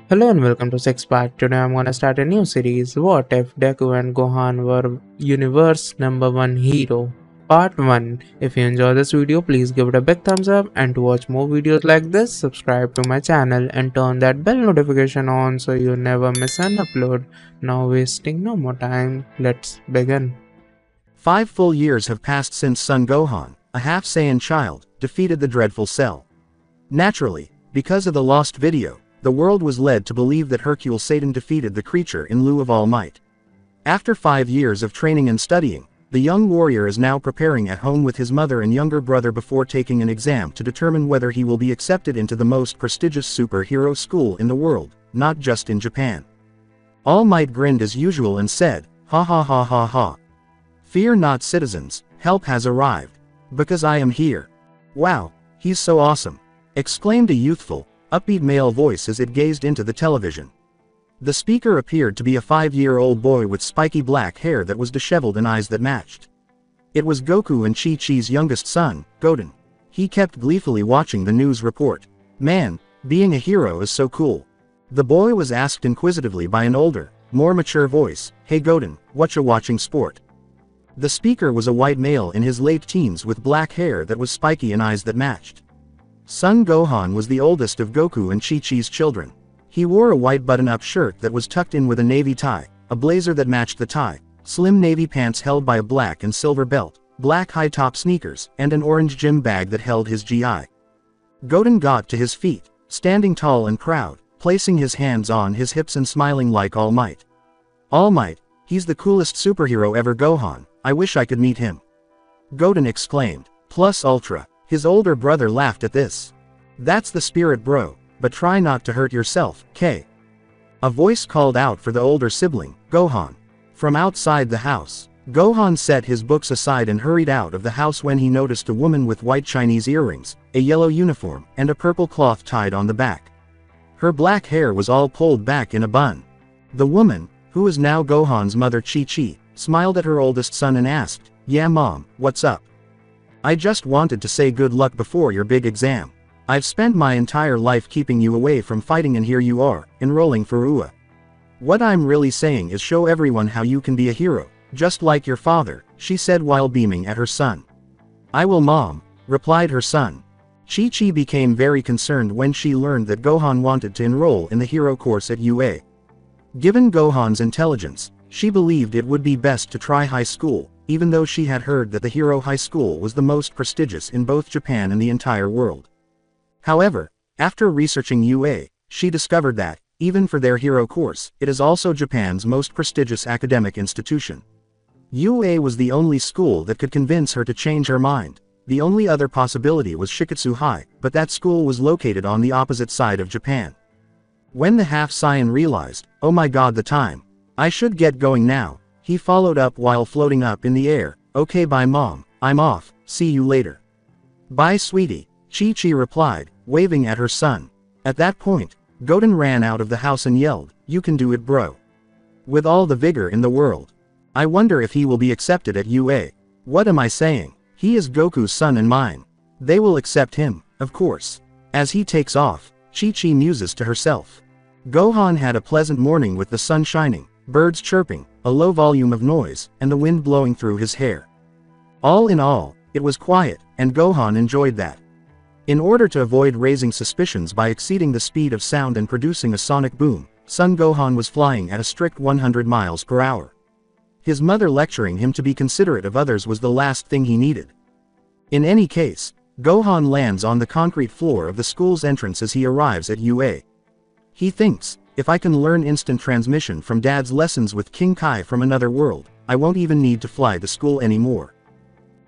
Hello and welcome to Six Pack. Today I'm gonna start a new series. What if Deku and Gohan were universe number one hero? Part 1. If you enjoy this video, please give it a big thumbs up, and to watch more videos like this, subscribe to my channel and turn that bell notification on so you never miss an upload. Now wasting no more time, let's begin. 5 full years have passed since Son Gohan, a half-Saiyan child, defeated the dreadful Cell. Naturally, because of the lost video, the world was led to believe that Hercule Satan defeated the creature in lieu of All Might. After 5 years of training and studying, the young warrior is now preparing at home with his mother and younger brother before taking an exam to determine whether he will be accepted into the most prestigious superhero school in the world, not just in Japan. All Might grinned as usual and said, "Ha ha ha ha ha. Fear not, citizens, help has arrived. Because I am here." "Wow, he's so awesome!" exclaimed a youthful, upbeat male voice as it gazed into the television. The speaker appeared to be a 5-year-old boy with spiky black hair that was disheveled and eyes that matched. It was Goku and Chi-Chi's youngest son, Goten. He kept gleefully watching the news report. "Man, being a hero is so cool." The boy was asked inquisitively by an older, more mature voice, "Hey Goten, whatcha watching sport?" The speaker was a white male in his late teens with black hair that was spiky and eyes that matched. Son Gohan was the oldest of Goku and Chi-Chi's children. He wore a white button-up shirt that was tucked in with a navy tie, a blazer that matched the tie, slim navy pants held by a black and silver belt, black high-top sneakers, and an orange gym bag that held his GI. Goten got to his feet, standing tall and proud, placing his hands on his hips and smiling like All Might. "All Might, he's the coolest superhero ever, Gohan. I wish I could meet him," Goten exclaimed. "Plus Ultra." His older brother laughed at this. "That's the spirit, bro, but try not to hurt yourself, K." A voice called out for the older sibling, Gohan. From outside the house, Gohan set his books aside and hurried out of the house when he noticed a woman with white Chinese earrings, a yellow uniform, and a purple cloth tied on the back. Her black hair was all pulled back in a bun. The woman, who was now Gohan's mother Chi-Chi, smiled at her oldest son and asked, "Yeah mom, what's up?" "I just wanted to say good luck before your big exam. I've spent my entire life keeping you away from fighting and here you are, enrolling for UA. What I'm really saying is show everyone how you can be a hero, just like your father," she said while beaming at her son. "I will mom," replied her son. Chi-Chi became very concerned when she learned that Gohan wanted to enroll in the hero course at UA. Given Gohan's intelligence, she believed it would be best to try high school, even though she had heard that the Hero High School was the most prestigious in both Japan and the entire world. However, after researching UA, she discovered that, even for their hero course, it is also Japan's most prestigious academic institution. UA was the only school that could convince her to change her mind. The only other possibility was Shiketsu High, but that school was located on the opposite side of Japan. When the half-Saiyan realized, "Oh my god, the time. I should get going now," he followed up while floating up in the air, "Okay bye mom, I'm off, see you later." "Bye sweetie," Chi-Chi replied, waving at her son. At that point, Goten ran out of the house and yelled, "You can do it bro." With all the vigor in the world. "I wonder if he will be accepted at UA. What am I saying? He is Goku's son and mine. They will accept him, of course." As he takes off, Chi-Chi muses to herself. Gohan had a pleasant morning with the sun shining, birds chirping, a low volume of noise, and the wind blowing through his hair. All in all, it was quiet, and Gohan enjoyed that. In order to avoid raising suspicions by exceeding the speed of sound and producing a sonic boom, Son Gohan was flying at a strict 100 miles per hour. His mother lecturing him to be considerate of others was the last thing he needed. In any case, Gohan lands on the concrete floor of the school's entrance as he arrives at UA. He thinks, "If I can learn instant transmission from Dad's lessons with King Kai from another world, I won't even need to fly to school anymore."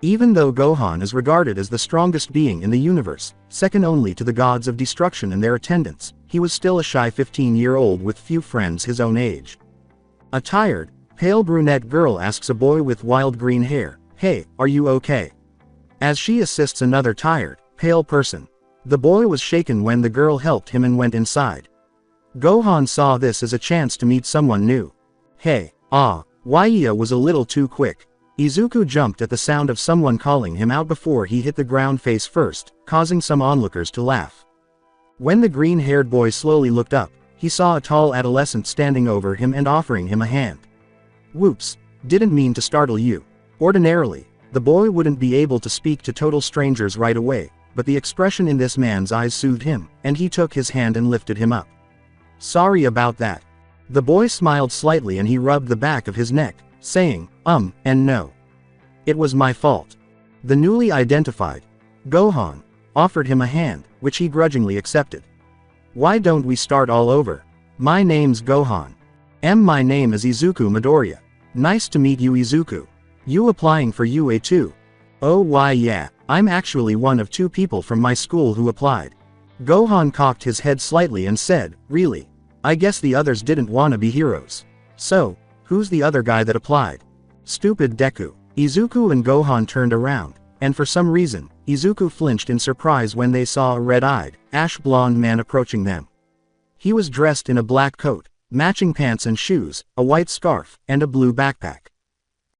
Even though Gohan is regarded as the strongest being in the universe, second only to the gods of destruction and their attendants, he was still a shy 15-year-old with few friends his own age. A tired, pale brunette girl asks a boy with wild green hair, "Hey, are you okay?" As she assists another tired, pale person. The boy was shaken when the girl helped him and went inside. Gohan saw this as a chance to meet someone new. "Hey, Waiya was a little too quick." Izuku jumped at the sound of someone calling him out before he hit the ground face first, causing some onlookers to laugh. When the green-haired boy slowly looked up, he saw a tall adolescent standing over him and offering him a hand. Whoops, didn't mean to startle you. Ordinarily, the boy wouldn't be able to speak to total strangers right away, but the expression in this man's eyes soothed him, and he took his hand and lifted him up. Sorry about that. The boy smiled slightly and he rubbed the back of his neck, saying, and no. It was my fault. The newly identified Gohan offered him a hand, which he grudgingly accepted. Why don't we start all over? My name's Gohan. My name is Izuku Midoriya. Nice to meet you, Izuku. You applying for UA too? Oh why yeah, I'm actually one of 2 people from my school who applied. Gohan cocked his head slightly and said, really? I guess the others didn't wanna be heroes. So, who's the other guy that applied? Stupid Deku. Izuku and Gohan turned around, and for some reason, Izuku flinched in surprise when they saw a red-eyed, ash-blonde man approaching them. He was dressed in a black coat, matching pants and shoes, a white scarf, and a blue backpack.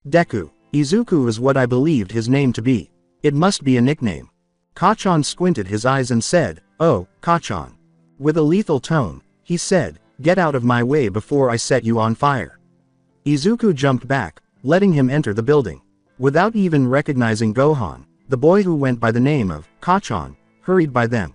Deku. Izuku is what I believed his name to be. It must be a nickname. Kacchan squinted his eyes and said, oh, Kacchan. With a lethal tone, he said, get out of my way before I set you on fire. Izuku jumped back, letting him enter the building. Without even recognizing Gohan, the boy who went by the name of Kacchan hurried by them.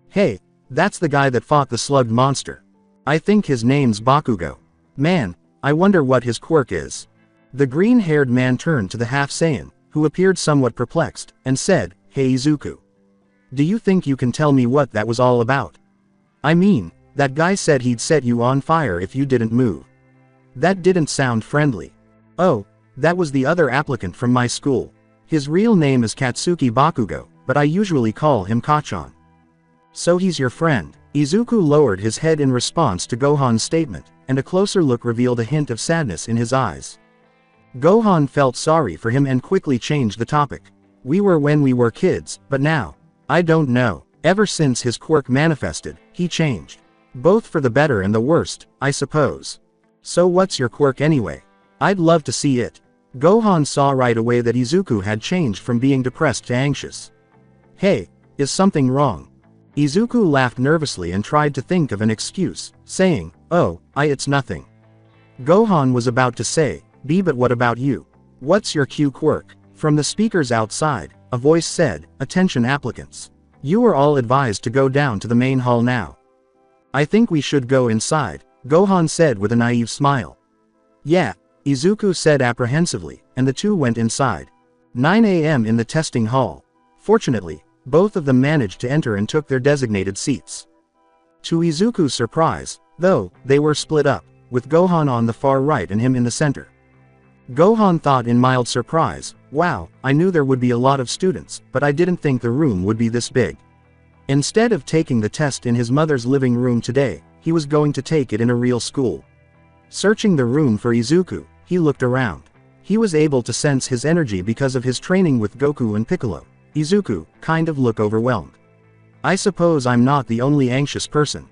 Hey, that's the guy that fought the slugged monster. I think his name's Bakugo. Man, I wonder what his quirk is. The green-haired man turned to the half-Saiyan, who appeared somewhat perplexed, and said, hey Izuku. Do you think you can tell me what that was all about? I mean, that guy said he'd set you on fire if you didn't move. That didn't sound friendly. Oh, that was the other applicant from my school. His real name is Katsuki Bakugo, but I usually call him Kacchan. So he's your friend. Izuku lowered his head in response to Gohan's statement, and a closer look revealed a hint of sadness in his eyes. Gohan felt sorry for him and quickly changed the topic. We were when we were kids, but now, I don't know. Ever since his quirk manifested, he changed. Both for the better and the worst, I suppose. So what's your quirk anyway? I'd love to see it. Gohan saw right away that Izuku had changed from being depressed to anxious. Hey, is something wrong? Izuku laughed nervously and tried to think of an excuse, saying, oh, it's nothing. Gohan was about to say, but what about you? What's your Q quirk? From the speakers outside, a voice said, attention applicants. You are all advised to go down to the main hall now. I think we should go inside, Gohan said with a naive smile. Yeah, Izuku said apprehensively, and the 2 went inside. 9 a.m. in the testing hall. Fortunately, both of them managed to enter and took their designated seats. To Izuku's surprise, though, they were split up, with Gohan on the far right and him in the center. Gohan thought in mild surprise, wow, I knew there would be a lot of students, but I didn't think the room would be this big. Instead of taking the test in his mother's living room today, he was going to take it in a real school. Searching the room for Izuku, he looked around. He was able to sense his energy because of his training with Goku and Piccolo. Izuku, kind of look overwhelmed. I suppose I'm not the only anxious person.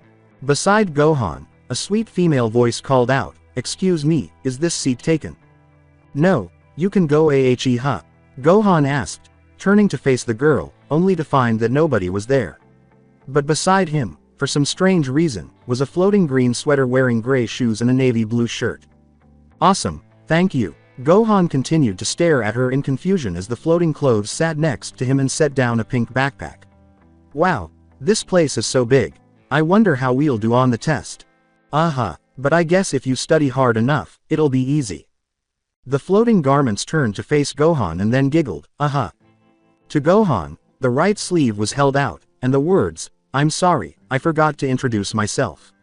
Beside Gohan, a sweet female voice called out, excuse me, is this seat taken? No, you can go huh? Gohan asked, turning to face the girl, only to find that nobody was there. But beside him, for some strange reason, was a floating green sweater wearing gray shoes and a navy blue shirt. Awesome, thank you. Gohan continued to stare at her in confusion as the floating clothes sat next to him and set down a pink backpack. Wow, this place is so big. I wonder how we'll do on the test. But I guess if you study hard enough, it'll be easy. The floating garments turned to face Gohan and then giggled, To Gohan, the right sleeve was held out, and the words, I'm sorry, I forgot to introduce myself.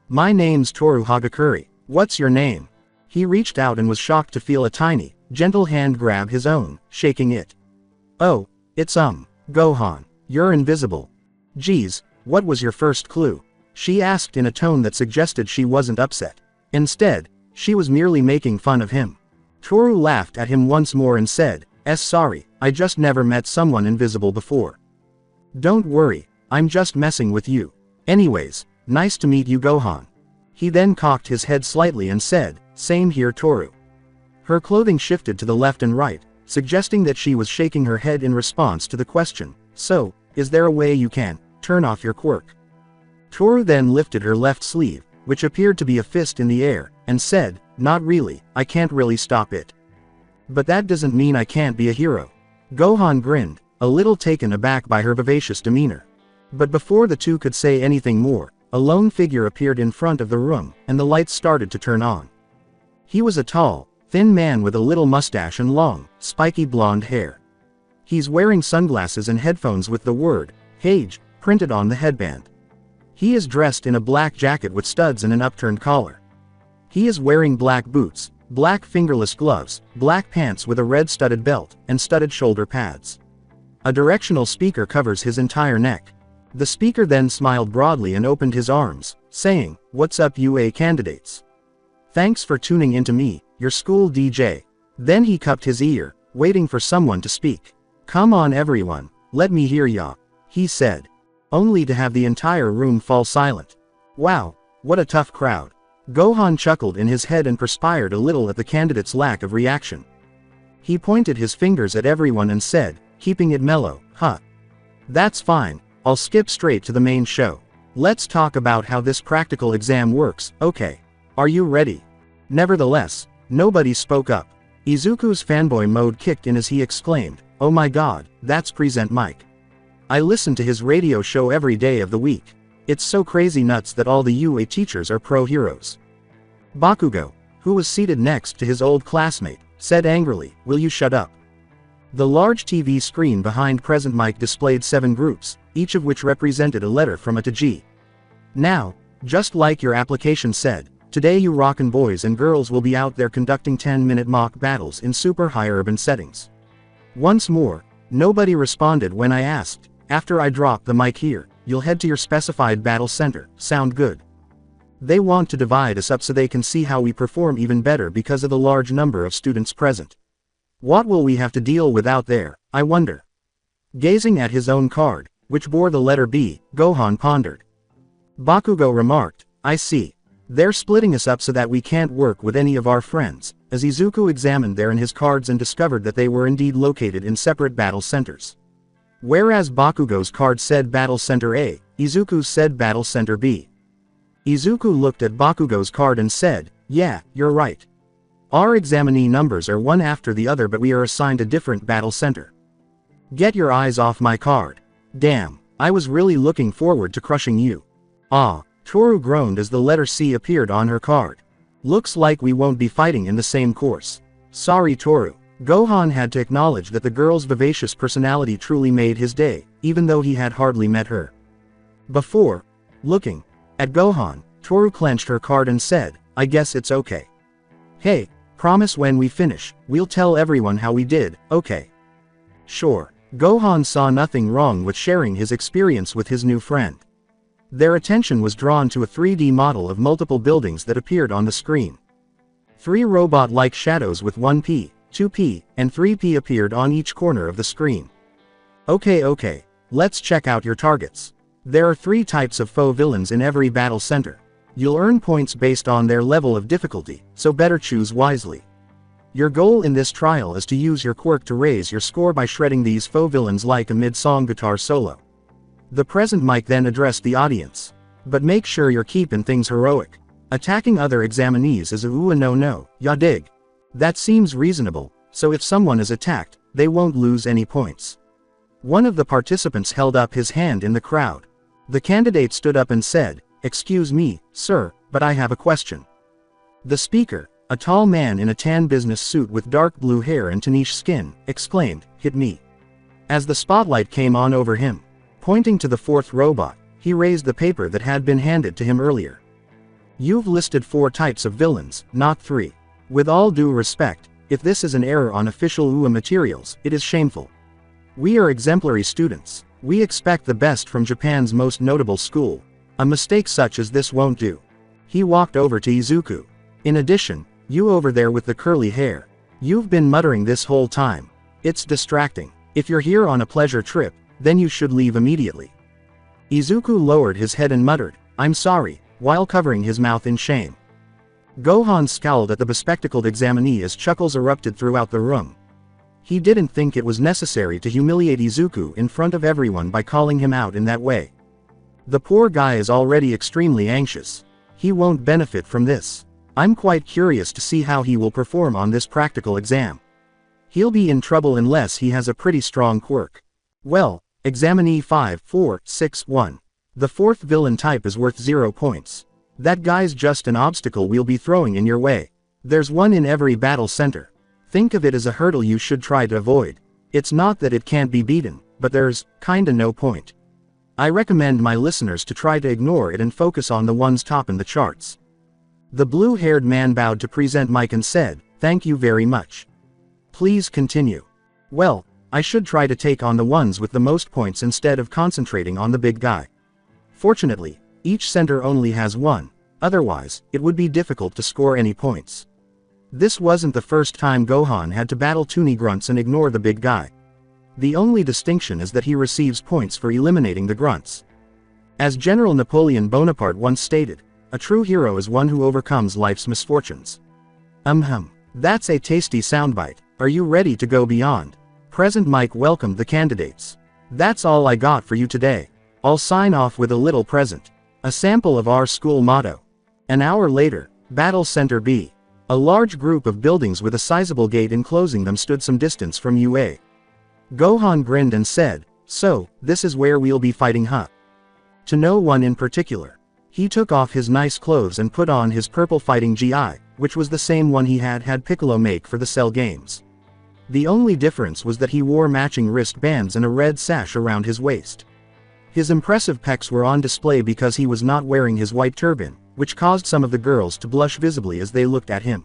My name's Toru Hagakure. What's your name? He reached out and was shocked to feel a tiny, gentle hand grab his own, shaking it. Oh, it's Gohan. You're invisible. Geez, what was your first clue? She asked in a tone that suggested she wasn't upset. Instead, she was merely making fun of him. Toru laughed at him once more and said, sorry, I just never met someone invisible before. Don't worry, I'm just messing with you. Anyways, nice to meet you, Gohan. He then cocked his head slightly and said, same here, Toru. Her clothing shifted to the left and right, suggesting that she was shaking her head in response to the question, so, is there a way you can turn off your quirk? Toru then lifted her left sleeve, which appeared to be a fist in the air, and said, "Not really, I can't really stop it. But that doesn't mean I can't be a hero." Gohan grinned, a little taken aback by her vivacious demeanor. But before the two could say anything more, a lone figure appeared in front of the room, and the lights started to turn on. He was a tall, thin man with a little mustache and long, spiky blonde hair. He's wearing sunglasses and headphones with the word, "Hage," printed on the headband. He is dressed in a black jacket with studs and an upturned collar. He is wearing black boots, black fingerless gloves, black pants with a red studded belt, and studded shoulder pads. A directional speaker covers his entire neck. The speaker then smiled broadly and opened his arms, saying, "What's up UA candidates? Thanks for tuning into me, your school DJ." Then he cupped his ear, waiting for someone to speak. "Come on everyone, let me hear ya," he said. Only to have the entire room fall silent. Wow, what a tough crowd. Gohan chuckled in his head and perspired a little at the candidate's lack of reaction. He pointed his fingers at everyone and said, keeping it mellow, "Huh. That's fine, I'll skip straight to the main show. Let's talk about how this practical exam works, okay? Are you ready?" Nevertheless, nobody spoke up. Izuku's fanboy mode kicked in as he exclaimed, "Oh my god, that's Present Mike. I listen to his radio show every day of the week. It's so crazy nuts that all the UA teachers are pro-heroes." Bakugo, who was seated next to his old classmate, said angrily, "Will you shut up?" The large TV screen behind Present Mike displayed 7 groups, each of which represented a letter from A to G. "Now, just like your application said, today you rockin' boys and girls will be out there conducting 10-minute mock battles in super high urban settings." Once more, nobody responded when I asked, "After I drop the mic here, you'll head to your specified battle center, sound good?" They want to divide us up so they can see how we perform even better because of the large number of students present. What will we have to deal with out there, I wonder? Gazing at his own card, which bore the letter B, Gohan pondered. Bakugo remarked, "I see. They're splitting us up so that we can't work with any of our friends," as Izuku examined their and his cards and discovered that they were indeed located in separate battle centers. Whereas Bakugo's card said Battle Center A, Izuku's said Battle Center B. Izuku looked at Bakugo's card and said, "Yeah, you're right. Our examinee numbers are one after the other but we are assigned a different battle center. Get your eyes off my card. Damn, I was really looking forward to crushing you." "Ah," Toru groaned as the letter C appeared on her card. "Looks like we won't be fighting in the same course. Sorry Toru." Gohan had to acknowledge that the girl's vivacious personality truly made his day, even though he had hardly met her. Before looking at Gohan, Toru clenched her card and said, "I guess it's okay. Hey, promise when we finish, we'll tell everyone how we did, okay?" "Sure." Gohan saw nothing wrong with sharing his experience with his new friend. Their attention was drawn to a 3D model of multiple buildings that appeared on the screen. 3 robot-like shadows with 1P, 2P, and 3P appeared on each corner of the screen. Okay, let's check out your targets. There are 3 types of foe villains in every battle center. You'll earn points based on their level of difficulty, so better choose wisely. Your goal in this trial is to use your quirk to raise your score by shredding these foe villains like a mid-song guitar solo. The present mic then addressed the audience. But make sure you're keeping things heroic. Attacking other examinees is a no, ya dig? That seems reasonable, so if someone is attacked, they won't lose any points. One of the participants held up his hand in the crowd. The candidate stood up and said, "Excuse me, sir, but I have a question." The speaker, a tall man in a tan business suit with dark blue hair and tannish skin, exclaimed, "Hit me." As the spotlight came on over him, pointing to the 4th robot, he raised the paper that had been handed to him earlier. "You've listed 4 types of villains, not 3. With all due respect, if this is an error on official UA materials, it is shameful. We are exemplary students. We expect the best from Japan's most notable school. A mistake such as this won't do." He walked over to Izuku. "In addition, you over there with the curly hair. You've been muttering this whole time. It's distracting. If you're here on a pleasure trip, then you should leave immediately." Izuku lowered his head and muttered, "I'm sorry," while covering his mouth in shame. Gohan scowled at the bespectacled examinee as chuckles erupted throughout the room. He didn't think it was necessary to humiliate Izuku in front of everyone by calling him out in that way. The poor guy is already extremely anxious. He won't benefit from this. I'm quite curious to see how he will perform on this practical exam. He'll be in trouble unless he has a pretty strong quirk. Well, examinee 5461. The fourth villain type is worth 0 points. That guy's just an obstacle we'll be throwing in your way. There's one in every battle center. Think of it as a hurdle you should try to avoid. It's not that it can't be beaten, but there's kinda no point. I recommend my listeners to try to ignore it and focus on the ones topping the charts. The blue-haired man bowed to present Mike and said, "Thank you very much. Please continue." Well, I should try to take on the ones with the most points instead of concentrating on the big guy. Fortunately, each center only has one, otherwise, it would be difficult to score any points. This wasn't the first time Gohan had to battle toony grunts and ignore the big guy. The only distinction is that he receives points for eliminating the grunts. As General Napoleon Bonaparte once stated, a true hero is one who overcomes life's misfortunes. That's a tasty soundbite. Are you ready to go beyond? President Mike welcomed the candidates. That's all I got for you today. I'll sign off with a little present. A sample of our school motto. An hour later, Battle Center B. A large group of buildings with a sizable gate enclosing them stood some distance from UA. Gohan grinned and said, "So, this is where we'll be fighting, huh?" To no one in particular. He took off his nice clothes and put on his purple fighting GI, which was the same one he had Piccolo make for the Cell games. The only difference was that he wore matching wristbands and a red sash around his waist. His impressive pecs were on display because he was not wearing his white turban, which caused some of the girls to blush visibly as they looked at him.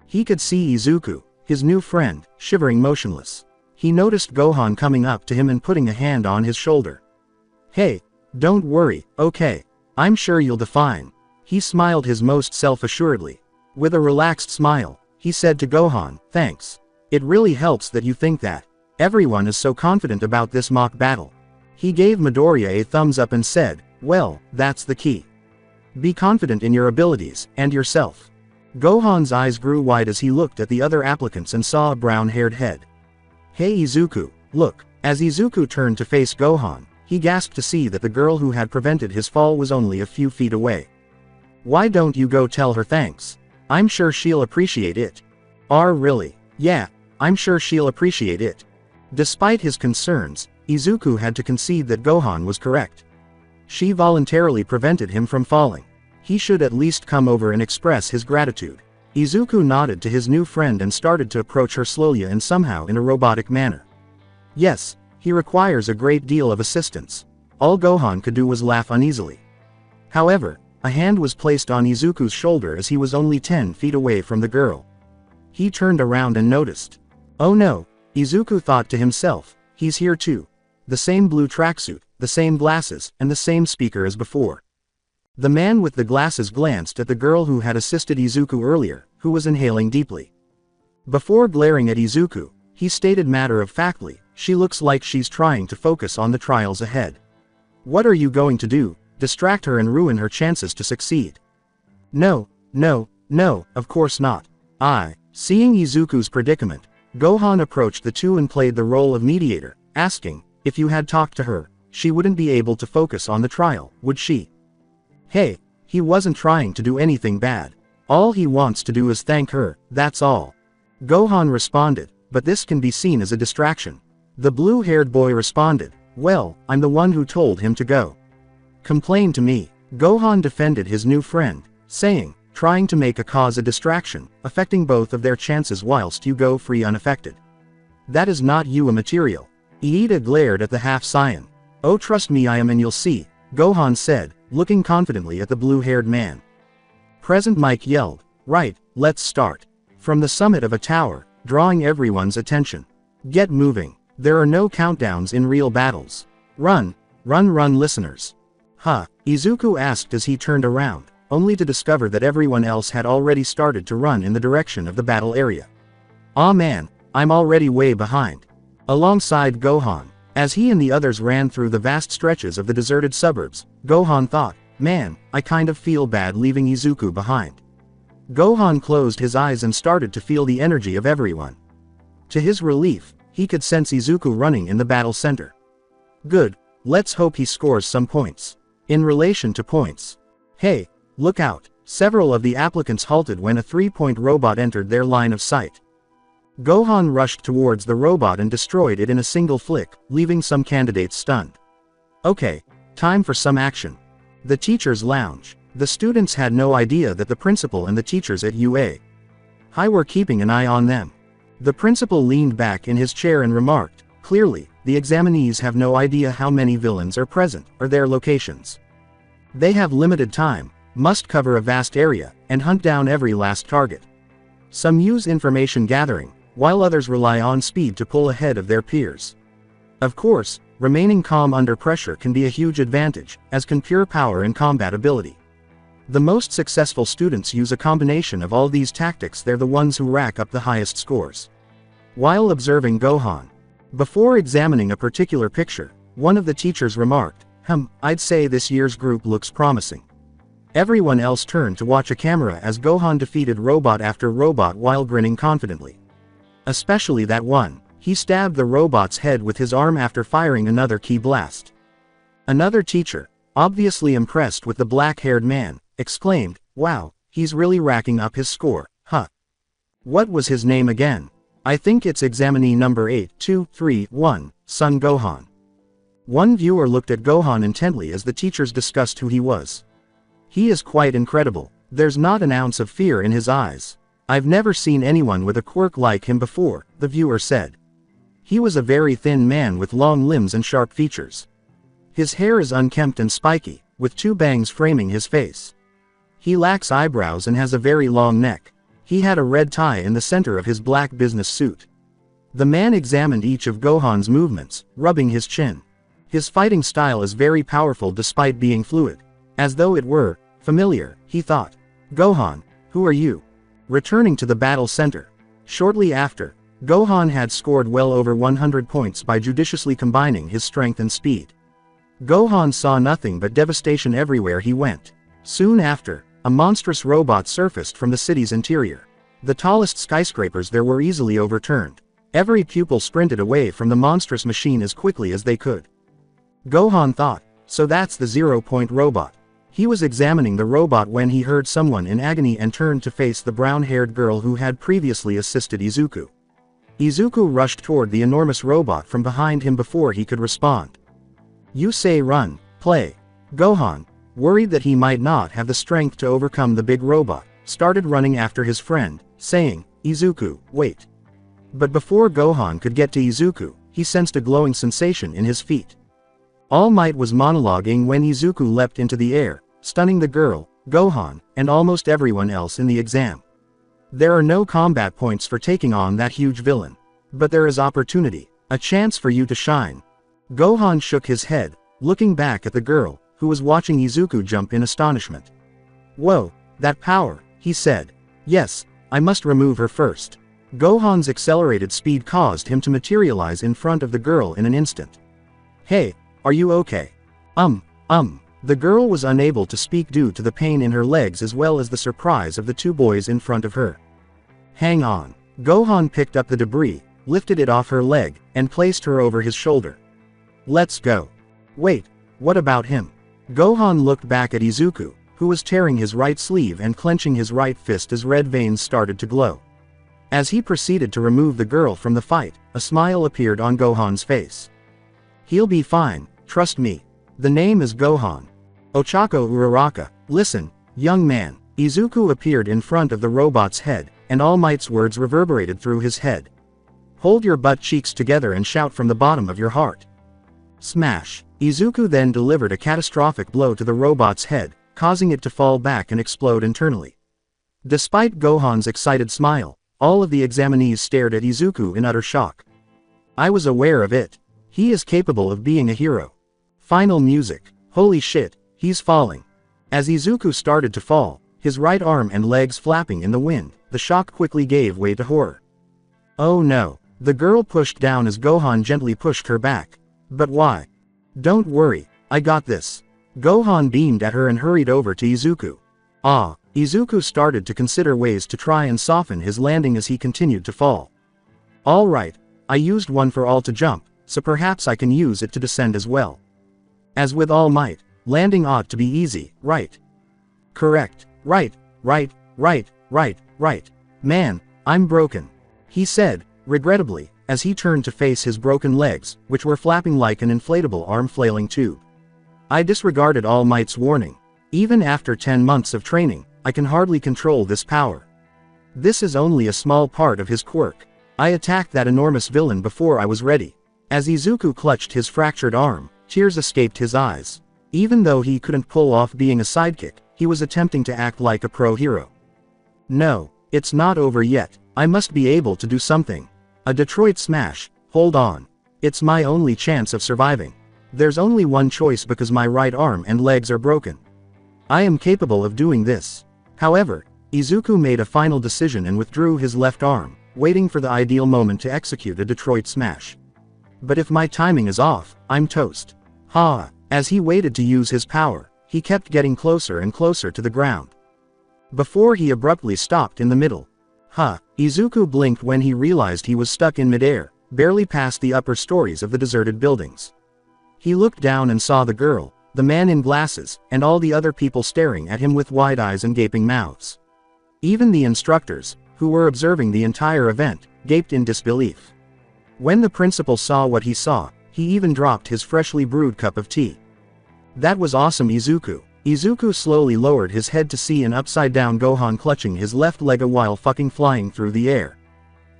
He could see Izuku, his new friend, shivering motionless. He noticed Gohan coming up to him and putting a hand on his shoulder. "Hey, don't worry, okay. I'm sure you'll do fine." He smiled his most self-assuredly. With a relaxed smile, he said to Gohan, "Thanks. It really helps that you think that. Everyone is so confident about this mock battle." He gave Midoriya a thumbs up and said, "Well, that's the key. Be confident in your abilities, and yourself." Gohan's eyes grew wide as he looked at the other applicants and saw a brown-haired head. "Hey Izuku, look." As Izuku turned to face Gohan, he gasped to see that the girl who had prevented his fall was only a few feet away. "Why don't you go tell her thanks? I'm sure she'll appreciate it." Really? Yeah, I'm sure she'll appreciate it." Despite his concerns, Izuku had to concede that Gohan was correct. She voluntarily prevented him from falling. He should at least come over and express his gratitude. Izuku nodded to his new friend and started to approach her slowly and somehow in a robotic manner. Yes, he requires a great deal of assistance. All Gohan could do was laugh uneasily. However, a hand was placed on Izuku's shoulder as he was only 10 feet away from the girl. He turned around and noticed. Oh no, Izuku thought to himself, he's here too. The same blue tracksuit, the same glasses, and the same speaker as before. The man with the glasses glanced at the girl who had assisted Izuku earlier, who was inhaling deeply. Before glaring at Izuku, he stated matter-of-factly, "She looks like she's trying to focus on the trials ahead. What are you going to do, distract her and ruin her chances to succeed?" No, of course not. Seeing Izuku's predicament, Gohan approached the two and played the role of mediator, asking, "If you had talked to her, she wouldn't be able to focus on the trial, would she?" Hey, he wasn't trying to do anything bad. All he wants to do is thank her, that's all. Gohan responded, "But this can be seen as a distraction." The blue-haired boy responded, "Well, I'm the one who told him to go. Complain to me." Gohan defended his new friend, saying, "Trying to make a cause a distraction, affecting both of their chances whilst you go free unaffected. That is not you a material." Iida glared at the half-Saiyan. "Oh trust me I am and you'll see," Gohan said, looking confidently at the blue-haired man. President Mike yelled, "Right, let's start." From the summit of a tower, drawing everyone's attention. "Get moving. There are no countdowns in real battles. Run, listeners." Izuku asked as he turned around, only to discover that everyone else had already started to run in the direction of the battle area. "Aw man, I'm already way behind." Alongside Gohan, as he and the others ran through the vast stretches of the deserted suburbs, Gohan thought, "Man, I kind of feel bad leaving Izuku behind." Gohan closed his eyes and started to feel the energy of everyone. To his relief, he could sense Izuku running in the battle center. Good, let's hope he scores some points. In relation to points. Hey, look out, several of the applicants halted when a 3-point robot entered their line of sight. Gohan rushed towards the robot and destroyed it in a single flick, leaving some candidates stunned. Okay, time for some action. The teacher's lounge. The students had no idea that the principal and the teachers at UA High were keeping an eye on them. The principal leaned back in his chair and remarked, clearly, the examinees have no idea how many villains are present, or their locations. They have limited time, must cover a vast area, and hunt down every last target. Some use information gathering, while others rely on speed to pull ahead of their peers. Of course, remaining calm under pressure can be a huge advantage, as can pure power and combat ability. The most successful students use a combination of all these tactics. They're the ones who rack up the highest scores. While observing Gohan, before examining a particular picture, one of the teachers remarked, I'd say this year's group looks promising. Everyone else turned to watch a camera as Gohan defeated robot after robot while grinning confidently. Especially that one. He stabbed the robot's head with his arm after firing another ki blast. Another teacher, obviously impressed with the black-haired man, exclaimed, wow, he's really racking up his score, huh? What was his name again? I think it's examinee number 8231, Son Gohan. One viewer looked at Gohan intently as the teachers discussed who he was. He is quite incredible. There's not an ounce of fear in his eyes. I've never seen anyone with a quirk like him before, the viewer said. He was a very thin man with long limbs and sharp features. His hair is unkempt and spiky, with 2 bangs framing his face. He lacks eyebrows and has a very long neck. He had a red tie in the center of his black business suit. The man examined each of Gohan's movements, rubbing his chin. His fighting style is very powerful despite being fluid. As though it were familiar, he thought. Gohan, who are you? Returning to the battle center. Shortly after, Gohan had scored well over 100 points by judiciously combining his strength and speed. Gohan saw nothing but devastation everywhere he went. Soon after, a monstrous robot surfaced from the city's interior. The tallest skyscrapers there were easily overturned. Every pupil sprinted away from the monstrous machine as quickly as they could. Gohan thought, so that's the 0-point robot. He was examining the robot when he heard someone in agony and turned to face the brown-haired girl who had previously assisted Izuku. Izuku rushed toward the enormous robot from behind him before he could respond. You say run, play. Gohan, worried that he might not have the strength to overcome the big robot, started running after his friend, saying, Izuku, wait. But before Gohan could get to Izuku, he sensed a glowing sensation in his feet. All Might was monologuing when Izuku leapt into the air, stunning the girl, Gohan, and almost everyone else in the exam. There are no combat points for taking on that huge villain. But there is opportunity, a chance for you to shine. Gohan shook his head, looking back at the girl, who was watching Izuku jump in astonishment. Whoa, that power, he said. Yes, I must remove her first. Gohan's accelerated speed caused him to materialize in front of the girl in an instant. Hey, are you okay? The girl was unable to speak due to the pain in her legs as well as the surprise of the 2 boys in front of her. Hang on. Gohan picked up the debris, lifted it off her leg, and placed her over his shoulder. Let's go. Wait, what about him? Gohan looked back at Izuku, who was tearing his right sleeve and clenching his right fist as red veins started to glow. As he proceeded to remove the girl from the fight, a smile appeared on Gohan's face. He'll be fine, trust me. The name is Gohan. Ochako Uraraka. Listen, young man. Izuku appeared in front of the robot's head, and All Might's words reverberated through his head. Hold your butt cheeks together and shout from the bottom of your heart. Smash. Izuku then delivered a catastrophic blow to the robot's head, causing it to fall back and explode internally. Despite Gohan's excited smile, all of the examinees stared at Izuku in utter shock. I was aware of it. He is capable of being a hero. Final music. Holy shit, he's falling. As Izuku started to fall, his right arm and legs flapping in the wind, the shock quickly gave way to horror. Oh no. The girl pushed down as Gohan gently pushed her back. But why? Don't worry, I got this. Gohan beamed at her and hurried over to Izuku. Izuku started to consider ways to try and soften his landing as he continued to fall. Alright, I used one for all to jump, so perhaps I can use it to descend as well. As with All Might, Landing ought to be easy, right? Correct. Right. Man, I'm broken. He said, regrettably, as he turned to face his broken legs, which were flapping like an inflatable arm flailing tube. I disregarded All Might's warning. Even after 10 months of training, I can hardly control this power. This is only a small part of his quirk. I attacked that enormous villain before I was ready. As Izuku clutched his fractured arm, tears escaped his eyes. Even though he couldn't pull off being a sidekick, he was attempting to act like a pro hero. No, it's not over yet. I must be able to do something. A Detroit smash, hold on. It's my only chance of surviving. There's only one choice because my right arm and legs are broken. I am capable of doing this. However, Izuku made a final decision and withdrew his left arm, waiting for the ideal moment to execute a Detroit smash. But if my timing is off, I'm toast. Ha! As he waited to use his power, he kept getting closer and closer to the ground. Before he abruptly stopped in the middle. Izuku blinked when he realized he was stuck in midair, barely past the upper stories of the deserted buildings. He looked down and saw the girl, the man in glasses, and all the other people staring at him with wide eyes and gaping mouths. Even the instructors, who were observing the entire event, gaped in disbelief. When the principal saw what he saw, he even dropped his freshly brewed cup of tea. That was awesome, Izuku. Izuku slowly lowered his head to see an upside-down Gohan clutching his left leg while fucking flying through the air.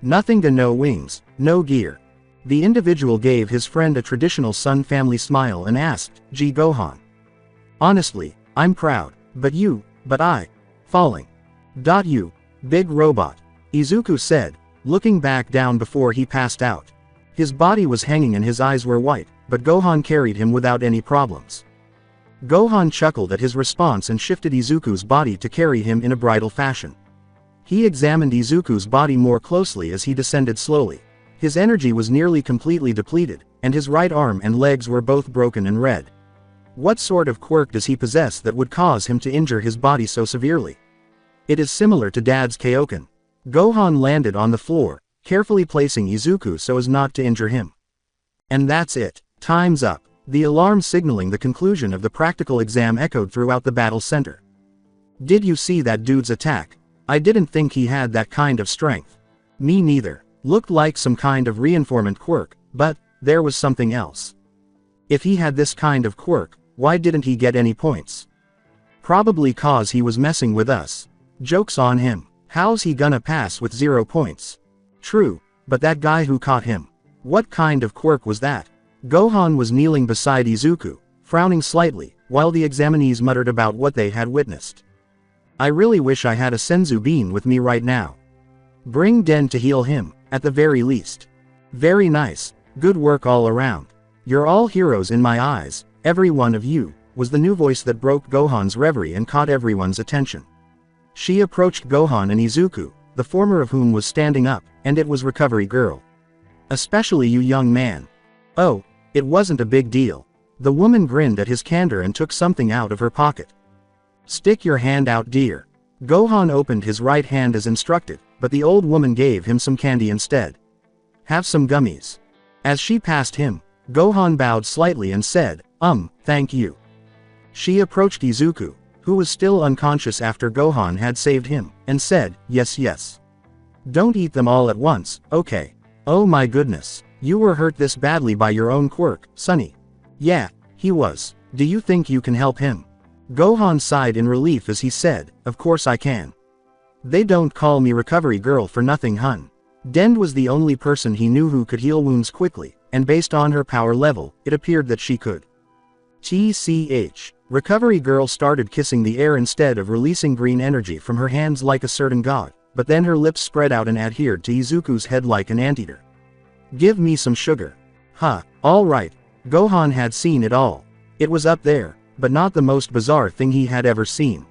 Nothing to no wings, no gear. The individual gave his friend a traditional Sun family smile and asked, "Gee Gohan. Honestly, I'm proud, but I. Falling. You, big robot," Izuku said, looking back down before he passed out. His body was hanging and his eyes were white, but Gohan carried him without any problems. Gohan chuckled at his response and shifted Izuku's body to carry him in a bridal fashion. He examined Izuku's body more closely as he descended slowly. His energy was nearly completely depleted, and his right arm and legs were both broken and red. What sort of quirk does he possess that would cause him to injure his body so severely? It is similar to Dad's Kaioken. Gohan landed on the floor, carefully placing Izuku so as not to injure him. And that's it. Time's up. The alarm signaling the conclusion of the practical exam echoed throughout the battle center. Did you see that dude's attack? I didn't think he had that kind of strength. Me neither. Looked like some kind of reinforcement quirk, but there was something else. If he had this kind of quirk, why didn't he get any points? Probably cause he was messing with us. Joke's on him. How's he gonna pass with 0 points? True, but that guy who caught him. What kind of quirk was that? Gohan was kneeling beside Izuku, frowning slightly, while the examinees muttered about what they had witnessed. I really wish I had a Senzu bean with me right now. Bring Den to heal him, at the very least. Very nice, good work all around. You're all heroes in my eyes, every one of you, was the new voice that broke Gohan's reverie and caught everyone's attention. She approached Gohan and Izuku, the former of whom was standing up, and it was Recovery Girl. Especially you, young man. Oh, it wasn't a big deal. The woman grinned at his candor and took something out of her pocket. Stick your hand out, dear. Gohan opened his right hand as instructed, but the old woman gave him some candy instead. Have some gummies. As she passed him, Gohan bowed slightly and said, thank you. She approached Izuku, who was still unconscious after Gohan had saved him, and said, yes. Don't eat them all at once, okay? Oh my goodness. You were hurt this badly by your own quirk, Sonny. Yeah, he was. Do you think you can help him? Gohan sighed in relief as he said, of course I can. They don't call me Recovery Girl for nothing, hun. Den was the only person he knew who could heal wounds quickly, and based on her power level, it appeared that she could. TCH. Recovery Girl started kissing the air instead of releasing green energy from her hands like a certain god, but then her lips spread out and adhered to Izuku's head like an anteater. Give me some sugar. Alright. Gohan had seen it all. It was up there, but not the most bizarre thing he had ever seen.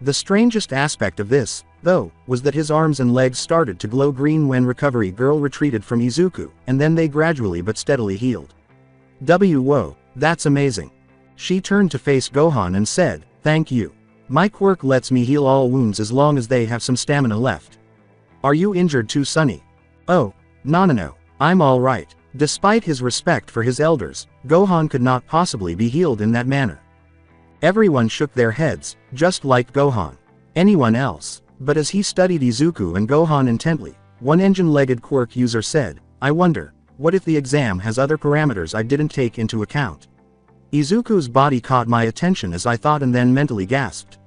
The strangest aspect of this, though, was that his arms and legs started to glow green when Recovery Girl retreated from Izuku, and then they gradually but steadily healed. Whoa, that's amazing. She turned to face Gohan and said, thank you. My quirk lets me heal all wounds as long as they have some stamina left. Are you injured too, Sonny? Oh, no. I'm alright. Despite his respect for his elders, Gohan could not possibly be healed in that manner. Everyone shook their heads, just like Gohan. Anyone else? But as he studied Izuku and Gohan intently, one engine-legged Quirk user said, I wonder, what if the exam has other parameters I didn't take into account? Izuku's body caught my attention as I thought and then mentally gasped.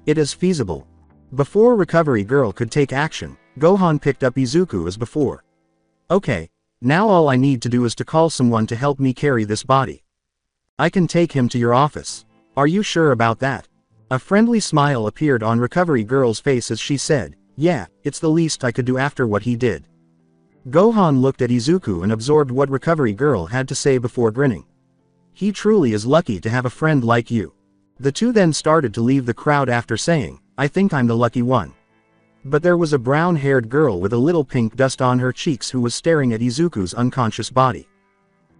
It is feasible. Before Recovery Girl could take action, Gohan picked up Izuku as before. Okay, now all I need to do is to call someone to help me carry this body. I can take him to your office. Are you sure about that? A friendly smile appeared on Recovery Girl's face as she said, yeah, it's the least I could do after what he did. Gohan looked at Izuku and absorbed what Recovery Girl had to say before grinning. He truly is lucky to have a friend like you. The two then started to leave the crowd after saying, I think I'm the lucky one. But there was a brown-haired girl with a little pink dust on her cheeks who was staring at Izuku's unconscious body.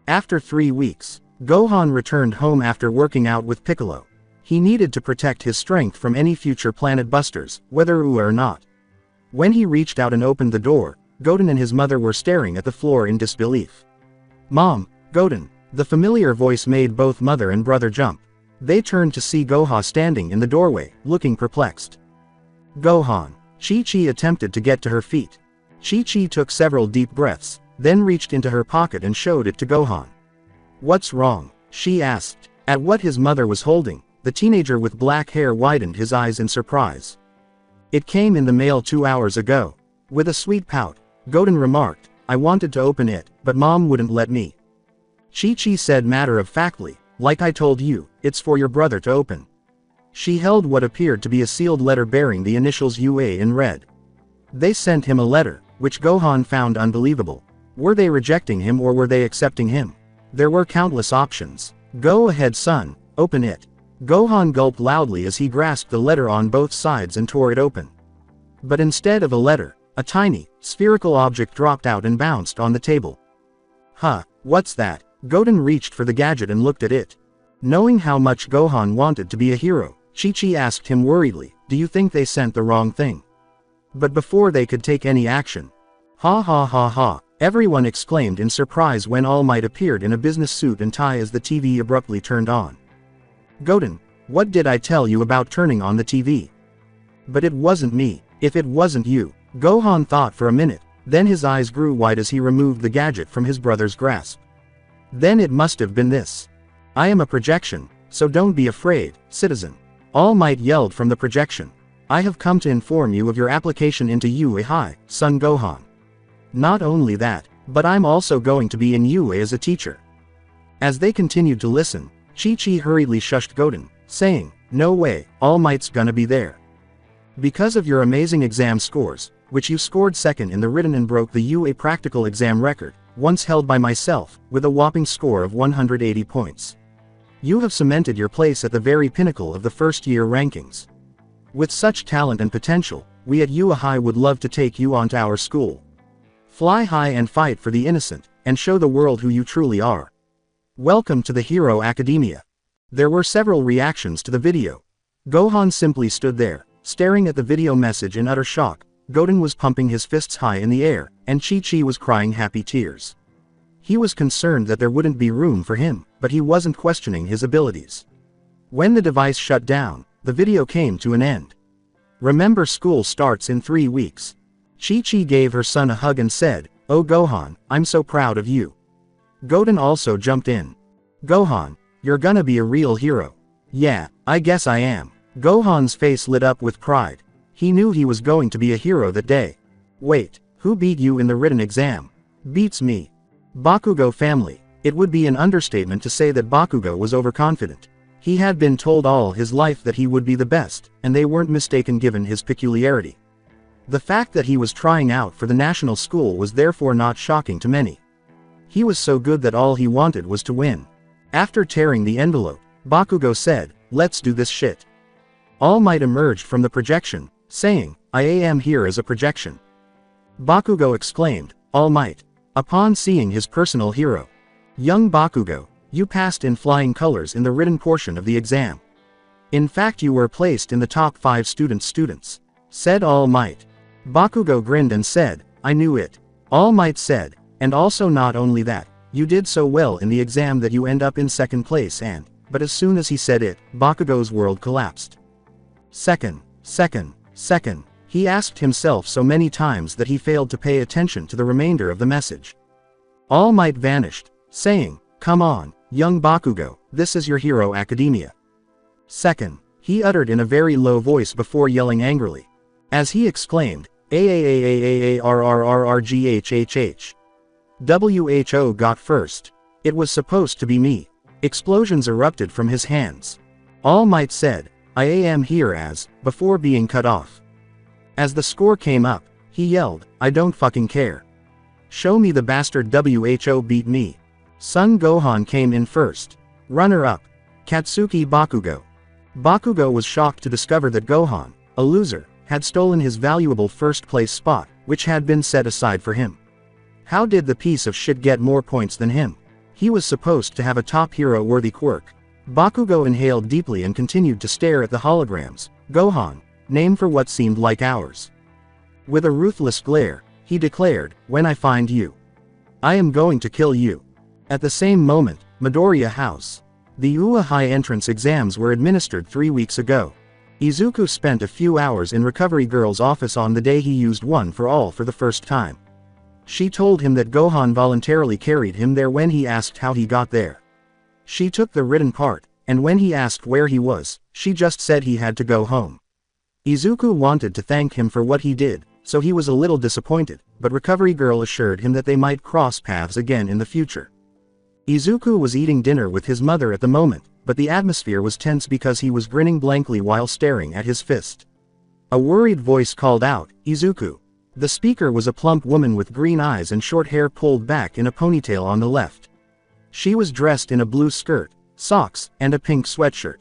After 3 weeks, Gohan returned home after working out with Piccolo. He needed to protect his strength from any future planet busters, whether or not. When he reached out and opened the door, Goten and his mother were staring at the floor in disbelief. Mom, Goten, the familiar voice made both mother and brother jump. They turned to see Gohan standing in the doorway, looking perplexed. Gohan. Chi-Chi attempted to get to her feet. Chi-Chi took several deep breaths, then reached into her pocket and showed it to Gohan. What's wrong? She asked. At what his mother was holding, the teenager with black hair widened his eyes in surprise. It came in the mail 2 hours ago. With a sweet pout, Goten remarked, I wanted to open it, but Mom wouldn't let me. Chi-Chi said matter-of-factly, like I told you, it's for your brother to open. She held what appeared to be a sealed letter bearing the initials UA in red. They sent him a letter, which Gohan found unbelievable. Were they rejecting him or were they accepting him? There were countless options. Go ahead son, open it. Gohan gulped loudly as he grasped the letter on both sides and tore it open. But instead of a letter, a tiny, spherical object dropped out and bounced on the table. Huh, what's that? Goten reached for the gadget and looked at it. Knowing how much Gohan wanted to be a hero, Chi-Chi asked him worriedly, do you think they sent the wrong thing? But before they could take any action. Ha ha ha ha, everyone exclaimed in surprise when All Might appeared in a business suit and tie as the TV abruptly turned on. Goten, what did I tell you about turning on the TV? But it wasn't me. If it wasn't you. Gohan thought for a minute, then his eyes grew wide as he removed the gadget from his brother's grasp. Then it must have been this. I am a projection, so don't be afraid, citizen. All Might yelled from the projection. I have come to inform you of your application into UA High, son Gohan. Not only that, but I'm also going to be in UA as a teacher. As they continued to listen, Chi-Chi hurriedly shushed Goten, saying, no way, All Might's gonna be there. Because of your amazing exam scores, which you scored second in the written and broke the UA practical exam record, once held by myself, with a whopping score of 180 points. You have cemented your place at the very pinnacle of the first-year rankings. With such talent and potential, we at UA High would love to take you onto our school. Fly high and fight for the innocent, and show the world who you truly are. Welcome to the Hero Academia. There were several reactions to the video. Gohan simply stood there, staring at the video message in utter shock. Goten was pumping his fists high in the air, and Chi-Chi was crying happy tears. He was concerned that there wouldn't be room for him, but he wasn't questioning his abilities. When the device shut down, the video came to an end. Remember, school starts in 3 weeks. Chi-Chi gave her son a hug and said, oh Gohan, I'm so proud of you. Goten also jumped in. Gohan, you're gonna be a real hero. Yeah, I guess I am. Gohan's face lit up with pride. He knew he was going to be a hero that day. Wait, who beat you in the written exam? Beats me. Bakugo family. It would be an understatement to say that Bakugo was overconfident. He had been told all his life that he would be the best, and they weren't mistaken given his peculiarity. The fact that he was trying out for the national school was therefore not shocking to many. He was so good that all he wanted was to win. After tearing the envelope, Bakugo said, let's do this shit. All Might emerged from the projection, saying, I am here as a projection. Bakugo exclaimed, All Might. Upon seeing his personal hero. Young Bakugo, you passed in flying colors in the written portion of the exam. In fact, you were placed in the top 5 students, said All Might. Bakugo grinned and said, I knew it. All Might said, and also not only that, you did so well in the exam that you end up in 2nd place and, but as soon as he said it, Bakugo's world collapsed. Second, he asked himself so many times that he failed to pay attention to the remainder of the message. All Might vanished, saying, "Come on, young Bakugo, this is your hero academia." Second, he uttered in a very low voice before yelling angrily. As he exclaimed, "AAAAAARRRRGHHH. WHO got first. It was supposed to be me." Explosions erupted from his hands. All Might said, "I am here as," before being cut off. As the score came up, he yelled, "I don't fucking care. Show me the bastard WHO beat me." Son Gohan came in first. Runner-up, Katsuki Bakugo. Bakugo was shocked to discover that Gohan, a loser, had stolen his valuable first-place spot, which had been set aside for him. How did the piece of shit get more points than him? He was supposed to have a top hero-worthy quirk. Bakugo inhaled deeply and continued to stare at the holograms. Gohan, name for what seemed like hours. With a ruthless glare, he declared, "When I find you, I am going to kill you." At the same moment, Midoriya House. The UA High entrance exams were administered 3 weeks ago. Izuku spent a few hours in Recovery Girl's office on the day he used One for All for the first time. She told him that Gohan voluntarily carried him there when he asked how he got there. She took the written part, and when he asked where he was, she just said he had to go home. Izuku wanted to thank him for what he did, so he was a little disappointed, but Recovery Girl assured him that they might cross paths again in the future. Izuku was eating dinner with his mother at the moment, but the atmosphere was tense because he was grinning blankly while staring at his fist. A worried voice called out, "Izuku." The speaker was a plump woman with green eyes and short hair pulled back in a ponytail on the left. She was dressed in a blue skirt, socks, and a pink sweatshirt.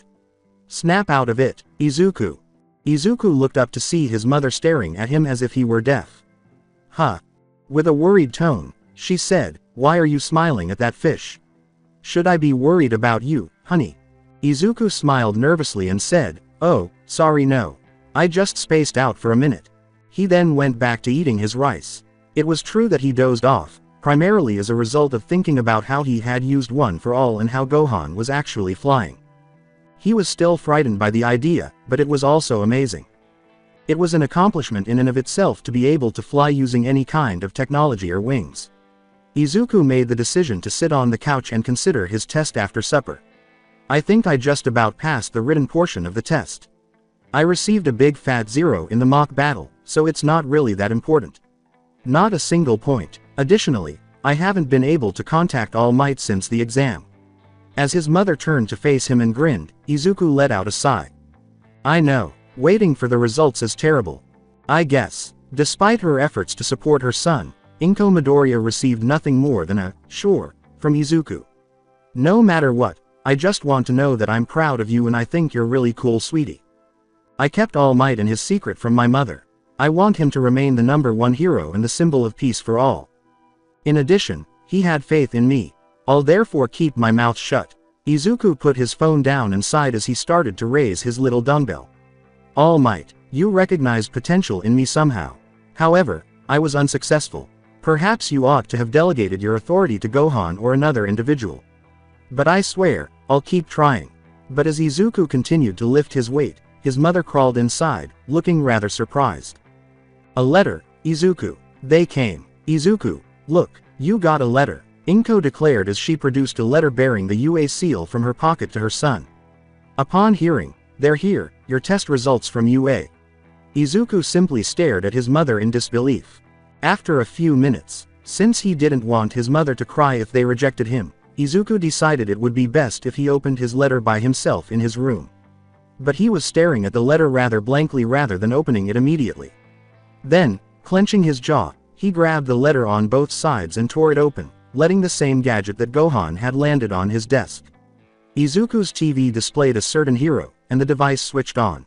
"Snap out of it, Izuku." Izuku looked up to see his mother staring at him as if he were deaf. "Huh?" With a worried tone, she said, "Why are you smiling at that fish? Should I be worried about you, honey?" Izuku smiled nervously and said, "Oh, sorry, no. I just spaced out for a minute." He then went back to eating his rice. It was true that he dozed off, primarily as a result of thinking about how he had used One for All and how Gohan was actually flying. He was still frightened by the idea, but it was also amazing. It was an accomplishment in and of itself to be able to fly using any kind of technology or wings. Izuku made the decision to sit on the couch and consider his test after supper. "I think I just about passed the written portion of the test. I received a big fat 0 in the mock battle, so it's not really that important. Not a single point. Additionally, I haven't been able to contact All Might since the exam." As his mother turned to face him and grinned, Izuku let out a sigh. "I know, waiting for the results is terrible. I guess." Despite her efforts to support her son, Inko Midoriya received nothing more than a "sure" from Izuku. "No matter what, I just want to know that I'm proud of you and I think you're really cool, sweetie. I kept All Might and his secret from my mother. I want him to remain the #1 hero and the symbol of peace for all. In addition, he had faith in me. I'll therefore keep my mouth shut." Izuku put his phone down and sighed as he started to raise his little dumbbell. "All Might, you recognized potential in me somehow. However, I was unsuccessful. Perhaps you ought to have delegated your authority to Gohan or another individual. But I swear, I'll keep trying." But as Izuku continued to lift his weight, his mother crawled inside, looking rather surprised. "A letter, Izuku." They came. "Izuku, look, you got a letter," Inko declared as she produced a letter bearing the UA seal from her pocket to her son. Upon hearing, "They're here, your test results from UA." Izuku simply stared at his mother in disbelief. After a few minutes, since he didn't want his mother to cry if they rejected him, Izuku decided it would be best if he opened his letter by himself in his room. But he was staring at the letter rather blankly rather than opening it immediately. Then, clenching his jaw, he grabbed the letter on both sides and tore it open, letting the same gadget that Gohan had landed on his desk. Izuku's TV displayed a certain hero, and the device switched on.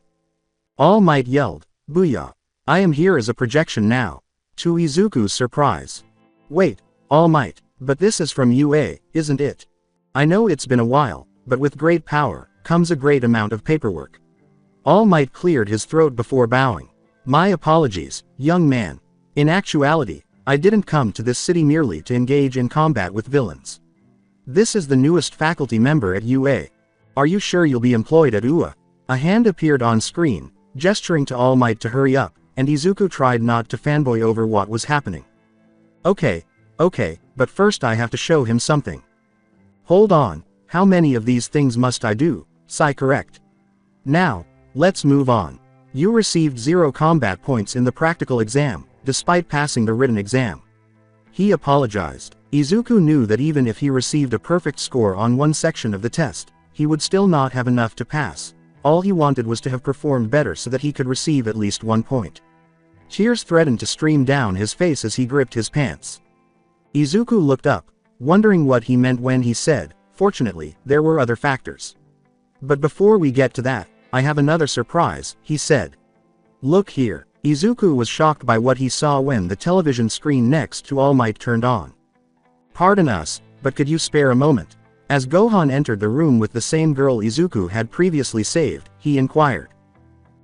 All Might yelled, "Booyah! I am here as a projection now," to Izuku's surprise. "Wait, All Might, but this is from UA, isn't it? I know it's been a while, but with great power comes a great amount of paperwork." All Might cleared his throat before bowing. "My apologies, young man. In actuality, I didn't come to this city merely to engage in combat with villains. This is the newest faculty member at UA. Are you sure you'll be employed at UA? A hand appeared on screen, gesturing to All Might to hurry up, and Izuku tried not to fanboy over what was happening. Okay, but first I have to show him something. Hold on, how many of these things must I do? Sai correct. Now, let's move on. You received 0 combat points in the practical exam, despite passing the written exam. He apologized. Izuku knew that even if he received a perfect score on one section of the test, he would still not have enough to pass. All he wanted was to have performed better so that he could receive at least 1 point. Tears threatened to stream down his face as he gripped his pants. Izuku looked up, wondering what he meant when he said, "Fortunately, there were other factors." But before we get to that, I have another surprise, he said. Look here. Izuku was shocked by what he saw when the television screen next to All Might turned on. Pardon us, but could you spare a moment? As Gohan entered the room with the same girl Izuku had previously saved, he inquired.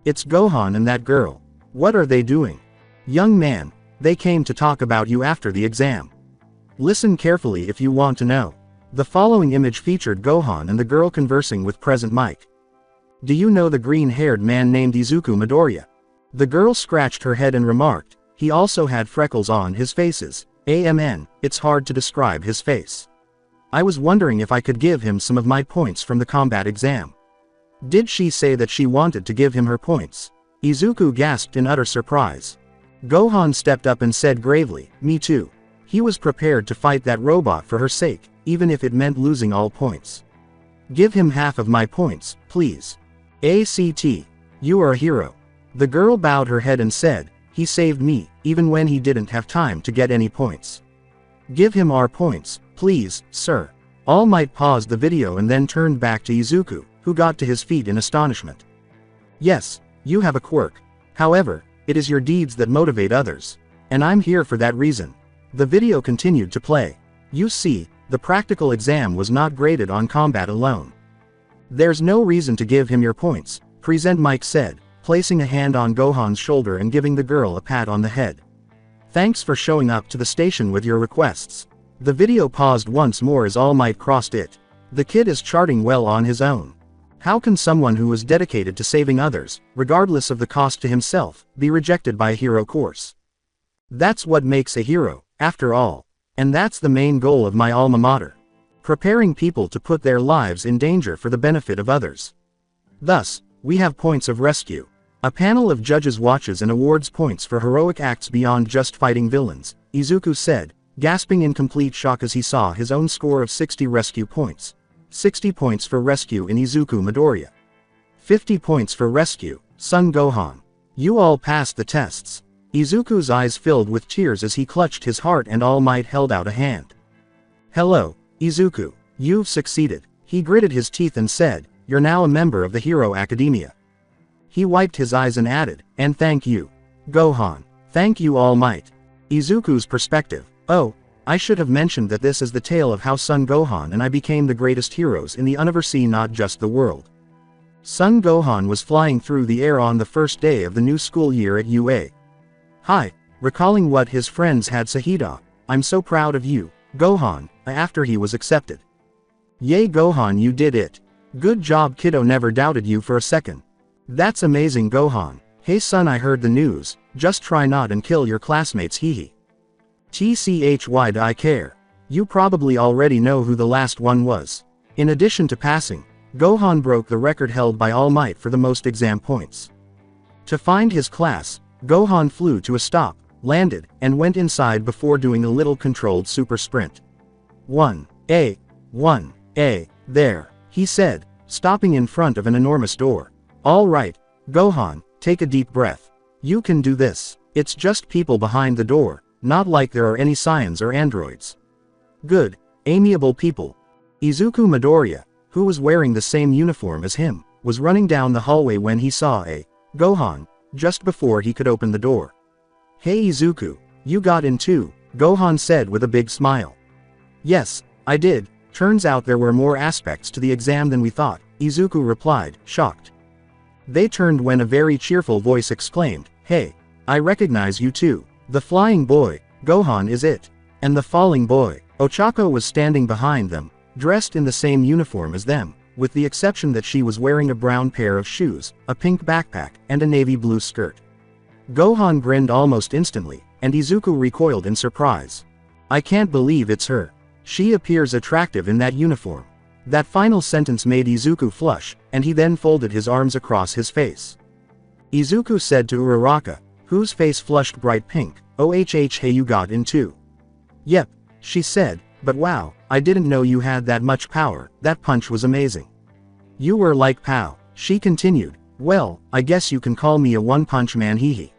It's Gohan and that girl. What are they doing? Young man, they came to talk about you after the exam. Listen carefully if you want to know. The following image featured Gohan and the girl conversing with present Mike. Do you know the green-haired man named Izuku Midoriya? The girl scratched her head and remarked, he also had freckles on his faces. It's hard to describe his face. I was wondering if I could give him some of my points from the combat exam. Did she say that she wanted to give him her points? Izuku gasped in utter surprise. Gohan stepped up and said gravely, me too. He was prepared to fight that robot for her sake, even if it meant losing all points. Give him half of my points, please. You are a hero. The girl bowed her head and said, he saved me, even when he didn't have time to get any points. Give him our points, please, sir. All Might paused the video and then turned back to Izuku, who got to his feet in astonishment. Yes, you have a quirk. However, it is your deeds that motivate others. And I'm here for that reason. The video continued to play. You see, the practical exam was not graded on combat alone. There's no reason to give him your points, Present Mike said, placing a hand on Gohan's shoulder and giving the girl a pat on the head. Thanks for showing up to the station with your requests. The video paused once more as All Might crossed it. The kid is charting well on his own. How can someone who is dedicated to saving others, regardless of the cost to himself, be rejected by a hero course? That's what makes a hero, after all. And that's the main goal of my alma mater. Preparing people to put their lives in danger for the benefit of others. Thus, we have points of rescue. A panel of judges watches and awards points for heroic acts beyond just fighting villains, Izuku said, gasping in complete shock as he saw his own score of 60 rescue points. 60 points for rescue in Izuku Midoriya. 50 points for rescue, Son Gohan. You all passed the tests. Izuku's eyes filled with tears as he clutched his heart and All Might held out a hand. Hello, Izuku, you've succeeded. He gritted his teeth and said, you're now a member of the Hero Academia. He wiped his eyes and added, and thank you, Gohan. Thank you All Might. Izuku's perspective. Oh, I should have mentioned that this is the tale of how Son Gohan and I became the greatest heroes in the universe, not just the world. Son Gohan was flying through the air on the first day of the new school year at UA. Hi, recalling what his friends had said, I'm so proud of you, Gohan, after he was accepted. Yay Gohan, you did it. Good job kiddo, never doubted you for a second. That's amazing Gohan. Hey son, I heard the news, just try not and kill your classmates, hehe. Why do I care? You probably already know who the last one was. In addition to passing, Gohan broke the record held by All Might for the most exam points. To find his class, Gohan flew to a stop, landed, and went inside before doing a little controlled super sprint. 1A, there, he said, stopping in front of an enormous door. All right, Gohan, take a deep breath. You can do this. It's just people behind the door, not like there are any scions or androids. Good, amiable people. Izuku Midoriya, who was wearing the same uniform as him, was running down the hallway when he saw Gohan, just before he could open the door. Hey Izuku, you got in too, Gohan said with a big smile. Yes, I did. Turns out there were more aspects to the exam than we thought, Izuku replied, shocked. They turned when a very cheerful voice exclaimed, hey, I recognize you too. The flying boy, Gohan is it. And the falling boy, Ochako was standing behind them, dressed in the same uniform as them, with the exception that she was wearing a brown pair of shoes, a pink backpack, and a navy blue skirt. Gohan grinned almost instantly, and Izuku recoiled in surprise. I can't believe it's her. She appears attractive in that uniform. That final sentence made Izuku flush, and he then folded his arms across his face. Izuku said to Uraraka, whose face flushed bright pink, hey, you got in too. Yep, she said, but wow, I didn't know you had that much power, that punch was amazing. You were like pow, she continued, well, I guess you can call me a one-punch man hee.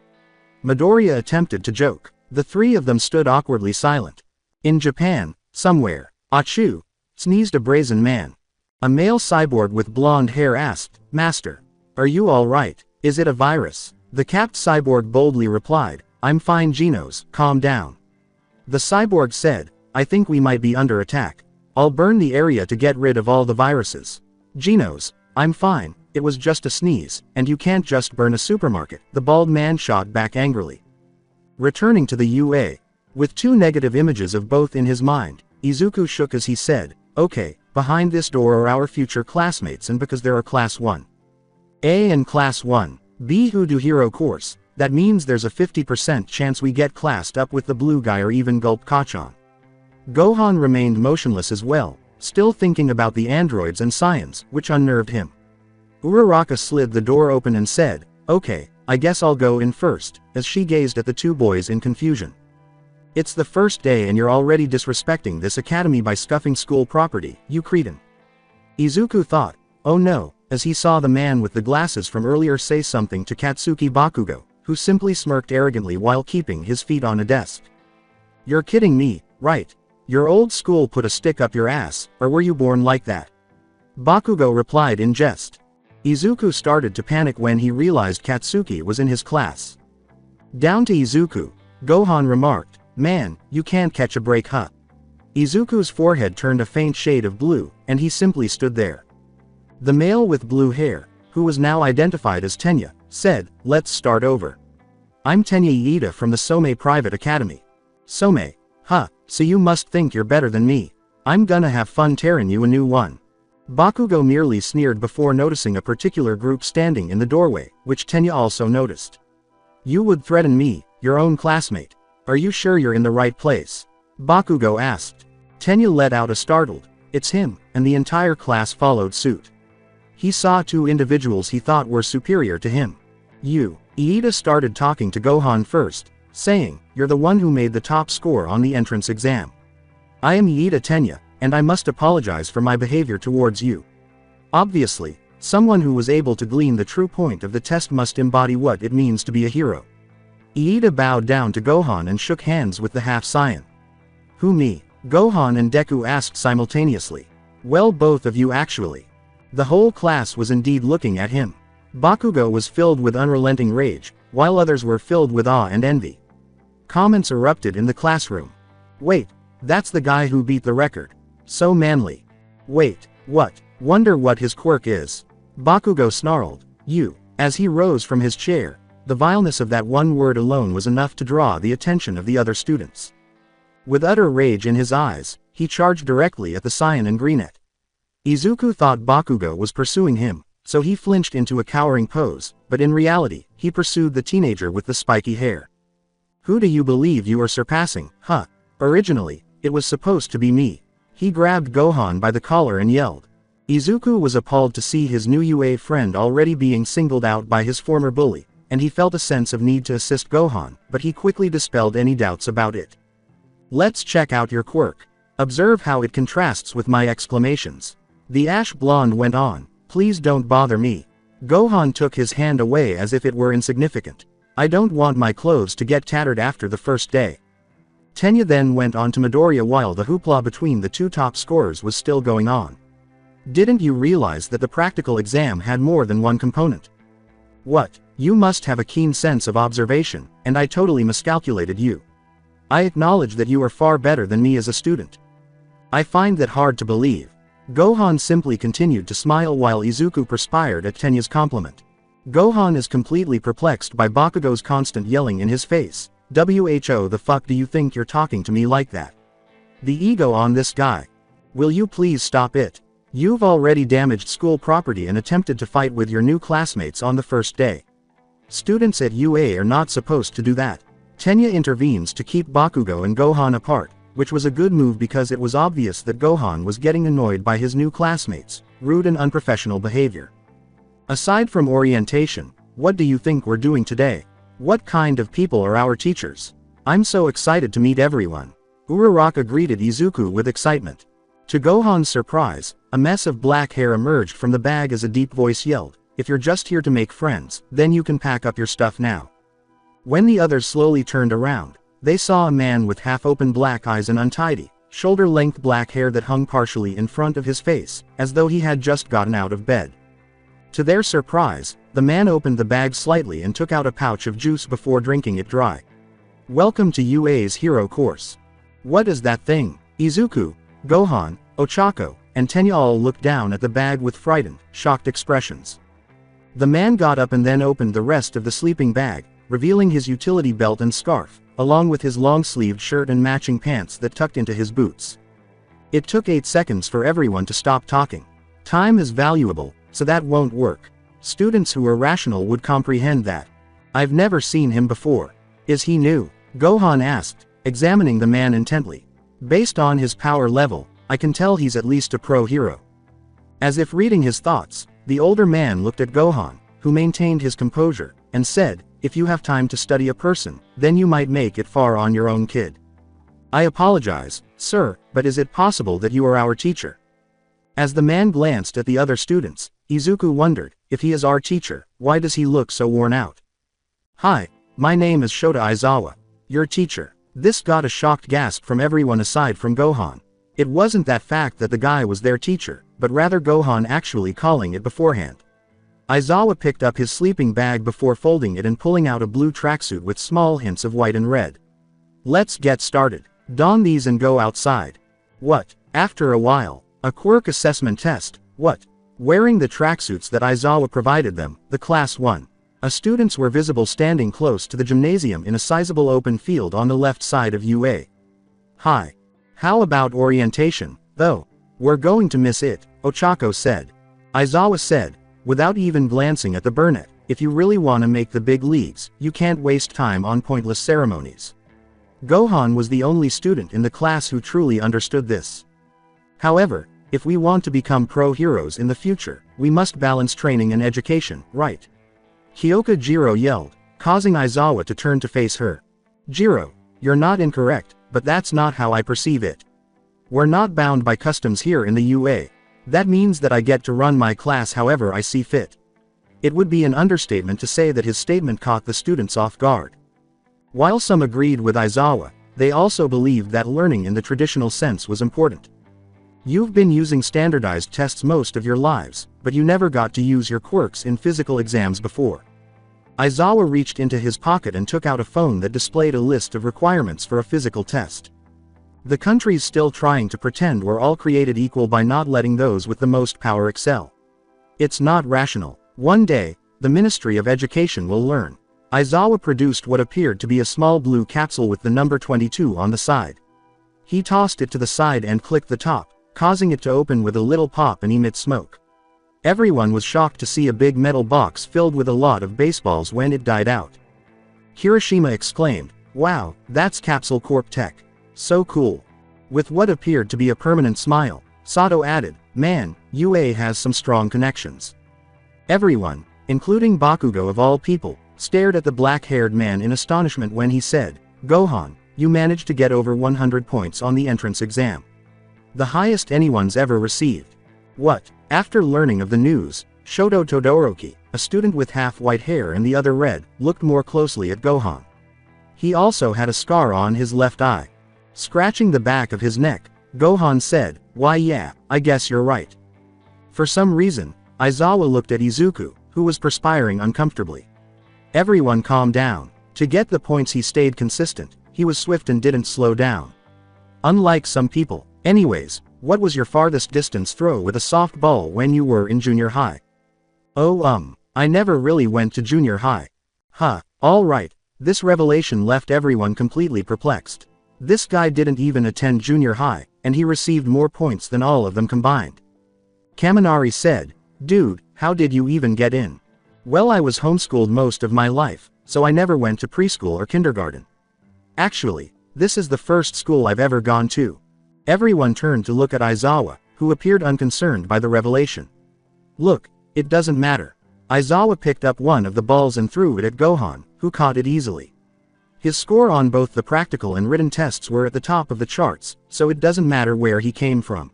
Midoriya attempted to joke. The three of them stood awkwardly silent. In Japan, somewhere, achoo, sneezed a brazen man. A male cyborg with blonde hair asked, Master, are you alright, is it a virus? The capped cyborg boldly replied, I'm fine Genos, calm down. The cyborg said, I think we might be under attack. I'll burn the area to get rid of all the viruses. Genos, I'm fine, it was just a sneeze, and you can't just burn a supermarket, the bald man shot back angrily. Returning to the UA. With two negative images of both in his mind, Izuku shook as he said, okay, behind this door are our future classmates, and because there are Class 1A and Class 1B who do hero course, that means there's a 50% chance we get classed up with the blue guy or even Gulp Kachan. Gohan remained motionless as well, still thinking about the androids and scions, which unnerved him. Uraraka slid the door open and said, okay, I guess I'll go in first, as she gazed at the two boys in confusion. It's the first day and you're already disrespecting this academy by scuffing school property, you cretin. Izuku thought, oh no, as he saw the man with the glasses from earlier say something to Katsuki Bakugo, who simply smirked arrogantly while keeping his feet on a desk. You're kidding me, right? Your old school put a stick up your ass, or were you born like that? Bakugo replied in jest. Izuku started to panic when he realized Katsuki was in his class. Down to Izuku, Gohan remarked, man, you can't catch a break huh? Izuku's forehead turned a faint shade of blue, and he simply stood there. The male with blue hair, who was now identified as Tenya, said, let's start over. I'm Tenya Iida from the Some Private Academy. Some? Huh, so you must think you're better than me. I'm gonna have fun tearing you a new one. Bakugo merely sneered before noticing a particular group standing in the doorway, which Tenya also noticed. You would threaten me, your own classmate. Are you sure you're in the right place? Bakugo asked. Tenya let out a startled, it's him, and the entire class followed suit. He saw two individuals he thought were superior to him. Iida started talking to Gohan first, saying, you're the one who made the top score on the entrance exam. I am Iida Tenya, and I must apologize for my behavior towards you. Obviously, someone who was able to glean the true point of the test must embody what it means to be a hero. Iida bowed down to Gohan and shook hands with the half-scion. Who me? Gohan and Deku asked simultaneously. Well, both of you actually. The whole class was indeed looking at him. Bakugo was filled with unrelenting rage, while others were filled with awe and envy. Comments erupted in the classroom. Wait, that's the guy who beat the record. So manly. Wait, what? Wonder what his quirk is. Bakugo snarled. You. As he rose from his chair, the vileness of that one word alone was enough to draw the attention of the other students. With utter rage in his eyes, he charged directly at the scion and Greenet. Izuku thought Bakugo was pursuing him, so he flinched into a cowering pose, but in reality, he pursued the teenager with the spiky hair. Who do you believe you are surpassing, huh? Originally, it was supposed to be me. He grabbed Gohan by the collar and yelled. Izuku was appalled to see his new UA friend already being singled out by his former bully, and he felt a sense of need to assist Gohan, but he quickly dispelled any doubts about it. Let's check out your quirk. Observe how it contrasts with my exclamations. The ash blonde went on, please don't bother me. Gohan took his hand away as if it were insignificant. I don't want my clothes to get tattered after the first day. Tenya then went on to Midoriya while the hoopla between the two top scorers was still going on. Didn't you realize that the practical exam had more than one component? What? You must have a keen sense of observation, and I totally miscalculated you. I acknowledge that you are far better than me as a student. I find that hard to believe. Gohan simply continued to smile while Izuku perspired at Tenya's compliment. Gohan is completely perplexed by Bakugo's constant yelling in his face. Who the fuck do you think you're talking to me like that? The ego on this guy. Will you please stop it? You've already damaged school property and attempted to fight with your new classmates on the first day. Students at UA are not supposed to do that. Tenya intervenes to keep Bakugo and Gohan apart, which was a good move because it was obvious that Gohan was getting annoyed by his new classmates' rude and unprofessional behavior. Aside from orientation, what do you think we're doing today? What kind of people are our teachers? I'm so excited to meet everyone. Uraraka greeted Izuku with excitement. To Gohan's surprise, a mess of black hair emerged from the bag as a deep voice yelled, "If you're just here to make friends, then you can pack up your stuff now." When the others slowly turned around, they saw a man with half-open black eyes and untidy, shoulder-length black hair that hung partially in front of his face, as though he had just gotten out of bed. To their surprise, the man opened the bag slightly and took out a pouch of juice before drinking it dry. "Welcome to UA's hero course. What is that thing?" Izuku, Gohan, Ochako, and Tenya all looked down at the bag with frightened, shocked expressions. The man got up and then opened the rest of the sleeping bag, revealing his utility belt and scarf, along with his long-sleeved shirt and matching pants that tucked into his boots. It took 8 seconds for everyone to stop talking. Time is valuable, so that won't work. Students who are rational would comprehend that. "I've never seen him before. Is he new?" Gohan asked, examining the man intently. "Based on his power level, I can tell he's at least a pro hero." As if reading his thoughts, the older man looked at Gohan, who maintained his composure, and said, "If you have time to study a person, then you might make it far on your own, kid." "I apologize, sir, but is it possible that you are our teacher?" As the man glanced at the other students, Izuku wondered, if he is our teacher, why does he look so worn out? "Hi, my name is Shota Aizawa, your teacher." This got a shocked gasp from everyone aside from Gohan. It wasn't that fact that the guy was their teacher, but rather Gohan actually calling it beforehand. Aizawa picked up his sleeping bag before folding it and pulling out a blue tracksuit with small hints of white and red. "Let's get started. Don these and go outside." "What?" After a while, a Quirk assessment test. "What?" Wearing the tracksuits that Aizawa provided them, the class 1. Students were visible standing close to the gymnasium in a sizable open field on the left side of UA. "Hi. How about orientation, though? We're going to miss it," Ochako said. Aizawa said, without even glancing at the brunette, "If you really want to make the big leagues, you can't waste time on pointless ceremonies." Gohan was the only student in the class who truly understood this. "However, if we want to become pro-heroes in the future, we must balance training and education, right?" Kyoka Jiro yelled, causing Aizawa to turn to face her. "Jiro, you're not incorrect, but that's not how I perceive it. We're not bound by customs here in the UA. That means that I get to run my class however I see fit." It would be an understatement to say that his statement caught the students off guard. While some agreed with Aizawa, they also believed that learning in the traditional sense was important. "You've been using standardized tests most of your lives, but you never got to use your quirks in physical exams before." Aizawa reached into his pocket and took out a phone that displayed a list of requirements for a physical test. The country's still trying to pretend we're all created equal by not letting those with the most power excel. It's not rational. One day, the Ministry of Education will learn. Aizawa produced what appeared to be a small blue capsule with the number 22 on the side. He tossed it to the side and clicked the top, causing it to open with a little pop and emit smoke. Everyone was shocked to see a big metal box filled with a lot of baseballs when it died out. Kirishima exclaimed, "Wow, that's Capsule Corp tech. So cool." With what appeared to be a permanent smile, Sato added, "Man, UA has some strong connections." Everyone, including Bakugo of all people, stared at the black-haired man in astonishment when he said, "Gohan, you managed to get over 100 points on the entrance exam. The highest anyone's ever received." "What?" After learning of the news, Shoto Todoroki, a student with half white hair and the other red, looked more closely at Gohan. He also had a scar on his left eye. Scratching the back of his neck, Gohan said, "Why yeah, I guess you're right." For some reason, Aizawa looked at Izuku, who was perspiring uncomfortably. Everyone calmed down. To get the points he stayed consistent, he was swift and didn't slow down. Unlike some people. Anyways, what was your farthest distance throw with a softball when you were in junior high? "Oh I never really went to junior high." "Huh, alright." This revelation left everyone completely perplexed. This guy didn't even attend junior high, and he received more points than all of them combined. Kaminari said, "Dude, how did you even get in?" "Well, I was homeschooled most of my life, so I never went to preschool or kindergarten. Actually, this is the first school I've ever gone to." Everyone turned to look at Aizawa, who appeared unconcerned by the revelation. "Look, it doesn't matter." Aizawa picked up one of the balls and threw it at Gohan, who caught it easily. His score on both the practical and written tests were at the top of the charts, so it doesn't matter where he came from.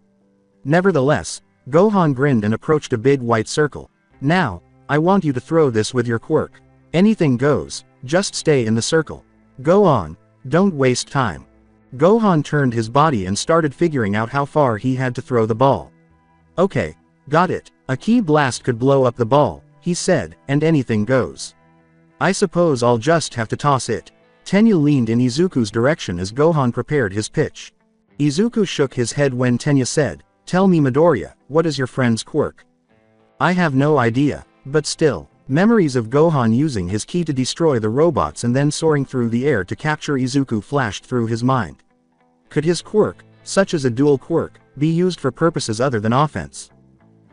Nevertheless, Gohan grinned and approached a big white circle. "Now, I want you to throw this with your quirk. Anything goes, just stay in the circle. Go on, don't waste time." Gohan turned his body and started figuring out how far he had to throw the ball. "Okay, got it. A key blast could blow up the ball," he said, "and anything goes. I suppose I'll just have to toss it." Tenya leaned in Izuku's direction as Gohan prepared his pitch. Izuku shook his head when Tenya said, "Tell me, Midoriya, what is your friend's quirk?" "I have no idea, but still." Memories of Gohan using his ki to destroy the robots and then soaring through the air to capture Izuku flashed through his mind. Could his quirk, such as a dual quirk, be used for purposes other than offense?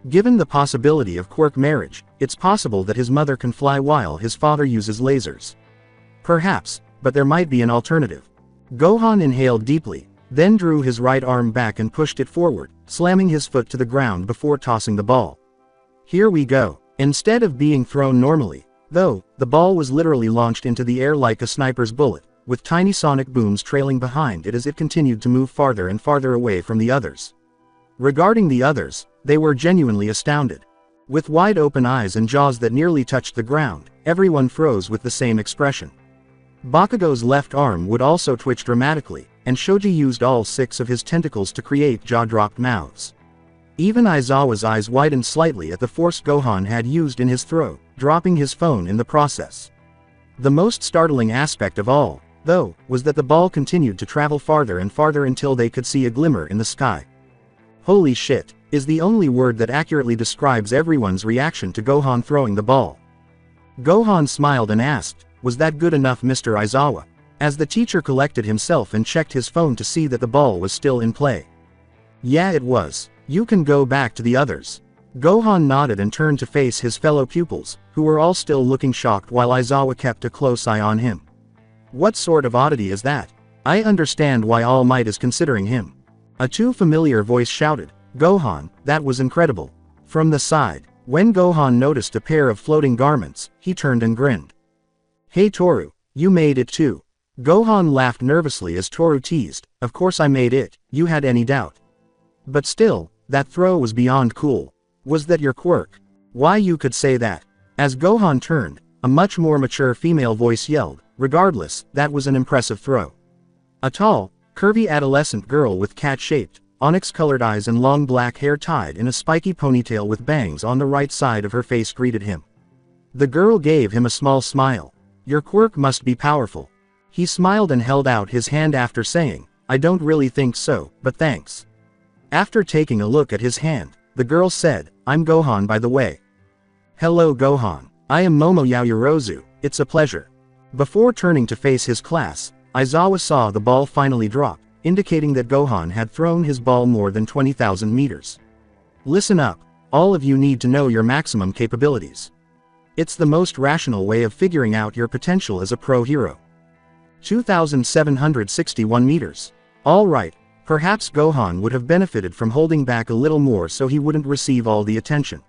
Given the possibility of quirk marriage, it's possible that his mother can fly while his father uses lasers. Perhaps, but there might be an alternative. Gohan inhaled deeply, then drew his right arm back and pushed it forward, slamming his foot to the ground before tossing the ball. Here we go. Instead of being thrown normally, though, the ball was literally launched into the air like a sniper's bullet, with tiny sonic booms trailing behind it as it continued to move farther and farther away from the others. Regarding the others, they were genuinely astounded. With wide open eyes and jaws that nearly touched the ground, everyone froze with the same expression. Bakugo's left arm would also twitch dramatically, and Shoji used all 6 of his tentacles to create jaw-dropped mouths. Even Aizawa's eyes widened slightly at the force Gohan had used in his throw, dropping his phone in the process. The most startling aspect of all, though, was that the ball continued to travel farther and farther until they could see a glimmer in the sky. "Holy shit," is the only word that accurately describes everyone's reaction to Gohan throwing the ball. Gohan smiled and asked, "Was that good enough, Mr. Aizawa?" as the teacher collected himself and checked his phone to see that the ball was still in play. "Yeah, it was. You can go back to the others." Gohan nodded and turned to face his fellow pupils, who were all still looking shocked while Aizawa kept a close eye on him. "What sort of oddity is that? I understand why All Might is considering him." A too familiar voice shouted, "Gohan, that was incredible." From the side, when Gohan noticed a pair of floating garments, he turned and grinned. "Hey Toru, you made it too." Gohan laughed nervously as Toru teased, "Of course I made it, you had any doubt? But still, that throw was beyond cool. Was that your quirk?" "Why you could say that?" As Gohan turned, a much more mature female voice yelled, "Regardless, that was an impressive throw." A tall, curvy adolescent girl with cat-shaped, onyx-colored eyes and long black hair tied in a spiky ponytail with bangs on the right side of her face greeted him. The girl gave him a small smile. "Your quirk must be powerful." He smiled and held out his hand after saying, "I don't really think so, but thanks." After taking a look at his hand, the girl said, "I'm Gohan by the way." "Hello Gohan. I am Momo Yaoyorozu, it's a pleasure." Before turning to face his class, Aizawa saw the ball finally drop, indicating that Gohan had thrown his ball more than 20,000 meters. "Listen up, all of you need to know your maximum capabilities. It's the most rational way of figuring out your potential as a pro hero. 2,761 meters. Alright, perhaps Gohan would have benefited from holding back a little more so he wouldn't receive all the attention."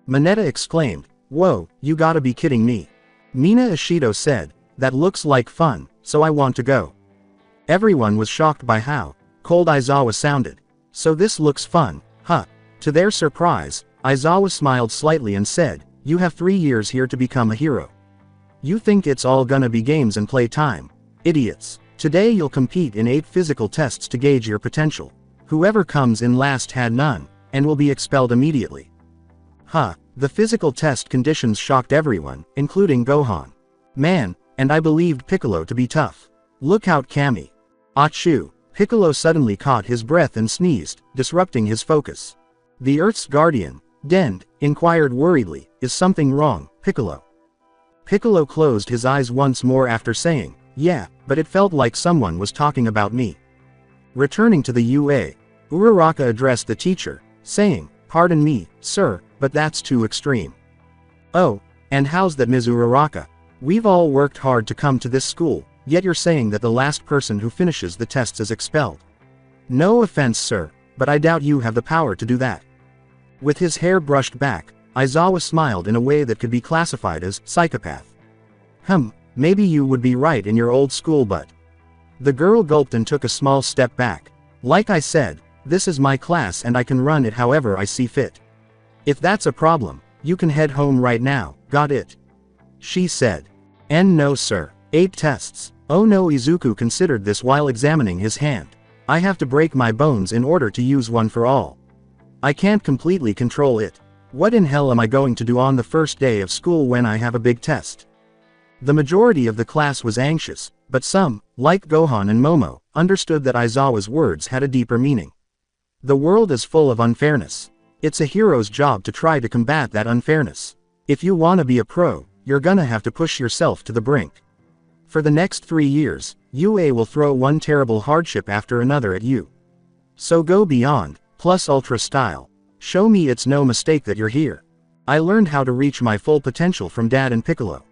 Mineta exclaimed, "Whoa, you gotta be kidding me." Mina Ishido said, "That looks like fun, so I want to go." Everyone was shocked by how cold Aizawa sounded. "So this looks fun, huh?" To their surprise, Aizawa smiled slightly and said, "You have 3 years here to become a hero. You think it's all gonna be games and play time? Idiots. Today you'll compete in 8 physical tests to gauge your potential. Whoever comes in last had none, and will be expelled immediately." Huh, the physical test conditions shocked everyone, including Gohan. Man, and I believed Piccolo to be tough. Look out Kami. Achoo, Piccolo suddenly caught his breath and sneezed, disrupting his focus. The Earth's guardian, Dend, inquired worriedly, "Is something wrong, Piccolo?" Piccolo closed his eyes once more after saying, "Yeah, but it felt like someone was talking about me." Returning to the UA, Uraraka addressed the teacher, saying, Pardon me, sir, but that's too extreme. Oh, and how's that Ms. Uraraka? We've all worked hard to come to this school, yet you're saying that the last person who finishes the tests is expelled. No offense, sir, but I doubt you have the power to do that. With his hair brushed back, Aizawa smiled in a way that could be classified as psychopath. Maybe you would be right in your old school, but... The girl gulped and took a small step back. Like I said, this is my class and I can run it however I see fit. If that's a problem, you can head home right now, got it? She said. No sir. 8 tests. Oh no, Izuku considered this while examining his hand. I have to break my bones in order to use one for all. I can't completely control it. What in hell am I going to do on the first day of school when I have a big test? The majority of the class was anxious, but some, like Gohan and Momo, understood that Aizawa's words had a deeper meaning. The world is full of unfairness. It's a hero's job to try to combat that unfairness. If you wanna be a pro, you're gonna have to push yourself to the brink. For the next 3 years, UA will throw one terrible hardship after another at you. So go beyond, plus ultra style. Show me it's no mistake that you're here. I learned how to reach my full potential from Dad and Piccolo.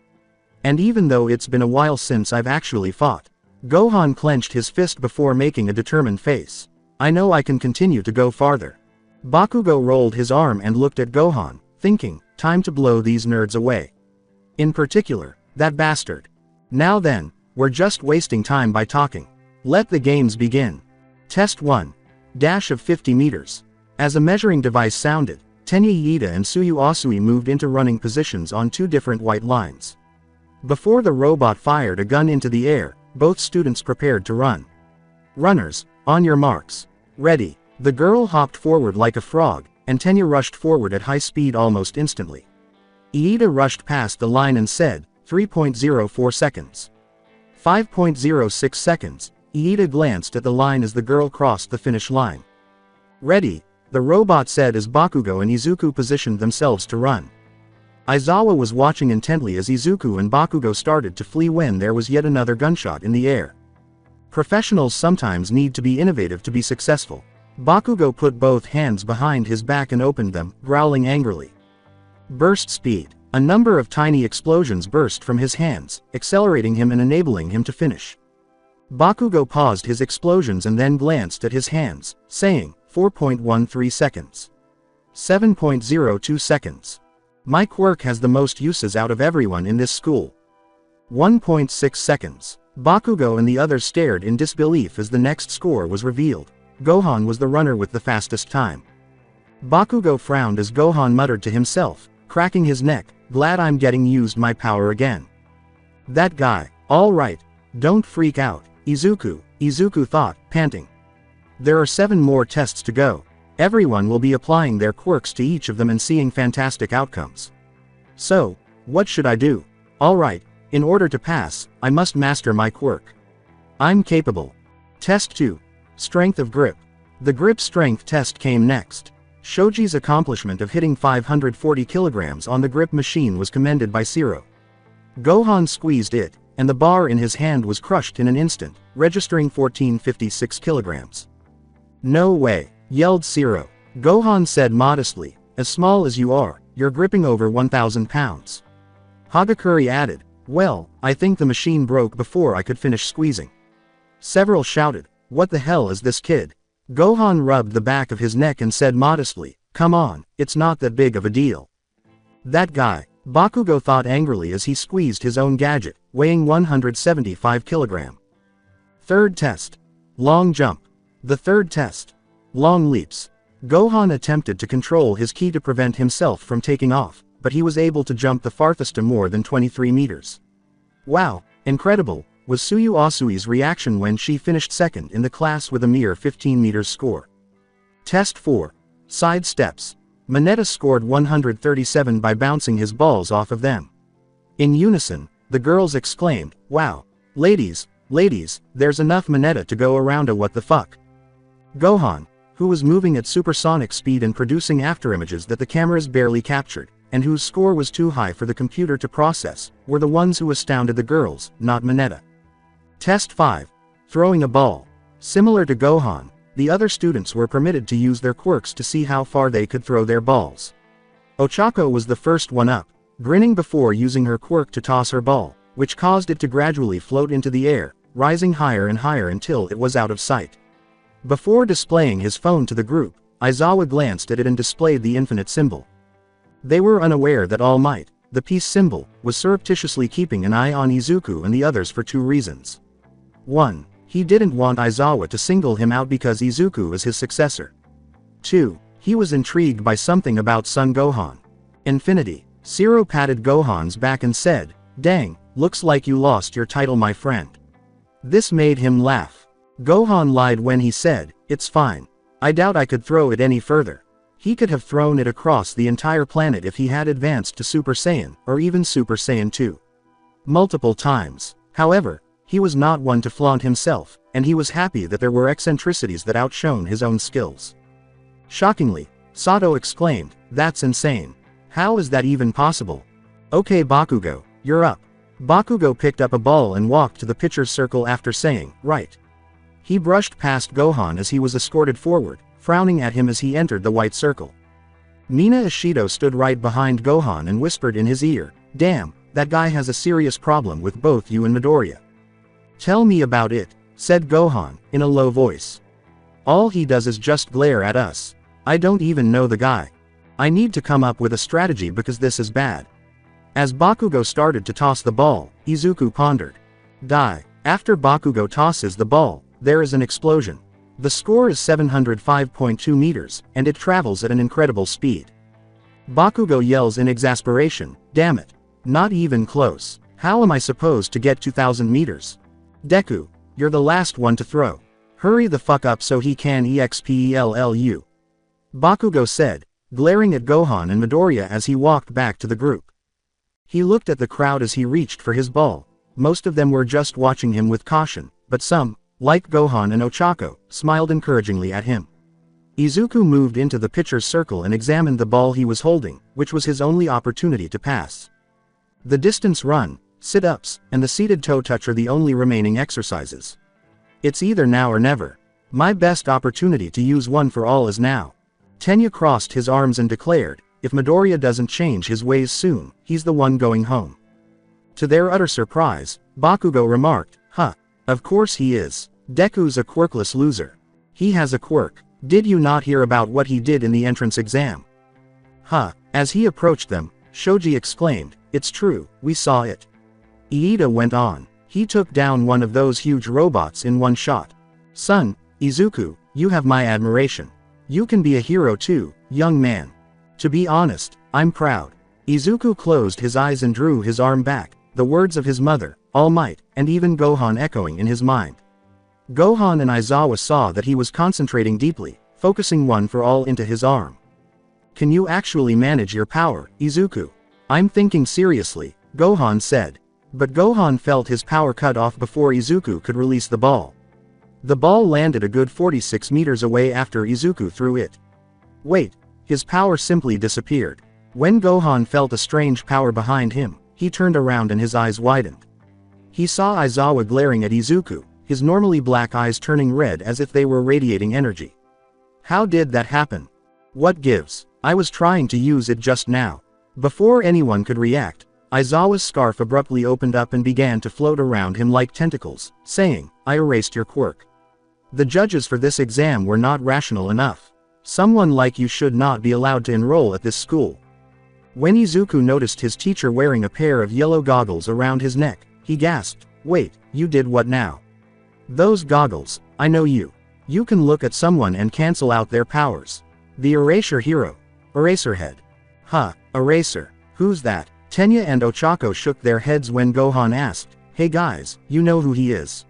And even though it's been a while since I've actually fought, Gohan clenched his fist before making a determined face. I know I can continue to go farther. Bakugo rolled his arm and looked at Gohan, thinking, time to blow these nerds away. In particular, that bastard. Now then, we're just wasting time by talking. Let the games begin. Test 1. Dash of 50 meters. As a measuring device sounded, Tenya Iida and Tsuyu Asui moved into running positions on 2 different white lines. Before the robot fired a gun into the air, both students prepared to run. Runners, on your marks. Ready. The girl hopped forward like a frog, and Tenya rushed forward at high speed almost instantly. Iida rushed past the line and said, 3.04 seconds. 5.06 seconds. Iida glanced at the line as the girl crossed the finish line. Ready, the robot said as Bakugo and Izuku positioned themselves to run. Aizawa was watching intently as Izuku and Bakugo started to flee when there was yet another gunshot in the air. Professionals sometimes need to be innovative to be successful. Bakugo put both hands behind his back and opened them, growling angrily. Burst speed. A number of tiny explosions burst from his hands, accelerating him and enabling him to finish. Bakugo paused his explosions and then glanced at his hands, saying, 4.13 seconds. 7.02 seconds. My quirk has the most uses out of everyone in this school. 1.6 seconds. Bakugo and the others stared in disbelief as the next score was revealed. Gohan was the runner with the fastest time. Bakugo frowned as Gohan muttered to himself, cracking his neck, glad I'm getting used my power again. That guy, alright, don't freak out, Izuku thought, panting. There are 7 more tests to go. Everyone will be applying their quirks to each of them and seeing fantastic outcomes. So, what should I do? Alright, in order to pass, I must master my quirk. I'm capable. Test 2. Strength of grip. The grip strength test came next. Shoji's accomplishment of hitting 540 kilograms on the grip machine was commended by Zero. Gohan squeezed it, and the bar in his hand was crushed in an instant, registering 1456 kilograms. No way, yelled Zero. Gohan said modestly, as small as you are, you're gripping over 1,000 pounds. Hagakure added, well, I think the machine broke before I could finish squeezing. Several shouted, what the hell is this kid? Gohan rubbed the back of his neck and said modestly, come on, it's not that big of a deal. That guy, Bakugo thought angrily as he squeezed his own gadget, weighing 175 kilograms. Third test. Long jump. The third test. Long leaps. Gohan attempted to control his ki to prevent himself from taking off, but he was able to jump the farthest to more than 23 meters. Wow, incredible, was Tsuyu Asui's reaction when she finished second in the class with a mere 15 meters score. Test 4. Side steps. Mineta scored 137 by bouncing his balls off of them. In unison, the girls exclaimed, wow, ladies, there's enough Mineta to go around a what the fuck. Gohan, who was moving at supersonic speed and producing afterimages that the cameras barely captured, and whose score was too high for the computer to process, were the ones who astounded the girls, not Mineta. Test 5. Throwing a ball. Similar to Gohan, The other students were permitted to use their quirks to see how far they could throw their balls. Ochako was the first one up, grinning before using her quirk to toss her ball, which caused it to gradually float into the air, rising higher and higher until it was out of sight. Before displaying his phone to the group, Aizawa glanced at it and displayed the infinite symbol. They were unaware that All Might, the peace symbol, was surreptitiously keeping an eye on Izuku and the others for 2 reasons. 1. He didn't want Aizawa to single him out because Izuku is his successor. 2. He was intrigued by something about Son Gohan. Infinity. Zero patted Gohan's back and said, "Dang, looks like you lost your title, my friend." This made him laugh. Gohan lied when he said, "It's fine. I doubt I could throw it any further." He could have thrown it across the entire planet if he had advanced to Super Saiyan, or even Super Saiyan 2. Multiple times. However, he was not one to flaunt himself, and he was happy that there were eccentricities that outshone his own skills. Shockingly, Sato exclaimed, "That's insane. How is that even possible?" "Okay Bakugo, you're up." Bakugo picked up a ball and walked to the pitcher's circle after saying, "Right." He brushed past Gohan as he was escorted forward, frowning at him as he entered the white circle. Mina Ishido stood right behind Gohan and whispered in his ear, "Damn, that guy has a serious problem with both you and Midoriya." "Tell me about it," said Gohan, in a low voice. "All he does is just glare at us. I don't even know the guy. I need to come up with a strategy because this is bad." As Bakugo started to toss the ball, Izuku pondered. Die. After Bakugo tosses the ball, there is an explosion. The score is 705.2 meters, and it travels at an incredible speed. Bakugo yells in exasperation, "Damn it. Not even close. How am I supposed to get 2000 meters? Deku, you're the last one to throw. Hurry the fuck up so he can expellu." Bakugo said, glaring at Gohan and Midoriya as he walked back to the group. He looked at the crowd as he reached for his ball. Most of them were just watching him with caution, but some, like Gohan and Ochako, smiled encouragingly at him. Izuku moved into the pitcher's circle and examined the ball he was holding, which was his only opportunity to pass. The distance run, sit-ups, and the seated toe touch are the only remaining exercises. It's either now or never. My best opportunity to use one for all is now. Tenya crossed his arms and declared, if Midoriya doesn't change his ways soon, he's the one going home. To their utter surprise, Bakugo remarked, "Huh. Of course he is. Deku's a quirkless loser. He has a quirk. Did you not hear about what he did in the entrance exam?" "Huh." As he approached them, Shoji exclaimed, "It's true, we saw it." Iida went on. "He took down one of those huge robots in one shot. Son, Izuku, you have my admiration. You can be a hero too, young man. To be honest, I'm proud." Izuku closed his eyes and drew his arm back, the words of his mother, All Might, and even Gohan echoing in his mind. Gohan and Aizawa saw that he was concentrating deeply, focusing one for all into his arm. "Can you actually manage your power, Izuku?" "I'm thinking seriously," Gohan said. But Gohan felt his power cut off before Izuku could release the ball. The ball landed a good 46 meters away after Izuku threw it. Wait, his power simply disappeared. When Gohan felt a strange power behind him, he turned around and his eyes widened. He saw Aizawa glaring at Izuku, his normally black eyes turning red as if they were radiating energy. "How did that happen?" "What gives? I was trying to use it just now." Before anyone could react, Aizawa's scarf abruptly opened up and began to float around him like tentacles, saying, "I erased your quirk." The judges for this exam were not rational enough. Someone like you should not be allowed to enroll at this school. When Izuku noticed his teacher wearing a pair of yellow goggles around his neck, he gasped, "Wait, you did what now?" "Those goggles, I know you. You can look at someone and cancel out their powers. The Erasure Hero. Eraserhead." "Huh, Eraser, who's that?" Tenya and Ochako shook their heads when Gohan asked, "Hey guys, you know who he is?"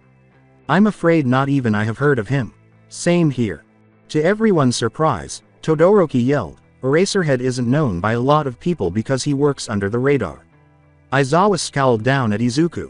"I'm afraid not even I have heard of him." "Same here." To everyone's surprise, Todoroki yelled, "Eraserhead isn't known by a lot of people because he works under the radar." Aizawa scowled down at Izuku.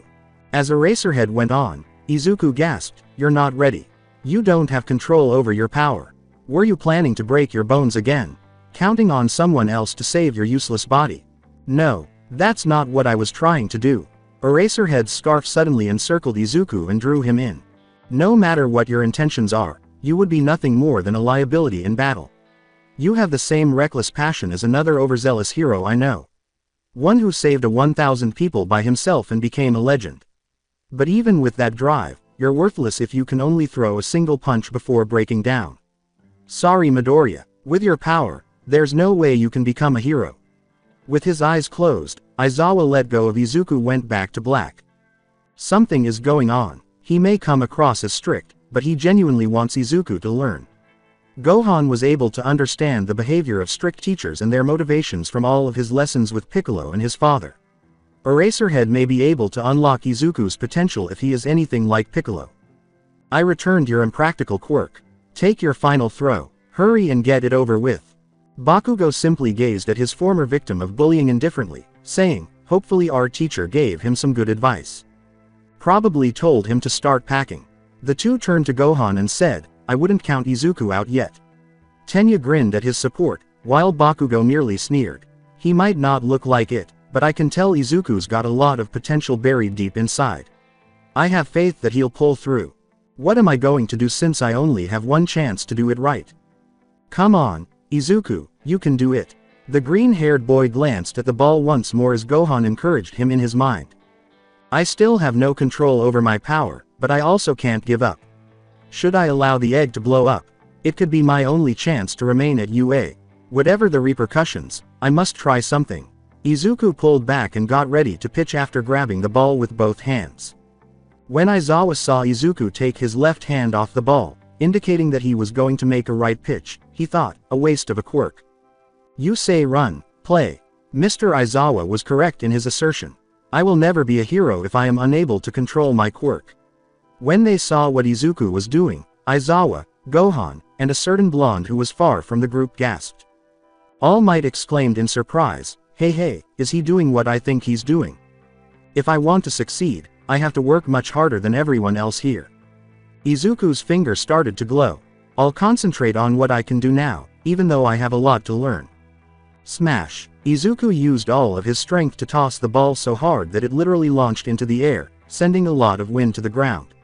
As Eraserhead went on, Izuku gasped, "You're not ready. You don't have control over your power. Were you planning to break your bones again? Counting on someone else to save your useless body?" "No, that's not what I was trying to do." Eraserhead's scarf suddenly encircled Izuku and drew him in. "No matter what your intentions are, you would be nothing more than a liability in battle. You have the same reckless passion as another overzealous hero I know. One who saved 1,000 people by himself and became a legend. But even with that drive, you're worthless if you can only throw a single punch before breaking down. Sorry Midoriya, with your power, there's no way you can become a hero. With his eyes closed, Aizawa let go of Izuku went back to black. Something is going on. He may come across as strict, but he genuinely wants Izuku to learn. Gohan was able to understand the behavior of strict teachers and their motivations from all of his lessons with Piccolo and his father. Eraserhead may be able to unlock Izuku's potential if he is anything like Piccolo. I returned your impractical quirk. Take your final throw. Hurry and get it over with. Bakugo simply gazed at his former victim of bullying indifferently, saying, hopefully our teacher gave him some good advice. Probably told him to start packing. The two turned to Gohan and said, I wouldn't count Izuku out yet. Tenya grinned at his support, while Bakugo merely sneered. He might not look like it, but I can tell Izuku's got a lot of potential buried deep inside. I have faith that he'll pull through. What am I going to do since I only have one chance to do it right? Come on, Izuku, you can do it. The green-haired boy glanced at the ball once more as Gohan encouraged him in his mind. I still have no control over my power, but I also can't give up. Should I allow the egg to blow up? It could be my only chance to remain at UA. Whatever the repercussions, I must try something. Izuku pulled back and got ready to pitch after grabbing the ball with both hands. When Aizawa saw Izuku take his left hand off the ball, indicating that he was going to make a right pitch, he thought, a waste of a quirk. You say run, play. Mr. Aizawa was correct in his assertion. I will never be a hero if I am unable to control my quirk. When they saw what Izuku was doing, Aizawa, Gohan, and a certain blonde who was far from the group gasped. All Might exclaimed in surprise, hey, is he doing what I think he's doing? If I want to succeed, I have to work much harder than everyone else here. Izuku's finger started to glow. I'll concentrate on what I can do now, even though I have a lot to learn. Smash! Izuku used all of his strength to toss the ball so hard that it literally launched into the air, sending a lot of wind to the ground.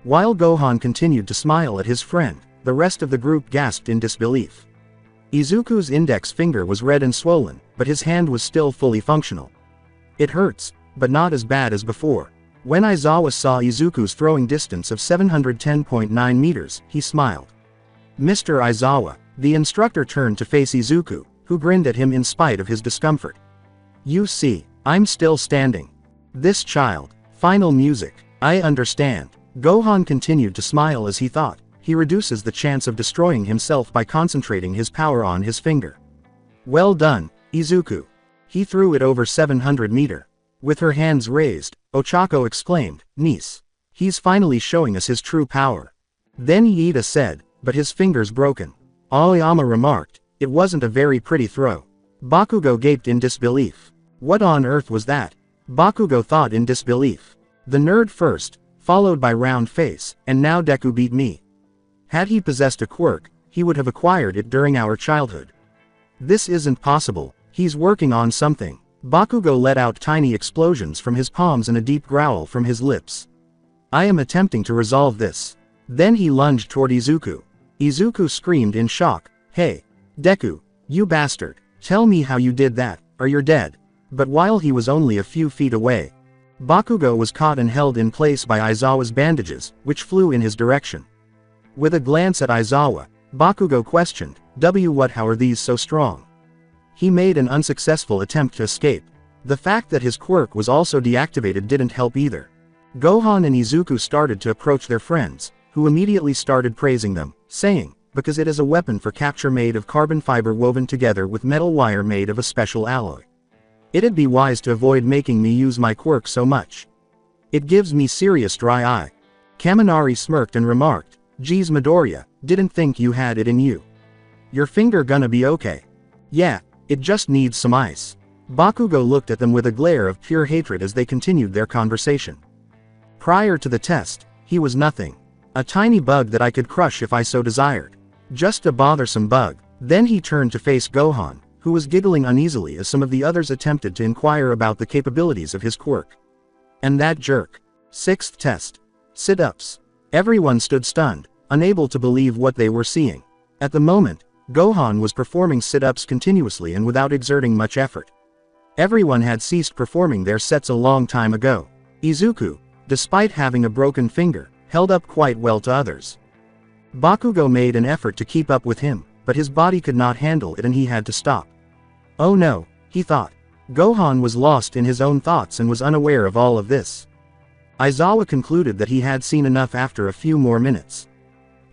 While Gohan continued to smile at his friend, the rest of the group gasped in disbelief. Izuku's index finger was red and swollen, but his hand was still fully functional. It hurts, but not as bad as before. When Aizawa saw Izuku's throwing distance of 710.9 meters, he smiled. Mr. Aizawa, the instructor turned to face Izuku, who grinned at him in spite of his discomfort. You see, I'm still standing. This child. Final music. I understand. Gohan continued to smile as he thought, he reduces the chance of destroying himself by concentrating his power on his finger. Well done, Izuku. He threw it over 700 meter. With her hands raised, Ochako exclaimed, niece. He's finally showing us his true power. Then Iida said, but his finger's broken. Aoyama remarked, it wasn't a very pretty throw. Bakugo gaped in disbelief. What on earth was that? Bakugo thought in disbelief. The nerd first, followed by Round Face, and now Deku beat me. Had he possessed a quirk, he would have acquired it during our childhood. This isn't possible, he's working on something. Bakugo let out tiny explosions from his palms and a deep growl from his lips. I am attempting to resolve this. Then he lunged toward Izuku. Izuku screamed in shock, hey, Deku, you bastard, tell me how you did that, or you're dead. But while he was only a few feet away, Bakugo was caught and held in place by Aizawa's bandages, which flew in his direction. With a glance at Aizawa, Bakugo questioned, how are these so strong? He made an unsuccessful attempt to escape. The fact that his quirk was also deactivated didn't help either. Gohan and Izuku started to approach their friends, who immediately started praising them, saying, because it is a weapon for capture made of carbon fiber woven together with metal wire made of a special alloy. It'd be wise to avoid making me use my quirk so much. It gives me serious dry eye. Kaminari smirked and remarked, geez Midoriya, didn't think you had it in you. Your finger gonna be okay. Yeah, it just needs some ice. Bakugo looked at them with a glare of pure hatred as they continued their conversation. Prior to the test, he was nothing. A tiny bug that I could crush if I so desired. Just a bothersome bug. Then he turned to face Gohan, who was giggling uneasily as some of the others attempted to inquire about the capabilities of his quirk. And that jerk. Sixth test. Sit-ups. Everyone stood stunned, unable to believe what they were seeing. At the moment, Gohan was performing sit-ups continuously and without exerting much effort. Everyone had ceased performing their sets a long time ago. Izuku, despite having a broken finger, held up quite well to others. Bakugo made an effort to keep up with him, but his body could not handle it and he had to stop. Oh no, he thought. Gohan was lost in his own thoughts and was unaware of all of this. Aizawa concluded that he had seen enough after a few more minutes.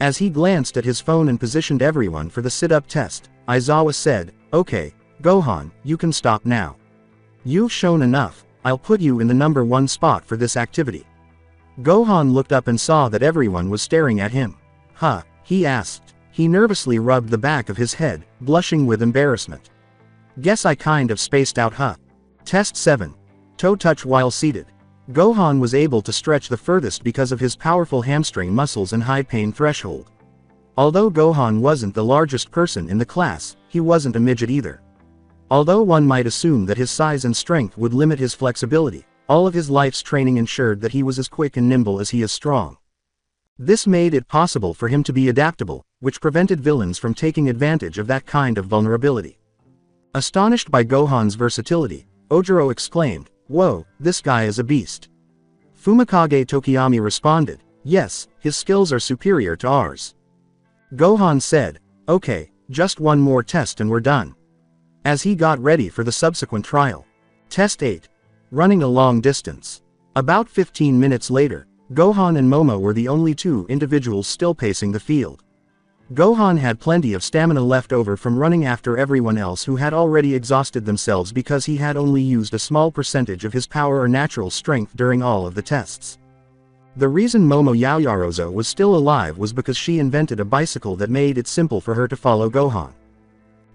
As he glanced at his phone and positioned everyone for the sit-up test, Aizawa said, "Okay, Gohan, you can stop now. You've shown enough, I'll put you in the number 1 spot for this activity." Gohan looked up and saw that everyone was staring at him. "Huh?" he asked. He nervously rubbed the back of his head, blushing with embarrassment. "Guess I kind of spaced out, huh?" Test 7. Toe touch while seated. Gohan was able to stretch the furthest because of his powerful hamstring muscles and high pain threshold. Although Gohan wasn't the largest person in the class, he wasn't a midget either. Although one might assume that his size and strength would limit his flexibility, all of his life's training ensured that he was as quick and nimble as he is strong. This made it possible for him to be adaptable, which prevented villains from taking advantage of that kind of vulnerability. Astonished by Gohan's versatility, Ojiro exclaimed, "Whoa, this guy is a beast." Fumikage Tokiyami responded, "Yes, his skills are superior to ours." Gohan said, "Okay, just one more test and we're done." As he got ready for the subsequent trial. Test 8. Running a long distance. About 15 minutes later, Gohan and Momo were the only 2 individuals still pacing the field. Gohan had plenty of stamina left over from running after everyone else who had already exhausted themselves because he had only used a small percentage of his power or natural strength during all of the tests. The reason Momo Yaoyarozo was still alive was because she invented a bicycle that made it simple for her to follow Gohan.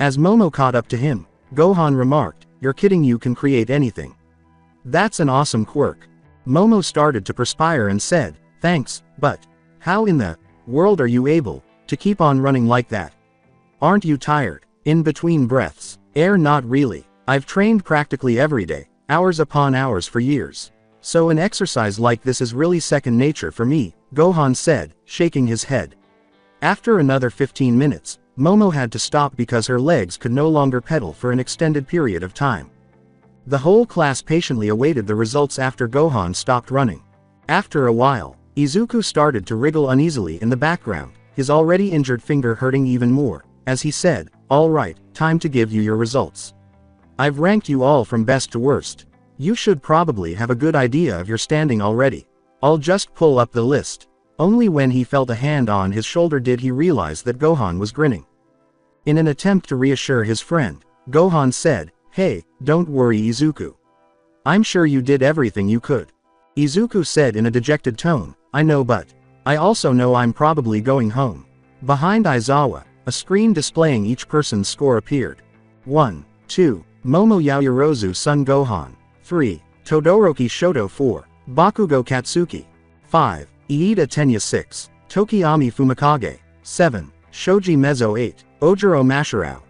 As Momo caught up to him, Gohan remarked, "You're kidding, you can create anything. That's an awesome quirk." Momo started to perspire and said, "Thanks, but how in the world are you able to keep on running like that? Aren't you tired?" In between breaths, "Not really. I've trained practically every day, hours upon hours for years. So an exercise like this is really second nature for me," Gohan said, shaking his head. After another 15 minutes, Momo had to stop because her legs could no longer pedal for an extended period of time. The whole class patiently awaited the results after Gohan stopped running. After a while, Izuku started to wriggle uneasily in the background, his already injured finger hurting even more, as he said, "All right, time to give you your results. I've ranked you all from best to worst. You should probably have a good idea of your standing already. I'll just pull up the list." Only when he felt a hand on his shoulder did he realize that Gohan was grinning. In an attempt to reassure his friend, Gohan said, "Hey, don't worry, Izuku. I'm sure you did everything you could." Izuku said in a dejected tone, "I know, but I also know I'm probably going home." Behind Aizawa, a screen displaying each person's score appeared. 1, 2, Momo Yaoyorozu Son Gohan. 3, Todoroki Shoto 4, Bakugo Katsuki. 5, Iida Tenya 6, Tokiyami Fumikage. 7, Shoji Mezzo 8, Ojiro Mashirao.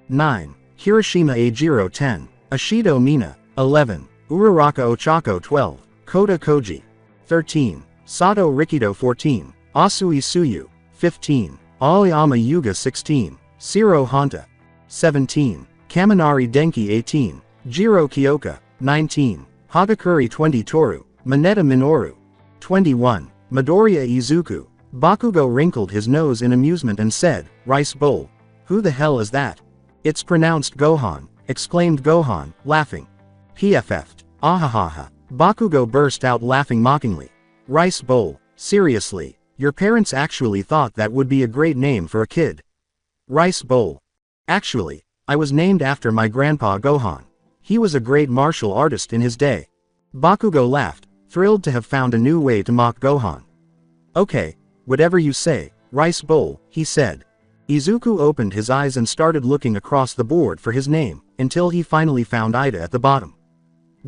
9, Hiroshima Ajiro 10, Ashido Mina. 11, Uraraka Ochako 12, Kota Koji. 13, Sato Rikido 14, Asui Suyu. 15, Aoyama Yuga 16, Shiro Honta. 17, Kaminari Denki 18, Jiro Kyoka. 19, Hagakure 20 Toru, Mineta Minoru. 21, Midoriya Izuku. Bakugo wrinkled his nose in amusement and said, "Rice bowl. Who the hell is that?" "It's pronounced Gohan," exclaimed Gohan, laughing. "PFF'd. Ahahaha." Bakugo burst out laughing mockingly. "Rice bowl, seriously, your parents actually thought that would be a great name for a kid." "Rice bowl. Actually, I was named after my grandpa Gohan. He was a great martial artist in his day." Bakugo laughed, thrilled to have found a new way to mock Gohan. "Okay, whatever you say, rice bowl," he said. Izuku opened his eyes and started looking across the board for his name, until he finally found Ida at the bottom.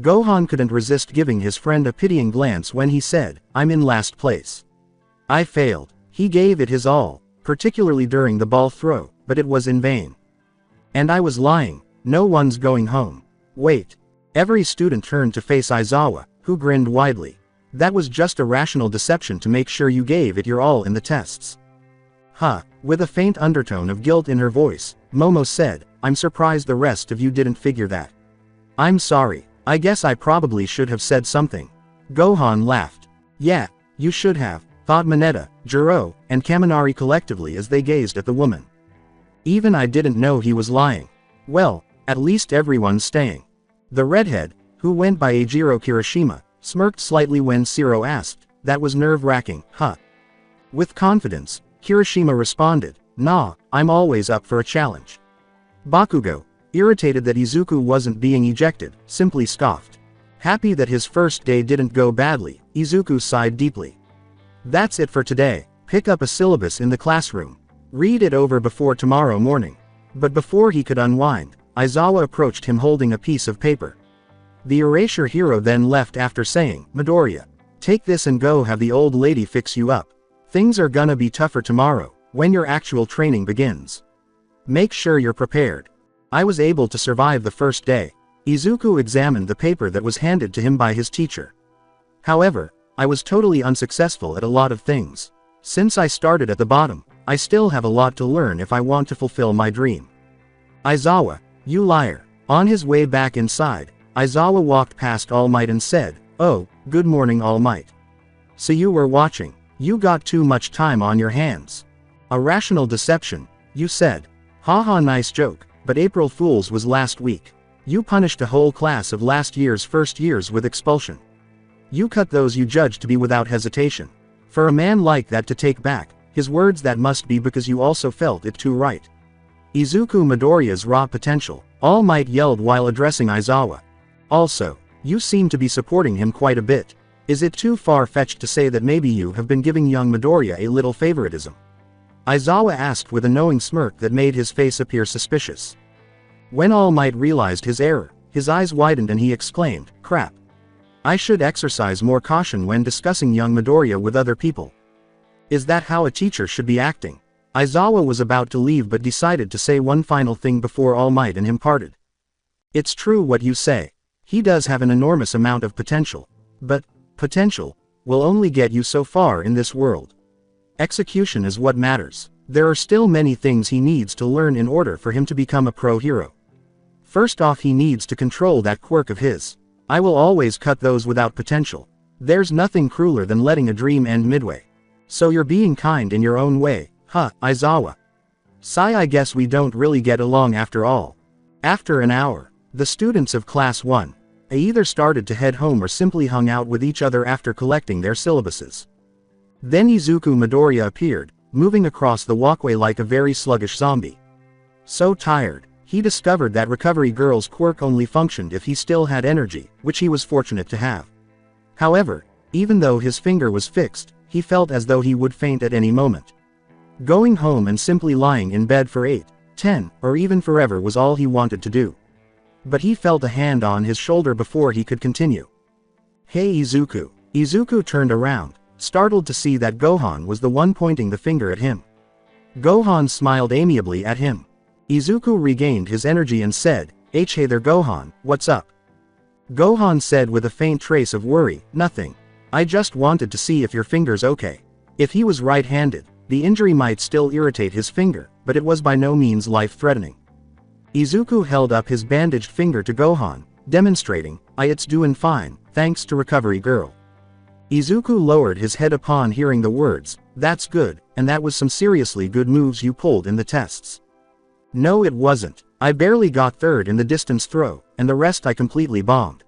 Gohan couldn't resist giving his friend a pitying glance when he said, "I'm in last place. I failed." He gave it his all, particularly during the ball throw, but it was in vain. "And I was lying, no one's going home." "Wait." Every student turned to face Aizawa, who grinned widely. "That was just a rational deception to make sure you gave it your all in the tests. With a faint undertone of guilt in her voice, Momo said, I'm surprised the rest of you didn't figure that. I'm sorry, I guess I probably should have said something. Gohan laughed. Yeah, you should have, thought Mineta, Jiro, and Kaminari collectively as they gazed at the woman. Even I didn't know he was lying. Well, at least everyone's staying. The redhead, who went by Eijiro Kirishima, smirked slightly when Zero asked, that was nerve-wracking, huh? With confidence, Kirishima responded, nah, I'm always up for a challenge. Bakugo, irritated that Izuku wasn't being ejected, simply scoffed. Happy that his first day didn't go badly, Izuku sighed deeply. That's it for today, pick up a syllabus in the classroom. Read it over before tomorrow morning. But before he could unwind, Aizawa approached him holding a piece of paper. The erasure hero then left after saying, Midoriya, take this and go have the old lady fix you up. Things are gonna be tougher tomorrow, when your actual training begins. Make sure you're prepared. I was able to survive the first day. Izuku examined the paper that was handed to him by his teacher. However, I was totally unsuccessful at a lot of things. Since I started at the bottom, I still have a lot to learn if I want to fulfill my dream. Aizawa, you liar. On his way back inside, Aizawa walked past All Might and said, oh, good morning All Might. So you were watching. You got too much time on your hands. A rational deception, you said. Haha, nice joke, but April Fool's was last week. You punished a whole class of last year's first years with expulsion. You cut those you judged to be without hesitation. For a man like that to take back his words, that must be because you also felt it too right. Izuku Midoriya's raw potential, All Might yelled while addressing Aizawa. Also, you seem to be supporting him quite a bit. Is it too far-fetched to say that maybe you have been giving young Midoriya a little favoritism? Aizawa asked with a knowing smirk that made his face appear suspicious. When All Might realized his error, his eyes widened and he exclaimed, crap. I should exercise more caution when discussing young Midoriya with other people. Is that how a teacher should be acting? Aizawa was about to leave but decided to say one final thing before All Might and him parted. It's true what you say. He does have an enormous amount of potential. But, potential will only get you so far in this world. Execution is what matters. There are still many things he needs to learn in order for him to become a pro hero. First off, he needs to control that quirk of his. I will always cut those without potential. There's nothing crueler than letting a dream end midway. So you're being kind in your own way, huh, Aizawa? Sigh, I guess we don't really get along after all. After an hour, the students of Class 1 either started to head home or simply hung out with each other after collecting their syllabuses. Then Izuku Midoriya appeared, moving across the walkway like a very sluggish zombie. So tired, he discovered that Recovery Girl's quirk only functioned if he still had energy, which he was fortunate to have. However, even though his finger was fixed, he felt as though he would faint at any moment. Going home and simply lying in bed for 8, 10, or even forever was all he wanted to do. But he felt a hand on his shoulder before he could continue. Hey Izuku. Izuku turned around, startled to see that Gohan was the one pointing the finger at him. Gohan smiled amiably at him. Izuku regained his energy and said, hey there Gohan, what's up? Gohan said with a faint trace of worry, nothing. I just wanted to see if your finger's okay. If he was right-handed, the injury might still irritate his finger, but it was by no means life-threatening. Izuku held up his bandaged finger to Gohan, demonstrating, it's doing fine, thanks to Recovery Girl. Izuku lowered his head upon hearing the words, that's good, and that was some seriously good moves you pulled in the tests. No it wasn't, I barely got third in the distance throw, and the rest I completely bombed.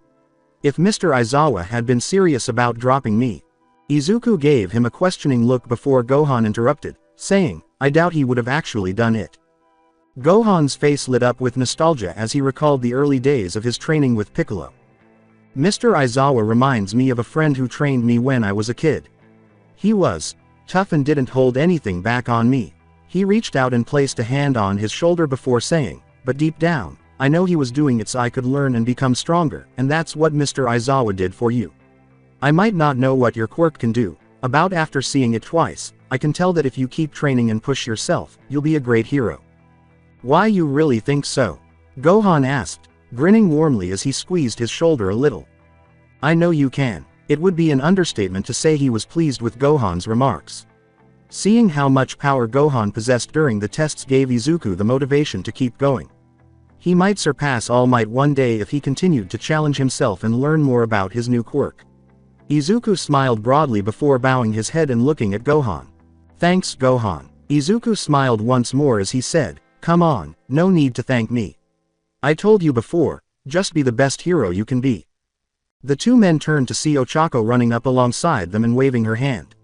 If Mr. Aizawa had been serious about dropping me. Izuku gave him a questioning look before Gohan interrupted, saying, I doubt he would have actually done it. Gohan's face lit up with nostalgia as he recalled the early days of his training with Piccolo. Mr. Aizawa reminds me of a friend who trained me when I was a kid. He was tough and didn't hold anything back on me. He reached out and placed a hand on his shoulder before saying, but deep down, I know he was doing it so I could learn and become stronger, and that's what Mr. Aizawa did for you. I might not know what your quirk can do, about after seeing it twice, I can tell that if you keep training and push yourself, you'll be a great hero. Why you really think so? Gohan asked, grinning warmly as he squeezed his shoulder a little. I know you can. It would be an understatement to say he was pleased with Gohan's remarks. Seeing how much power Gohan possessed during the tests gave Izuku the motivation to keep going. He might surpass All Might one day if he continued to challenge himself and learn more about his new quirk. Izuku smiled broadly before bowing his head and looking at Gohan. Thanks, Gohan. Izuku smiled once more as he said, come on, no need to thank me. I told you before, just be the best hero you can be. The two men turned to see Ochako running up alongside them and waving her hand.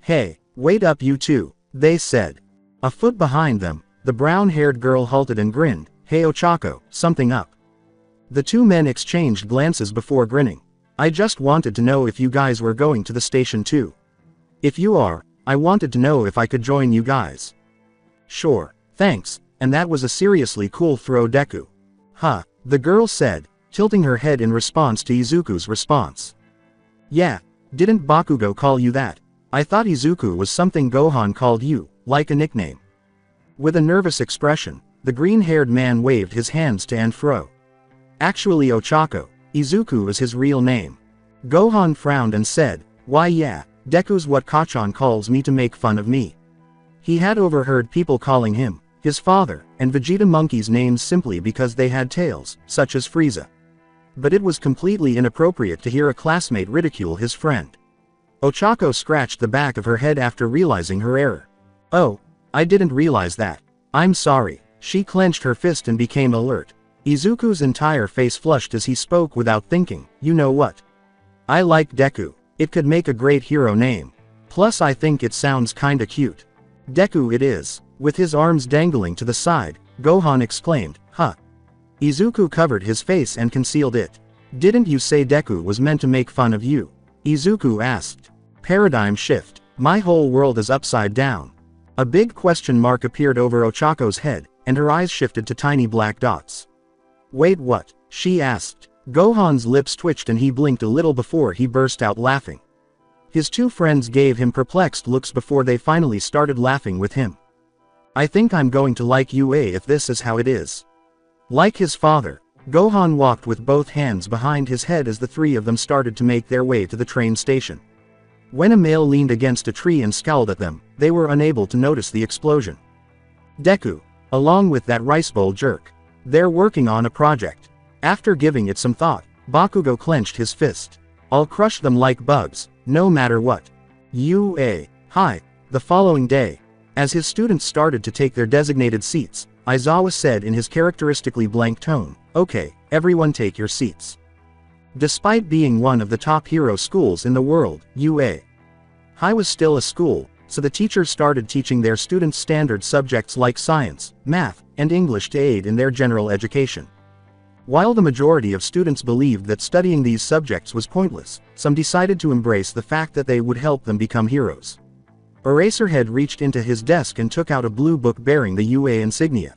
Hey, wait up you two, they said. A foot behind them, the brown-haired girl halted and grinned. Hey Ochako, something up? The two men exchanged glances before grinning. I just wanted to know if you guys were going to the station too. If you are, I wanted to know if I could join you guys. Sure, thanks, and that was a seriously cool throw Deku. Huh, the girl said, tilting her head in response to Izuku's response. Yeah, didn't Bakugo call you that? I thought Izuku was something Gohan called you, like a nickname. With a nervous expression, the green-haired man waved his hands to and fro. Actually Ochako, Izuku is his real name. Gohan frowned and said, why yeah, Deku's what Kachan calls me to make fun of me. He had overheard people calling him, his father, and Vegeta monkeys names simply because they had tails, such as Frieza. But it was completely inappropriate to hear a classmate ridicule his friend. Ochako scratched the back of her head after realizing her error. Oh, I didn't realize that. I'm sorry. She clenched her fist and became alert. Izuku's entire face flushed as he spoke without thinking, you know what? I like Deku. It could make a great hero name. Plus I think it sounds kinda cute. Deku it is. With his arms dangling to the side, Gohan exclaimed, huh. Izuku covered his face and concealed it. Didn't you say Deku was meant to make fun of you? Izuku asked. Paradigm shift. My whole world is upside down. A big question mark appeared over Ochako's head, and her eyes shifted to tiny black dots. Wait what? She asked. Gohan's lips twitched and he blinked a little before he burst out laughing. His two friends gave him perplexed looks before they finally started laughing with him. I think I'm going to like UA if this is how it is. Like his father, Gohan walked with both hands behind his head as the three of them started to make their way to the train station. When a male leaned against a tree and scowled at them, they were unable to notice the explosion. Deku, along with that rice bowl jerk. They're working on a project. After giving it some thought, Bakugo clenched his fist. I'll crush them like bugs, no matter what. UA. Hi. The following day, as his students started to take their designated seats, Aizawa said in his characteristically blank tone, okay, everyone take your seats. Despite being one of the top hero schools in the world, UA. High was still a school, so the teachers started teaching their students standard subjects like science, math, and English to aid in their general education. While the majority of students believed that studying these subjects was pointless, some decided to embrace the fact that they would help them become heroes. Eraserhead reached into his desk and took out a blue book bearing the UA insignia.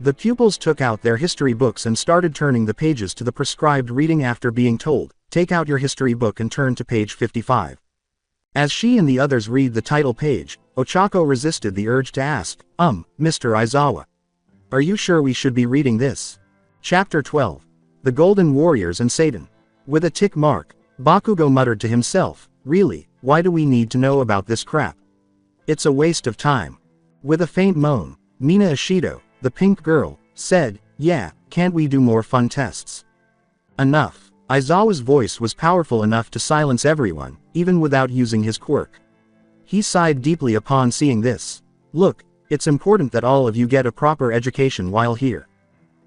The pupils took out their history books and started turning the pages to the prescribed reading after being told, take out your history book and turn to page 55. As she and the others read the title page, Ochako resisted the urge to ask, Mr. Aizawa. Are you sure we should be reading this? Chapter 12. The Golden Warriors and Satan. With a tick mark, Bakugo muttered to himself, really, why do we need to know about this crap? It's a waste of time. With a faint moan, Mina Ishido, the pink girl, said, yeah, can't we do more fun tests? Enough. Aizawa's voice was powerful enough to silence everyone, even without using his quirk. He sighed deeply upon seeing this. Look, it's important that all of you get a proper education while here.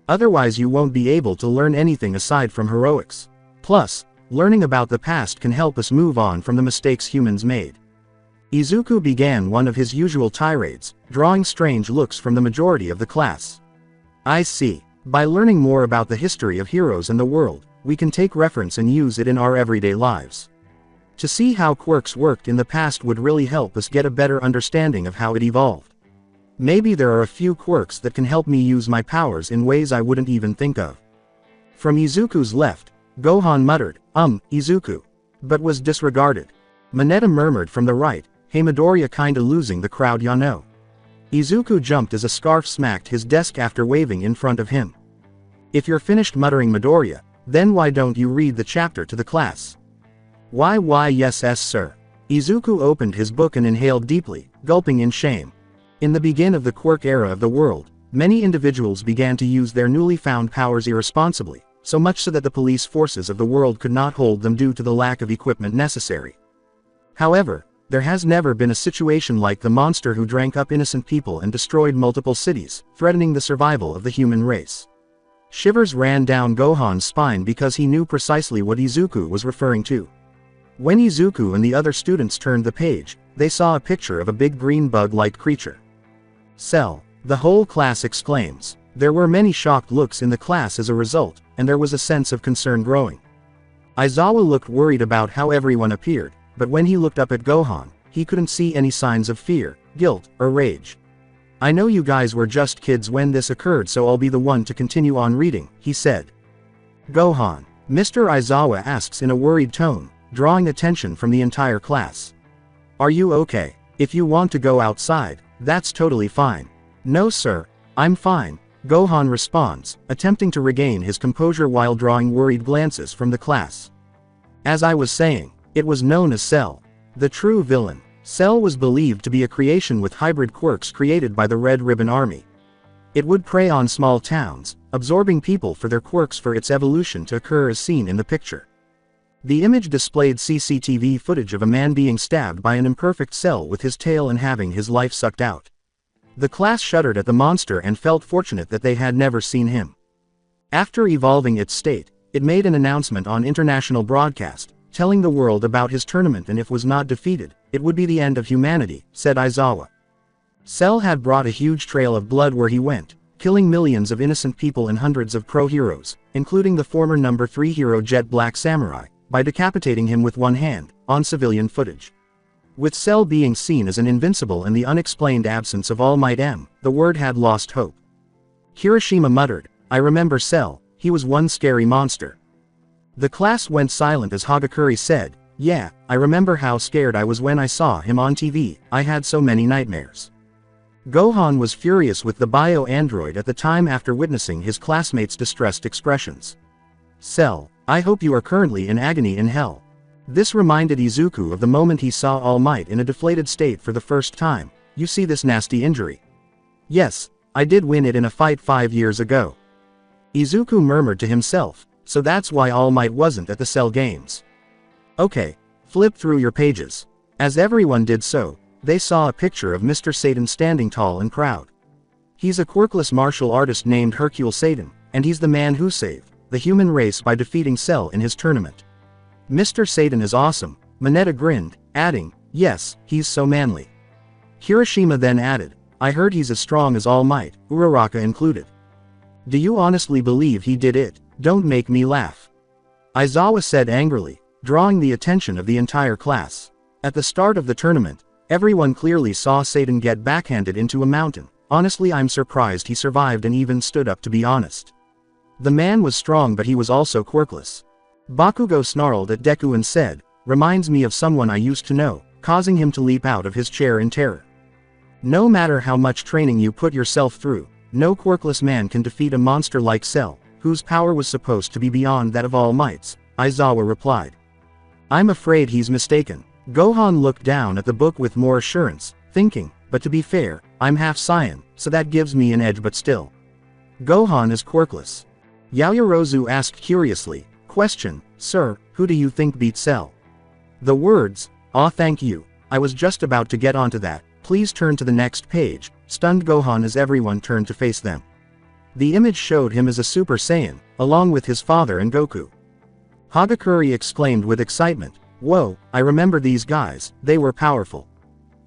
Otherwise you won't be able to learn anything aside from heroics. Plus, learning about the past can help us move on from the mistakes humans made. Izuku began one of his usual tirades, drawing strange looks from the majority of the class. I see. By learning more about the history of heroes and the world, we can take reference and use it in our everyday lives. To see how quirks worked in the past would really help us get a better understanding of how it evolved. Maybe there are a few quirks that can help me use my powers in ways I wouldn't even think of. From Izuku's left, Gohan muttered, Izuku. But was disregarded. Mineta murmured from the right, hey Midoriya kinda losing the crowd ya know. Izuku jumped as a scarf smacked his desk after waving in front of him. If you're finished muttering Midoriya, then why don't you read the chapter to the class? Why yes sir. Izuku opened his book and inhaled deeply, gulping in shame. In the beginning of the Quirk era of the world, many individuals began to use their newly found powers irresponsibly, so much so that the police forces of the world could not hold them due to the lack of equipment necessary. However, there has never been a situation like the monster who drank up innocent people and destroyed multiple cities, threatening the survival of the human race. Shivers ran down Gohan's spine because he knew precisely what Izuku was referring to. When Izuku and the other students turned the page, they saw a picture of a big green bug-like creature. Cell, the whole class exclaims. There were many shocked looks in the class as a result, and there was a sense of concern growing. Aizawa looked worried about how everyone appeared, but when he looked up at Gohan, he couldn't see any signs of fear, guilt, or rage. I know you guys were just kids when this occurred, so I'll be the one to continue on reading, he said. Gohan, Mr. Aizawa asks in a worried tone, drawing attention from the entire class. Are you okay? If you want to go outside, that's totally fine. No sir, I'm fine, Gohan responds, attempting to regain his composure while drawing worried glances from the class. As I was saying, it was known as Cell, the true villain. Cell was believed to be a creation with hybrid quirks created by the Red Ribbon Army. It would prey on small towns, absorbing people for their quirks for its evolution to occur as seen in the picture. The image displayed CCTV footage of a man being stabbed by an imperfect Cell with his tail and having his life sucked out. The class shuddered at the monster and felt fortunate that they had never seen him. After evolving its state, it made an announcement on international broadcast, telling the world about his tournament, and if was not defeated, it would be the end of humanity, said Aizawa. Cell had brought a huge trail of blood where he went, killing millions of innocent people and hundreds of pro-heroes, including the former number 3 hero Jet Black Samurai, by decapitating him with one hand, on civilian footage. With Cell being seen as an invincible and the unexplained absence of All Might M, the world had lost hope. Kirishima muttered, I remember Cell, he was one scary monster. The class went silent as Hagakure said, yeah, I remember how scared I was when I saw him on TV, I had so many nightmares. Gohan was furious with the bio-android at the time after witnessing his classmates' distressed expressions. Cell, I hope you are currently in agony in hell. This reminded Izuku of the moment he saw All Might in a deflated state for the first time. You see this nasty injury? Yes, I did win it in a fight 5 years ago. Izuku murmured to himself, so that's why All Might wasn't at the Cell Games. Okay, flip through your pages. As everyone did so, they saw a picture of Mr. Satan standing tall and proud. He's a quirkless martial artist named Hercule Satan, and he's the man who saved the human race by defeating Cell in his tournament. Mr. Satan is awesome, Mineta grinned, adding, yes, he's so manly. Kirishima then added, I heard he's as strong as All Might, Uraraka included. Do you honestly believe he did it? Don't make me laugh. Aizawa said angrily, drawing the attention of the entire class. At the start of the tournament, everyone clearly saw Satan get backhanded into a mountain. Honestly, I'm surprised he survived and even stood up, to be honest. The man was strong, but he was also quirkless. Bakugo snarled at Deku and said, reminds me of someone I used to know, causing him to leap out of his chair in terror. No matter how much training you put yourself through, no quirkless man can defeat a monster like Cell, whose power was supposed to be beyond that of All Might's, Aizawa replied. I'm afraid he's mistaken. Gohan looked down at the book with more assurance, thinking, but to be fair, I'm half Saiyan, so that gives me an edge, but still. Gohan is quirkless. Yaoyorozu asked curiously, question, sir, who do you think beat Cell? The words, aw thank you, I was just about to get onto that, please turn to the next page, stunned Gohan as everyone turned to face them. The image showed him as a Super Saiyan, along with his father and Goku. Hagakure exclaimed with excitement, whoa, I remember these guys, they were powerful.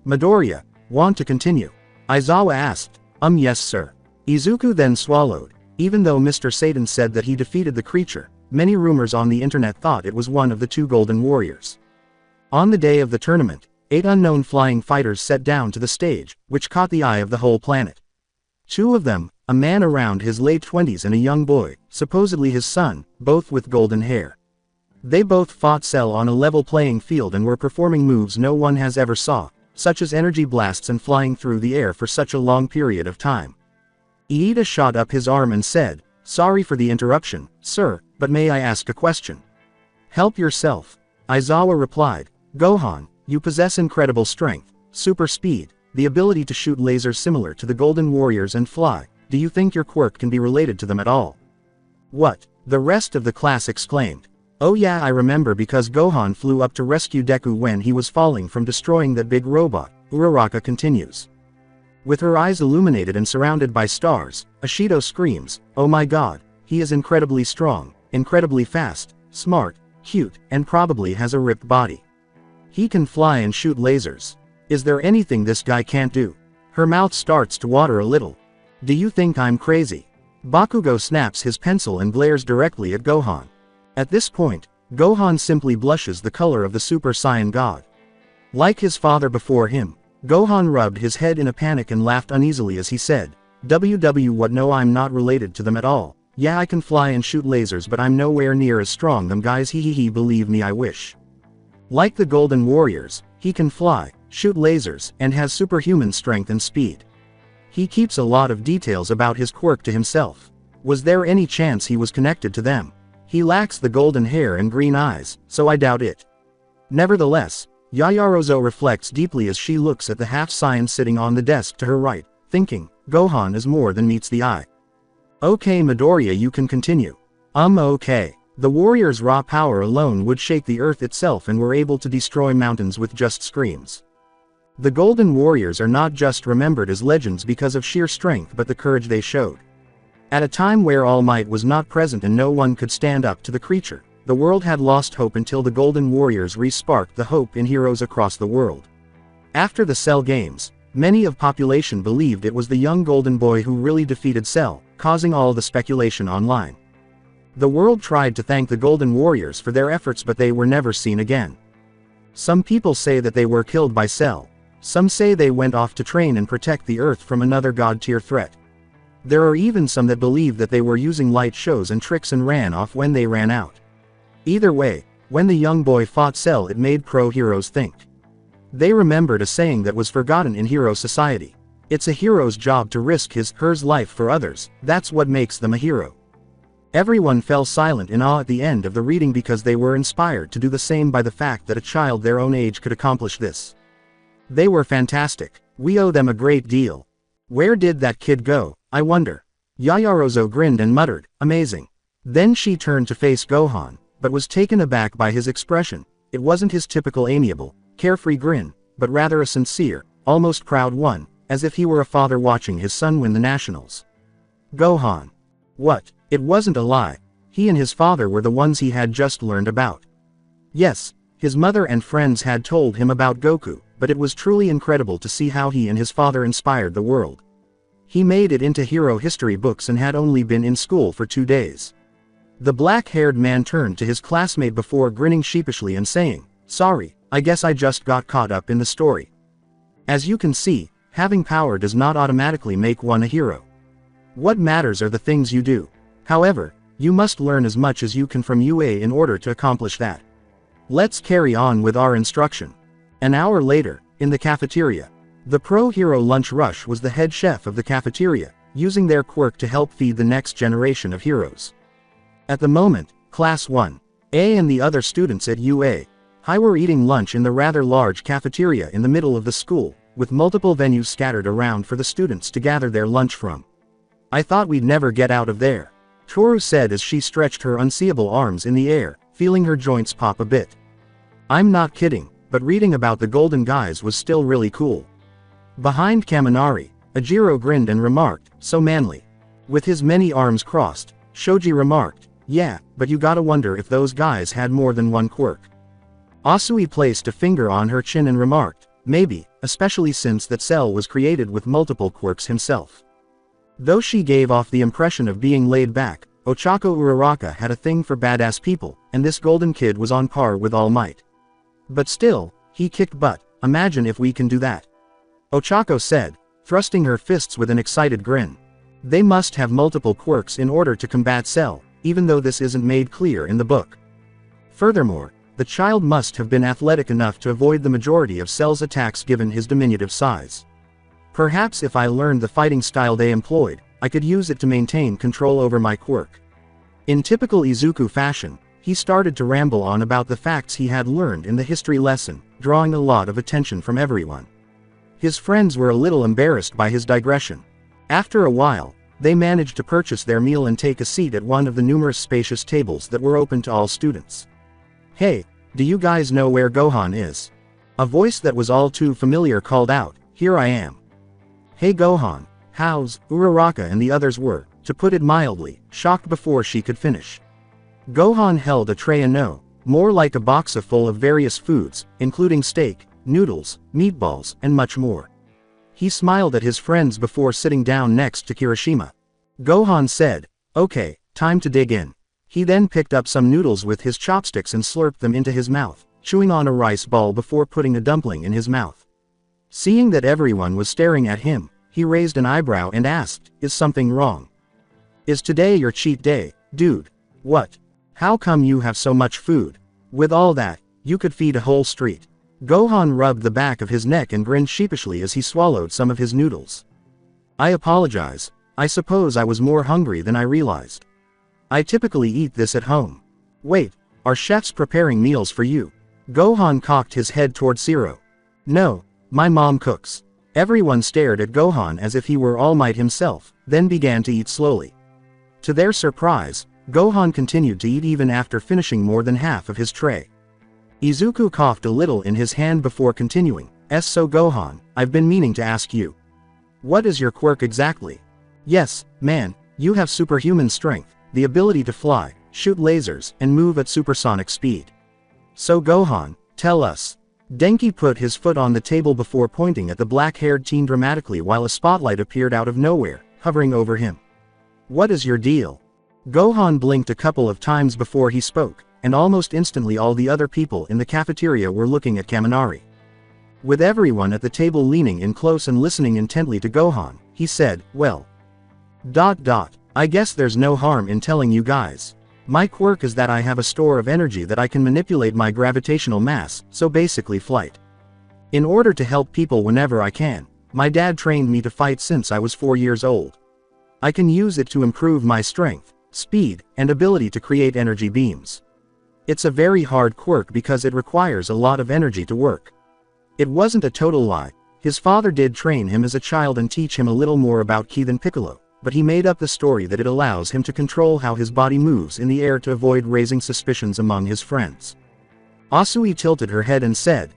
Midoriya, want to continue? Aizawa asked, yes sir. Izuku then swallowed. Even though Mr. Satan said that he defeated the creature, many rumors on the internet thought it was one of the 2 Golden Warriors. On the day of the tournament, 8 unknown flying fighters set down to the stage, which caught the eye of the whole planet. 2 of them, a man around his late 20s and a young boy, supposedly his son, both with golden hair. They both fought Cell on a level playing field and were performing moves no one has ever saw, such as energy blasts and flying through the air for such a long period of time. Iida shot up his arm and said, sorry for the interruption, sir, but may I ask a question? Help yourself. Aizawa replied, Gohan, You possess incredible strength, super speed, the ability to shoot lasers similar to the Golden Warriors and fly. Do you think your quirk can be related to them at all? What? The rest of the class exclaimed. Oh yeah, I remember, because Gohan flew up to rescue Deku when he was falling from destroying that big robot, Uraraka continues. With her eyes illuminated and surrounded by stars, Ashido screams, oh my god, he is incredibly strong, incredibly fast, smart, cute, and probably has a ripped body. He can fly and shoot lasers. Is there anything this guy can't do? Her mouth starts to water a little. Do you think I'm crazy? Bakugo snaps his pencil and glares directly at Gohan. At this point, Gohan simply blushes the color of the Super Saiyan God. Like his father before him, Gohan rubbed his head in a panic and laughed uneasily as he said, what, no, I'm not related to them at all. Yeah, I can fly and shoot lasers, but I'm nowhere near as strong them guys, he, believe me, I wish. Like the Golden Warriors, he can fly, shoot lasers, and has superhuman strength and speed. He keeps a lot of details about his quirk to himself. Was there any chance he was connected to them? He lacks the golden hair and green eyes, so I doubt it. Nevertheless, Yayarozo reflects deeply as she looks at the half-Saiyan sitting on the desk to her right, thinking, Gohan is more than meets the eye. Okay Midoriya, you can continue. Okay. The warriors' raw power alone would shake the earth itself and were able to destroy mountains with just screams. The Golden Warriors are not just remembered as legends because of sheer strength but the courage they showed. At a time where All Might was not present and no one could stand up to the creature, the world had lost hope until the Golden Warriors re-sparked the hope in heroes across the world. After the Cell Games, many of population believed it was the young golden boy who really defeated Cell, causing all the speculation online. The world tried to thank the Golden Warriors for their efforts, but they were never seen again. Some people say that they were killed by Cell. Some say they went off to train and protect the Earth from another god-tier threat. There are even some that believe that they were using light shows and tricks and ran off when they ran out. Either way, when the young boy fought Cell, it made pro-heroes think. They remembered a saying that was forgotten in hero society. It's a hero's job to risk his/hers life for others, that's what makes them a hero. Everyone fell silent in awe at the end of the reading because they were inspired to do the same by the fact that a child their own age could accomplish this. They were fantastic. We owe them a great deal. Where did that kid go, I wonder? Yayarozo grinned and muttered, amazing. Then she turned to face Gohan, but was taken aback by his expression. It wasn't his typical amiable, carefree grin, but rather a sincere, almost proud one, as if he were a father watching his son win the nationals. Gohan. What? It wasn't a lie. He and his father were the ones he had just learned about. Yes, his mother and friends had told him about Goku, but it was truly incredible to see how he and his father inspired the world. He made it into hero history books and had only been in school for 2 days. The black-haired man turned to his classmate before grinning sheepishly and saying, sorry, I guess I just got caught up in the story. As you can see, having power does not automatically make one a hero. What matters are the things you do. However, you must learn as much as you can from UA in order to accomplish that. Let's carry on with our instruction. An hour later, in the cafeteria, the pro-hero lunch rush was the head chef of the cafeteria, using their quirk to help feed the next generation of heroes. At the moment, Class 1A and the other students at UA High were eating lunch in the rather large cafeteria in the middle of the school, with multiple venues scattered around for the students to gather their lunch from. I thought we'd never get out of there, Toru said as she stretched her unseeable arms in the air, feeling her joints pop a bit. I'm not kidding, but reading about the Golden Guys was still really cool. Behind Kaminari, Ajiro grinned and remarked, so manly. With his many arms crossed, Shoji remarked, yeah, but you gotta wonder if those guys had more than one quirk. Asui placed a finger on her chin and remarked, maybe, especially since that Cell was created with multiple quirks himself. Though she gave off the impression of being laid back, Ochako Uraraka had a thing for badass people, and this golden kid was on par with All Might. But still, he kicked butt. Imagine if we can do that. Ochako said, thrusting her fists with an excited grin. They must have multiple quirks in order to combat Cell, even though this isn't made clear in the book. Furthermore, the child must have been athletic enough to avoid the majority of Cell's attacks given his diminutive size. Perhaps if I learned the fighting style they employed, I could use it to maintain control over my quirk. In typical Izuku fashion, He started to ramble on about the facts he had learned in the history lesson, drawing a lot of attention from everyone. His friends were a little embarrassed by his digression. After a while, they managed to purchase their meal and take a seat at one of the numerous spacious tables that were open to all students. "Hey, do you guys know where Gohan is?" A voice that was all too familiar called out, "Here I am." "Hey Gohan, how's Uraraka?" and the others were, to put it mildly, shocked before she could finish. Gohan held a tray and no, more like a box full of various foods, including steak, noodles, meatballs, and much more. He smiled at his friends before sitting down next to Kirishima. Gohan said, "Okay, time to dig in." He then picked up some noodles with his chopsticks and slurped them into his mouth, chewing on a rice ball before putting a dumpling in his mouth. Seeing that everyone was staring at him, he raised an eyebrow and asked, "Is something wrong? Is today your cheat day, dude? What? How come you have so much food? With all that, you could feed a whole street." Gohan rubbed the back of his neck and grinned sheepishly as he swallowed some of his noodles. "I apologize, I suppose I was more hungry than I realized. I typically eat this at home." "Wait, are chefs preparing meals for you?" Gohan cocked his head toward Zero. "No, my mom cooks." Everyone stared at Gohan as if he were All Might himself, then began to eat slowly. To their surprise, Gohan continued to eat even after finishing more than half of his tray. Izuku coughed a little in his hand before continuing, "So Gohan, I've been meaning to ask you. What is your quirk exactly?" "Yes, man, you have superhuman strength, the ability to fly, shoot lasers, and move at supersonic speed. So Gohan, tell us." Denki put his foot on the table before pointing at the black-haired teen dramatically while a spotlight appeared out of nowhere, hovering over him. "What is your deal?" Gohan blinked a couple of times before he spoke, and almost instantly all the other people in the cafeteria were looking at Kaminari. With everyone at the table leaning in close and listening intently to Gohan, he said, "Well. I guess there's no harm in telling you guys. My quirk is that I have a store of energy that I can manipulate my gravitational mass, so basically flight. In order to help people whenever I can, my dad trained me to fight since I was 4 years old. I can use it to improve my strength, speed, and ability to create energy beams. It's a very hard quirk because it requires a lot of energy to work." It wasn't a total lie. His father did train him as a child and teach him a little more about ki than Piccolo, but he made up the story that it allows him to control how his body moves in the air to avoid raising suspicions among his friends. Asui tilted her head and said,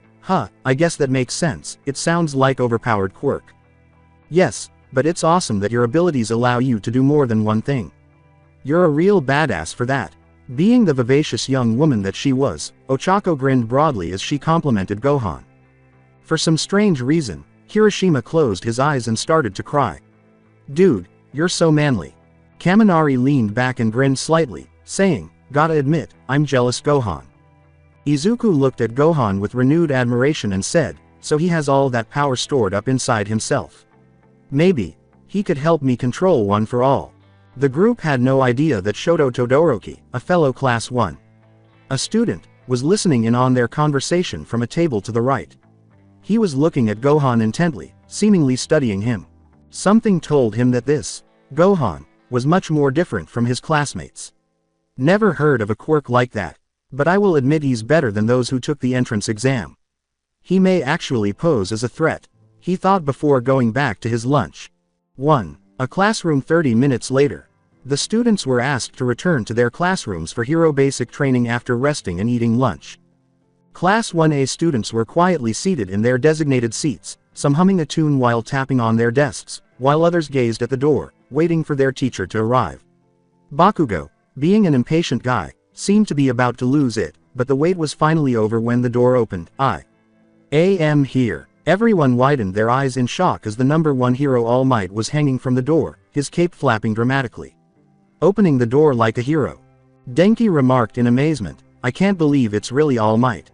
I guess that makes sense. It sounds like overpowered quirk." "Yes, but it's awesome that your abilities allow you to do more than one thing. You're a real badass for that." Being the vivacious young woman that she was, Ochako grinned broadly as she complimented Gohan. For some strange reason, Kirishima closed his eyes and started to cry. "Dude, you're so manly." Kaminari leaned back and grinned slightly, saying, "Gotta admit, I'm jealous Gohan." Izuku looked at Gohan with renewed admiration and said, "So he has all that power stored up inside himself. Maybe he could help me control one for all." The group had no idea that Shoto Todoroki, a fellow class 1 a student, was listening in on their conversation from a table to the right. He was looking at Gohan intently, seemingly studying him. Something told him that this Gohan was much more different from his classmates. "Never heard of a quirk like that, but I will admit he's better than those who took the entrance exam. He may actually pose as a threat," he thought before going back to his lunch. A classroom 30 minutes later. The students were asked to return to their classrooms for hero basic training after resting and eating lunch. Class 1A students were quietly seated in their designated seats, some humming a tune while tapping on their desks, while others gazed at the door, waiting for their teacher to arrive. Bakugo, being an impatient guy, seemed to be about to lose it, but the wait was finally over when the door opened. "I am here." Everyone widened their eyes in shock as the number 1 hero All Might was hanging from the door, his cape flapping dramatically. Opening the door like a hero. Denki remarked in amazement, "I can't believe it's really All Might.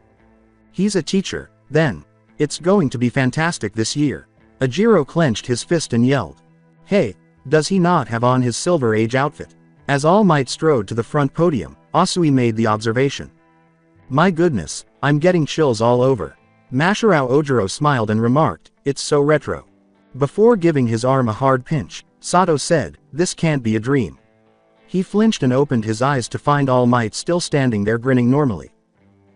He's a teacher, then. It's going to be fantastic this year." Ajiro clenched his fist and yelled. "Hey, does he not have on his Silver Age outfit?" As All Might strode to the front podium, Asui made the observation. "My goodness, I'm getting chills all over." Masharao Ojiro smiled and remarked, "It's so retro." Before giving his arm a hard pinch, Sato said, "This can't be a dream. He flinched and opened his eyes to find All Might still standing there grinning normally.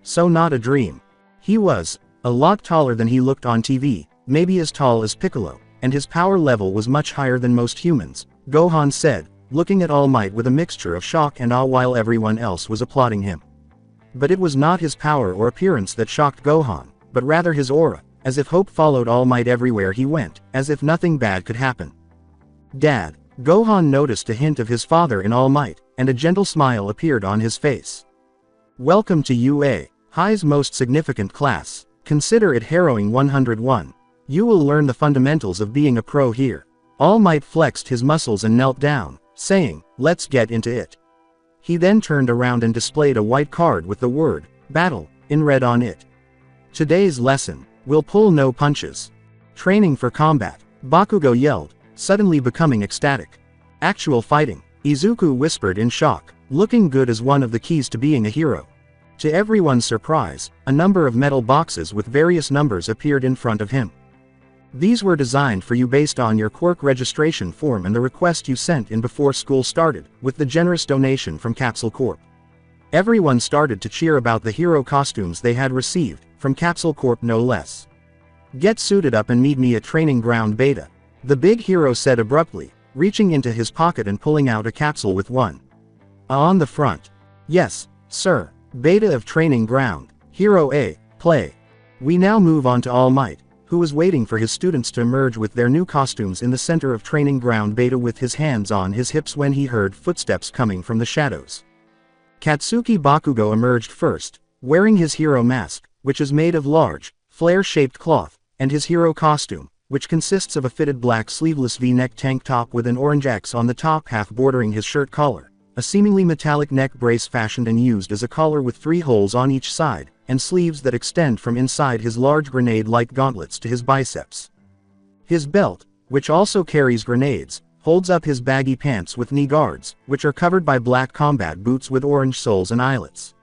So not a dream. He was a lot taller than he looked on TV, maybe as tall as Piccolo, and his power level was much higher than most humans, Gohan said, looking at All Might with a mixture of shock and awe while everyone else was applauding him. But it was not his power or appearance that shocked Gohan, but rather his aura, as if hope followed All Might everywhere he went, as if nothing bad could happen. Dad. Gohan noticed a hint of his father in All Might, and a gentle smile appeared on his face. Welcome to UA, High's most significant class. Consider it harrowing 101. You will learn the fundamentals of being a pro here. All Might flexed his muscles and knelt down, saying, let's get into it. He then turned around and displayed a white card with the word, battle, in red on it. Today's lesson, will pull no punches. Training for combat, Bakugo yelled, suddenly becoming ecstatic. Actual fighting, Izuku whispered in shock, looking good as one of the keys to being a hero. To everyone's surprise, a number of metal boxes with various numbers appeared in front of him. These were designed for you based on your Quirk registration form and the request you sent in before school started, with the generous donation from Capsule Corp. Everyone started to cheer about the hero costumes they had received, from Capsule Corp no less. Get suited up and meet me at Training Ground Beta, the big hero said abruptly, reaching into his pocket and pulling out a capsule with one on the front. Yes, sir. Beta of Training Ground, Hero A, play. We now move on to All Might, who was waiting for his students to emerge with their new costumes in the center of Training Ground Beta with his hands on his hips when he heard footsteps coming from the shadows. Katsuki Bakugo emerged first, wearing his hero mask, which is made of large, flare-shaped cloth, and his hero costume, which consists of a fitted black sleeveless V-neck tank top with an orange X on the top half bordering his shirt collar, a seemingly metallic neck brace fashioned and used as a collar with 3 holes on each side, and sleeves that extend from inside his large grenade-like gauntlets to his biceps. His belt, which also carries grenades, holds up his baggy pants with knee guards, which are covered by black combat boots with orange soles and eyelets.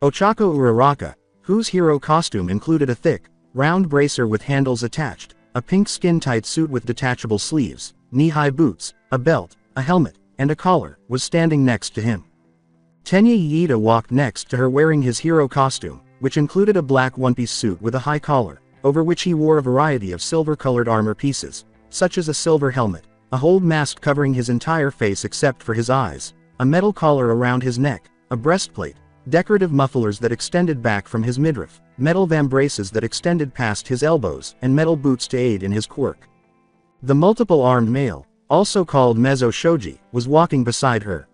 Ochako Uraraka, whose hero costume included a thick, round bracer with handles attached, a pink skin-tight suit with detachable sleeves, knee-high boots, a belt, a helmet, and a collar, was standing next to him. Tenya Iida walked next to her wearing his hero costume, which included a black one-piece suit with a high collar, over which he wore a variety of silver-colored armor pieces, such as a silver helmet, a hold mask covering his entire face except for his eyes, a metal collar around his neck, a breastplate, decorative mufflers that extended back from his midriff, metal vambraces that extended past his elbows, and metal boots to aid in his quirk. The multiple-armed male, also called Mezzo Shoji, was walking beside her.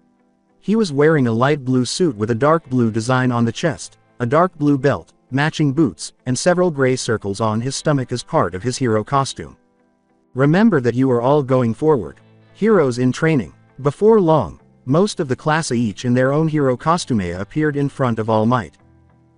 He was wearing a light blue suit with a dark blue design on the chest, a dark blue belt, matching boots, and several gray circles on his stomach as part of his hero costume. Remember that you are all going forward. Heroes in training. Before long, most of the class each in their own hero costume appeared in front of All Might.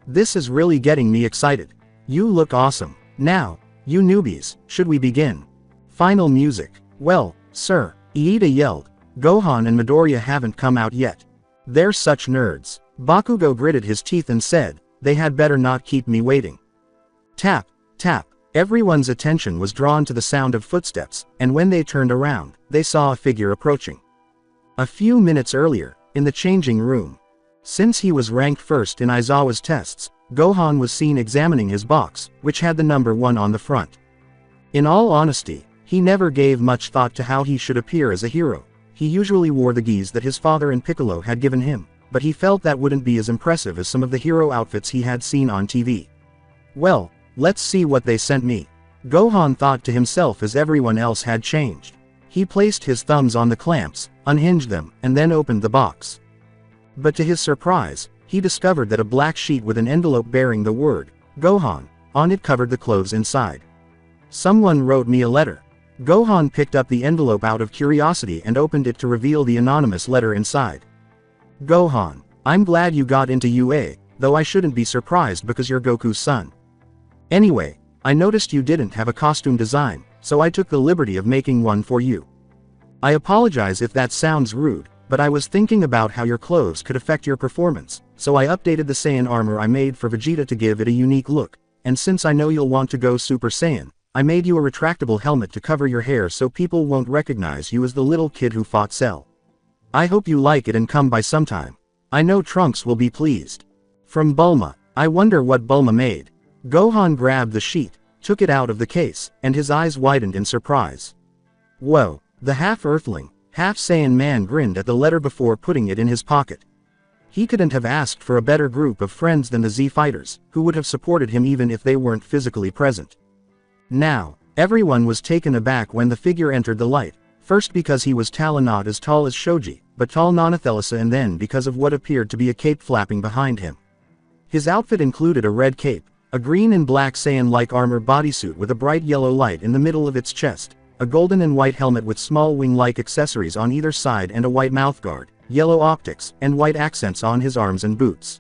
This is really getting me excited. You look awesome. Now, you newbies, should we begin? Final music. Well, sir, Iida yelled. Gohan and Midoriya haven't come out yet. They're such nerds. Bakugo gritted his teeth and said, they had better not keep me waiting. Tap, tap. Everyone's attention was drawn to the sound of footsteps, and when they turned around, they saw a figure approaching. A few minutes earlier, in the changing room. Since he was ranked first in Aizawa's tests, Gohan was seen examining his box, which had the number 1 on the front. In all honesty, he never gave much thought to how he should appear as a hero. He usually wore the gis that his father and Piccolo had given him, but he felt that wouldn't be as impressive as some of the hero outfits he had seen on TV. Well, let's see what they sent me. Gohan thought to himself as everyone else had changed. He placed his thumbs on the clamps, unhinged them, and then opened the box. But to his surprise, he discovered that a black sheet with an envelope bearing the word, Gohan, on it covered the clothes inside. Someone wrote me a letter. Gohan picked up the envelope out of curiosity and opened it to reveal the anonymous letter inside. Gohan, I'm glad you got into UA, though I shouldn't be surprised because you're Goku's son. Anyway, I noticed you didn't have a costume design, so I took the liberty of making one for you. I apologize if that sounds rude, but I was thinking about how your clothes could affect your performance, so I updated the Saiyan armor I made for Vegeta to give it a unique look, and since I know you'll want to go Super Saiyan, I made you a retractable helmet to cover your hair so people won't recognize you as the little kid who fought Cell. I hope you like it and come by sometime. I know Trunks will be pleased. From Bulma. I wonder what Bulma made. Gohan grabbed the sheet, took it out of the case, and his eyes widened in surprise. Whoa, the half-earthling, half-Saiyan man grinned at the letter before putting it in his pocket. He couldn't have asked for a better group of friends than the Z Fighters, who would have supported him even if they weren't physically present. Now, everyone was taken aback when the figure entered the light, first because he was not as tall as Shoji, but tall Nonathelisa, and then because of what appeared to be a cape flapping behind him. His outfit included a red cape, a green and black Saiyan-like armor bodysuit with a bright yellow light in the middle of its chest, a golden and white helmet with small wing-like accessories on either side and a white mouthguard, yellow optics, and white accents on his arms and boots.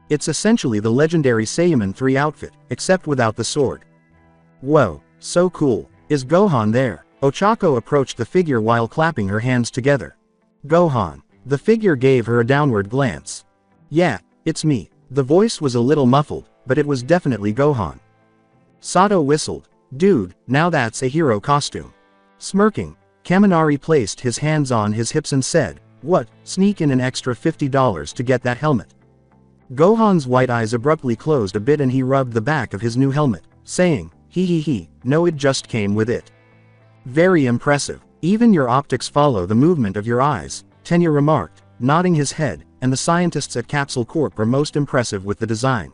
It's essentially the legendary Saiyaman 3 outfit, except without the sword. Whoa, so cool. Is Gohan there? Ochako approached the figure while clapping her hands together. Gohan. The figure gave her a downward glance. Yeah, it's me. The voice was a little muffled, but it was definitely Gohan. Sato whistled. Dude, now that's a hero costume. Smirking, Kaminari placed his hands on his hips and said, what, sneak in an extra $50 to get that helmet? Gohan's white eyes abruptly closed a bit and he rubbed the back of his new helmet, saying, he, no, it just came with it. Very impressive. Even your optics follow the movement of your eyes, Tenya remarked, nodding his head, and the scientists at Capsule Corp are most impressive with the design.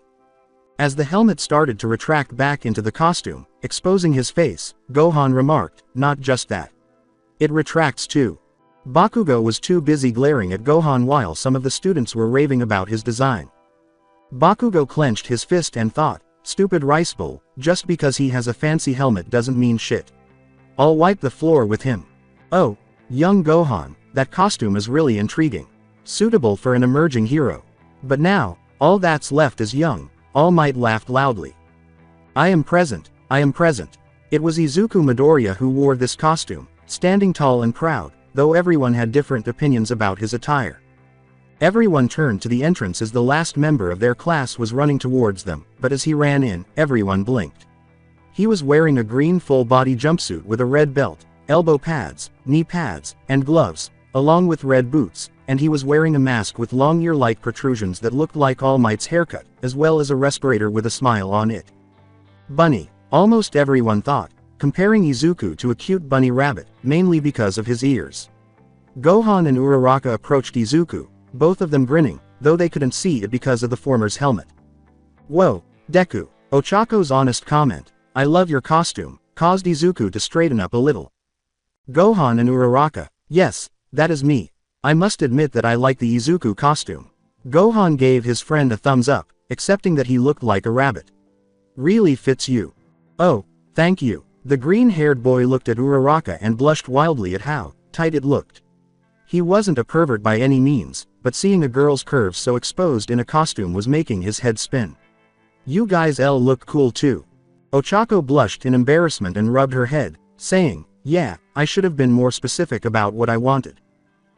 As the helmet started to retract back into the costume, exposing his face, Gohan remarked, not just that. It retracts too. Bakugo was too busy glaring at Gohan while some of the students were raving about his design. Bakugo clenched his fist and thought, stupid rice bowl, just because he has a fancy helmet doesn't mean shit. I'll wipe the floor with him. Oh, young Gohan, that costume is really intriguing. Suitable for an emerging hero. But now, all that's left is young. All Might laughed loudly. I am present. It was Izuku Midoriya who wore this costume, standing tall and proud, though everyone had different opinions about his attire. Everyone turned to the entrance as the last member of their class was running towards them, but as he ran in, everyone blinked. He was wearing a green full-body jumpsuit with a red belt, elbow pads, knee pads, and gloves, along with red boots, and he was wearing a mask with long ear-like protrusions that looked like All Might's haircut, as well as a respirator with a smile on it. Bunny, almost everyone thought, comparing Izuku to a cute bunny rabbit, mainly because of his ears. Gohan and Uraraka approached Izuku, both of them grinning, though they couldn't see it because of the former's helmet. Whoa, Deku, Ochako's honest comment, I love your costume, caused Izuku to straighten up a little. Gohan and Uraraka, yes, that is me. I must admit that I like the Izuku costume. Gohan gave his friend a thumbs up, accepting that he looked like a rabbit. Really fits you. Oh, thank you. The green-haired boy looked at Uraraka and blushed wildly at how tight it looked. He wasn't a pervert by any means, but seeing a girl's curves so exposed in a costume was making his head spin. You guys look cool too. Ochako blushed in embarrassment and rubbed her head, saying, yeah, I should have been more specific about what I wanted.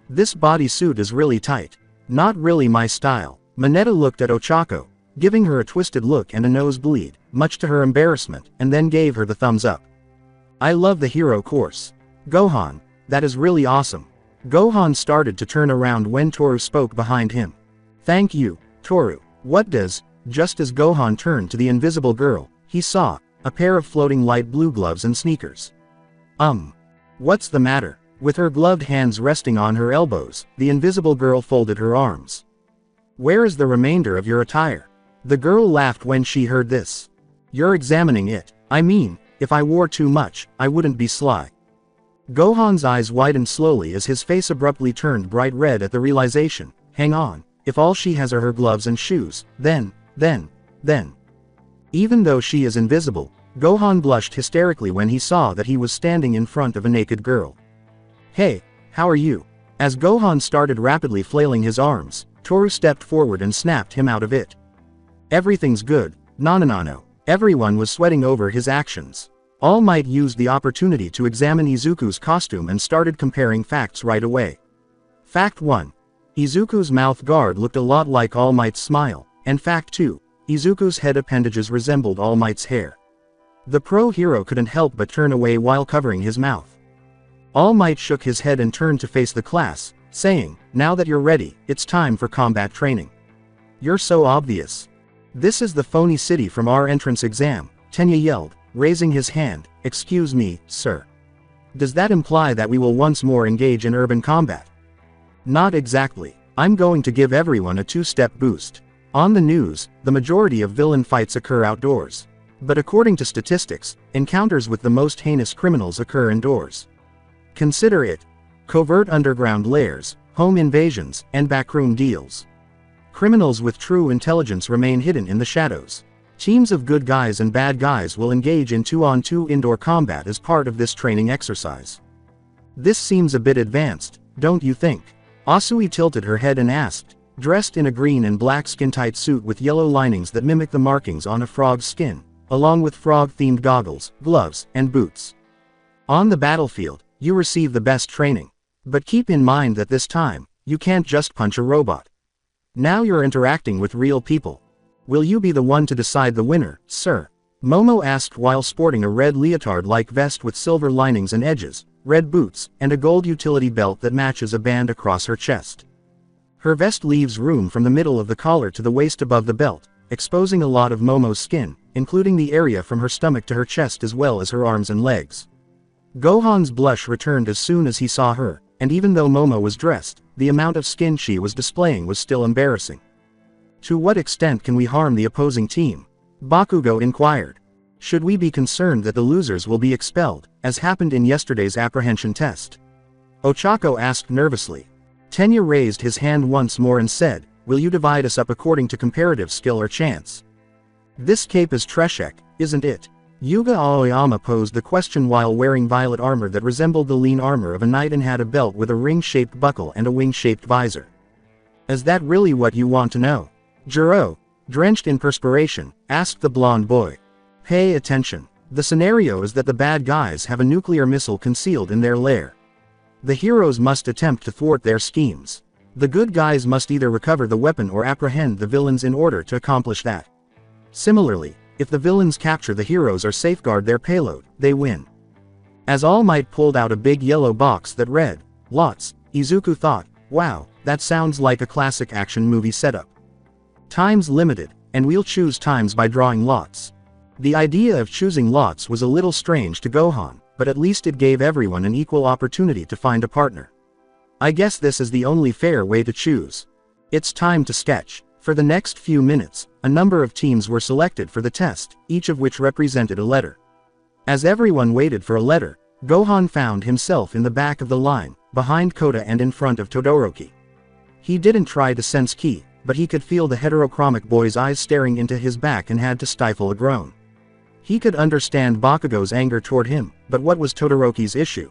This bodysuit is really tight. Not really my style. Mineta looked at Ochako, giving her a twisted look and a nosebleed, much to her embarrassment, and then gave her the thumbs up. I love the hero course. Gohan, that is really awesome. Gohan started to turn around when Toru spoke behind him. Thank you, Toru. What does? Just as Gohan turned to the invisible girl, he saw a pair of floating light blue gloves and sneakers. What's the matter? With her gloved hands resting on her elbows, the invisible girl folded her arms. Where is the remainder of your attire? The girl laughed when she heard this. You're examining it. I mean, if I wore too much, I wouldn't be sly. Gohan's eyes widened slowly as his face abruptly turned bright red at the realization. Hang on, if all she has are her gloves and shoes, then. Even though she is invisible, Gohan blushed hysterically when he saw that he was standing in front of a naked girl. Hey, how are you? As Gohan started rapidly flailing his arms, Toru stepped forward and snapped him out of it. Everything's good, Nananano. Everyone was sweating over his actions. All Might used the opportunity to examine Izuku's costume and started comparing facts right away. Fact 1. Izuku's mouth guard looked a lot like All Might's smile, and Fact 2. Izuku's head appendages resembled All Might's hair. The pro-hero couldn't help but turn away while covering his mouth. All Might shook his head and turned to face the class, saying, "Now that you're ready, it's time for combat training." "You're so obvious." "This is the phony city from our entrance exam," Tenya yelled, raising his hand. "Excuse me, sir. Does that imply that we will once more engage in urban combat?" "Not exactly. I'm going to give everyone a two-step boost. On the news, the majority of villain fights occur outdoors. But according to statistics, encounters with the most heinous criminals occur indoors. Consider it: covert underground lairs, home invasions, and backroom deals. Criminals with true intelligence remain hidden in the shadows. Teams of good guys and bad guys will engage in 2-on-2 indoor combat as part of this training exercise. This seems a bit advanced, don't you think?" Asui tilted her head and asked, dressed in a green and black skin-tight suit with yellow linings that mimic the markings on a frog's skin, along with frog-themed goggles, gloves, and boots. "On the battlefield, you receive the best training. But keep in mind that this time, you can't just punch a robot. Now you're interacting with real people. Will you be the one to decide the winner, sir?" Momo asked while sporting a red leotard-like vest with silver linings and edges, red boots, and a gold utility belt that matches a band across her chest. Her vest leaves room from the middle of the collar to the waist above the belt, exposing a lot of Momo's skin, including the area from her stomach to her chest as well as her arms and legs. Gohan's blush returned as soon as he saw her, and even though Momo was dressed, the amount of skin she was displaying was still embarrassing. "To what extent can we harm the opposing team?" Bakugo inquired. "Should we be concerned that the losers will be expelled, as happened in yesterday's apprehension test?" Ochako asked nervously. Tenya raised his hand once more and said, "Will you divide us up according to comparative skill or chance?" "This cape is Treshek, isn't it?" Yuga Aoyama posed the question while wearing violet armor that resembled the lean armor of a knight and had a belt with a ring-shaped buckle and a wing-shaped visor. "Is that really what you want to know?" Jiro, drenched in perspiration, asked the blonde boy. "Pay attention. The scenario is that the bad guys have a nuclear missile concealed in their lair. The heroes must attempt to thwart their schemes. The good guys must either recover the weapon or apprehend the villains in order to accomplish that. Similarly, if the villains capture the heroes or safeguard their payload, they win." As All Might pulled out a big yellow box that read, "Lots," Izuku thought, "Wow, that sounds like a classic action movie setup. Time's limited, and we'll choose times by drawing lots." The idea of choosing lots was a little strange to Gohan, but at least it gave everyone an equal opportunity to find a partner. "I guess this is the only fair way to choose. It's time to sketch." For the next few minutes, a number of teams were selected for the test, each of which represented a letter. As everyone waited for a letter, Gohan found himself in the back of the line, behind Kota and in front of Todoroki. He didn't try to sense ki, but he could feel the heterochromic boy's eyes staring into his back and had to stifle a groan. He could understand Bakugo's anger toward him, but what was Todoroki's issue?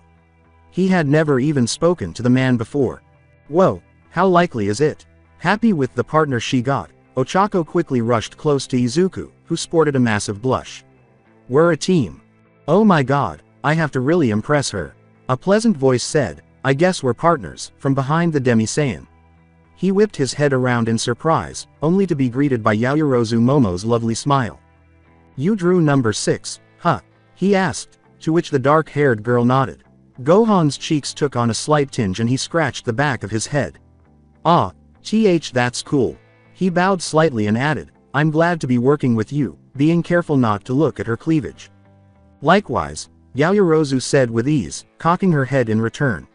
He had never even spoken to the man before. Whoa, how likely is it? Happy with the partner she got, Ochako quickly rushed close to Izuku, who sported a massive blush. "We're a team. Oh my god, I have to really impress her." A pleasant voice said, "I guess we're partners," from behind the Demi-Saiyan. He whipped his head around in surprise, only to be greeted by Yaoyorozu Momo's lovely smile. "You drew number 6, huh?" he asked, to which the dark-haired girl nodded. Gohan's cheeks took on a slight tinge and he scratched the back of his head. "Ah, that's cool." He bowed slightly and added, "I'm glad to be working with you," being careful not to look at her cleavage. "Likewise," Yaoyorozu said with ease, cocking her head in return.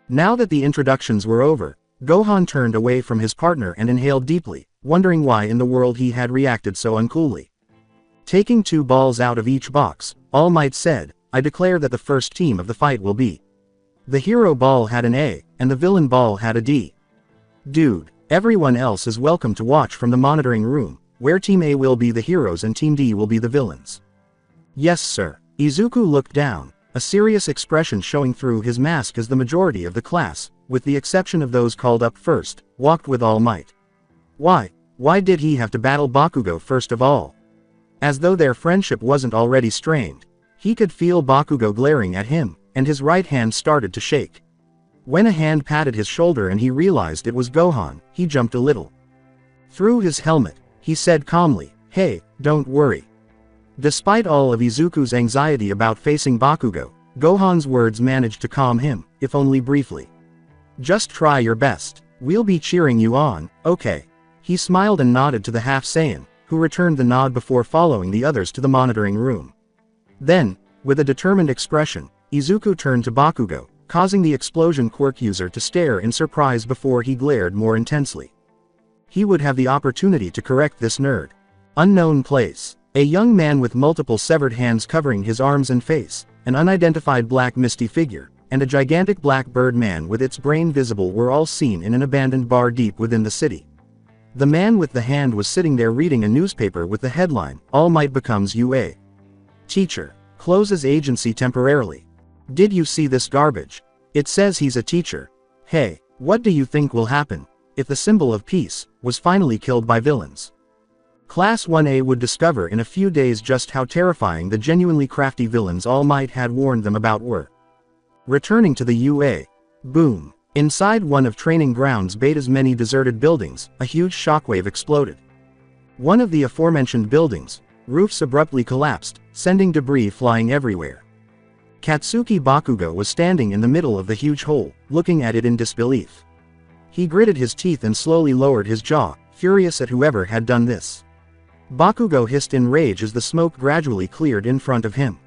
Now that the introductions were over, Gohan turned away from his partner and inhaled deeply, wondering why in the world he had reacted so uncoolly. Taking 2 balls out of each box, All Might said, "I declare that the first team of the fight will be." The hero ball had an A, and the villain ball had a D. "Dude, everyone else is welcome to watch from the monitoring room, where Team A will be the heroes and Team D will be the villains." "Yes sir." Izuku looked down, a serious expression showing through his mask as the majority of the class, with the exception of those called up first, walked with All Might. Why did he have to battle Bakugo first of all? As though their friendship wasn't already strained. He could feel Bakugo glaring at him, and his right hand started to shake. When a hand patted his shoulder and he realized it was Gohan, he jumped a little. Through his helmet, he said calmly, "Hey, don't worry." Despite all of Izuku's anxiety about facing Bakugo, Gohan's words managed to calm him, if only briefly. Just try your best. We'll be cheering you on, okay? He smiled and nodded to the half-Saiyan, who returned the nod before following the others to the monitoring room. Then, with a determined expression, Izuku turned to Bakugo, causing the explosion quirk user to stare in surprise before he glared more intensely. He would have the opportunity to correct this nerd. Unknown place. A young man with multiple severed hands covering his arms and face, an unidentified black misty figure, and a gigantic black bird man with its brain visible were all seen in an abandoned bar deep within the city. The man with the hand was sitting there reading a newspaper with the headline, "All Might becomes UA. Teacher. Closes agency temporarily. Did you see this garbage? It says he's a teacher. Hey, what do you think will happen if the symbol of peace was finally killed by villains?" Class 1A would discover in a few days just how terrifying the genuinely crafty villains All Might had warned them about were. Returning to the UA. Boom. Inside one of training grounds Beta's many deserted buildings, a huge shockwave exploded. One of the aforementioned buildings' roofs abruptly collapsed, sending debris flying everywhere. Katsuki Bakugo was standing in the middle of the huge hole, looking at it in disbelief. He gritted his teeth and slowly lowered his jaw, furious at whoever had done this. Bakugo hissed in rage as the smoke gradually cleared in front of him.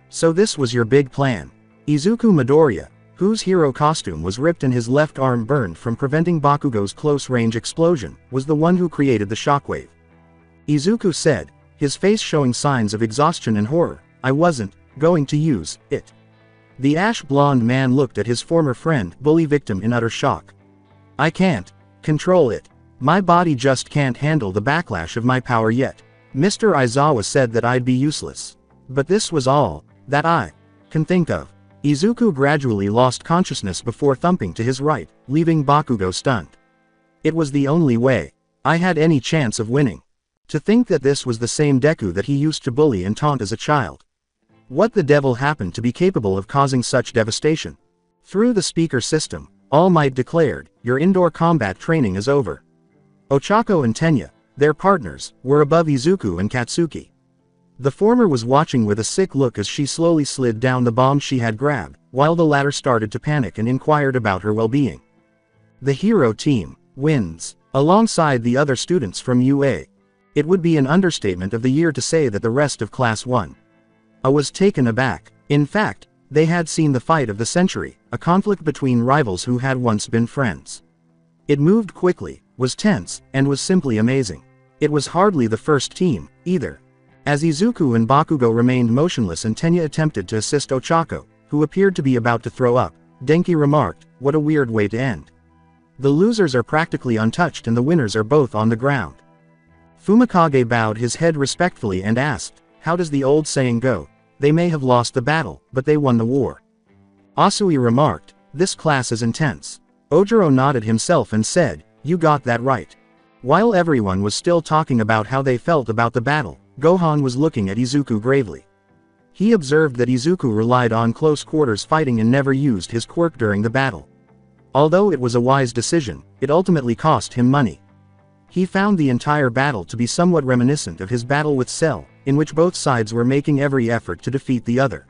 So this was your big plan. Izuku Midoriya, whose hero costume was ripped and his left arm burned from preventing Bakugo's close-range explosion, was the one who created the shockwave. Izuku said, his face showing signs of exhaustion and horror, "I wasn't going to use it." The ash-blonde man looked at his former friend, bully victim, in utter shock. "I can't control it. My body just can't handle the backlash of my power yet. Mr. Aizawa said that I'd be useless. But this was all that I can think of." Izuku gradually lost consciousness before thumping to his right, leaving Bakugo stunned. "It was the only way I had any chance of winning. To think that this was the same Deku that he used to bully and taunt as a child. What the devil happened to be capable of causing such devastation?" Through the speaker system, All Might declared, "Your indoor combat training is over." Ochako and Tenya, their partners, were above Izuku and Katsuki. The former was watching with a sick look as she slowly slid down the bomb she had grabbed, while the latter started to panic and inquired about her well-being. The hero team wins, alongside the other students from UA. It would be an understatement of the year to say that the rest of Class 1A was taken aback. In fact, they had seen the fight of the century, a conflict between rivals who had once been friends. It moved quickly, was tense, and was simply amazing. It was hardly the first team, either. As Izuku and Bakugo remained motionless and Tenya attempted to assist Ochako, who appeared to be about to throw up, Denki remarked, "What a weird way to end. The losers are practically untouched and the winners are both on the ground." Fumikage bowed his head respectfully and asked, "How does the old saying go? They may have lost the battle, but they won the war." Asui remarked, "This class is intense." Ojiro nodded himself and said, "You got that right." While everyone was still talking about how they felt about the battle, Gohan was looking at Izuku gravely. He observed that Izuku relied on close quarters fighting and never used his quirk during the battle. Although it was a wise decision, it ultimately cost him money. He found the entire battle to be somewhat reminiscent of his battle with Cell, in which both sides were making every effort to defeat the other.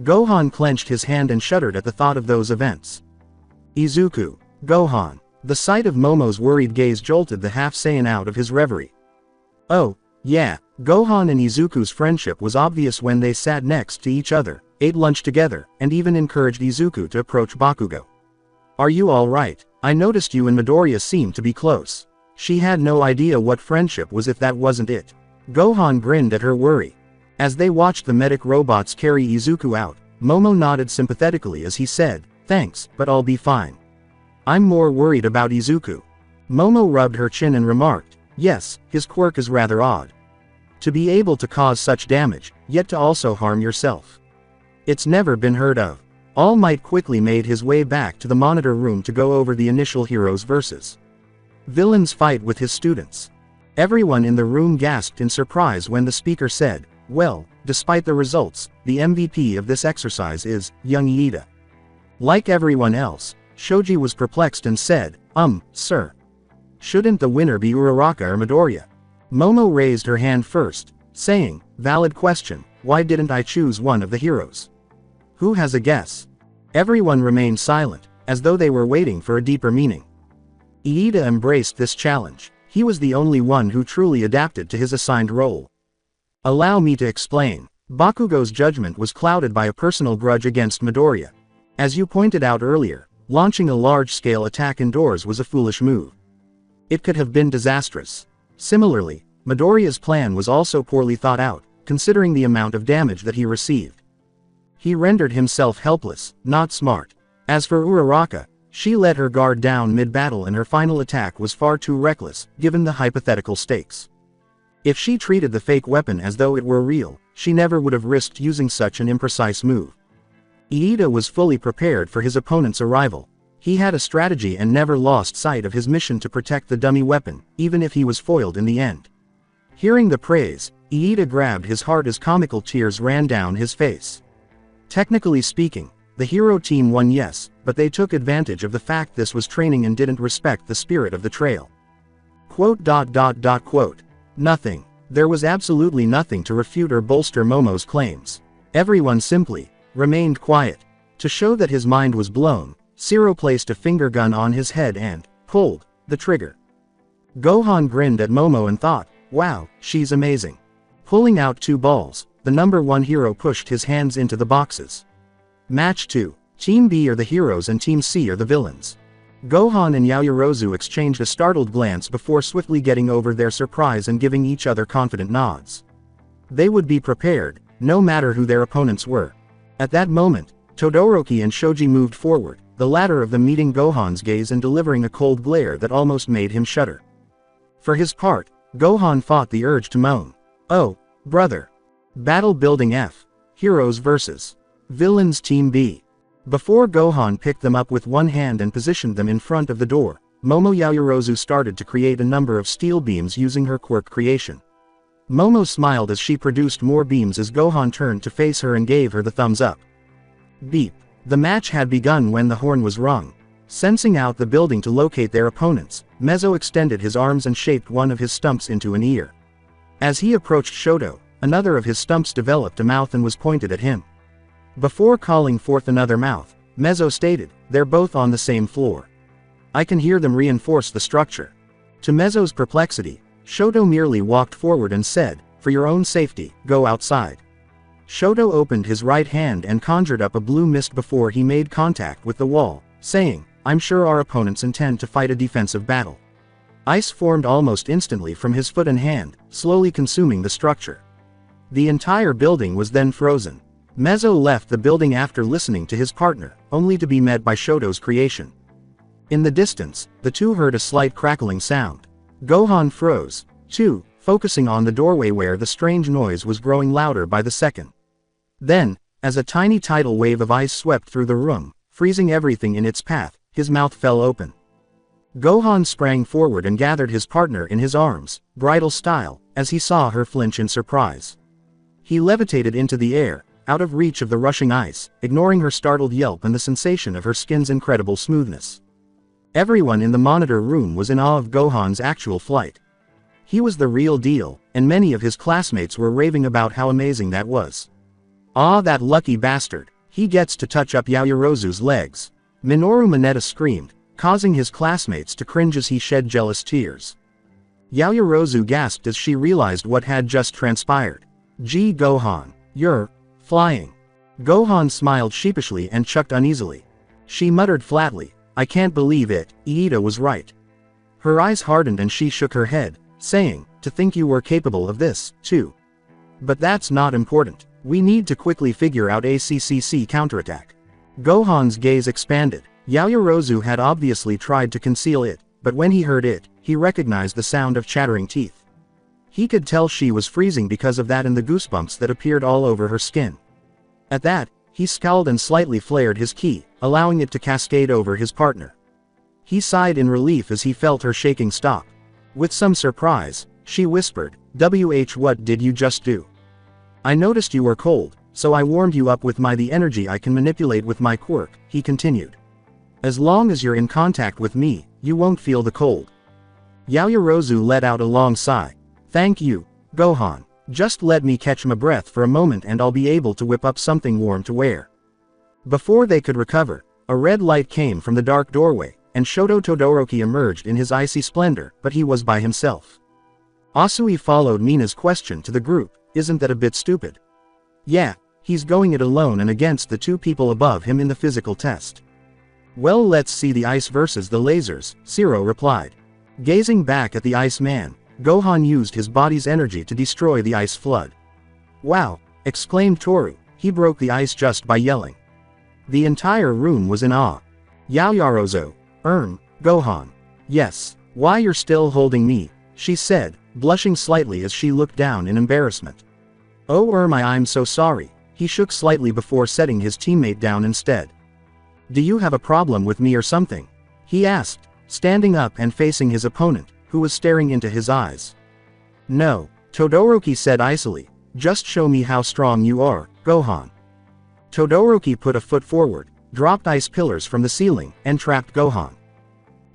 Gohan clenched his hand and shuddered at the thought of those events. Izuku. Gohan. The sight of Momo's worried gaze jolted the half-Saiyan out of his reverie. Oh, yeah, Gohan and Izuku's friendship was obvious when they sat next to each other, ate lunch together, and even encouraged Izuku to approach Bakugo. "Are you alright? I noticed you and Midoriya seemed to be close." She had no idea what friendship was if that wasn't it. Gohan grinned at her worry. As they watched the medic robots carry Izuku out, Momo nodded sympathetically as he said, "Thanks, but I'll be fine. I'm more worried about Izuku." Momo rubbed her chin and remarked, "Yes, his quirk is rather odd. To be able to cause such damage, yet to also harm yourself. It's never been heard of." All Might quickly made his way back to the monitor room to go over the initial heroes versus villains fight with his students. Everyone in the room gasped in surprise when the speaker said, "Well, despite the results, the MVP of this exercise is young Iida." Like everyone else, Shoji was perplexed and said, Sir. Shouldn't the winner be Uraraka or Midoriya?" Momo raised her hand first, saying, "Valid question, why didn't I choose one of the heroes? Who has a guess?" Everyone remained silent, as though they were waiting for a deeper meaning. Iida embraced this challenge. He was the only one who truly adapted to his assigned role. Allow me to explain. Bakugo's judgment was clouded by a personal grudge against Midoriya. As you pointed out earlier, launching a large-scale attack indoors was a foolish move. It could have been disastrous. Similarly, Midoriya's plan was also poorly thought out, considering the amount of damage that he received. He rendered himself helpless, not smart. As for Uraraka, she let her guard down mid-battle and her final attack was far too reckless, given the hypothetical stakes. If she treated the fake weapon as though it were real, she never would have risked using such an imprecise move. Iida was fully prepared for his opponent's arrival. He had a strategy and never lost sight of his mission to protect the dummy weapon, even if he was foiled in the end. Hearing the praise, Iida grabbed his heart as comical tears ran down his face. Technically speaking, the hero team won, yes, but they took advantage of the fact this was training and didn't respect the spirit of the trail. Quote. Nothing. There was absolutely nothing to refute or bolster Momo's claims. Everyone simply remained quiet. To show that his mind was blown, Zero placed a finger gun on his head and pulled the trigger. Gohan grinned at Momo and thought, wow, she's amazing. Pulling out 2 balls, the number 1 hero pushed his hands into the boxes. Match 2. Team B are the heroes and Team C are the villains. Gohan and Yaoyorozu exchanged a startled glance before swiftly getting over their surprise and giving each other confident nods. They would be prepared, no matter who their opponents were. At that moment, Todoroki and Shoji moved forward, the latter of them meeting Gohan's gaze and delivering a cold glare that almost made him shudder. For his part, Gohan fought the urge to moan. Oh, brother. Battle Building F. Heroes vs. Villains Team B. Before Gohan picked them up with one hand and positioned them in front of the door, Momo Yaoyorozu started to create a number of steel beams using her quirk creation. Momo smiled as she produced more beams as Gohan turned to face her and gave her the thumbs up. Beep. The match had begun when the horn was rung. Sensing out the building to locate their opponents, Mezzo extended his arms and shaped one of his stumps into an ear. As he approached Shoto, another of his stumps developed a mouth and was pointed at him. Before calling forth another mouth, Mezzo stated, they're both on the same floor. I can hear them reinforce the structure. To Mezzo's perplexity, Shoto merely walked forward and said, for your own safety, go outside. Shoto opened his right hand and conjured up a blue mist before he made contact with the wall, saying, I'm sure our opponents intend to fight a defensive battle. Ice formed almost instantly from his foot and hand, slowly consuming the structure. The entire building was then frozen. Mezzo left the building after listening to his partner, only to be met by Shoto's creation. In the distance, the two heard a slight crackling sound. Gohan froze, too, focusing on the doorway where the strange noise was growing louder by the second. Then, as a tiny tidal wave of ice swept through the room, freezing everything in its path, his mouth fell open. Gohan sprang forward and gathered his partner in his arms, bridal style, as he saw her flinch in surprise. He levitated into the air, out of reach of the rushing ice, ignoring her startled yelp and the sensation of her skin's incredible smoothness. Everyone in the monitor room was in awe of Gohan's actual flight. He was the real deal, and many of his classmates were raving about how amazing that was. Ah, that lucky bastard, he gets to touch up Yaoyorozu's legs. Minoru Mineta screamed, causing his classmates to cringe as he shed jealous tears. Yaoyorozu gasped as she realized what had just transpired. Gee Gohan, you're flying. Gohan smiled sheepishly and chucked uneasily. She muttered flatly, I can't believe it, Iida was right. Her eyes hardened and she shook her head, saying, to think you were capable of this, too. But that's not important. We need to quickly figure out ACCC counterattack. Gohan's gaze expanded. Yaoyorozu had obviously tried to conceal it, but when he heard it, he recognized the sound of chattering teeth. He could tell she was freezing because of that and the goosebumps that appeared all over her skin. At that, he scowled and slightly flared his ki, allowing it to cascade over his partner. He sighed in relief as he felt her shaking stop. With some surprise, she whispered, what did you just do? I noticed you were cold, so I warmed you up with the energy I can manipulate with my quirk, he continued. As long as you're in contact with me, you won't feel the cold. Yaoyorozu let out a long sigh. Thank you, Gohan. Just let me catch my breath for a moment and I'll be able to whip up something warm to wear. Before they could recover, A red light came from the dark doorway, and Shoto Todoroki emerged in his icy splendor, but he was by himself. Asui followed Mina's question to the group, isn't that a bit stupid? Yeah, he's going it alone and against the two people above him in the physical test. Well, let's see the ice versus the lasers, Zero replied. Gazing back at the ice man, Gohan used his body's energy to destroy the ice flood. Wow, exclaimed Toru, he broke the ice just by yelling. The entire room was in awe. Yaoyorozo, Gohan. Yes, why you're still holding me, she said, blushing slightly as she looked down in embarrassment. Oh I'm so sorry, he shook slightly before setting his teammate down instead. Do you have a problem with me or something? He asked, standing up and facing his opponent, who was staring into his eyes. No, Todoroki said icily, just show me how strong you are, Gohan. Todoroki put a foot forward, dropped ice pillars from the ceiling, and trapped Gohan.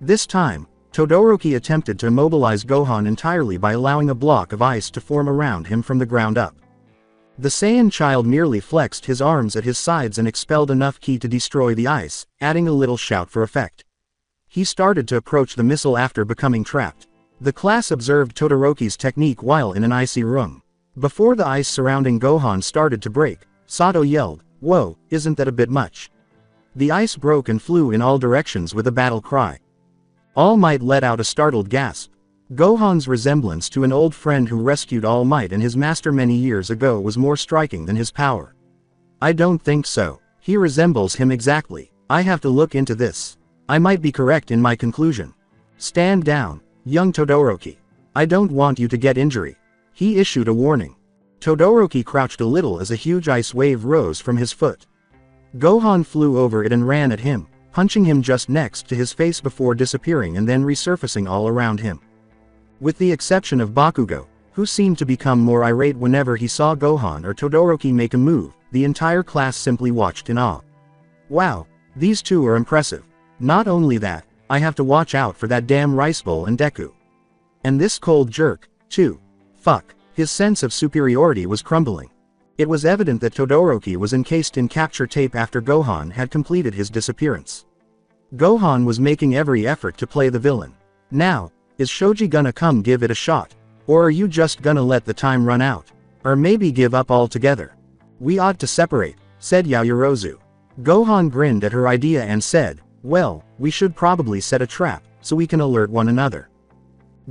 This time, Todoroki attempted to immobilize Gohan entirely by allowing a block of ice to form around him from the ground up. The Saiyan child merely flexed his arms at his sides and expelled enough ki to destroy the ice, adding a little shout for effect. He started to approach the missile after becoming trapped. The class observed Todoroki's technique while in an icy room. Before the ice surrounding Gohan started to break, Sato yelled, "Whoa, isn't that a bit much?" The ice broke and flew in all directions with a battle cry. All Might let out a startled gasp. Gohan's resemblance to an old friend who rescued All Might and his master many years ago was more striking than his power. I don't think so. He resembles him exactly. I have to look into this. I might be correct in my conclusion. Stand down, young Todoroki. I don't want you to get injury. He issued a warning. Todoroki crouched a little as a huge ice wave rose from his foot. Gohan flew over it and ran at him, punching him just next to his face before disappearing and then resurfacing all around him. With the exception of Bakugo, who seemed to become more irate whenever he saw Gohan or Todoroki make a move, the entire class simply watched in awe. Wow, these two are impressive. Not only that, I have to watch out for that damn rice bowl and Deku. And this cold jerk, too. Fuck, his sense of superiority was crumbling. It was evident that Todoroki was encased in capture tape after Gohan had completed his disappearance. Gohan was making every effort to play the villain. Now, is Shoji gonna come give it a shot? Or are you just gonna let the time run out? Or maybe give up altogether? We ought to separate, said Yaoyorozu. Gohan grinned at her idea and said, well, we should probably set a trap, so we can alert one another.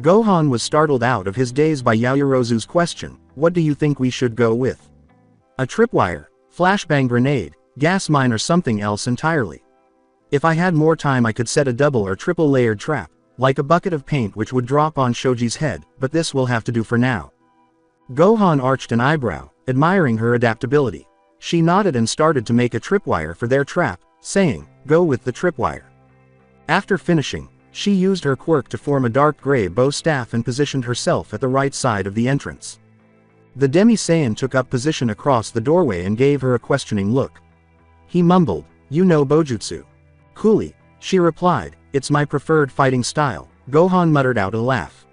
Gohan was startled out of his daze by Yaoyorozu's question, what do you think we should go with? A tripwire, flashbang grenade, gas mine or something else entirely? If I had more time I could set a double or triple layered trap, like a bucket of paint which would drop on Shoji's head, but this will have to do for now. Gohan arched an eyebrow, admiring her adaptability. She nodded and started to make a tripwire for their trap, saying, go with the tripwire. After finishing, she used her quirk to form a dark gray bow staff and positioned herself at the right side of the entrance. The Demi-Saiyan took up position across the doorway and gave her a questioning look. He mumbled, you know Bojutsu. Coolly, she replied, it's my preferred fighting style. Gohan muttered out a laugh.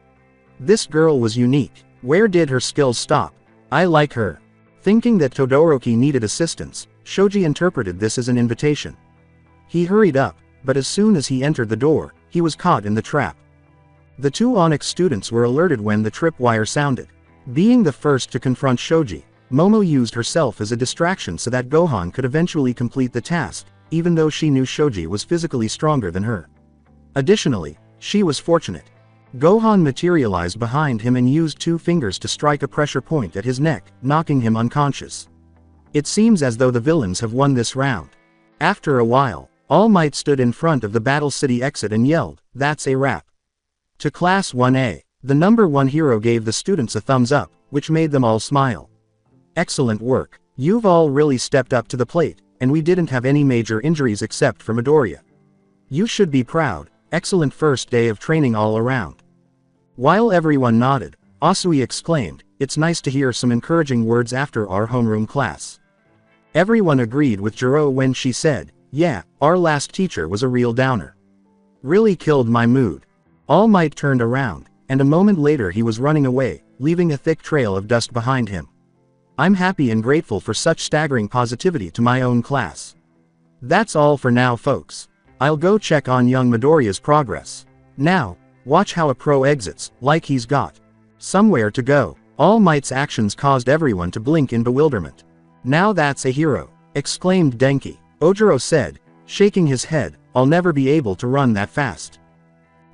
This girl was unique. Where did her skills stop? I like her. Thinking that Todoroki needed assistance, Shoji interpreted this as an invitation. He hurried up, but as soon as he entered the door, he was caught in the trap. The two Onyx students were alerted when the tripwire sounded. Being the first to confront Shoji, Momo used herself as a distraction so that Gohan could eventually complete the task, even though she knew Shoji was physically stronger than her. Additionally, she was fortunate. Gohan materialized behind him and used two fingers to strike a pressure point at his neck, knocking him unconscious. It seems as though the villains have won this round. After a while, All Might stood in front of the Battle City exit and yelled, that's a wrap. To Class 1A, the number one hero gave the students a thumbs up, which made them all smile. Excellent work. You've all really stepped up to the plate, and we didn't have any major injuries except for Midoriya. You should be proud. Excellent first day of training all around. While everyone nodded, Asui exclaimed, it's nice to hear some encouraging words after our homeroom class. Everyone agreed with Jiro when she said, yeah, our last teacher was a real downer. Really killed my mood. All Might turned around, and a moment later he was running away, leaving a thick trail of dust behind him. I'm happy and grateful for such staggering positivity to my own class. That's all for now, folks. I'll go check on young Midoriya's progress. Now, watch how a pro exits, like he's got somewhere to go. All Might's actions caused everyone to blink in bewilderment. Now that's a hero, exclaimed Denki. Ojiro said, shaking his head, I'll never be able to run that fast.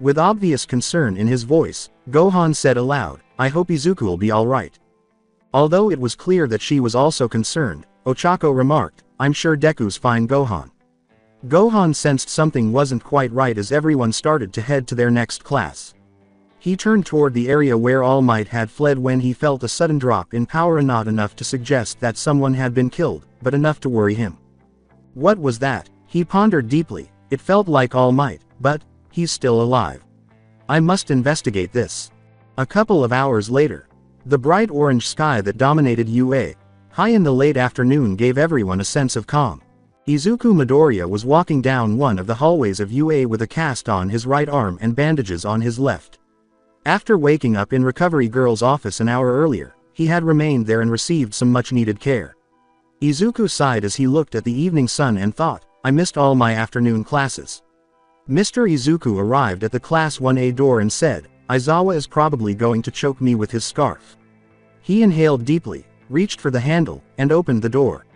With obvious concern in his voice, Gohan said aloud, I hope Izuku will be alright. Although it was clear that she was also concerned, Ochako remarked, I'm sure Deku's fine, Gohan. Gohan sensed something wasn't quite right as everyone started to head to their next class. He turned toward the area where All Might had fled when he felt a sudden drop in power, not enough to suggest that someone had been killed, but enough to worry him. What was that? He pondered deeply. It felt like All Might, but he's still alive. I must investigate this. A couple of hours later, the bright orange sky that dominated UA, high in the late afternoon, gave everyone a sense of calm. Izuku Midoriya was walking down one of the hallways of UA with a cast on his right arm and bandages on his left. After waking up in Recovery Girl's office an hour earlier, he had remained there and received some much-needed care. Izuku sighed as he looked at the evening sun and thought, I missed all my afternoon classes. Mr. Izuku arrived at the Class 1A door and said, Aizawa is probably going to choke me with his scarf. He inhaled deeply, reached for the handle, and opened the door.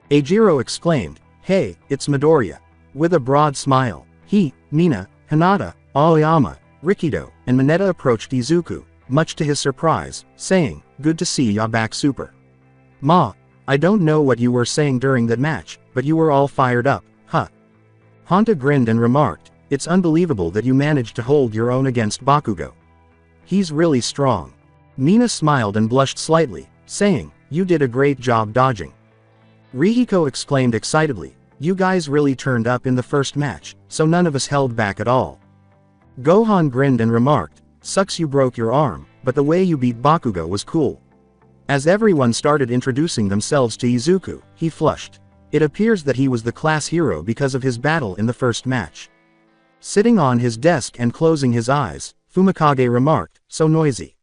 Eijiro exclaimed, Hey, it's Midoriya. With a broad smile, he, Mina, Hinata, Aoyama, Rikido, and Mineta approached Izuku, much to his surprise, saying, Good to see ya back, super. Ma, I don't know what you were saying during that match, but you were all fired up, huh? Honta grinned and remarked, It's unbelievable that you managed to hold your own against Bakugo. He's really strong. Mina smiled and blushed slightly, saying, You did a great job dodging. Rihiko exclaimed excitedly, You guys really turned up in the first match, so none of us held back at all. Gohan grinned and remarked, Sucks you broke your arm, but the way you beat Bakugo was cool. As everyone started introducing themselves to Izuku, he flushed. It appears that he was the class hero because of his battle in the first match. Sitting on his desk and closing his eyes, Fumikage remarked, So noisy.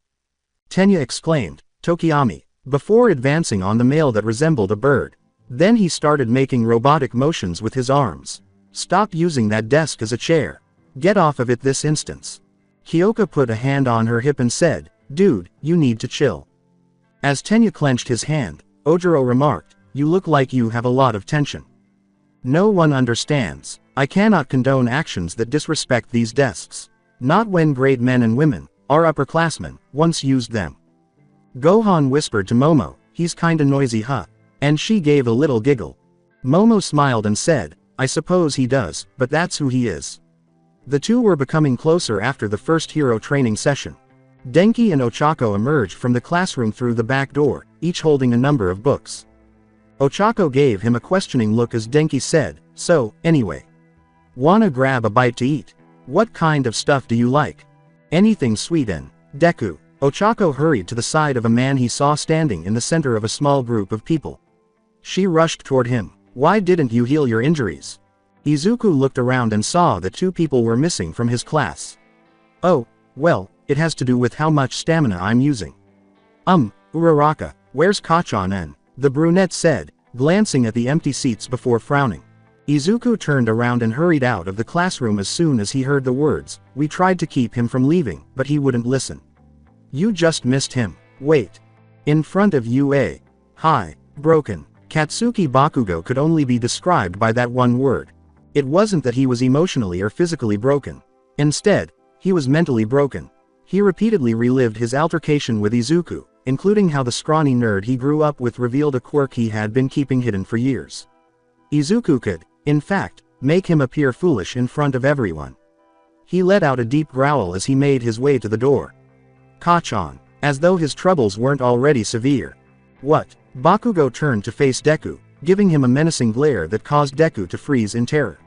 Tenya exclaimed, Tokiyami, before advancing on the male that resembled a bird. Then he started making robotic motions with his arms. Stop using that desk as a chair. Get off of it this instant. Kyoka put a hand on her hip and said, Dude, you need to chill. As Tenya clenched his hand, Ojiro remarked, You look like you have a lot of tension. No one understands. I cannot condone actions that disrespect these desks. Not when great men and women, our upperclassmen, once used them. Gohan whispered to Momo, He's kinda noisy, huh? And she gave a little giggle. Momo smiled and said, I suppose he does, but that's who he is. The two were becoming closer after the first hero training session. Denki and Ochako emerged from the classroom through the back door, each holding a number of books. Ochako gave him a questioning look as Denki said, So, anyway. Wanna grab a bite to eat? What kind of stuff do you like? Anything sweet and Deku. Ochako hurried to the side of a man he saw standing in the center of a small group of people. She rushed toward him. Why didn't you heal your injuries? Izuku looked around and saw that two people were missing from his class. Oh, well, it has to do with how much stamina I'm using. Uraraka, where's Kachanen? The brunette said, glancing at the empty seats before frowning. Izuku turned around and hurried out of the classroom as soon as he heard the words. We tried to keep him from leaving, but he wouldn't listen. You just missed him. Wait. In front of UA. Hi. Broken. Katsuki Bakugo could only be described by that one word. It wasn't that he was emotionally or physically broken. Instead, he was mentally broken. He repeatedly relived his altercation with Izuku, including how the scrawny nerd he grew up with revealed a quirk he had been keeping hidden for years. Izuku could, in fact, make him appear foolish in front of everyone. He let out a deep growl as he made his way to the door. Kachan, as though his troubles weren't already severe. What? Bakugo turned to face Deku, giving him a menacing glare that caused Deku to freeze in terror.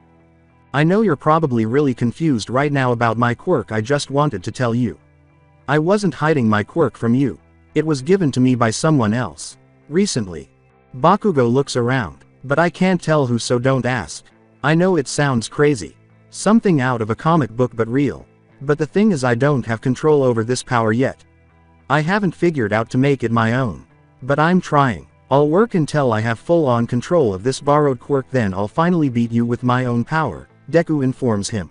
I know you're probably really confused right now about my quirk. I just wanted to tell you. I wasn't hiding my quirk from you. It was given to me by someone else. Recently. Bakugo looks around, but I can't tell who, so don't ask. I know it sounds crazy. Something out of a comic book but real. But the thing is I don't have control over this power yet. I haven't figured out to make it my own. But I'm trying. I'll work until I have full-on control of this borrowed quirk, then I'll finally beat you with my own power, Deku informs him.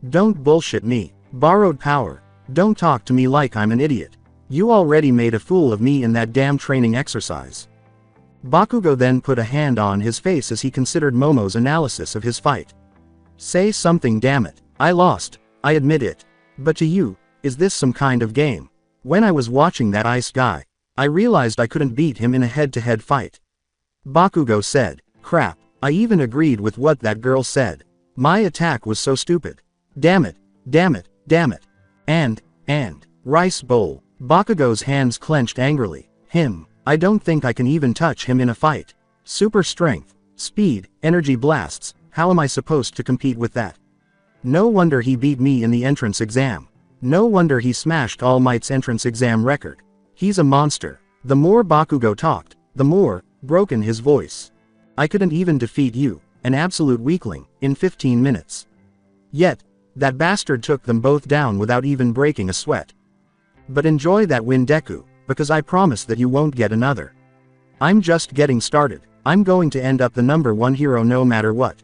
Don't bullshit me. Borrowed power. Don't talk to me like I'm an idiot. You already made a fool of me in that damn training exercise. Bakugo then put a hand on his face as he considered Momo's analysis of his fight. Say something, damn it. I lost. I admit it. But to you, is this some kind of game? When I was watching that ice guy, I realized I couldn't beat him in a head-to-head fight. Bakugo said, crap, I even agreed with what that girl said. My attack was so stupid. Damn it, damn it, damn it. And, rice bowl. Bakugo's hands clenched angrily. I don't think I can even touch him in a fight. Super strength, speed, energy blasts, how am I supposed to compete with that? No wonder he beat me in the entrance exam. No wonder he smashed All Might's entrance exam record. He's a monster. The more Bakugo talked, the more broken his voice. I couldn't even defeat you, an absolute weakling, in 15 minutes. Yet, that bastard took them both down without even breaking a sweat. But enjoy that win, Deku, because I promise that you won't get another. I'm just getting started. I'm going to end up the #1 hero no matter what.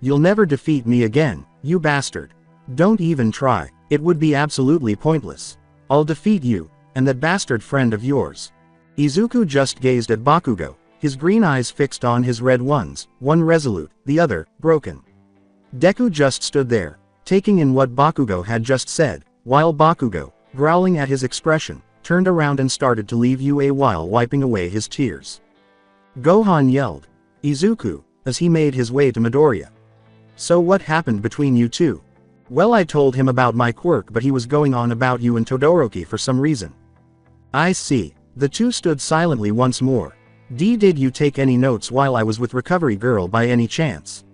You'll never defeat me again, you bastard. Don't even try. It would be absolutely pointless. I'll defeat you, and that bastard friend of yours. Izuku just gazed at Bakugo, his green eyes fixed on his red ones, one resolute, the other broken. Deku just stood there, taking in what Bakugo had just said, while Bakugo, growling at his expression, turned around and started to leave UA while wiping away his tears. Gohan yelled, Izuku, as he made his way to Midoriya. So what happened between you two? Well, I told him about my quirk, but he was going on about you and Todoroki for some reason. I see. The two stood silently once more. Did you take any notes while I was with Recovery Girl by any chance?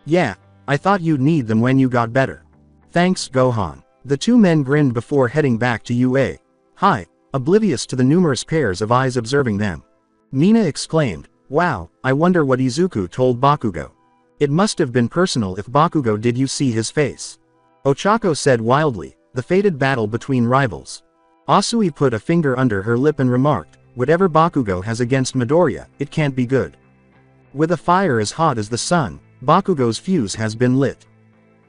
Yeah, I thought you'd need them when you got better. Thanks, Gohan. The two men grinned before heading back to UA. Hi, oblivious to the numerous pairs of eyes observing them. Mina exclaimed, wow, I wonder what Izuku told Bakugo. It must have been personal if Bakugo did. You see his face? Ochako said wildly, the fated battle between rivals. Asui put a finger under her lip and remarked, whatever Bakugo has against Midoriya, it can't be good. With a fire as hot as the sun, Bakugo's fuse has been lit.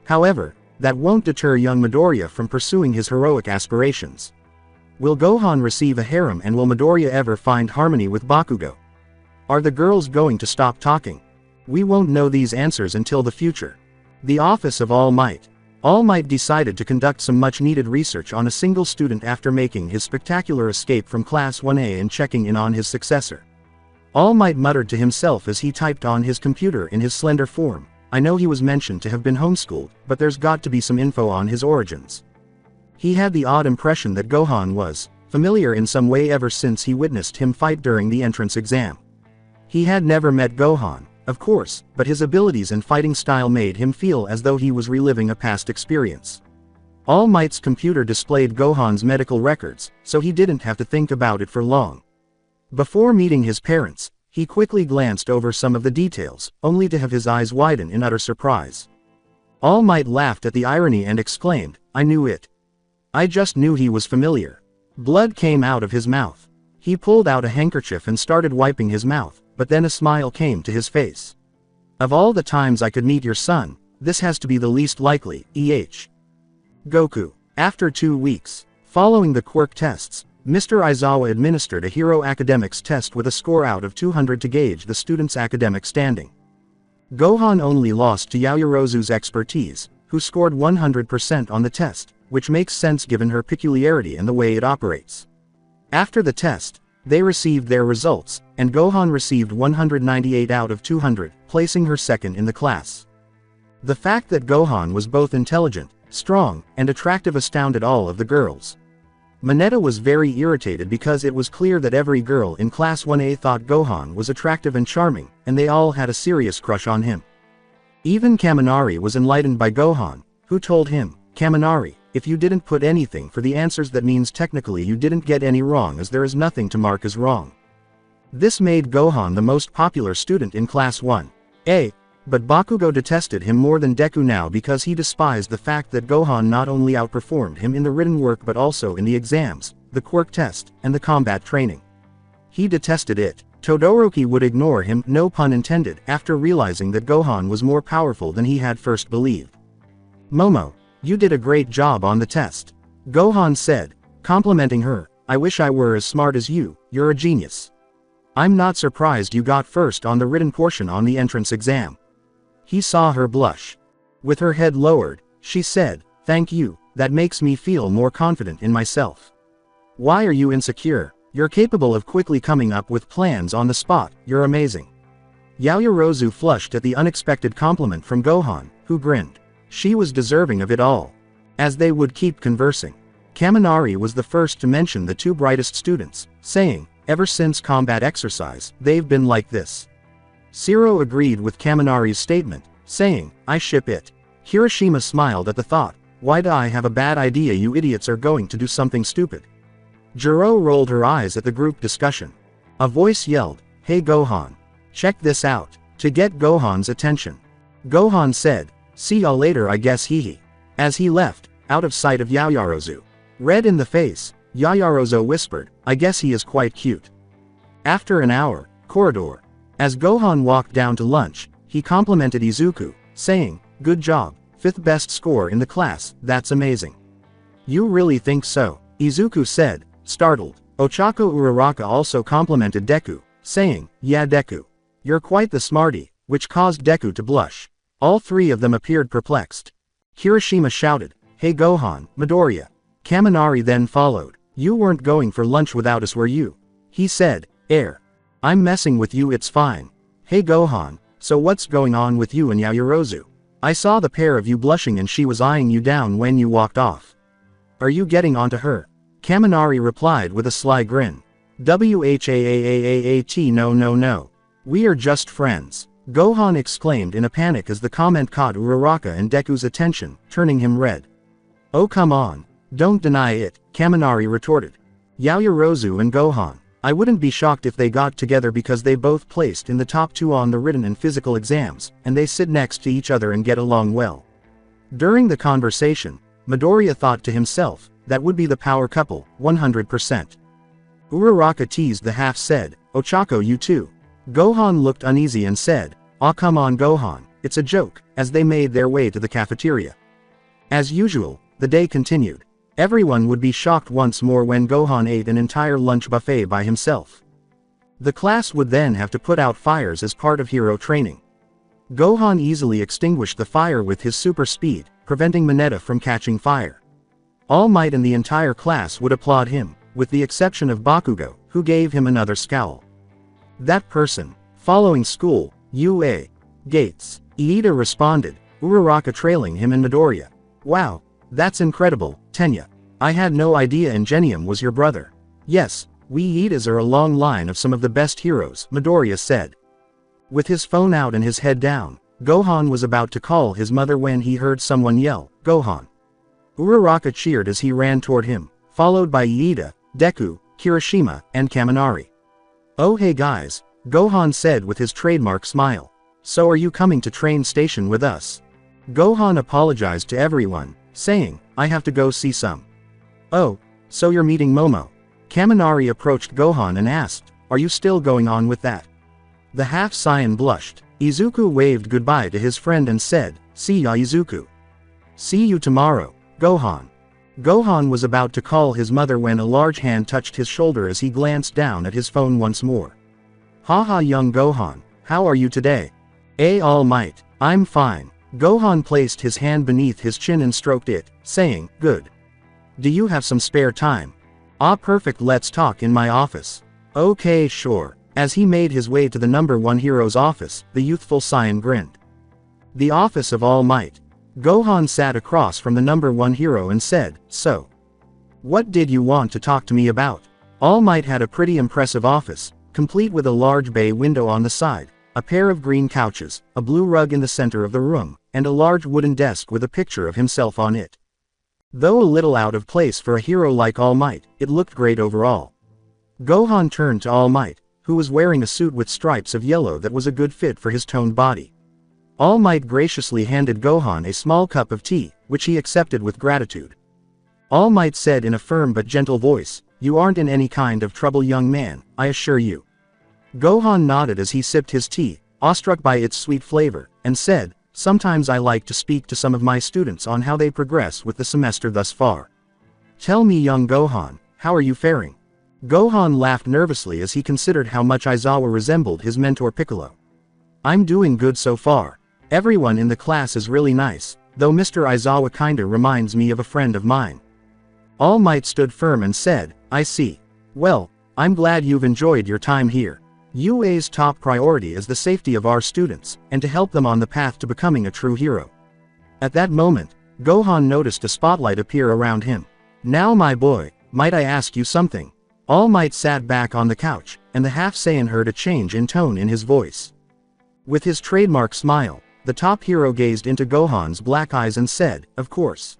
However, that won't deter young Midoriya from pursuing his heroic aspirations. Will Gohan receive a harem, and will Midoriya ever find harmony with Bakugo? Are the girls going to stop talking? We won't know these answers until the future. The Office of All Might. All Might decided to conduct some much-needed research on a single student after making his spectacular escape from Class 1A and checking in on his successor. All Might muttered to himself as he typed on his computer in his slender form, I know he was mentioned to have been homeschooled, but there's got to be some info on his origins. He had the odd impression that Gohan was familiar in some way ever since he witnessed him fight during the entrance exam. He had never met Gohan, of course, but his abilities and fighting style made him feel as though he was reliving a past experience. All Might's computer displayed Gohan's medical records, so he didn't have to think about it for long. Before meeting his parents, he quickly glanced over some of the details, only to have his eyes widen in utter surprise. All Might laughed at the irony and exclaimed, I knew it. I just knew he was familiar. Blood came out of his mouth. He pulled out a handkerchief and started wiping his mouth, but then a smile came to his face. Of all the times I could meet your son, this has to be the least likely, Goku. After 2 weeks, following the quirk tests, Mr. Aizawa administered a hero academics test with a score out of 200 to gauge the student's academic standing. Gohan only lost to Yaoyorozu's expertise, who scored 100% on the test, which makes sense given her peculiarity and the way it operates. After the test, they received their results, and Gohan received 198 out of 200, placing her second in the class. The fact that Gohan was both intelligent, strong, and attractive astounded all of the girls. Mineta was very irritated because it was clear that every girl in Class 1A thought Gohan was attractive and charming, and they all had a serious crush on him. Even Kaminari was enlightened by Gohan, who told him, Kaminari, if you didn't put anything for the answers, that means technically you didn't get any wrong, as there is nothing to mark as wrong. This made Gohan the most popular student in Class 1A, but Bakugo detested him more than Deku now because he despised the fact that Gohan not only outperformed him in the written work but also in the exams, the quirk test, and the combat training. He detested it, Todoroki would ignore him, no pun intended, after realizing that Gohan was more powerful than he had first believed. Momo, you did a great job on the test. Gohan said, complimenting her, I wish I were as smart as you, you're a genius. I'm not surprised you got first on the written portion on the entrance exam. He saw her blush. With her head lowered, she said, thank you, that makes me feel more confident in myself. Why are you insecure? You're capable of quickly coming up with plans on the spot, you're amazing. Yaoyorozu flushed at the unexpected compliment from Gohan, who grinned. She was deserving of it all. As they would keep conversing, Kaminari was the first to mention the two brightest students, saying, ever since combat exercise, they've been like this. Zero agreed with Kaminari's statement, saying, I ship it. Kirishima smiled at the thought, why do I have a bad idea you idiots are going to do something stupid? Jiro rolled her eyes at the group discussion. A voice yelled, hey Gohan. Check this out. To get Gohan's attention. Gohan said, see y'all later I guess hee. As he left, out of sight of Yaoyorozu. Red in the face, Yaoyorozu whispered, I guess he is quite cute. After an hour, corridor. As Gohan walked down to lunch, he complimented Izuku, saying, good job, 5th best score in the class, that's amazing. You really think so? Izuku said, startled. Ochako Uraraka also complimented Deku, saying, yeah Deku. You're quite the smarty, which caused Deku to blush. All three of them appeared perplexed. Kirishima shouted, hey Gohan, Midoriya. Kaminari then followed. You weren't going for lunch without us were you? He said, I'm messing with you it's fine. Hey Gohan, so what's going on with you and Yaoyorozu? I saw the pair of you blushing and she was eyeing you down when you walked off. Are you getting onto her? Kaminari replied with a sly grin. Whaaaat no. We are just friends. Gohan exclaimed in a panic as the comment caught Uraraka and Deku's attention, turning him red. Oh come on. Don't deny it, Kaminari retorted. Yaoyorozu and Gohan. I wouldn't be shocked if they got together because they both placed in the top 2 on the written and physical exams, and they sit next to each other and get along well. During the conversation, Midoriya thought to himself, that would be the power couple, 100%. Uraraka teased the half-said, Ochako you too. Gohan looked uneasy and said, aw come on Gohan, it's a joke, as they made their way to the cafeteria. As usual, the day continued. Everyone would be shocked once more when Gohan ate an entire lunch buffet by himself. The class would then have to put out fires as part of hero training. Gohan easily extinguished the fire with his super speed, preventing Mineta from catching fire. All Might and the entire class would applaud him, with the exception of Bakugo, who gave him another scowl. That person. Following school, UA. Gates. Iida responded, Uraraka trailing him and Midoriya. Wow. That's incredible, Tenya. I had no idea Ingenium was your brother. Yes, we Iidas are a long line of some of the best heroes, Midoriya said. With his phone out and his head down, Gohan was about to call his mother when he heard someone yell, Gohan. Uraraka cheered as he ran toward him, followed by Iida, Deku, Kirishima, and Kaminari. Oh hey guys, Gohan said with his trademark smile. So are you coming to train station with us? Gohan apologized to everyone, saying, I have to go see some. Oh, so you're meeting Momo? Kaminari approached Gohan and asked, are you still going on with that? The half-Saiyan blushed. Izuku waved goodbye to his friend and said, see ya Izuku. See you tomorrow, Gohan. Gohan was about to call his mother when a large hand touched his shoulder as he glanced down at his phone once more. Haha young Gohan, how are you today? All Might, I'm fine. Gohan placed his hand beneath his chin and stroked it, saying, good. Do you have some spare time? Ah perfect let's talk in my office. Okay sure. As he made his way to the number 1 hero's office, the youthful Saiyan grinned. The office of All Might. Gohan sat across from the number 1 hero and said, so. What did you want to talk to me about? All Might had a pretty impressive office, complete with a large bay window on the side, a pair of green couches, a blue rug in the center of the room, and a large wooden desk with a picture of himself on it. Though a little out of place for a hero like All Might, it looked great overall. Gohan turned to All Might, who was wearing a suit with stripes of yellow that was a good fit for his toned body. All Might graciously handed Gohan a small cup of tea, which he accepted with gratitude. All Might said in a firm but gentle voice, you aren't in any kind of trouble young man, I assure you. Gohan nodded as he sipped his tea, awestruck by its sweet flavor, and said, "Sometimes I like to speak to some of my students on how they progress with the semester thus far. Tell me, young Gohan, how are you faring?" Gohan laughed nervously as he considered how much Aizawa resembled his mentor Piccolo. "I'm doing good so far. Everyone in the class is really nice, though Mr. Aizawa kinda reminds me of a friend of mine." All Might stood firm and said, "I see. Well, I'm glad you've enjoyed your time here. UA's top priority is the safety of our students, and to help them on the path to becoming a true hero." At that moment, Gohan noticed a spotlight appear around him. "Now my boy, might I ask you something?" All Might sat back on the couch, and the half-Saiyan heard a change in tone in his voice. With his trademark smile, the top hero gazed into Gohan's black eyes and said, "Of course.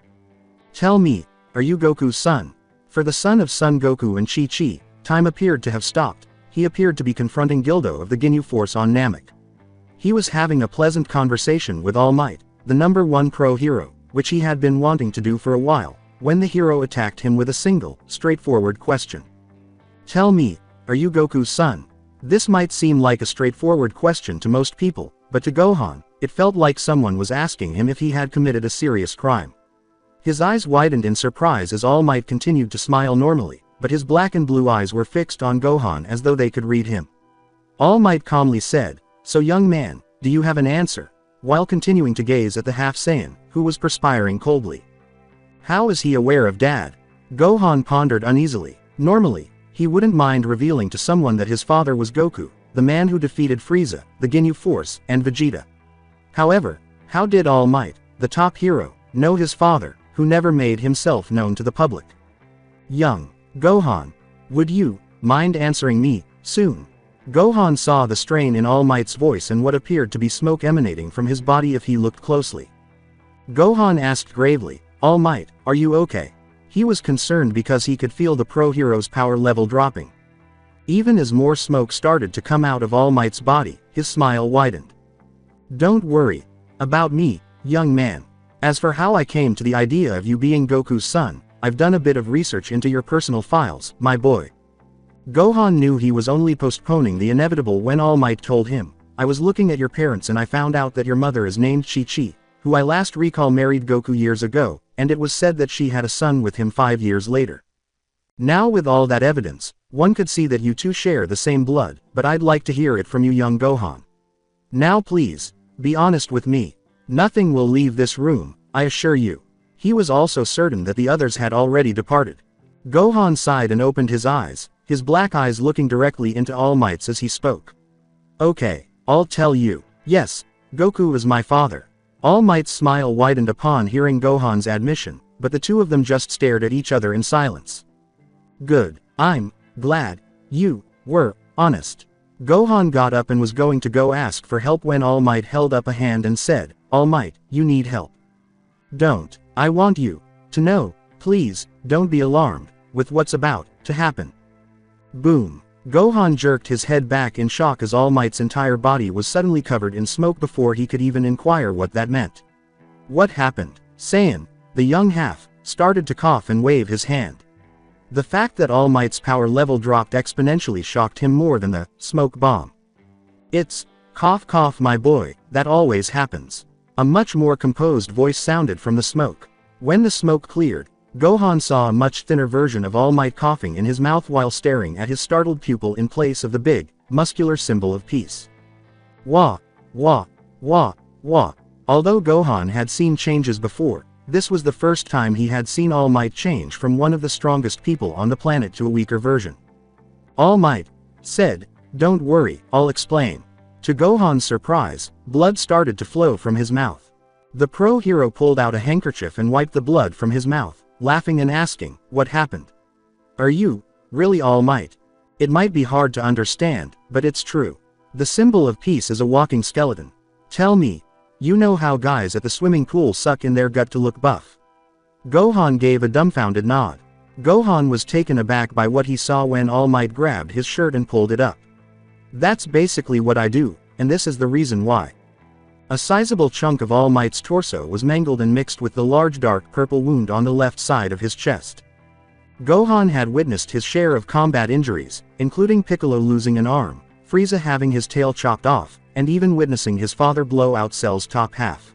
Tell me, are you Goku's son?" For the son of Son Goku and Chi-Chi, time appeared to have stopped. He appeared to be confronting Gildo of the Ginyu Force on Namek. He was having a pleasant conversation with All Might, the #1 pro hero, which he had been wanting to do for a while, when the hero attacked him with a single, straightforward question. "Tell me, are you Goku's son?" This might seem like a straightforward question to most people, but to Gohan, it felt like someone was asking him if he had committed a serious crime. His eyes widened in surprise as All Might continued to smile normally, but his black and blue eyes were fixed on Gohan as though they could read him. All Might calmly said, "So young man, do you have an answer?" while continuing to gaze at the half-Saiyan, who was perspiring coldly. How is he aware of Dad? Gohan pondered uneasily. Normally, he wouldn't mind revealing to someone that his father was Goku, the man who defeated Frieza, the Ginyu Force, and Vegeta. However, how did All Might, the top hero, know his father, who never made himself known to the public? "Young Gohan, would you mind answering me soon?" Gohan saw the strain in All Might's voice and what appeared to be smoke emanating from his body if he looked closely. Gohan asked gravely, "All Might, are you okay?" He was concerned because he could feel the pro hero's power level dropping. Even as more smoke started to come out of All Might's body, his smile widened. "Don't worry about me, young man. As for how I came to the idea of you being Goku's son, I've done a bit of research into your personal files, my boy." Gohan knew he was only postponing the inevitable when All Might told him, "I was looking at your parents and I found out that your mother is named Chi-Chi, who I last recall married Goku years ago, and it was said that she had a son with him 5 years later. Now with all that evidence, one could see that you two share the same blood, but I'd like to hear it from you, young Gohan. Now please, be honest with me. Nothing will leave this room, I assure you." He was also certain that the others had already departed. Gohan sighed and opened his eyes, his black eyes looking directly into All Might's as he spoke. "Okay, I'll tell you. Yes, Goku is my father." All Might's smile widened upon hearing Gohan's admission, but the two of them just stared at each other in silence. "Good, I'm glad you were honest." Gohan got up and was going to go ask for help when All Might held up a hand and said, "All Might, you need help." "Don't. I want you to know, please, don't be alarmed with what's about to happen." Boom. Gohan jerked his head back in shock as All Might's entire body was suddenly covered in smoke before he could even inquire what that meant. "What happened?" Saiyan, the young half, started to cough and wave his hand. The fact that All Might's power level dropped exponentially shocked him more than the smoke bomb. "It's cough cough my boy, that always happens." A much more composed voice sounded from the smoke. When the smoke cleared, Gohan saw a much thinner version of All Might coughing in his mouth while staring at his startled pupil in place of the big, muscular symbol of peace. Wah, wah, wah, wah. Although Gohan had seen changes before, this was the first time he had seen All Might change from one of the strongest people on the planet to a weaker version. All Might said, "Don't worry, I'll explain." To Gohan's surprise, blood started to flow from his mouth. The pro hero pulled out a handkerchief and wiped the blood from his mouth, laughing and asking, "What happened? Are you really All Might?" It might be hard to understand, but it's true. The symbol of peace is a walking skeleton. Tell me, you know how guys at the swimming pool suck in their gut to look buff? Gohan gave a dumbfounded nod. Gohan was taken aback by what he saw when All Might grabbed his shirt and pulled it up. "That's basically what I do, and this is the reason why." A sizable chunk of All Might's torso was mangled and mixed with the large dark purple wound on the left side of his chest. Gohan had witnessed his share of combat injuries, including Piccolo losing an arm, Frieza having his tail chopped off, and even witnessing his father blow out Cell's top half.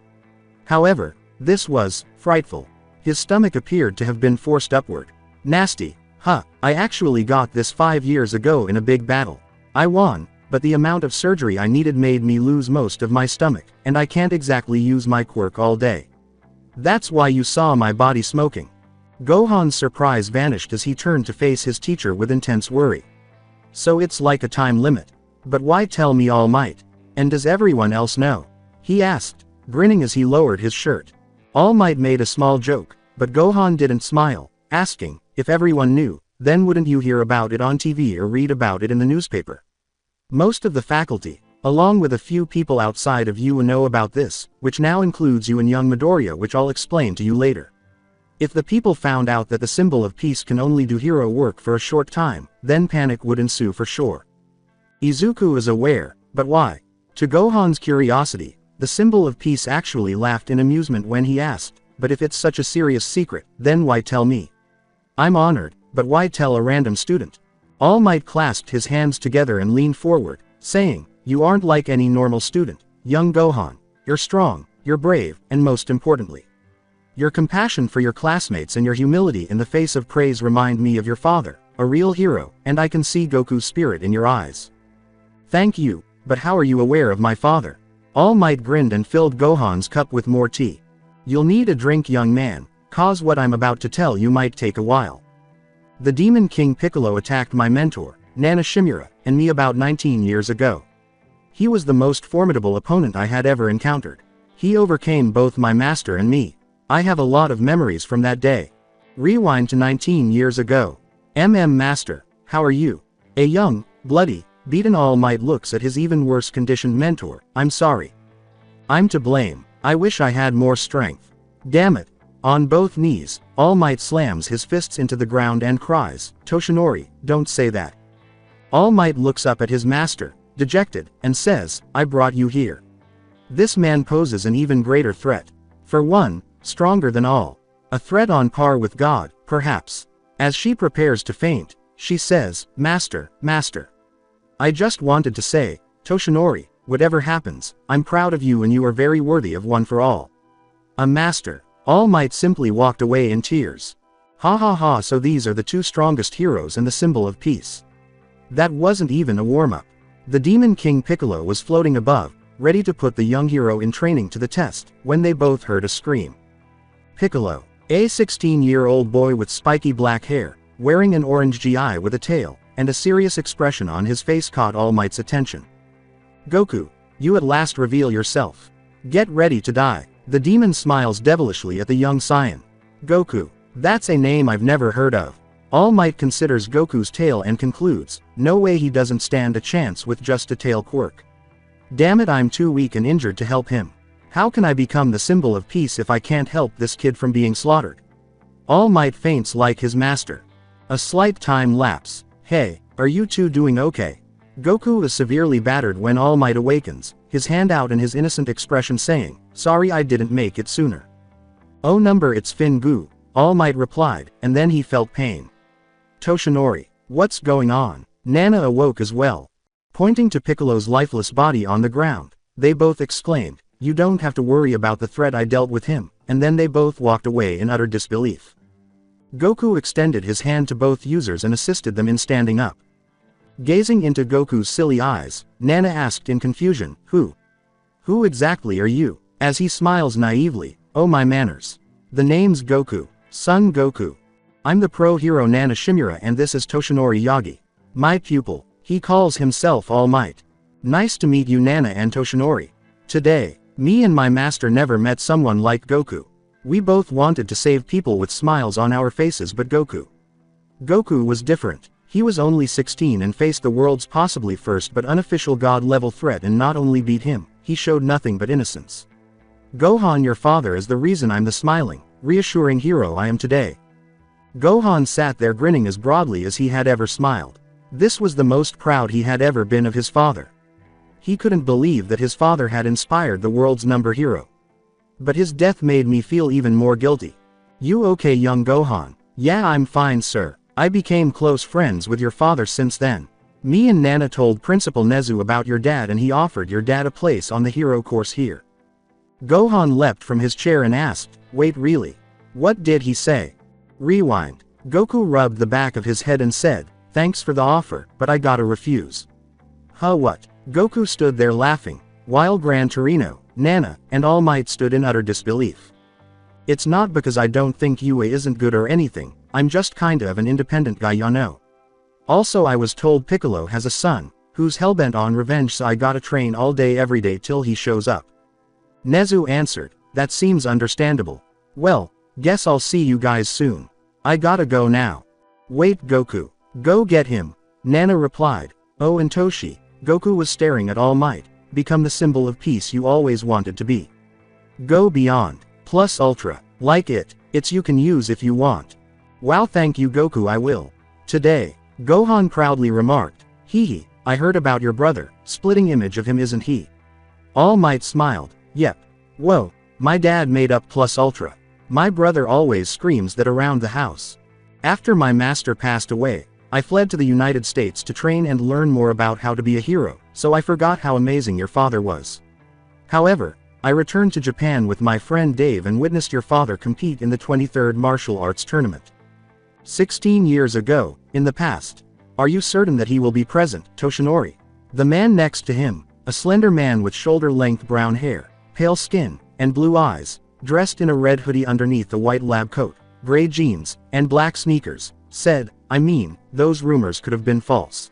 However, this was frightful. His stomach appeared to have been forced upward. Nasty. Huh, I actually got this 5 years ago in a big battle. I won, but the amount of surgery I needed made me lose most of my stomach, and I can't exactly use my quirk all day. That's why you saw my body smoking. Gohan's surprise vanished as he turned to face his teacher with intense worry. So it's like a time limit. But why tell me, All Might? And does everyone else know? He asked, grinning as he lowered his shirt. All Might made a small joke, but Gohan didn't smile, asking, if everyone knew, then wouldn't you hear about it on TV or read about it in the newspaper? Most of the faculty, along with a few people outside of you, know about this, which now includes you and young Midoriya, which I'll explain to you later. If the people found out that the symbol of peace can only do hero work for a short time, then panic would ensue for sure. Izuku is aware, but why? To Gohan's curiosity, the symbol of peace actually laughed in amusement when he asked, but if it's such a serious secret, then why tell me? I'm honored, but why tell a random student? All Might clasped his hands together and leaned forward, saying, you aren't like any normal student, young Gohan. You're strong, you're brave, and most importantly, your compassion for your classmates and your humility in the face of praise remind me of your father, a real hero, and I can see Goku's spirit in your eyes. Thank you, but how are you aware of my father? All Might grinned and filled Gohan's cup with more tea. You'll need a drink, young man, cause what I'm about to tell you might take a while. The Demon King Piccolo attacked my mentor, Nana Shimura, and me about 19 years ago. He was the most formidable opponent I had ever encountered. He overcame both my master and me. I have a lot of memories from that day. Rewind to 19 years ago. Master, how are you? A young, bloody, beaten All Might looks at his even worse conditioned mentor. I'm sorry. I'm to blame. I wish I had more strength. Damn it. On both knees, All Might slams his fists into the ground and cries, Toshinori, don't say that. All Might looks up at his master, dejected, and says, I brought you here. This man poses an even greater threat. For one, stronger than all. A threat on par with God, perhaps. As she prepares to faint, she says, Master, Master. I just wanted to say, Toshinori, whatever happens, I'm proud of you and you are very worthy of one for all. A master. All Might simply walked away in tears. Ha ha ha, so these are the two strongest heroes and the symbol of peace. That wasn't even a warm-up. The Demon King Piccolo was floating above, ready to put the young hero in training to the test, when they both heard a scream. Piccolo, a 16-year-old boy with spiky black hair, wearing an orange GI with a tail, and a serious expression on his face caught All Might's attention. Goku, you at last reveal yourself. Get ready to die. The demon smiles devilishly at the young scion. Goku, that's a name I've never heard of. All Might considers Goku's tail and concludes, no way, he doesn't stand a chance with just a tail quirk. Damn it, I'm too weak and injured to help him. How can I become the symbol of peace if I can't help this kid from being slaughtered? All Might faints like his master. A slight time lapse. Hey, are you two doing okay? Goku is severely battered when All Might awakens, his hand out and his innocent expression saying, sorry I didn't make it sooner. Oh number, it's Fingu, All Might replied, and then he felt pain. Toshinori, what's going on? Nana awoke as well. Pointing to Piccolo's lifeless body on the ground, they both exclaimed, you don't have to worry about the threat, I dealt with him, and then they both walked away in utter disbelief. Goku extended his hand to both users and assisted them in standing up. Gazing into Goku's silly eyes, Nana asked in confusion, Who exactly are you? As he smiles naively, oh my manners. The name's Goku, Son Goku. I'm the pro hero Nana Shimura and this is Toshinori Yagi. My pupil, he calls himself All Might. Nice to meet you Nana and Toshinori. Today, me and my master never met someone like Goku. We both wanted to save people with smiles on our faces, but Goku was different. He was only 16 and faced the world's possibly first but unofficial god-level threat, and not only beat him, he showed nothing but innocence. Gohan, your father is the reason I'm the smiling, reassuring hero I am today. Gohan sat there grinning as broadly as he had ever smiled. This was the most proud he had ever been of his father. He couldn't believe that his father had inspired the world's number hero. But his death made me feel even more guilty. You okay, young Gohan? Yeah, I'm fine, sir. I became close friends with your father since then. Me and Nana told Principal Nezu about your dad and he offered your dad a place on the hero course here. Gohan leapt from his chair and asked, wait really? What did he say? Rewind. Goku rubbed the back of his head and said, thanks for the offer, but I gotta refuse. Huh, what? Goku stood there laughing, while Gran Torino, Nana, and All Might stood in utter disbelief. It's not because I don't think Yue isn't good or anything, I'm just kinda of an independent guy, you know. Also I was told Piccolo has a son, who's hellbent on revenge, so I gotta train all day every day till he shows up. Nezu answered, that seems understandable. Well, guess I'll see you guys soon. I gotta go now. Wait, Goku. Go get him. Nana replied. Oh, and Toshi. Goku was staring at All Might. Become the symbol of peace you always wanted to be. Go beyond. Plus Ultra. Like it. It's you can use if you want. Wow, thank you Goku, I will. Today. Gohan proudly remarked. Hee hee, I heard about your brother. Splitting image of him, isn't he? All Might smiled. Yep. Whoa. My dad made up Plus Ultra. My brother always screams that around the house. After my master passed away, I fled to the United States to train and learn more about how to be a hero, so I forgot how amazing your father was. However, I returned to Japan with my friend Dave and witnessed your father compete in the 23rd Martial Arts Tournament. 16 years ago, in the past. Are you certain that he will be present, Toshinori? The man next to him, a slender man with shoulder-length brown hair, pale skin, and blue eyes, dressed in a red hoodie underneath a white lab coat, gray jeans, and black sneakers, said, I mean, those rumors could have been false.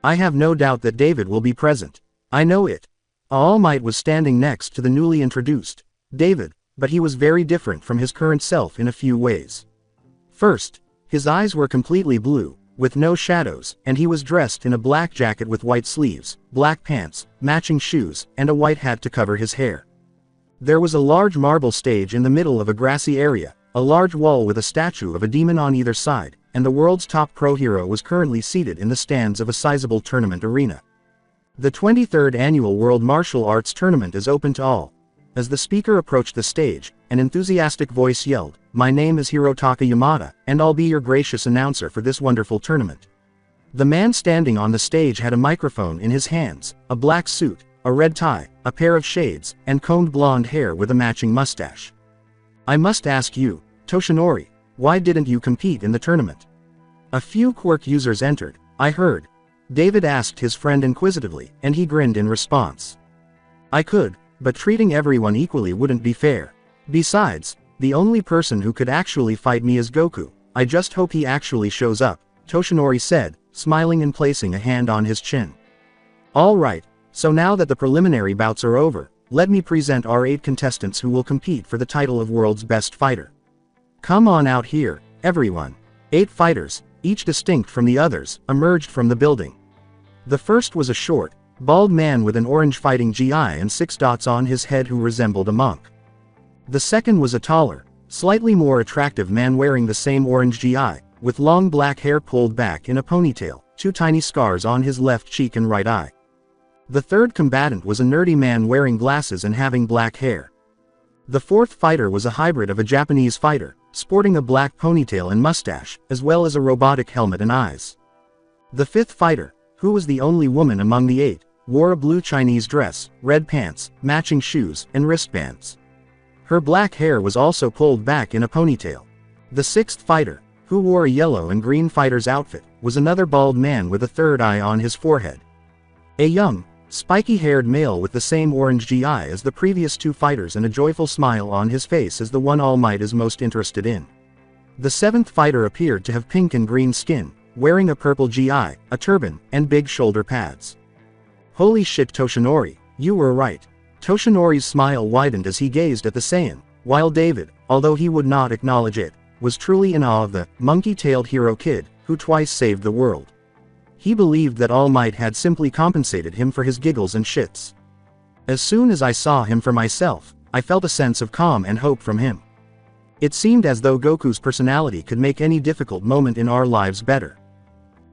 I have no doubt that David will be present. I know it. All Might was standing next to the newly introduced David, but he was very different from his current self in a few ways. First, his eyes were completely blue, with no shadows, and he was dressed in a black jacket with white sleeves, black pants, matching shoes, and a white hat to cover his hair. There was a large marble stage in the middle of a grassy area, a large wall with a statue of a demon on either side, and the world's top pro hero was currently seated in the stands of a sizable tournament arena. The 23rd Annual World Martial Arts Tournament is open to all. As the speaker approached the stage, an enthusiastic voice yelled, My name is Hirotaka Yamada, and I'll be your gracious announcer for this wonderful tournament. The man standing on the stage had a microphone in his hands, a black suit, a red tie, a pair of shades, and combed blonde hair with a matching mustache. I must ask you, Toshinori, why didn't you compete in the tournament? A few Quirk users entered, I heard. David asked his friend inquisitively, and he grinned in response. I could, but treating everyone equally wouldn't be fair. Besides, the only person who could actually fight me is Goku. I just hope he actually shows up, Toshinori said, smiling and placing a hand on his chin. Alright, so now that the preliminary bouts are over, let me present our 8 contestants who will compete for the title of World's Best Fighter. Come on out here, everyone. 8 fighters, each distinct from the others, emerged from the building. The first was a short, bald man with an orange fighting GI and 6 dots on his head who resembled a monk. The second was a taller, slightly more attractive man wearing the same orange GI, with long black hair pulled back in a ponytail, 2 tiny scars on his left cheek and right eye. The third combatant was a nerdy man wearing glasses and having black hair. The fourth fighter was a hybrid of a Japanese fighter, sporting a black ponytail and mustache, as well as a robotic helmet and eyes. The fifth fighter, who was the only woman among the 8, wore a blue Chinese dress, red pants, matching shoes, and wristbands. Her black hair was also pulled back in a ponytail. The sixth fighter, who wore a yellow and green fighter's outfit, was another bald man with a third eye on his forehead. A young, spiky-haired male with the same orange GI as the previous 2 fighters and a joyful smile on his face is the one All Might is most interested in. The seventh fighter appeared to have pink and green skin, wearing a purple GI, a turban, and big shoulder pads. Holy shit, Toshinori, you were right. Toshinori's smile widened as he gazed at the Saiyan, while David, although he would not acknowledge it, was truly in awe of the monkey-tailed hero kid who twice saved the world. He believed that All Might had simply compensated him for his giggles and shits. As soon as I saw him for myself, I felt a sense of calm and hope from him. It seemed as though Goku's personality could make any difficult moment in our lives better.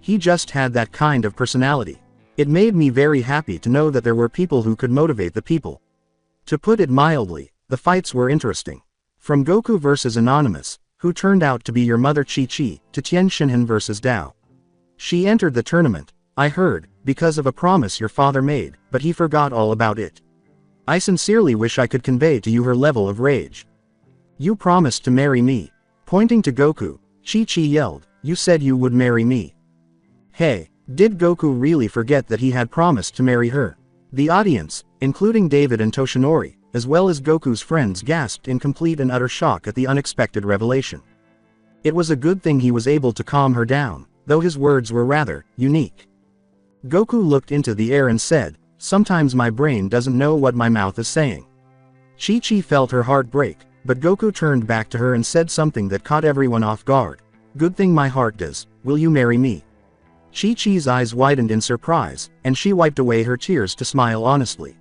He just had that kind of personality. It made me very happy to know that there were people who could motivate the people. To put it mildly, the fights were interesting. From Goku vs Anonymous, who turned out to be your mother Chi-Chi, to Tien Shinhan vs Dao. She entered the tournament, I heard, because of a promise your father made, but he forgot all about it. I sincerely wish I could convey to you her level of rage. You promised to marry me. Pointing to Goku, Chi-Chi yelled, you said you would marry me. Hey, did Goku really forget that he had promised to marry her? The audience, including David and Toshinori, as well as Goku's friends, gasped in complete and utter shock at the unexpected revelation. It was a good thing he was able to calm her down, though his words were rather unique. Goku looked into the air and said, sometimes my brain doesn't know what my mouth is saying. Chi-Chi felt her heart break, but Goku turned back to her and said something that caught everyone off guard. Good thing my heart does, will you marry me? Chi-Chi's eyes widened in surprise, and she wiped away her tears to smile honestly.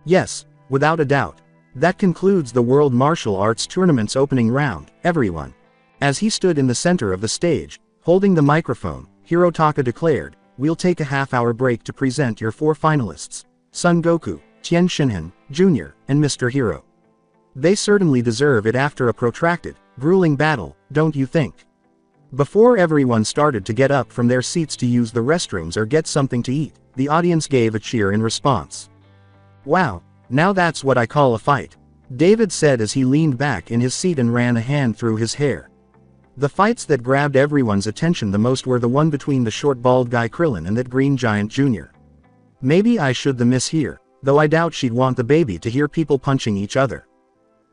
Yes, without a doubt. That concludes the World Martial Arts Tournament's opening round, everyone. As he stood in the center of the stage, holding the microphone, Hirotaka declared, we'll take a half-hour break to present your 4 finalists, Son Goku, Tien Shinhan, Jr., and Mr. Hero. They certainly deserve it after a protracted, grueling battle, don't you think? Before everyone started to get up from their seats to use the restrooms or get something to eat, the audience gave a cheer in response. Wow, now that's what I call a fight, David said as he leaned back in his seat and ran a hand through his hair. The fights that grabbed everyone's attention the most were the one between the short bald guy Krillin and that green giant Jr. Maybe I should the miss here, though I doubt she'd want the baby to hear people punching each other.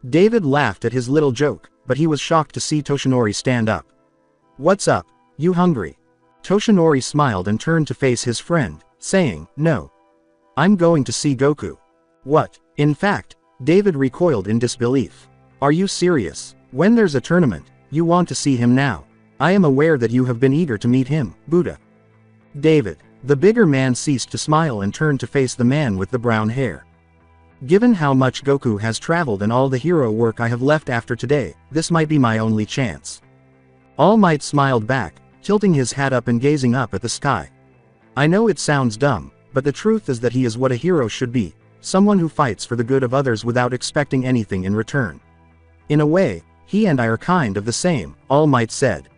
David laughed at his little joke, but he was shocked to see Toshinori stand up. What's up, you hungry? Toshinori smiled and turned to face his friend, saying, no. I'm going to see Goku. What? In fact, David recoiled in disbelief. Are you serious? When there's a tournament, you want to see him now? I am aware that you have been eager to meet him, Buddha. David. The bigger man ceased to smile and turned to face the man with the brown hair. Given how much Goku has traveled and all the hero work I have left after today, this might be my only chance. All Might smiled back, tilting his hat up and gazing up at the sky. I know it sounds dumb, but the truth is that he is what a hero should be, someone who fights for the good of others without expecting anything in return. In a way, he and I are kind of the same, All Might said.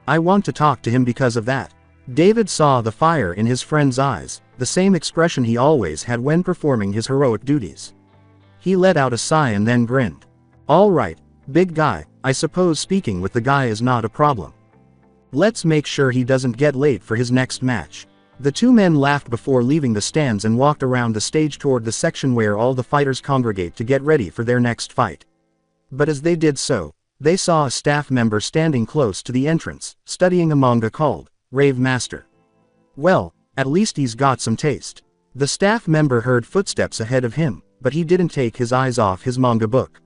I want to talk to him because of that. David saw the fire in his friend's eyes, the same expression he always had when performing his heroic duties. He let out a sigh and then grinned. All right, big guy, I suppose speaking with the guy is not a problem. Let's make sure he doesn't get late for his next match. The two men laughed before leaving the stands and walked around the stage toward the section where all the fighters congregate to get ready for their next fight. But as they did so, they saw a staff member standing close to the entrance, studying a manga called Rave Master. Well, at least he's got some taste. The staff member heard footsteps ahead of him, but he didn't take his eyes off his manga book.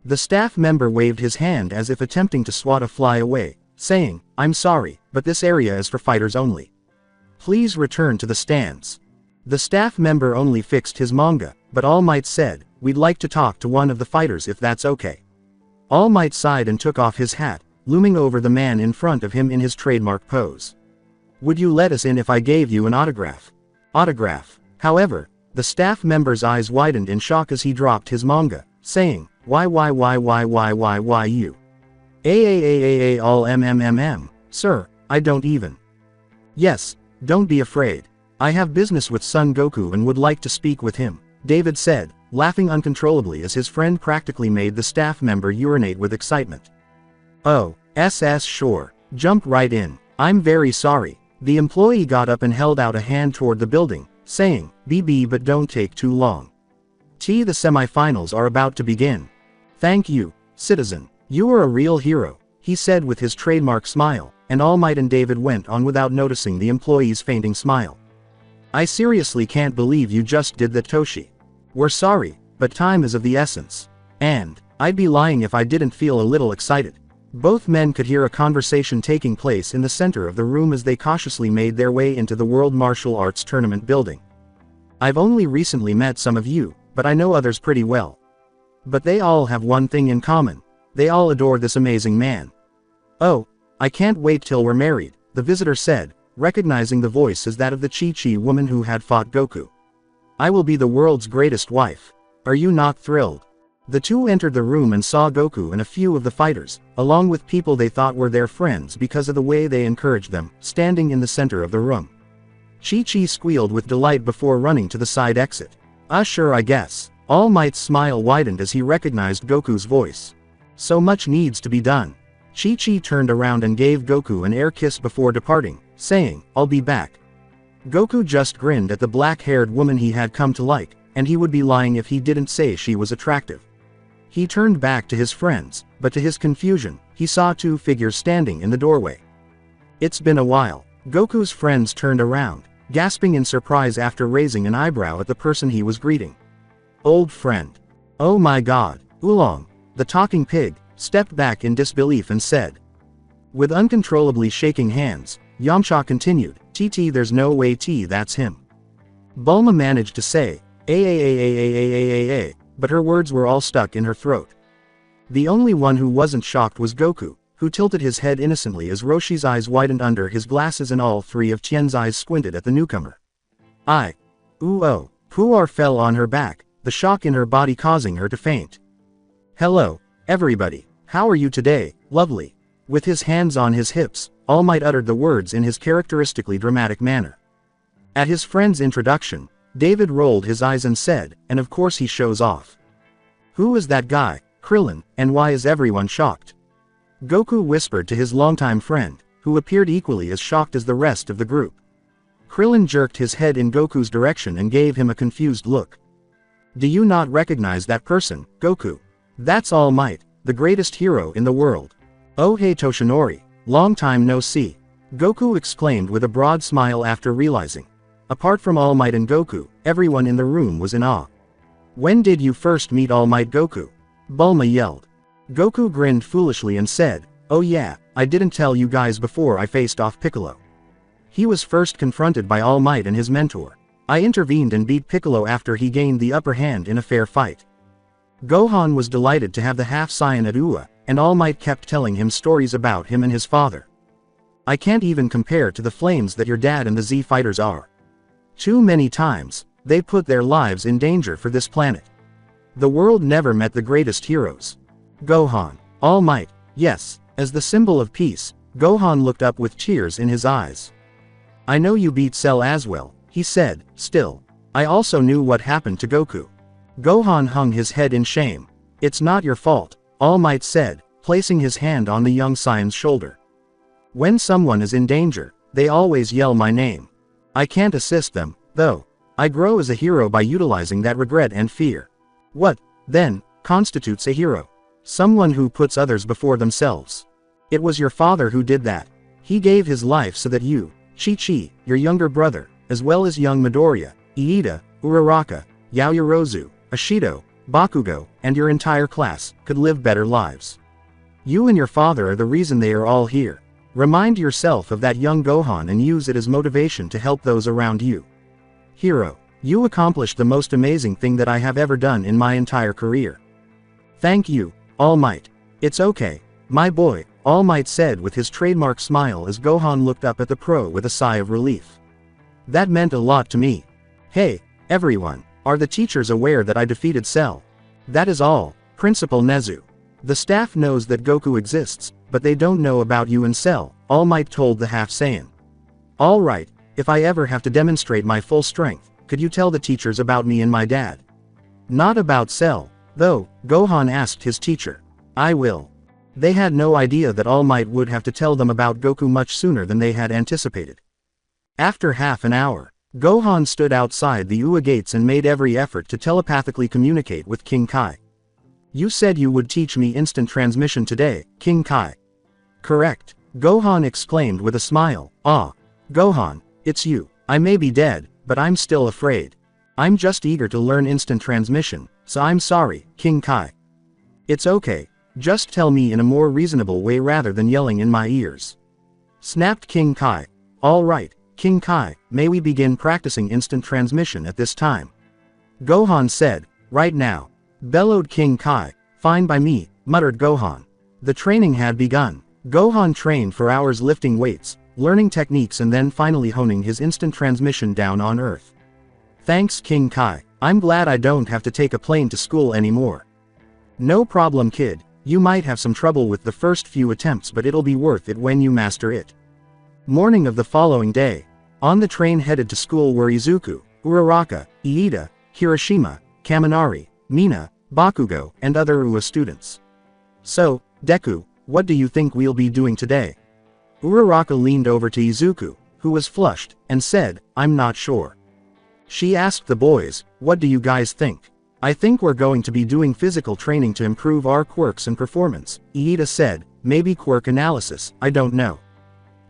The staff member waved his hand as if attempting to swat a fly away, saying, I'm sorry, but this area is for fighters only. Please return to the stands. The staff member only fixed his manga, but All Might said, we'd like to talk to one of the fighters if that's okay. All Might sighed and took off his hat, looming over the man in front of him in his trademark pose. Would you let us in if I gave you an autograph? Autograph. However, the staff member's eyes widened in shock as he dropped his manga, saying, why you? All sir, I don't even. Yes, don't be afraid. I have business with Son Goku and would like to speak with him, David said, laughing uncontrollably as his friend practically made the staff member urinate with excitement. Oh, sure. Jump right in. I'm very sorry. The employee got up and held out a hand toward the building, saying, BB but don't take too long. The semifinals are about to begin. Thank you, citizen. You are a real hero, he said with his trademark smile, and All Might and David went on without noticing the employee's fainting smile. I seriously can't believe you just did that, Toshi. We're sorry, but time is of the essence. And I'd be lying if I didn't feel a little excited. Both men could hear a conversation taking place in the center of the room as they cautiously made their way into the World Martial Arts Tournament building. I've only recently met some of you, but I know others pretty well. But they all have one thing in common. They all adore this amazing man. Oh, I can't wait till we're married, the visitor said, recognizing the voice as that of the Chi-Chi woman who had fought Goku. I will be the world's greatest wife. Are you not thrilled? The two entered the room and saw Goku and a few of the fighters, along with people they thought were their friends because of the way they encouraged them, standing in the center of the room. Chi-Chi squealed with delight before running to the side exit. Sure I guess. All Might's smile widened as he recognized Goku's voice. So much needs to be done. Chi-Chi turned around and gave Goku an air kiss before departing, saying, I'll be back. Goku just grinned at the black-haired woman he had come to like, and he would be lying if he didn't say she was attractive. He turned back to his friends, but to his confusion, he saw two figures standing in the doorway. It's been a while. Goku's friends turned around, gasping in surprise after raising an eyebrow at the person he was greeting. Old friend. Oh my god. Oolong, the talking pig, stepped back in disbelief and said. With uncontrollably shaking hands, Yamcha continued, TT there's no way that's him. Bulma managed to say, but her words were all stuck in her throat. The only one who wasn't shocked was Goku, who tilted his head innocently as Roshi's eyes widened under his glasses and all three of Tien's eyes squinted at the newcomer. Puar fell on her back, the shock in her body causing her to faint. Hello, everybody, how are you today, lovely? With his hands on his hips, All Might uttered the words in his characteristically dramatic manner. At his friend's introduction, David rolled his eyes and said, and of course he shows off. Who is that guy, Krillin, and why is everyone shocked? Goku whispered to his longtime friend, who appeared equally as shocked as the rest of the group. Krillin jerked his head in Goku's direction and gave him a confused look. Do you not recognize that person, Goku? That's All Might, the greatest hero in the world. Oh hey Toshinori, long time no see. Goku exclaimed with a broad smile after realizing. Apart from All Might and Goku, everyone in the room was in awe. When did you first meet All Might Goku? Bulma yelled. Goku grinned foolishly and said, oh yeah, I didn't tell you guys before I faced off Piccolo. He was first confronted by All Might and his mentor. I intervened and beat Piccolo after he gained the upper hand in a fair fight. Gohan was delighted to have the half-Saiyan at Ua, and All Might kept telling him stories about him and his father. I can't even compare to the flames that your dad and the Z fighters are. Too many times, they put their lives in danger for this planet. The world never met the greatest heroes. Gohan, All Might, yes, as the symbol of peace, Gohan looked up with tears in his eyes. I know you beat Cell as well, he said, still. I also knew what happened to Goku. Gohan hung his head in shame. It's not your fault, All Might said, placing his hand on the young Saiyan's shoulder. When someone is in danger, they always yell my name. I can't assist them, though. I grow as a hero by utilizing that regret and fear. What, then, constitutes a hero? Someone who puts others before themselves. It was your father who did that. He gave his life so that you, Chi-Chi, your younger brother, as well as young Midoriya, Iida, Uraraka, Yaoyorozu, Ashido, Bakugo, and your entire class, could live better lives. You and your father are the reason they are all here. Remind yourself of that young Gohan and use it as motivation to help those around you. Hero, you accomplished the most amazing thing that I have ever done in my entire career. Thank you, All Might. It's okay, my boy, All Might said with his trademark smile as Gohan looked up at the pro with a sigh of relief. That meant a lot to me. Hey, everyone, are the teachers aware that I defeated Cell? That is all, Principal Nezu. The staff knows that Goku exists, but they don't know about you and Cell, All Might told the half-Saiyan. All right, if I ever have to demonstrate my full strength, could you tell the teachers about me and my dad? Not about Cell, though, Gohan asked his teacher. I will. They had no idea that All Might would have to tell them about Goku much sooner than they had anticipated. After half an hour, Gohan stood outside the Ua gates and made every effort to telepathically communicate with King Kai. You said you would teach me instant transmission today, King Kai. Correct, Gohan exclaimed with a smile. Ah, Gohan, it's you. I may be dead, but I'm still afraid. I'm just eager to learn instant transmission, so I'm sorry, King Kai. It's okay, just tell me in a more reasonable way rather than yelling in my ears. Snapped King Kai. All right, King Kai, may we begin practicing instant transmission at this time? Gohan said, right now. Bellowed King Kai. Fine by me, muttered Gohan. The training had begun. Gohan trained for hours lifting weights, learning techniques and then finally honing his instant transmission down on Earth. Thanks King Kai, I'm glad I don't have to take a plane to school anymore. No problem kid, you might have some trouble with the first few attempts but it'll be worth it when you master it. Morning of the following day. On the train headed to school were Izuku, Uraraka, Iida, Kirishima, Kaminari, Mina, Bakugo, and other UA students. So, Deku, what do you think we'll be doing today? Uraraka leaned over to Izuku, who was flushed, and said, I'm not sure. She asked the boys, what do you guys think? I think we're going to be doing physical training to improve our quirks and performance, Iida said, maybe quirk analysis, I don't know.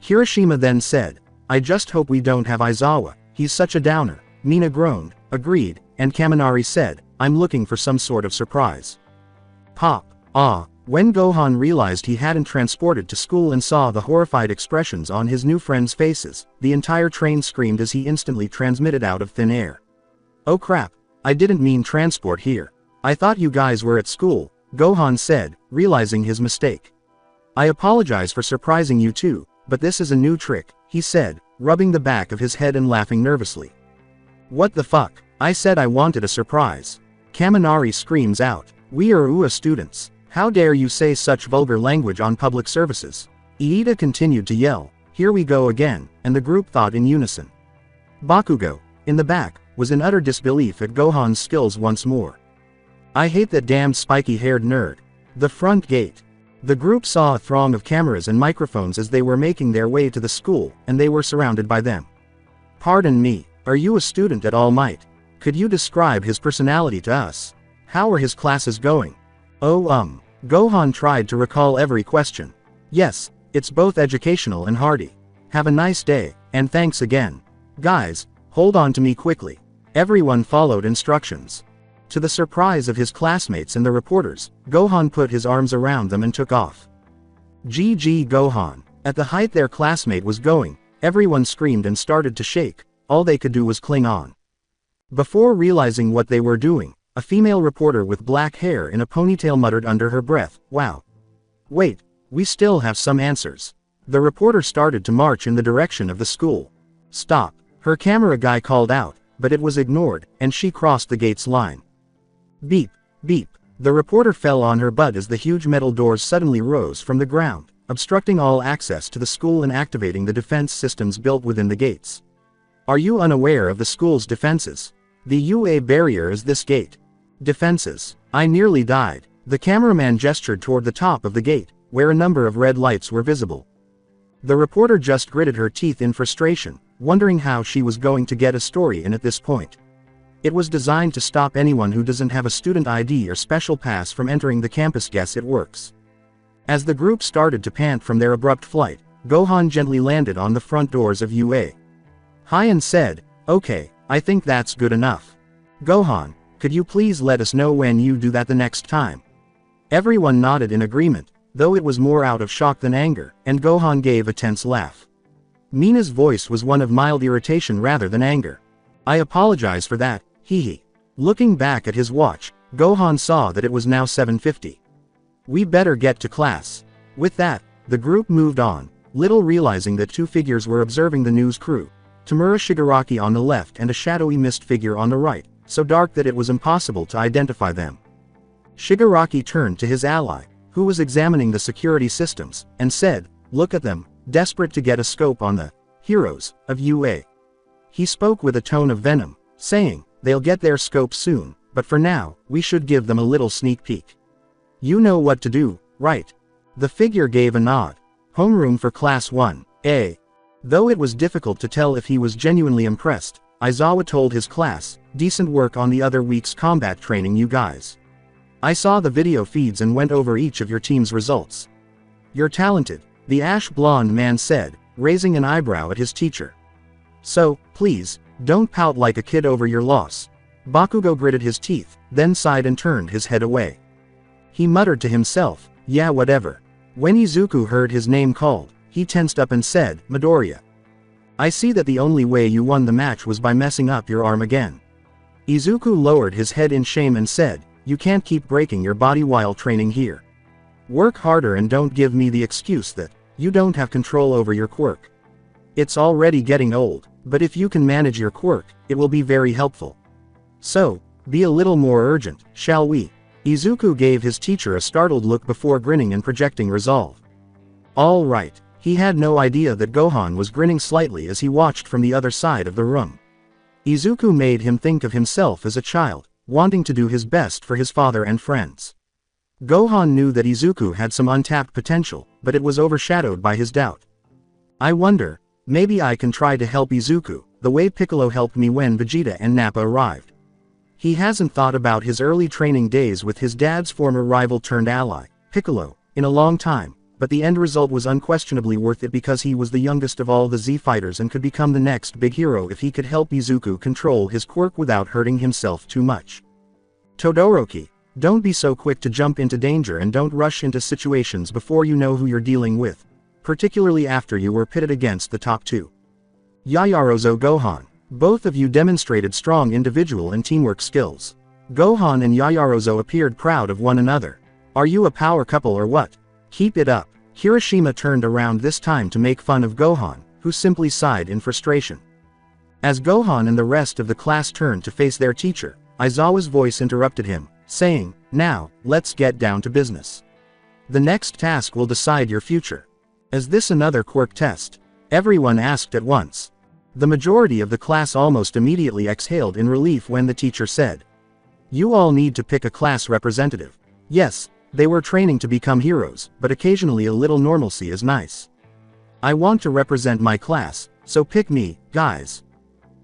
Kirishima then said, I just hope we don't have Aizawa, he's such a downer. Mina groaned, agreed, and Kaminari said, I'm looking for some sort of surprise. Pop. When Gohan realized he hadn't transported to school and saw the horrified expressions on his new friends' faces, the entire train screamed as he instantly transmitted out of thin air. Oh crap, I didn't mean transport here. I thought you guys were at school, Gohan said, realizing his mistake. I apologize for surprising you too, but this is a new trick, he said, rubbing the back of his head and laughing nervously. What the fuck? I said I wanted a surprise. Kaminari screams out, we are UA students. How dare you say such vulgar language on public services? Iida continued to yell, here we go again, and the group thought in unison. Bakugo, in the back, was in utter disbelief at Gohan's skills once more. I hate that damned spiky-haired nerd. The front gate. The group saw a throng of cameras and microphones as they were making their way to the school, and they were surrounded by them. Pardon me, are you a student at All Might? Could you describe his personality to us? How are his classes going? Gohan tried to recall every question. Yes, it's both educational and hearty. Have a nice day, and thanks again. Guys, hold on to me quickly. Everyone followed instructions. To the surprise of his classmates and the reporters, Gohan put his arms around them and took off. GG Gohan. At the height their classmate was going, everyone screamed and started to shake, all they could do was cling on. Before realizing what they were doing, a female reporter with black hair in a ponytail muttered under her breath, wow. Wait, we still have some answers. The reporter started to march in the direction of the school. Stop, her camera guy called out, but it was ignored, and she crossed the gate's line. Beep, beep, the reporter fell on her butt as the huge metal doors suddenly rose from the ground, obstructing all access to the school and activating the defense systems built within the gates. Are you unaware of the school's defenses? The UA barrier is this gate. Defenses. I nearly died. The cameraman gestured toward the top of the gate, where a number of red lights were visible. The reporter just gritted her teeth in frustration, wondering how she was going to get a story in at this point. It was designed to stop anyone who doesn't have a student ID or special pass from entering the campus. Guess it works. As the group started to pant from their abrupt flight, Gohan gently landed on the front doors of UA. Hyan said, okay, I think that's good enough. Gohan, could you please let us know when you do that the next time? Everyone nodded in agreement, though it was more out of shock than anger, and Gohan gave a tense laugh. Mina's voice was one of mild irritation rather than anger. I apologize for that, hee. Looking back at his watch, Gohan saw that it was now 7:50. We better get to class. With that, the group moved on, little realizing that two figures were observing the news crew. Tamura Shigaraki on the left and a shadowy mist figure on the right, so dark that it was impossible to identify them. Shigaraki turned to his ally, who was examining the security systems, and said, look at them, desperate to get a scope on the heroes of UA. He spoke with a tone of venom, saying, they'll get their scope soon, but for now, we should give them a little sneak peek. You know what to do, right? The figure gave a nod. Homeroom for Class 1A. Though it was difficult to tell if he was genuinely impressed, Aizawa told his class, decent work on the other week's combat training you guys. I saw the video feeds and went over each of your team's results. You're talented, the ash-blonde man said, raising an eyebrow at his teacher. So, please, don't pout like a kid over your loss. Bakugo gritted his teeth, then sighed and turned his head away. He muttered to himself, yeah whatever. When Izuku heard his name called, he tensed up and said, Midoriya. I see that the only way you won the match was by messing up your arm again. Izuku lowered his head in shame and said, you can't keep breaking your body while training here. Work harder and don't give me the excuse that you don't have control over your quirk. It's already getting old, but if you can manage your quirk, it will be very helpful. So, be a little more urgent, shall we? Izuku gave his teacher a startled look before grinning and projecting resolve. All right, He had no idea that Gohan was grinning slightly as he watched from the other side of the room. Izuku made him think of himself as a child, wanting to do his best for his father and friends. Gohan knew that Izuku had some untapped potential, but it was overshadowed by his doubt. I wonder, maybe I can try to help Izuku, the way Piccolo helped me when Vegeta and Nappa arrived. He hasn't thought about his early training days with his dad's former rival turned ally, Piccolo, in a long time, but the end result was unquestionably worth it because he was the youngest of all the Z fighters and could become the next big hero if he could help Izuku control his quirk without hurting himself too much. Todoroki, don't be so quick to jump into danger and don't rush into situations before you know who you're dealing with, particularly after you were pitted against the top two. Yayarozo Gohan, both of you demonstrated strong individual and teamwork skills. Gohan and Yayarozo appeared proud of one another. Are you a power couple or what? Keep it up. Hiroshima turned around this time to make fun of Gohan, who simply sighed in frustration. As Gohan and the rest of the class turned to face their teacher, Aizawa's voice interrupted him, saying, "Now, let's get down to business. The next task will decide your future." Is this another quirk test? Everyone asked at once. The majority of the class almost immediately exhaled in relief when the teacher said, "You all need to pick a class representative." Yes, they were training to become heroes, but occasionally a little normalcy is nice. I want to represent my class, so pick me, guys.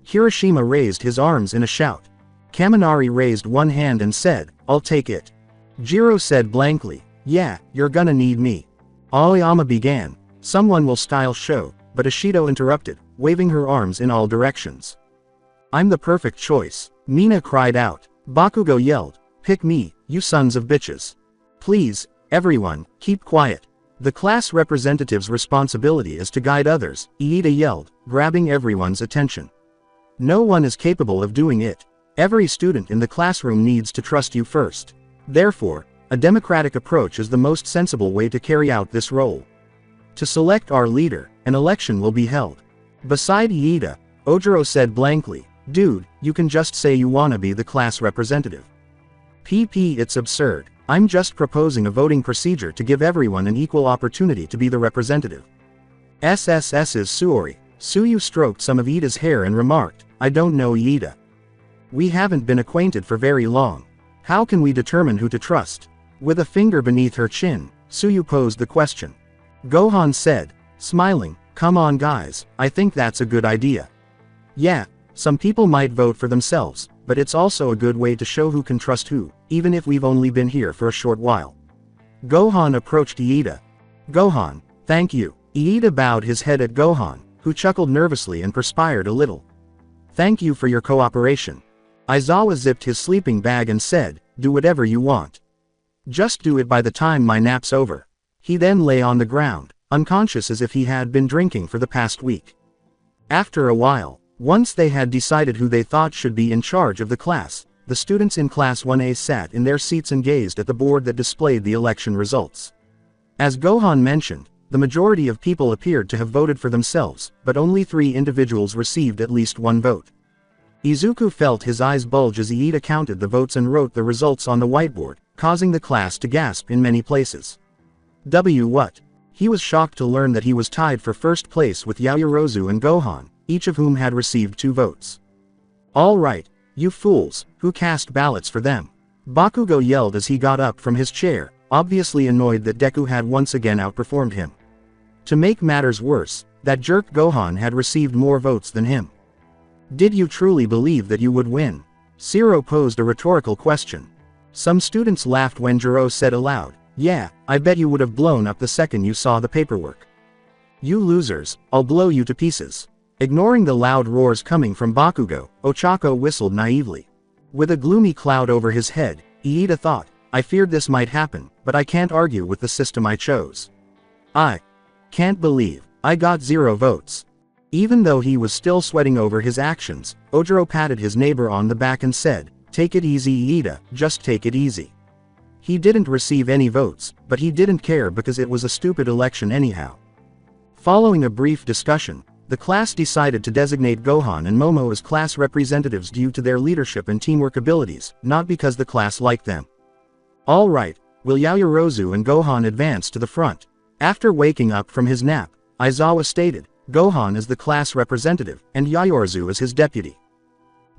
Hiroshima raised his arms in a shout. Kaminari raised one hand and said, "I'll take it." Jiro said blankly, "Yeah, you're gonna need me." Aoyama began, "Someone will style show," but Ashido interrupted, waving her arms in all directions. "I'm the perfect choice," Mina cried out. Bakugo yelled, "Pick me, you sons of bitches." Please, everyone, keep quiet. The class representative's responsibility is to guide others, Iida yelled, grabbing everyone's attention. No one is capable of doing it. Every student in the classroom needs to trust you first. Therefore, a democratic approach is the most sensible way to carry out this role. To select our leader, an election will be held. Beside Iida, Ojiro said blankly, "Dude, you can just say you wanna be the class representative." It's absurd. I'm just proposing a voting procedure to give everyone an equal opportunity to be the representative. SSS's Suori, Suyu stroked some of Iida's hair and remarked, "I don't know Iida. We haven't been acquainted for very long. How can we determine who to trust?" With a finger beneath her chin, Suyu posed the question. Gohan said, smiling, "Come on guys, I think that's a good idea. Yeah, some people might vote for themselves, but it's also a good way to show who can trust who, even if we've only been here for a short while." Gohan approached Iida. "Gohan, thank you." Iida bowed his head at Gohan, who chuckled nervously and perspired a little. "Thank you for your cooperation." Aizawa zipped his sleeping bag and said, "Do whatever you want. Just do it by the time my nap's over." He then lay on the ground, unconscious as if he had been drinking for the past week. After a while, once they had decided who they thought should be in charge of the class, the students in Class 1A sat in their seats and gazed at the board that displayed the election results. As Gohan mentioned, the majority of people appeared to have voted for themselves, but only 3 individuals received at least 1 vote. Izuku felt his eyes bulge as Iida counted the votes and wrote the results on the whiteboard, causing the class to gasp in many places. What? He was shocked to learn that he was tied for first place with Yaoyorozu and Gohan, each of whom had received 2 votes. "All right, you fools, who cast ballots for them?" Bakugo yelled as he got up from his chair, obviously annoyed that Deku had once again outperformed him. To make matters worse, that jerk Gohan had received more votes than him. "Did you truly believe that you would win?" Zero posed a rhetorical question. Some students laughed when Jiro said aloud, "Yeah, I bet you would have blown up the second you saw the paperwork. You losers, I'll blow you to pieces." Ignoring the loud roars coming from Bakugo, Ochako whistled naively. With a gloomy cloud over his head, Iida thought, "I feared this might happen, but I can't argue with the system I chose. I can't believe I got 0 votes." Even though he was still sweating over his actions, Ojiro patted his neighbor on the back and said, "Take it easy Iida, just take it easy." He didn't receive any votes, but he didn't care because it was a stupid election anyhow. Following a brief discussion, the class decided to designate Gohan and Momo as class representatives due to their leadership and teamwork abilities, not because the class liked them. "All right, will Yaoyorozu and Gohan advance to the front?" After waking up from his nap, Aizawa stated. Gohan is the class representative, and Yaoyorozu is his deputy.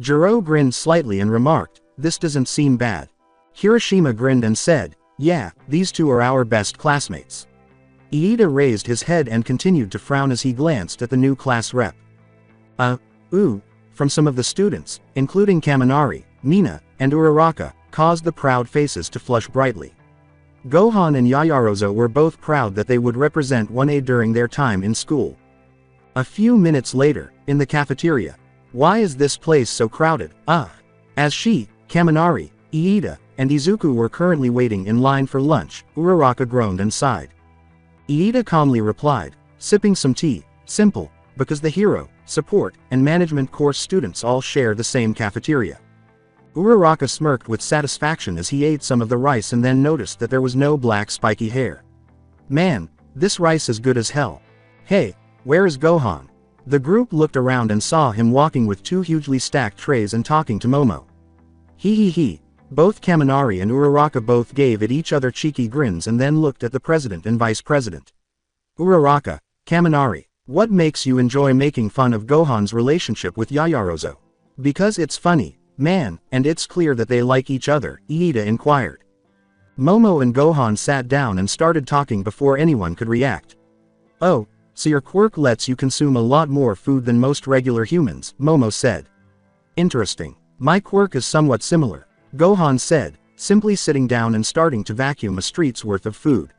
Jiro grinned slightly and remarked, "This doesn't seem bad." Hiroshima grinned and said, "Yeah, these two are our best classmates." Iida raised his head and continued to frown as he glanced at the new class rep. Ooh, from some of the students, including Kaminari, Mina, and Uraraka, caused the proud faces to flush brightly. Gohan and Yaoyorozu were both proud that they would represent 1A during their time in school. A few minutes later, in the cafeteria. Why is this place so crowded? As she, Kaminari, Iida, and Izuku were currently waiting in line for lunch, Uraraka groaned and sighed. Iida calmly replied, sipping some tea, simple, because the hero, support, and management course students all share the same cafeteria. Uraraka smirked with satisfaction as he ate some of the rice and then noticed that there was no black spiky hair. Man, this rice is good as hell. Hey, where is Gohan? The group looked around and saw him walking with two hugely stacked trays and talking to Momo. He. Both Kaminari and Uraraka both gave at each other cheeky grins and then looked at the president and vice president. Uraraka, Kaminari, what makes you enjoy making fun of Gohan's relationship with Yaoyorozu? Because it's funny, man, and it's clear that they like each other, Iida inquired. Momo and Gohan sat down and started talking before anyone could react. Oh, so your quirk lets you consume a lot more food than most regular humans, Momo said. Interesting. My quirk is somewhat similar, Gohan said, simply sitting down and starting to vacuum a street's worth of food.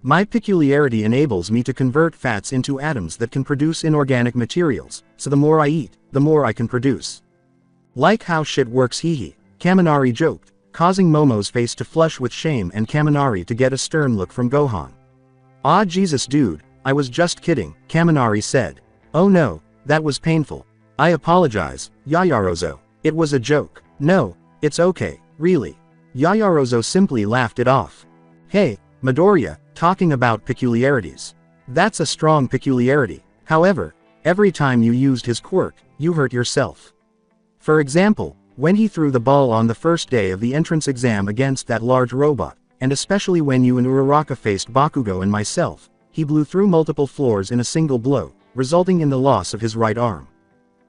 My peculiarity enables me to convert fats into atoms that can produce inorganic materials, so the more I eat, the more I can produce. Like how shit works, Kaminari joked, causing Momo's face to flush with shame and Kaminari to get a stern look from Gohan. Ah Jesus dude, I was just kidding, Kaminari said. Oh no, that was painful. I apologize, Yaoyorozu. It was a joke. No, it's okay, really. Yaoyorozu simply laughed it off. Hey, Midoriya, talking about peculiarities. That's a strong peculiarity. However, every time you used his quirk, you hurt yourself. For example, when he threw the ball on the first day of the entrance exam against that large robot, and especially when you and Uraraka faced Bakugo and myself, he blew through multiple floors in a single blow, resulting in the loss of his right arm.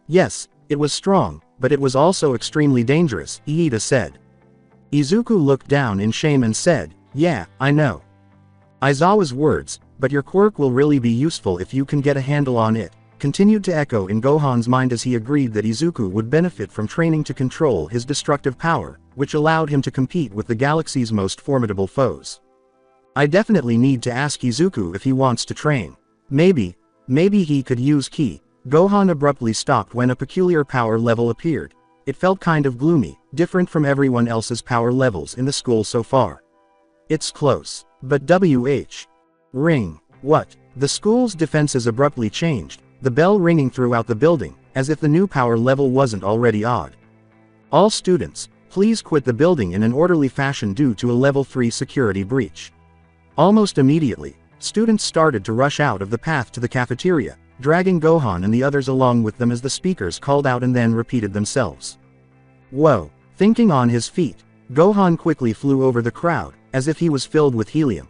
Yes, it was strong, but it was also extremely dangerous, Iida said. Izuku looked down in shame and said, yeah, I know. Aizawa's words, but your quirk will really be useful if you can get a handle on it, continued to echo in Gohan's mind as he agreed that Izuku would benefit from training to control his destructive power, which allowed him to compete with the galaxy's most formidable foes. I definitely need to ask Izuku if he wants to train. Maybe he could use Ki. Gohan abruptly stopped when a peculiar power level appeared. It felt kind of gloomy, different from everyone else's power levels in the school so far. It's close. But Ring. What? The school's defenses abruptly changed, the bell ringing throughout the building, as if the new power level wasn't already odd. All students, please quit the building in an orderly fashion due to a level 3 security breach. Almost immediately, students started to rush out of the path to the cafeteria, dragging Gohan and the others along with them as the speakers called out and then repeated themselves. Whoa! Thinking on his feet, Gohan quickly flew over the crowd, as if he was filled with helium.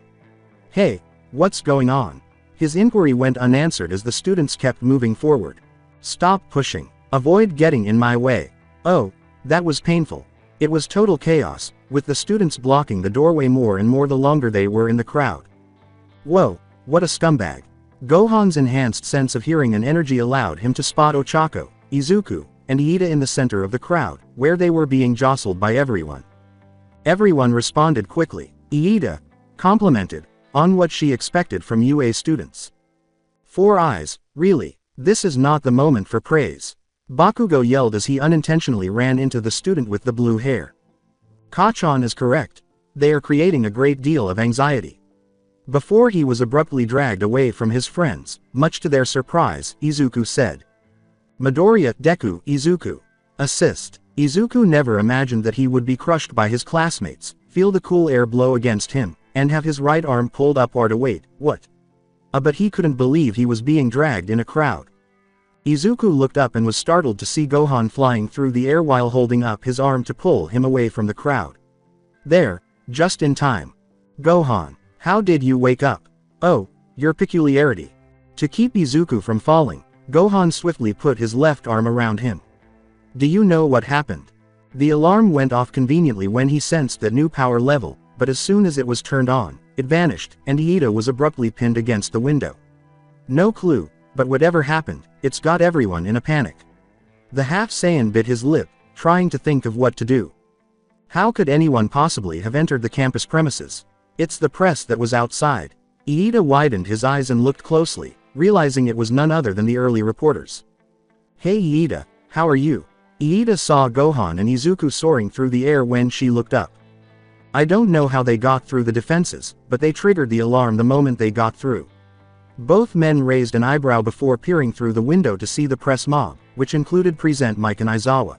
Hey, what's going on? His inquiry went unanswered as the students kept moving forward. Stop pushing. Avoid getting in my way. Oh, that was painful. It was total chaos, with the students blocking the doorway more and more the longer they were in the crowd. Whoa, what a scumbag. Gohan's enhanced sense of hearing and energy allowed him to spot Ochako, Izuku, and Iida in the center of the crowd, where they were being jostled by everyone. Everyone responded quickly. Iida complimented on what she expected from UA students. 4 eyes, really, this is not the moment for praise. Bakugo yelled as he unintentionally ran into the student with the blue hair. Kachan is correct. They are creating a great deal of anxiety. Before he was abruptly dragged away from his friends, much to their surprise, Izuku said. Midoriya, Deku, Izuku. Assist. Izuku never imagined that he would be crushed by his classmates, feel the cool air blow against him, and have his right arm pulled upward to wait, what? But he couldn't believe he was being dragged in a crowd. Izuku looked up and was startled to see Gohan flying through the air while holding up his arm to pull him away from the crowd. There, just in time. Gohan, how did you wake up? Oh, your peculiarity. To keep Izuku from falling, Gohan swiftly put his left arm around him. Do you know what happened? The alarm went off conveniently when he sensed that new power level, but as soon as it was turned on, it vanished, and Iida was abruptly pinned against the window. No clue, but whatever happened, it's got everyone in a panic. The half-Saiyan bit his lip, trying to think of what to do. How could anyone possibly have entered the campus premises? It's the press that was outside. Iida widened his eyes and looked closely, realizing it was none other than the early reporters. Hey Iida, how are you? Iida saw Gohan and Izuku soaring through the air when she looked up. I don't know how they got through the defenses, but they triggered the alarm the moment they got through. Both men raised an eyebrow before peering through the window to see the press mob, which included Present Mike and Aizawa.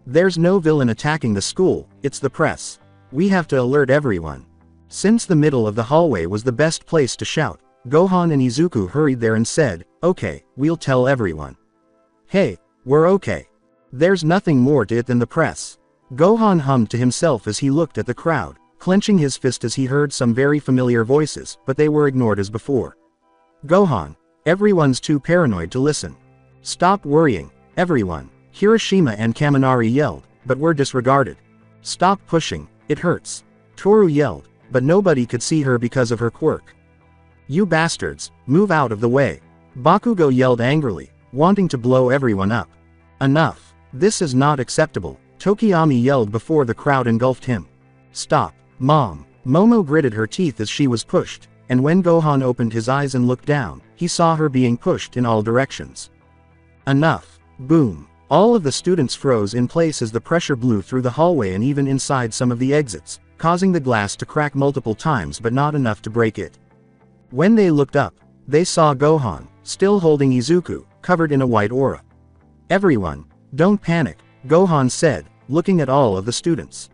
There's no villain attacking the school, it's the press. We have to alert everyone. Since the middle of the hallway was the best place to shout, Gohan and Izuku hurried there and said, okay, we'll tell everyone. Hey, we're okay. There's nothing more to it than the press. Gohan hummed to himself as he looked at the crowd, clenching his fist as he heard some very familiar voices, but they were ignored as before. Gohan, everyone's too paranoid to listen. Stop worrying, everyone. Hiroshima and Kaminari yelled, but were disregarded. Stop pushing, it hurts. Toru yelled, but nobody could see her because of her quirk. You bastards, move out of the way. Bakugo yelled angrily, wanting to blow everyone up. Enough. This is not acceptable, Tokiyami yelled before the crowd engulfed him. Stop, Mom. Momo gritted her teeth as she was pushed, and when Gohan opened his eyes and looked down, he saw her being pushed in all directions. Enough. Boom. All of the students froze in place as the pressure blew through the hallway and even inside some of the exits, causing the glass to crack multiple times but not enough to break it. When they looked up, they saw Gohan, still holding Izuku, covered in a white aura. Everyone, don't panic, Gohan said, looking at all of the students.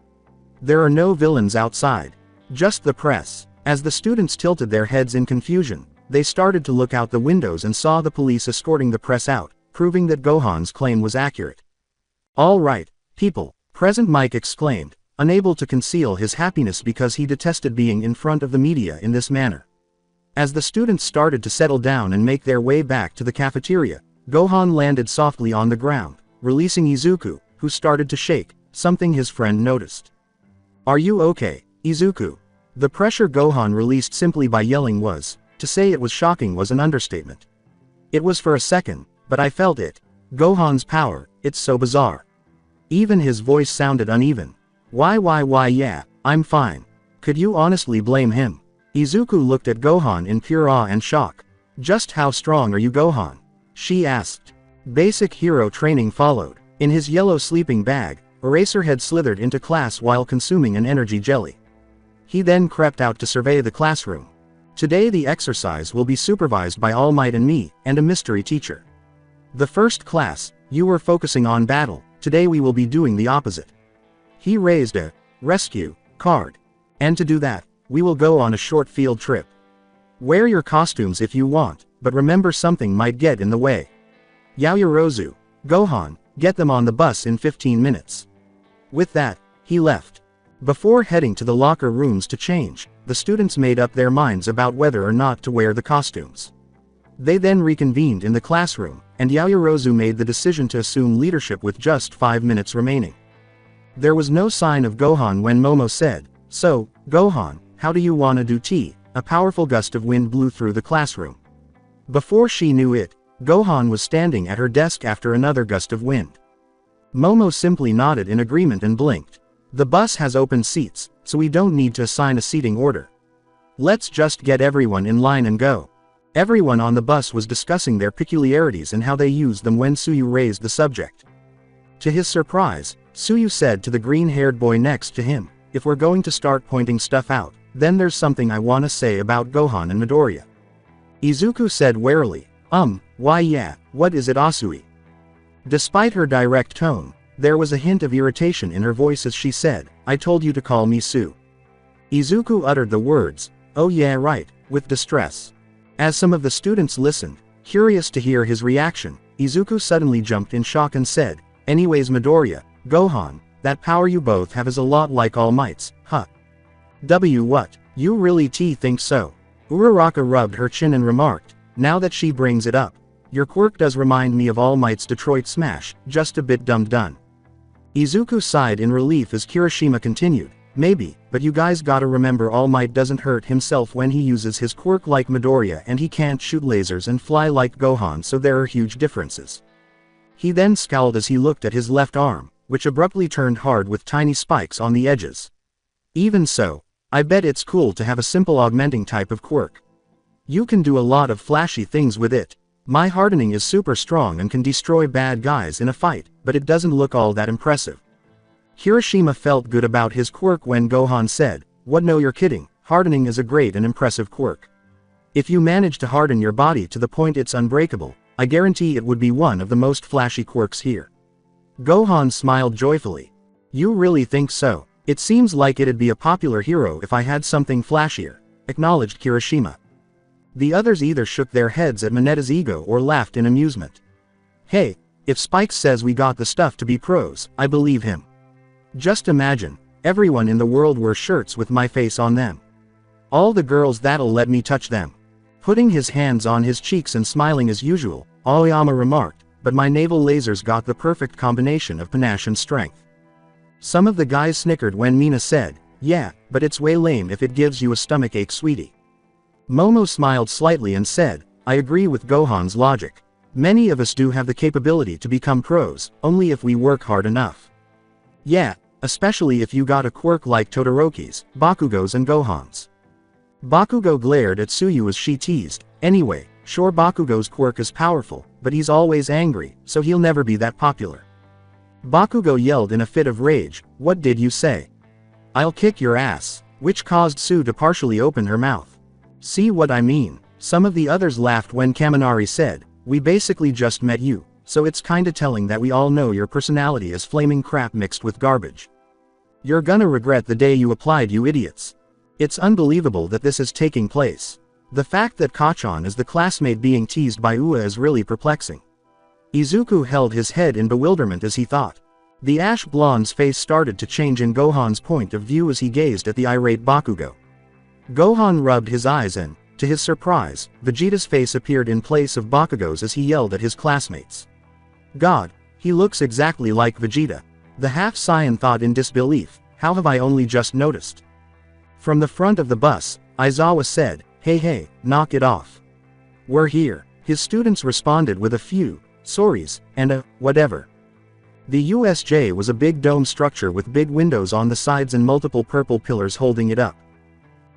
There are no villains outside. Just the press. As the students tilted their heads in confusion, they started to look out the windows and saw the police escorting the press out, proving that Gohan's claim was accurate. All right, people, Present Mike exclaimed, unable to conceal his happiness because he detested being in front of the media in this manner. As the students started to settle down and make their way back to the cafeteria, Gohan landed softly on the ground, releasing Izuku, who started to shake, something his friend noticed. Are you okay, Izuku? The pressure Gohan released simply by yelling to say it was shocking was an understatement. It was for a second, but I felt it. Gohan's power, it's so bizarre. Even his voice sounded uneven. Why yeah, I'm fine. Could you honestly blame him? Izuku looked at Gohan in pure awe and shock. Just how strong are you, Gohan? She asked. Basic hero training followed. In his yellow sleeping bag, Eraserhead slithered into class while consuming an energy jelly. He then crept out to survey the classroom. Today the exercise will be supervised by All Might and me, and a mystery teacher. The first class, you were focusing on battle, today we will be doing the opposite. He raised a rescue card. And to do that, we will go on a short field trip. Wear your costumes if you want, but remember something might get in the way. Yaoyorozu, Gohan, get them on the bus in 15 minutes. With that, he left. Before heading to the locker rooms to change, the students made up their minds about whether or not to wear the costumes. They then reconvened in the classroom, and Yaoyorozu made the decision to assume leadership with just 5 minutes remaining. There was no sign of Gohan when Momo said, So, Gohan, how do you wanna do tea? A powerful gust of wind blew through the classroom. Before she knew it, Gohan was standing at her desk after another gust of wind. Momo simply nodded in agreement and blinked. The bus has open seats, so we don't need to assign a seating order. Let's just get everyone in line and go. Everyone on the bus was discussing their peculiarities and how they used them when Suyu raised the subject. To his surprise, Suyu said to the green-haired boy next to him, if we're going to start pointing stuff out, then there's something I wanna say about Gohan and Midoriya. Izuku said warily, why yeah, what is it Asui? Despite her direct tone, there was a hint of irritation in her voice as she said, I told you to call me Su. Izuku uttered the words, oh yeah right, with distress. As some of the students listened, curious to hear his reaction, Izuku suddenly jumped in shock and said, anyways Midoriya, Gohan, that power you both have is a lot like All Might's, huh? What? You really think so? Uraraka rubbed her chin and remarked, now that she brings it up. Your quirk does remind me of All Might's Detroit Smash, just a bit dumbed down. Izuku sighed in relief as Kirishima continued, maybe, but you guys gotta remember All Might doesn't hurt himself when he uses his quirk like Midoriya, and he can't shoot lasers and fly like Gohan, so there are huge differences. He then scowled as he looked at his left arm, which abruptly turned hard with tiny spikes on the edges. Even so, I bet it's cool to have a simple augmenting type of quirk. You can do a lot of flashy things with it. My hardening is super strong and can destroy bad guys in a fight, but it doesn't look all that impressive. Kirishima felt good about his quirk when Gohan said, "What, no, you're kidding, hardening is a great and impressive quirk. If you manage to harden your body to the point it's unbreakable, I guarantee it would be one of the most flashy quirks here." Gohan smiled joyfully. "You really think so? It seems like it'd be a popular hero if I had something flashier," acknowledged Kirishima. The others either shook their heads at Mineta's ego or laughed in amusement. "Hey, if Spikes says we got the stuff to be pros, I believe him. Just imagine, everyone in the world wears shirts with my face on them. All the girls that'll let me touch them." Putting his hands on his cheeks and smiling as usual, Aoyama remarked, "But my naval lasers got the perfect combination of panache and strength." Some of the guys snickered when Mina said, "Yeah, but it's way lame if it gives you a stomachache, sweetie." Momo smiled slightly and said, "I agree with Gohan's logic. Many of us do have the capability to become pros, only if we work hard enough. Yeah, especially if you got a quirk like Todoroki's, Bakugo's and Gohan's." Bakugo glared at Tsuyu as she teased, "Anyway, sure, Bakugo's quirk is powerful, but he's always angry, so he'll never be that popular." Bakugo yelled in a fit of rage, "What did you say? I'll kick your ass," which caused Tsu to partially open her mouth. "See what I mean?" Some of the others laughed when Kaminari said, "We basically just met you, so it's kinda telling that we all know your personality is flaming crap mixed with garbage. You're gonna regret the day you applied, you idiots. It's unbelievable that this is taking place. The fact that Kachan is the classmate being teased by Ua is really perplexing." Izuku held his head in bewilderment as he thought. The ash blonde's face started to change in Gohan's point of view as he gazed at the irate Bakugo. Gohan rubbed his eyes and, to his surprise, Vegeta's face appeared in place of Bakugo's as he yelled at his classmates. "God, he looks exactly like Vegeta." The half-Saiyan thought in disbelief, "How have I only just noticed?" From the front of the bus, Aizawa said, Hey, knock it off. We're here." His students responded with a few sorries and a whatever. The USJ was a big dome structure with big windows on the sides and multiple purple pillars holding it up.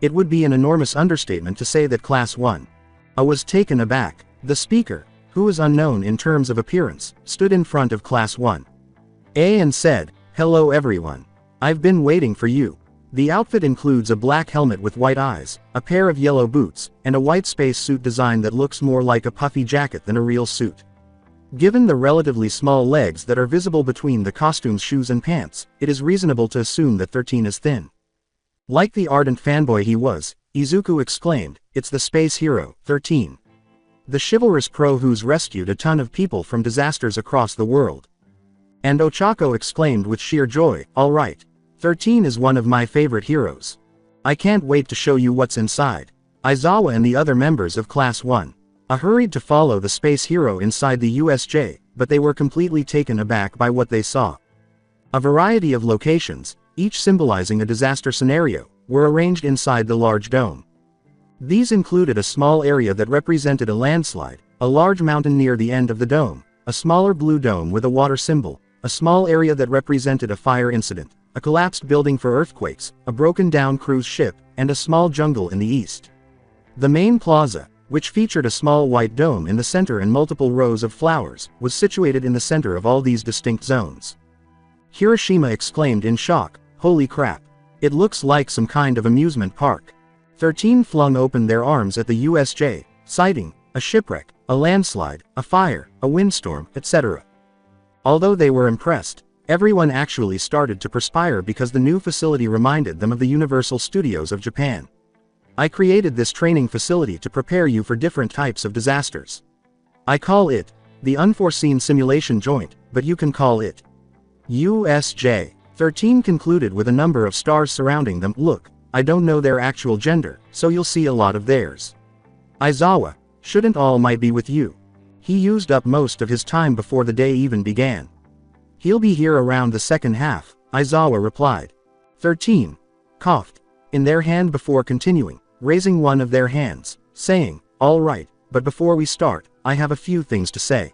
It would be an enormous understatement to say that Class 1A was taken aback. The speaker, who was unknown in terms of appearance, stood in front of Class 1A and said, "Hello everyone. I've been waiting for you." The outfit includes a black helmet with white eyes, a pair of yellow boots, and a white space suit design that looks more like a puffy jacket than a real suit. Given the relatively small legs that are visible between the costume's shoes and pants, it is reasonable to assume that 13 is thin. Like the ardent fanboy he was, Izuku exclaimed, "It's the space hero, 13. The chivalrous pro who's rescued a ton of people from disasters across the world." And Ochako exclaimed with sheer joy, "All right. 13 is one of my favorite heroes. I can't wait to show you what's inside." Aizawa and the other members of Class 1A hurried to follow the space hero inside the USJ, but they were completely taken aback by what they saw. A variety of locations, each symbolizing a disaster scenario, were arranged inside the large dome. These included a small area that represented a landslide, a large mountain near the end of the dome, a smaller blue dome with a water symbol, a small area that represented a fire incident, a collapsed building for earthquakes, a broken-down cruise ship, and a small jungle in the east. The main plaza, which featured a small white dome in the center and multiple rows of flowers, was situated in the center of all these distinct zones. Kirishima exclaimed in shock, "Holy crap. It looks like some kind of amusement park." 13 flung open their arms at the USJ, citing a shipwreck, a landslide, a fire, a windstorm, etc. Although they were impressed, everyone actually started to perspire because the new facility reminded them of the Universal Studios of Japan. "I created this training facility to prepare you for different types of disasters. I call it the Unforeseen Simulation Joint, but you can call it USJ. 13 concluded with a number of stars surrounding them. "Look, I don't know their actual gender, so you'll see a lot of theirs. Aizawa, Shouldn't All Might be with you? He used up most of his time before the day even began. He'll be here around the second half, Aizawa replied. 13 coughed in their hand before continuing, raising one of their hands, saying, all right, but before we start, I have a few things to say.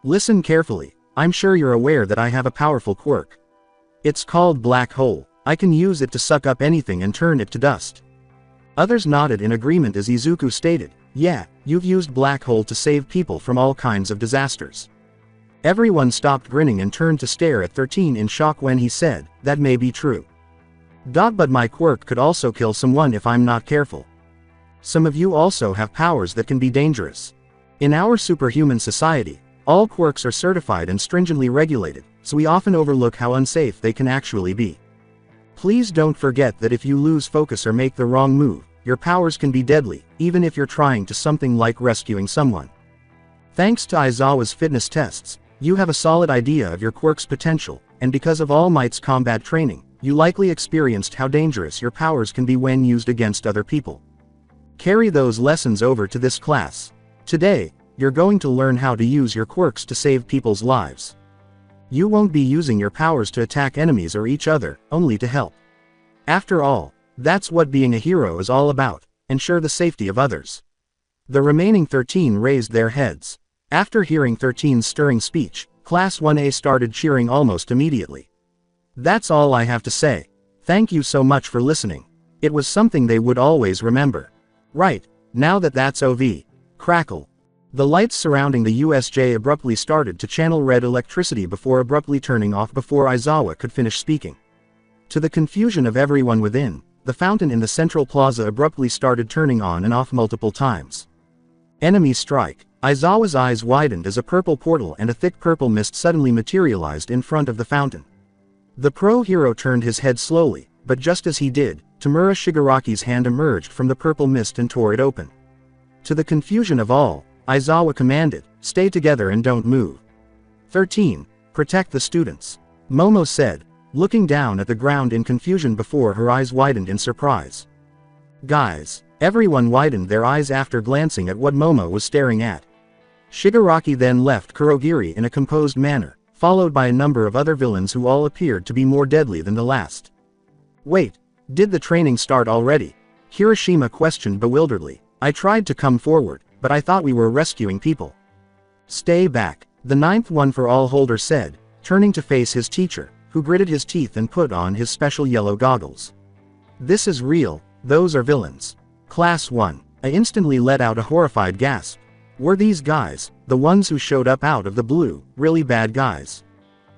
Listen carefully, I'm sure you're aware that I have a powerful quirk. It's called Black Hole. I can use it to suck up anything and turn it to dust. Others nodded in agreement as Izuku stated, yeah, you've used Black Hole to save people from all kinds of disasters. Everyone stopped grinning and turned to stare at 13 in shock when he said, that may be true. But my quirk could also kill someone if I'm not careful. Some of you also have powers that can be dangerous. In our superhuman society, all quirks are certified and stringently regulated, so we often overlook how unsafe they can actually be. Please don't forget that if you lose focus or make the wrong move, your powers can be deadly, even if you're trying to something like rescuing someone. Thanks to Aizawa's fitness tests, you have a solid idea of your quirk's potential, and because of All Might's combat training, you likely experienced how dangerous your powers can be when used against other people. Carry those lessons over to this class. Today, you're going to learn how to use your quirks to save people's lives. You won't be using your powers to attack enemies or each other, only to help. After all, that's what being a hero is all about, ensure the safety of others. The remaining 13 raised their heads. After hearing 13's stirring speech, Class 1A started cheering almost immediately. That's all I have to say. Thank you so much for listening. It was something they would always remember. Right, now that's OV. Crackle. The lights surrounding the USJ abruptly started to channel red electricity before abruptly turning off before Aizawa could finish speaking. To the confusion of everyone within, the fountain in the central plaza abruptly started turning on and off multiple times. Enemy strike. Aizawa's eyes widened as a purple portal and a thick purple mist suddenly materialized in front of the fountain. The pro-hero turned his head slowly, but just as he did, Tamura Shigaraki's hand emerged from the purple mist and tore it open. To the confusion of all, Aizawa commanded, stay together and don't move. 13. Protect the students. Momo said, looking down at the ground in confusion before her eyes widened in surprise. Guys. Everyone widened their eyes after glancing at what Momo was staring at. Shigaraki then left Kurogiri in a composed manner, followed by a number of other villains who all appeared to be more deadly than the last. Wait, did the training start already? Kirishima questioned bewilderedly. I tried to come forward, but I thought we were rescuing people. Stay back, the ninth one for all holder said, turning to face his teacher, who gritted his teeth and put on his special yellow goggles. This is real, those are villains. Class 1. I instantly let out a horrified gasp. Were these guys, the ones who showed up out of the blue, really bad guys?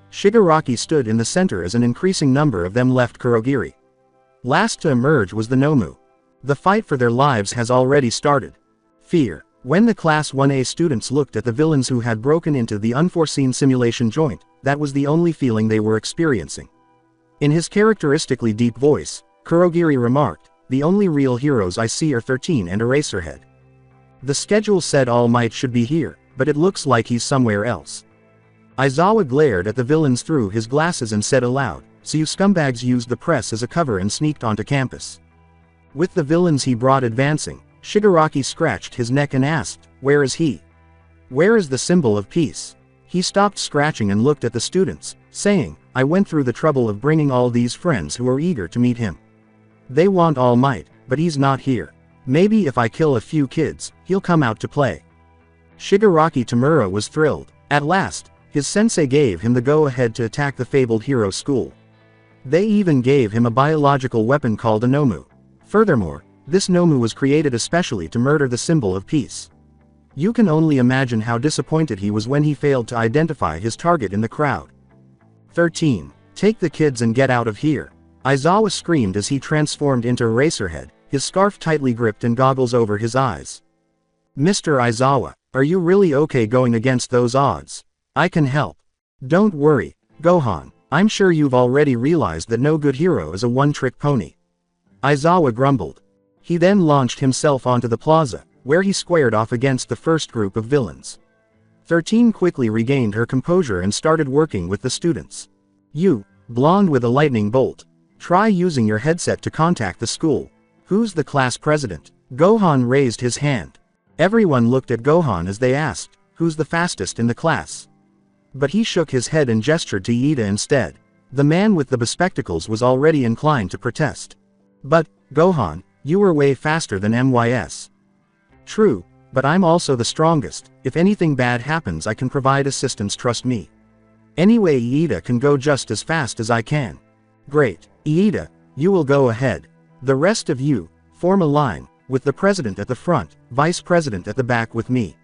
Shigaraki stood in the center as an increasing number of them left Kurogiri. Last to emerge was the Nomu. The fight for their lives has already started. Fear. When the Class 1A students looked at the villains who had broken into the unforeseen simulation joint, that was the only feeling they were experiencing. In his characteristically deep voice, Kurogiri remarked, the only real heroes I see are 13 and Eraserhead. The schedule said All Might should be here, but it looks like he's somewhere else. Aizawa glared at the villains through his glasses and said aloud, so you scumbags used the press as a cover and sneaked onto campus. With the villains he brought advancing, Shigaraki scratched his neck and asked, where is he? Where is the symbol of peace? He stopped scratching and looked at the students, saying, I went through the trouble of bringing all these friends who are eager to meet him. They want All Might, but he's not here. Maybe if I kill a few kids, he'll come out to play. Shigaraki Tamura was thrilled. At last, his sensei gave him the go-ahead to attack the fabled hero school. They even gave him a biological weapon called a Nomu. Furthermore, this Nomu was created especially to murder the symbol of peace. You can only imagine how disappointed he was when he failed to identify his target in the crowd. 13. Take the kids and get out of here. Aizawa screamed as he transformed into Eraserhead, his scarf tightly gripped and goggles over his eyes. Mr. Aizawa, are you really okay going against those odds? I can help. Don't worry, Gohan, I'm sure you've already realized that no good hero is a one-trick pony. Aizawa grumbled. He then launched himself onto the plaza, where he squared off against the first group of villains. 13 quickly regained her composure and started working with the students. You, blonde with a lightning bolt. Try using your headset to contact the school. Who's the class president? Gohan raised his hand. Everyone looked at Gohan as they asked, "Who's the fastest in the class?" But he shook his head and gestured to Iida instead. The man with the bespectacles was already inclined to protest. "But, Gohan, you were way faster than MYS. "True, but I'm also the strongest. If anything bad happens I can provide assistance, trust me. Anyway, Iida can go just as fast as I can." "Great. Iida, you will go ahead. The rest of you, form a line, with the president at the front, vice president at the back with me.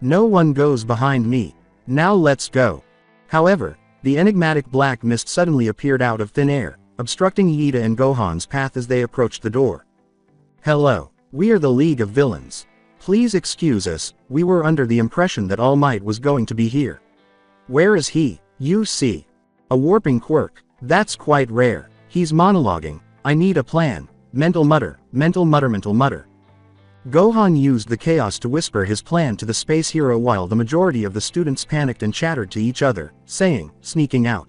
No one goes behind me. Now let's go." However, the enigmatic black mist suddenly appeared out of thin air, obstructing Iida and Gohan's path as they approached the door. "Hello. We are the League of Villains. Please excuse us, we were under the impression that All Might was going to be here." "Where is he?" "You see. A warping quirk. That's quite rare. He's monologuing. I need a plan. Mental mutter, mental mutter, mental mutter." Gohan used the chaos to whisper his plan to the space hero while the majority of the students panicked and chattered to each other, saying, sneaking out.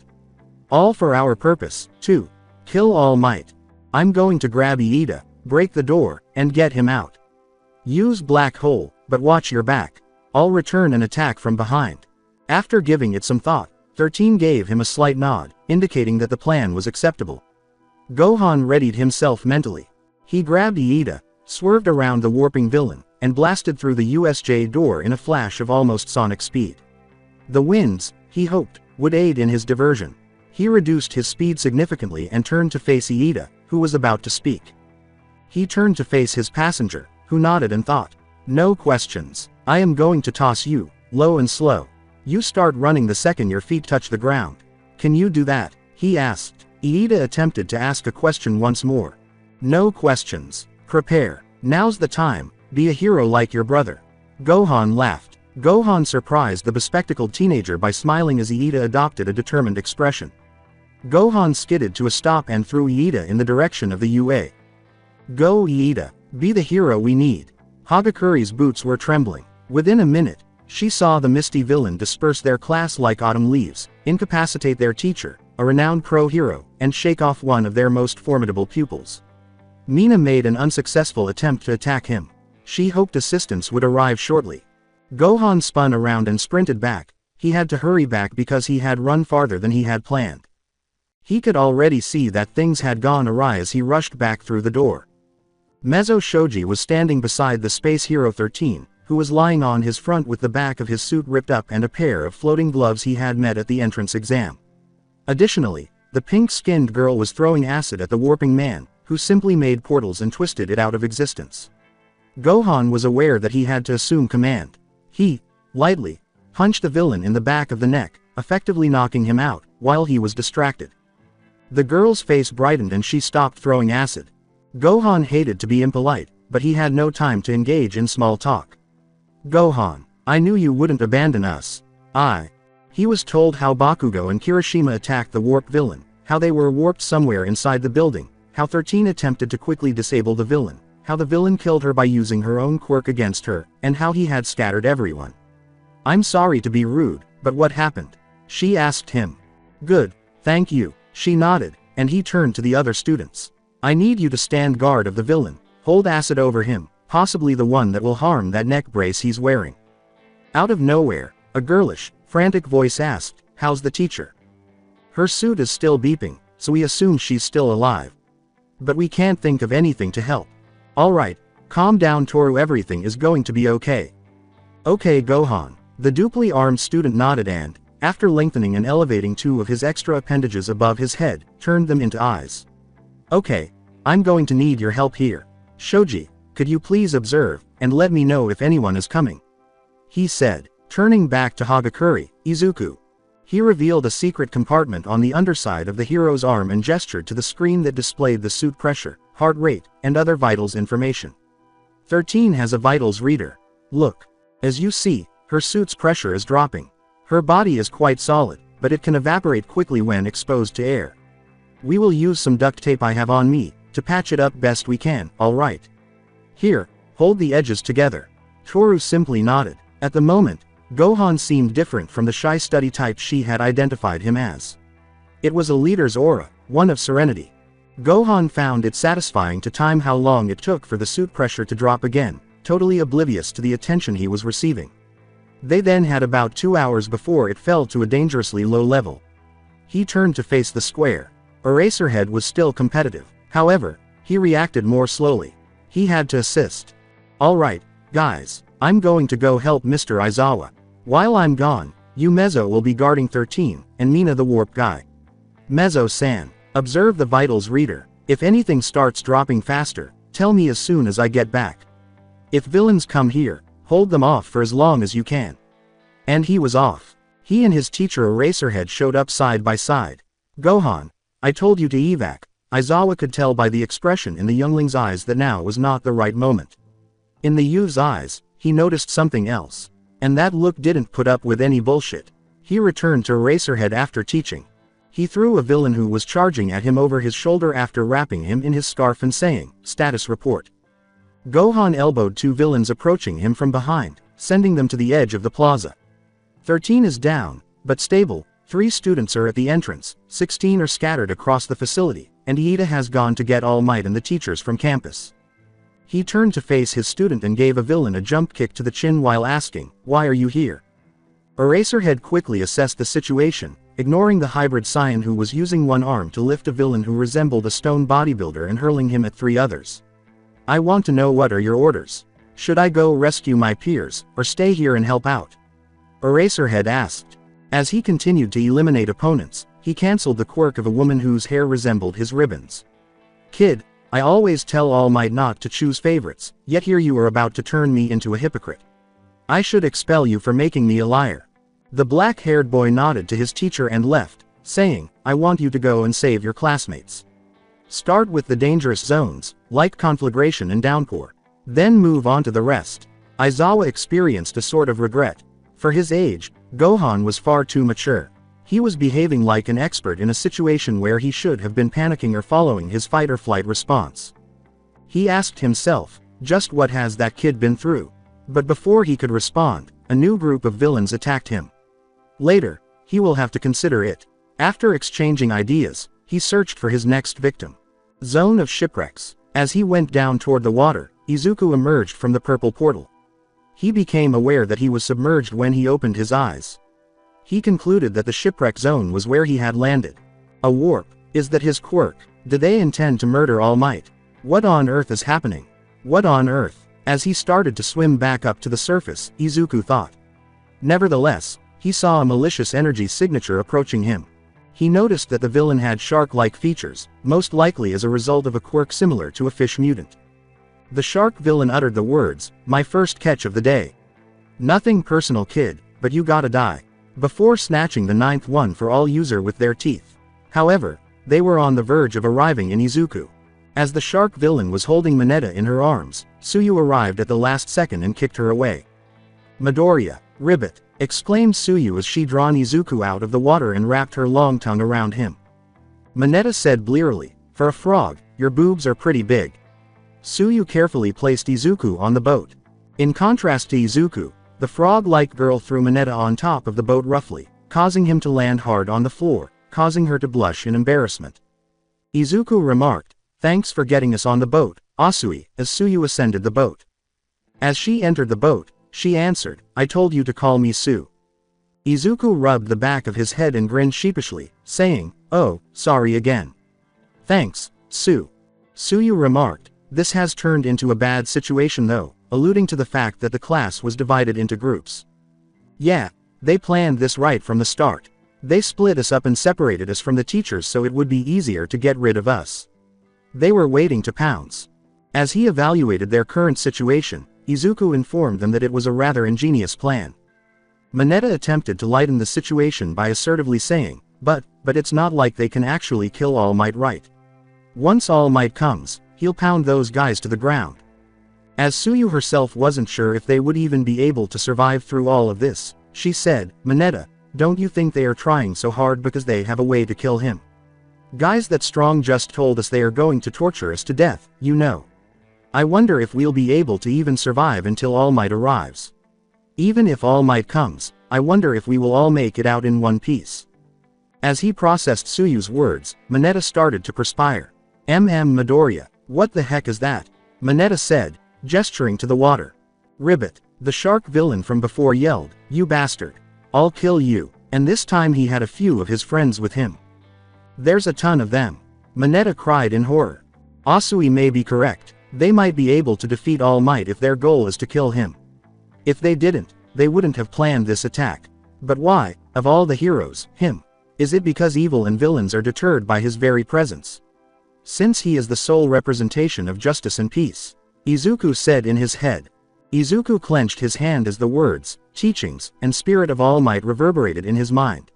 "All for our purpose, too. Kill All Might. I'm going to grab Iida, break the door, and get him out. Use black hole, but watch your back. I'll return an attack from behind." After giving it some thought, 13 gave him a slight nod, indicating that the plan was acceptable. Gohan readied himself mentally. He grabbed Iida, swerved around the warping villain, and blasted through the USJ door in a flash of almost sonic speed. The winds, he hoped, would aid in his diversion. He reduced his speed significantly and turned to face Iida, who was about to speak. He turned to face his passenger, who nodded and thought. "No questions. I am going to toss you, low and slow. You start running the second your feet touch the ground. Can you do that?" he asked. Iida attempted to ask a question once more. "No questions. Prepare. Now's the time. Be a hero like your brother." Gohan laughed. Gohan surprised the bespectacled teenager by smiling as Iida adopted a determined expression. Gohan skidded to a stop and threw Iida in the direction of the UA. "Go Iida. Be the hero we need." Hagakuri's boots were trembling. Within a minute, she saw the misty villain disperse their class like autumn leaves, incapacitate their teacher, a renowned pro-hero, and shake off one of their most formidable pupils. Mina made an unsuccessful attempt to attack him. She hoped assistance would arrive shortly. Gohan spun around and sprinted back. He had to hurry back because he had run farther than he had planned. He could already see that things had gone awry as he rushed back through the door. Mezzo Shoji was standing beside the Space Hero 13, who was lying on his front with the back of his suit ripped up and a pair of floating gloves he had met at the entrance exam. Additionally, the pink-skinned girl was throwing acid at the warping man, who simply made portals and twisted it out of existence. Gohan was aware that he had to assume command. He, lightly, punched the villain in the back of the neck, effectively knocking him out, while he was distracted. The girl's face brightened and she stopped throwing acid. Gohan hated to be impolite, but he had no time to engage in small talk. "Gohan, I knew you wouldn't abandon us." He was told how Bakugo and Kirishima attacked the warped villain, how they were warped somewhere inside the building, how 13 attempted to quickly disable the villain, how the villain killed her by using her own quirk against her, and how he had scattered everyone. "I'm sorry to be rude, but what happened?" she asked him. "Good, thank you," she nodded, and he turned to the other students. "I need you to stand guard of the villain, hold acid over him, possibly the one that will harm that neck brace he's wearing." Out of nowhere, a girlish, frantic voice asked, "How's the teacher?" "Her suit is still beeping, so we assume she's still alive. But we can't think of anything to help." "Alright, calm down Toru, everything is going to be okay." "Okay Gohan." The duply armed student nodded and, after lengthening and elevating two of his extra appendages above his head, turned them into eyes. "Okay, I'm going to need your help here. Shoji, could you please observe, and let me know if anyone is coming?" he said, turning back to Hagakure, Izuku. He revealed a secret compartment on the underside of the hero's arm and gestured to the screen that displayed the suit pressure, heart rate, and other vitals information. 13 has a vitals reader. Look. As you see, her suit's pressure is dropping. Her body is quite solid, but it can evaporate quickly when exposed to air. We will use some duct tape I have on me, to patch it up best we can, alright? Here, hold the edges together. Toru simply nodded. At the moment, Gohan seemed different from the shy study type she had identified him as. It was a leader's aura, one of serenity. Gohan found it satisfying to time how long it took for the suit pressure to drop again, totally oblivious to the attention he was receiving. They then had about 2 hours before it fell to a dangerously low level. He turned to face the square. Eraserhead was still competitive. However, he reacted more slowly. He had to assist. "Alright, guys, I'm going to go help Mr. Aizawa. While I'm gone, you Mezzo will be guarding 13, and Mina the warp guy. Mezzo-san, observe the vitals reader. If anything starts dropping faster, tell me as soon as I get back. If villains come here, hold them off for as long as you can." And he was off. He and his teacher Eraserhead showed up side by side. "Gohan, I told you to evac." Aizawa could tell by the expression in the youngling's eyes that now was not the right moment. In the youth's eyes, he noticed something else. And that look didn't put up with any bullshit. He returned to Eraserhead after teaching. He threw a villain who was charging at him over his shoulder after wrapping him in his scarf and saying, "Status report." Gohan elbowed 2 villains approaching him from behind, sending them to the edge of the plaza. 13 is down, but stable. 3 students are at the entrance, 16 are scattered across the facility, and Iida has gone to get All Might and the teachers from campus. He turned to face his student and gave a villain a jump kick to the chin while asking, "Why are you here?" Eraserhead quickly assessed the situation, ignoring the hybrid scion who was using one arm to lift a villain who resembled a stone bodybuilder and hurling him at 3 others. "I want to know, what are your orders? Should I go rescue my peers, or stay here and help out?" Eraserhead asked. As he continued to eliminate opponents, he cancelled the quirk of a woman whose hair resembled his ribbons. "Kid, I always tell All Might not to choose favorites, yet here you are about to turn me into a hypocrite. I should expel you for making me a liar." The black-haired boy nodded to his teacher and left, saying, "I want you to go and save your classmates. Start with the dangerous zones, like conflagration and downpour. Then move on to the rest." Aizawa experienced a sort of regret. For his age, Gohan was far too mature. He was behaving like an expert in a situation where he should have been panicking or following his fight-or-flight response. He asked himself, just what has that kid been through? But before he could respond, a new group of villains attacked him. Later, he will have to consider it. After exchanging ideas, he searched for his next victim. Zone of shipwrecks. As he went down toward the water, Izuku emerged from the purple portal. He became aware that he was submerged when he opened his eyes. He concluded that the shipwreck zone was where he had landed. A warp. Is that his quirk? Did they intend to murder All Might? What on earth is happening? What on earth? As he started to swim back up to the surface, Izuku thought. Nevertheless, he saw a malicious energy signature approaching him. He noticed that the villain had shark-like features, most likely as a result of a quirk similar to a fish mutant. The shark villain uttered the words, "My first catch of the day. Nothing personal, kid, but you gotta die," before snatching the 9th one for all user with their teeth. However, they were on the verge of arriving in Izuku. As the shark villain was holding Mineta in her arms, Suyu arrived at the last second and kicked her away. "Midoriya, ribbit," exclaimed Suyu as she drawn Izuku out of the water and wrapped her long tongue around him. Mineta said blearily, "For a frog, your boobs are pretty big." Suyu carefully placed Izuku on the boat. In contrast to Izuku, the frog-like girl threw Mineta on top of the boat roughly, causing him to land hard on the floor, causing her to blush in embarrassment. Izuku remarked, "Thanks for getting us on the boat, Asui," as Suyu ascended the boat. As she entered the boat, she answered, "I told you to call me Su." Izuku rubbed the back of his head and grinned sheepishly, saying, "Oh, sorry again." "Thanks, Su." Suyu remarked, "This has turned into a bad situation though," alluding to the fact that the class was divided into groups. "Yeah, they planned this right from the start. They split us up and separated us from the teachers so it would be easier to get rid of us. They were waiting to pounce." As he evaluated their current situation, Izuku informed them that it was a rather ingenious plan. Mineta attempted to lighten the situation by assertively saying, but it's not like they can actually kill All Might, right? Once All Might comes, he'll pound those guys to the ground." As Suyu herself wasn't sure if they would even be able to survive through all of this, she said, "Mineta, don't you think they are trying so hard because they have a way to kill him? Guys that strong just told us they are going to torture us to death, you know. I wonder if we'll be able to even survive until All Might arrives. Even if All Might comes, I wonder if we will all make it out in one piece." As he processed Suyu's words, Mineta started to perspire. Midoriya, what the heck is that?" Mineta said, gesturing to the water. Ribbit, the shark villain from before, yelled, "You bastard. I'll kill you," and this time he had a few of his friends with him. "There's a ton of them," Mineta cried in horror. Asui may be correct. They might be able to defeat All Might if their goal is to kill him. If they didn't, they wouldn't have planned this attack. But why, of all the heroes, him? Is it because evil and villains are deterred by his very presence? Since he is the sole representation of justice and peace, Izuku said in his head. Izuku clenched his hand as the words, teachings, and spirit of All Might reverberated in his mind.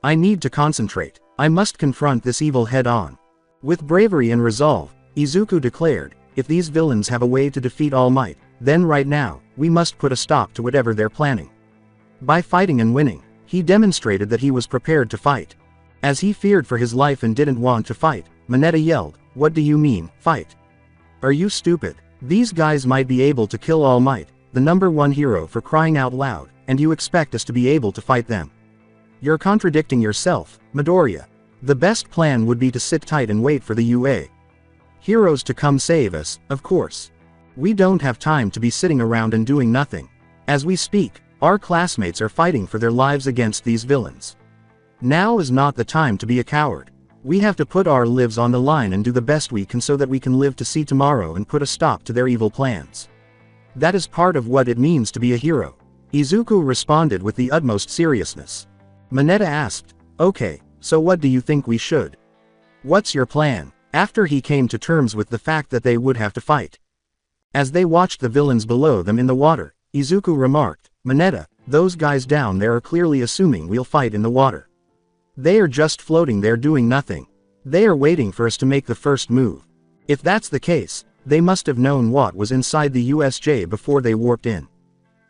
"I need to concentrate. I must confront this evil head-on." With bravery and resolve, Izuku declared, "If these villains have a way to defeat All Might, then right now, we must put a stop to whatever they're planning." By fighting and winning, he demonstrated that he was prepared to fight. As he feared for his life and didn't want to fight, Mineta yelled, "What do you mean, fight? Are you stupid? These guys might be able to kill All Might, the #1 hero, for crying out loud, and you expect us to be able to fight them? You're contradicting yourself, Midoriya. The best plan would be to sit tight and wait for the UA heroes to come save us, of course. We don't have time to be sitting around and doing nothing. As we speak, our classmates are fighting for their lives against these villains. Now is not the time to be a coward. We have to put our lives on the line and do the best we can so that we can live to see tomorrow and put a stop to their evil plans. That is part of what it means to be a hero." Izuku responded with the utmost seriousness. Mineta asked, "Okay, so what do you think we should? What's your plan?" After he came to terms with the fact that they would have to fight. As they watched the villains below them in the water, Izuku remarked, "Mineta, those guys down there are clearly assuming we'll fight in the water. They are just floating there doing nothing. They are waiting for us to make the first move. If that's the case, they must have known what was inside the USJ before they warped in."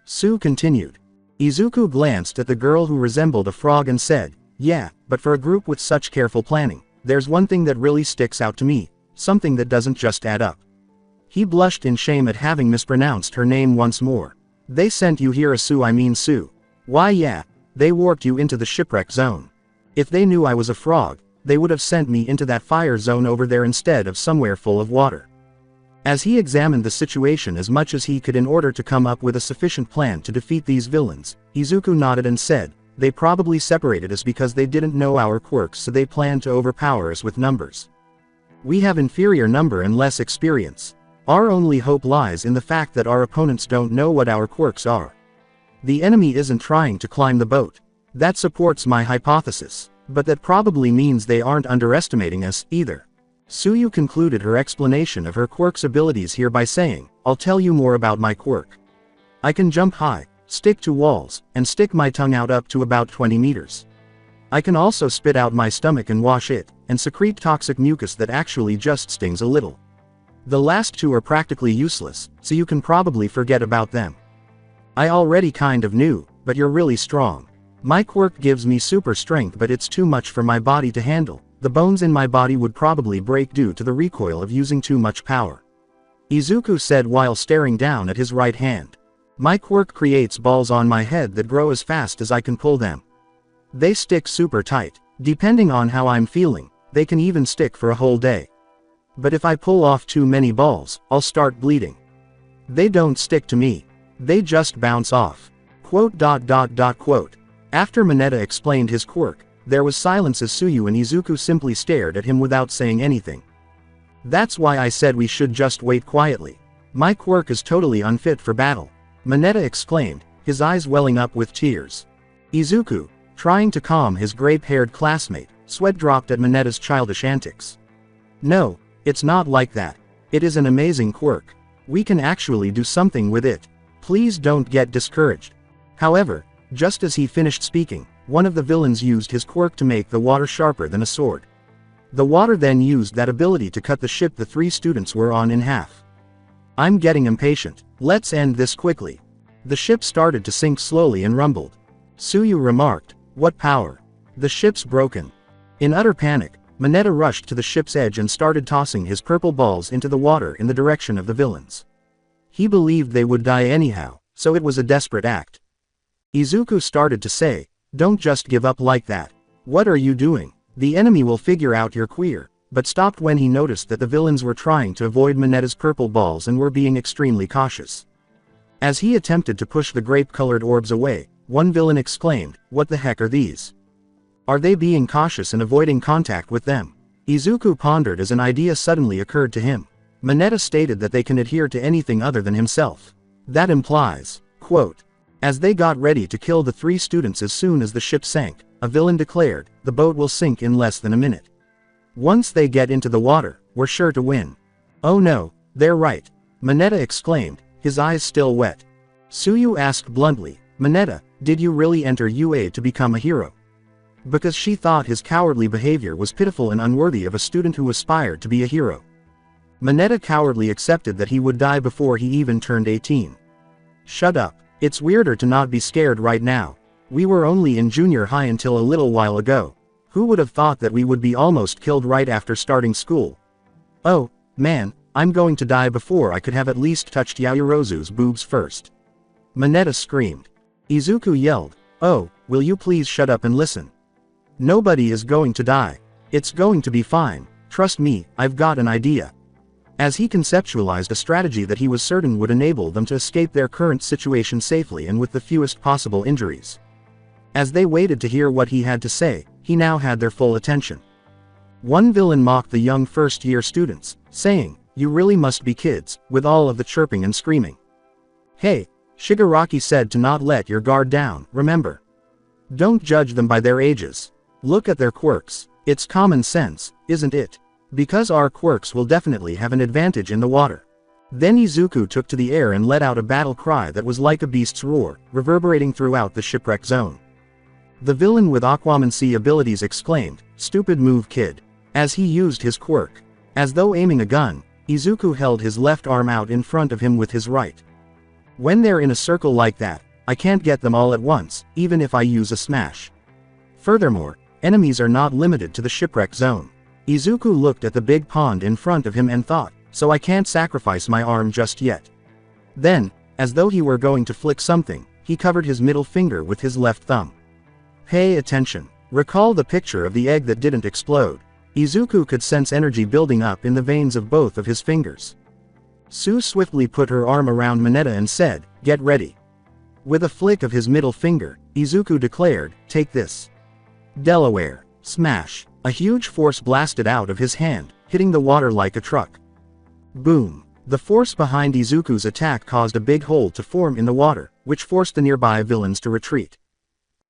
Sue continued. Izuku glanced at the girl who resembled a frog and said, "Yeah, but for a group with such careful planning, there's one thing that really sticks out to me, something that doesn't just add up." He blushed in shame at having mispronounced her name once more. "They sent you here, Sue. Why yeah, they warped you into the shipwreck zone. If they knew I was a frog, they would have sent me into that fire zone over there instead of somewhere full of water." As he examined the situation as much as he could in order to come up with a sufficient plan to defeat these villains, Izuku nodded and said, "They probably separated us because they didn't know our quirks, so they planned to overpower us with numbers. We have inferior number and less experience. Our only hope lies in the fact that our opponents don't know what our quirks are. The enemy isn't trying to climb the boat. That supports my hypothesis, but that probably means they aren't underestimating us, either." Suyu concluded her explanation of her quirk's abilities here by saying, "I'll tell you more about my quirk. I can jump high, stick to walls, and stick my tongue out up to about 20 meters. I can also spit out my stomach and wash it, and secrete toxic mucus that actually just stings a little. The last two are practically useless, so you can probably forget about them. I already kind of knew, but you're really strong. My quirk gives me super strength, but it's too much for my body to handle. The bones in my body would probably break due to the recoil of using too much power," Izuku said while staring down at his right hand. "My quirk creates balls on my head that grow as fast as I can pull them. They stick super tight. Depending on how I'm feeling, they can even stick for a whole day. But if I pull off too many balls, I'll start bleeding. They don't stick to me. They just bounce off." After Mineta explained his quirk, there was silence as Suyu and Izuku simply stared at him without saying anything. "That's why I said we should just wait quietly. My quirk is totally unfit for battle," Mineta exclaimed, his eyes welling up with tears. Izuku, trying to calm his grape-haired classmate, sweat dropped at Mineta's childish antics. "No, it's not like that. It is an amazing quirk. We can actually do something with it. Please don't get discouraged." However, just as he finished speaking, one of the villains used his quirk to make the water sharper than a sword. The water then used that ability to cut the ship the three students were on in half. "I'm getting impatient. Let's end this quickly." The ship started to sink slowly and rumbled. Suyu remarked, "What power? The ship's broken." In utter panic, Mineta rushed to the ship's edge and started tossing his purple balls into the water in the direction of the villains. He believed they would die anyhow, so it was a desperate act. Izuku started to say, "Don't just give up like that. What are you doing? The enemy will figure out you're queer. but stopped when he noticed that the villains were trying to avoid Mineta's purple balls and were being extremely cautious. As he attempted to push the grape-colored orbs away, one villain exclaimed, "What the heck are these? Are they being cautious and avoiding contact with them?" Izuku pondered as an idea suddenly occurred to him. Mineta stated that they can adhere to anything other than himself. That implies, quote, "As they got ready to kill the 3 students as soon as the ship sank, a villain declared, the boat will sink in less than a minute. Once they get into the water, we're sure to win." "Oh no, they're right," Mineta exclaimed, his eyes still wet. Suyu asked bluntly, "Mineta, did you really enter UA to become a hero?" Because she thought his cowardly behavior was pitiful and unworthy of a student who aspired to be a hero. Mineta cowardly accepted that he would die before he even turned 18. "Shut up. It's weirder to not be scared right now. We were only in junior high until a little while ago. Who would have thought that we would be almost killed right after starting school? Oh, man, I'm going to die before I could have at least touched Yaoyorozu's boobs first." Mineta screamed. Izuku yelled, "Oh, will you please shut up and listen? Nobody is going to die. It's going to be fine, trust me, I've got an idea." As he conceptualized a strategy that he was certain would enable them to escape their current situation safely and with the fewest possible injuries. As they waited to hear what he had to say, he now had their full attention. One villain mocked the young first-year students, saying, "You really must be kids, with all of the chirping and screaming. Hey, Shigaraki said to not let your guard down, remember? Don't judge them by their ages. Look at their quirks. It's common sense, isn't it? Because our quirks will definitely have an advantage in the water." Then Izuku took to the air and let out a battle cry that was like a beast's roar, reverberating throughout the shipwreck zone. The villain with Aquamancy abilities exclaimed, "Stupid move, kid," as he used his quirk. As though aiming a gun, Izuku held his left arm out in front of him with his right. "When they're in a circle like that, I can't get them all at once, even if I use a smash. Furthermore, enemies are not limited to the shipwreck zone." Izuku looked at the big pond in front of him and thought, "So I can't sacrifice my arm just yet." Then, as though he were going to flick something, he covered his middle finger with his left thumb. Pay attention. Recall the picture of the egg that didn't explode. Izuku could sense energy building up in the veins of both of his fingers. Sue swiftly put her arm around Mineta and said, "Get ready." With a flick of his middle finger, Izuku declared, "Take this." Delaware. Smash. A huge force blasted out of his hand, hitting the water like a truck. Boom. The force behind Izuku's attack caused a big hole to form in the water, which forced the nearby villains to retreat.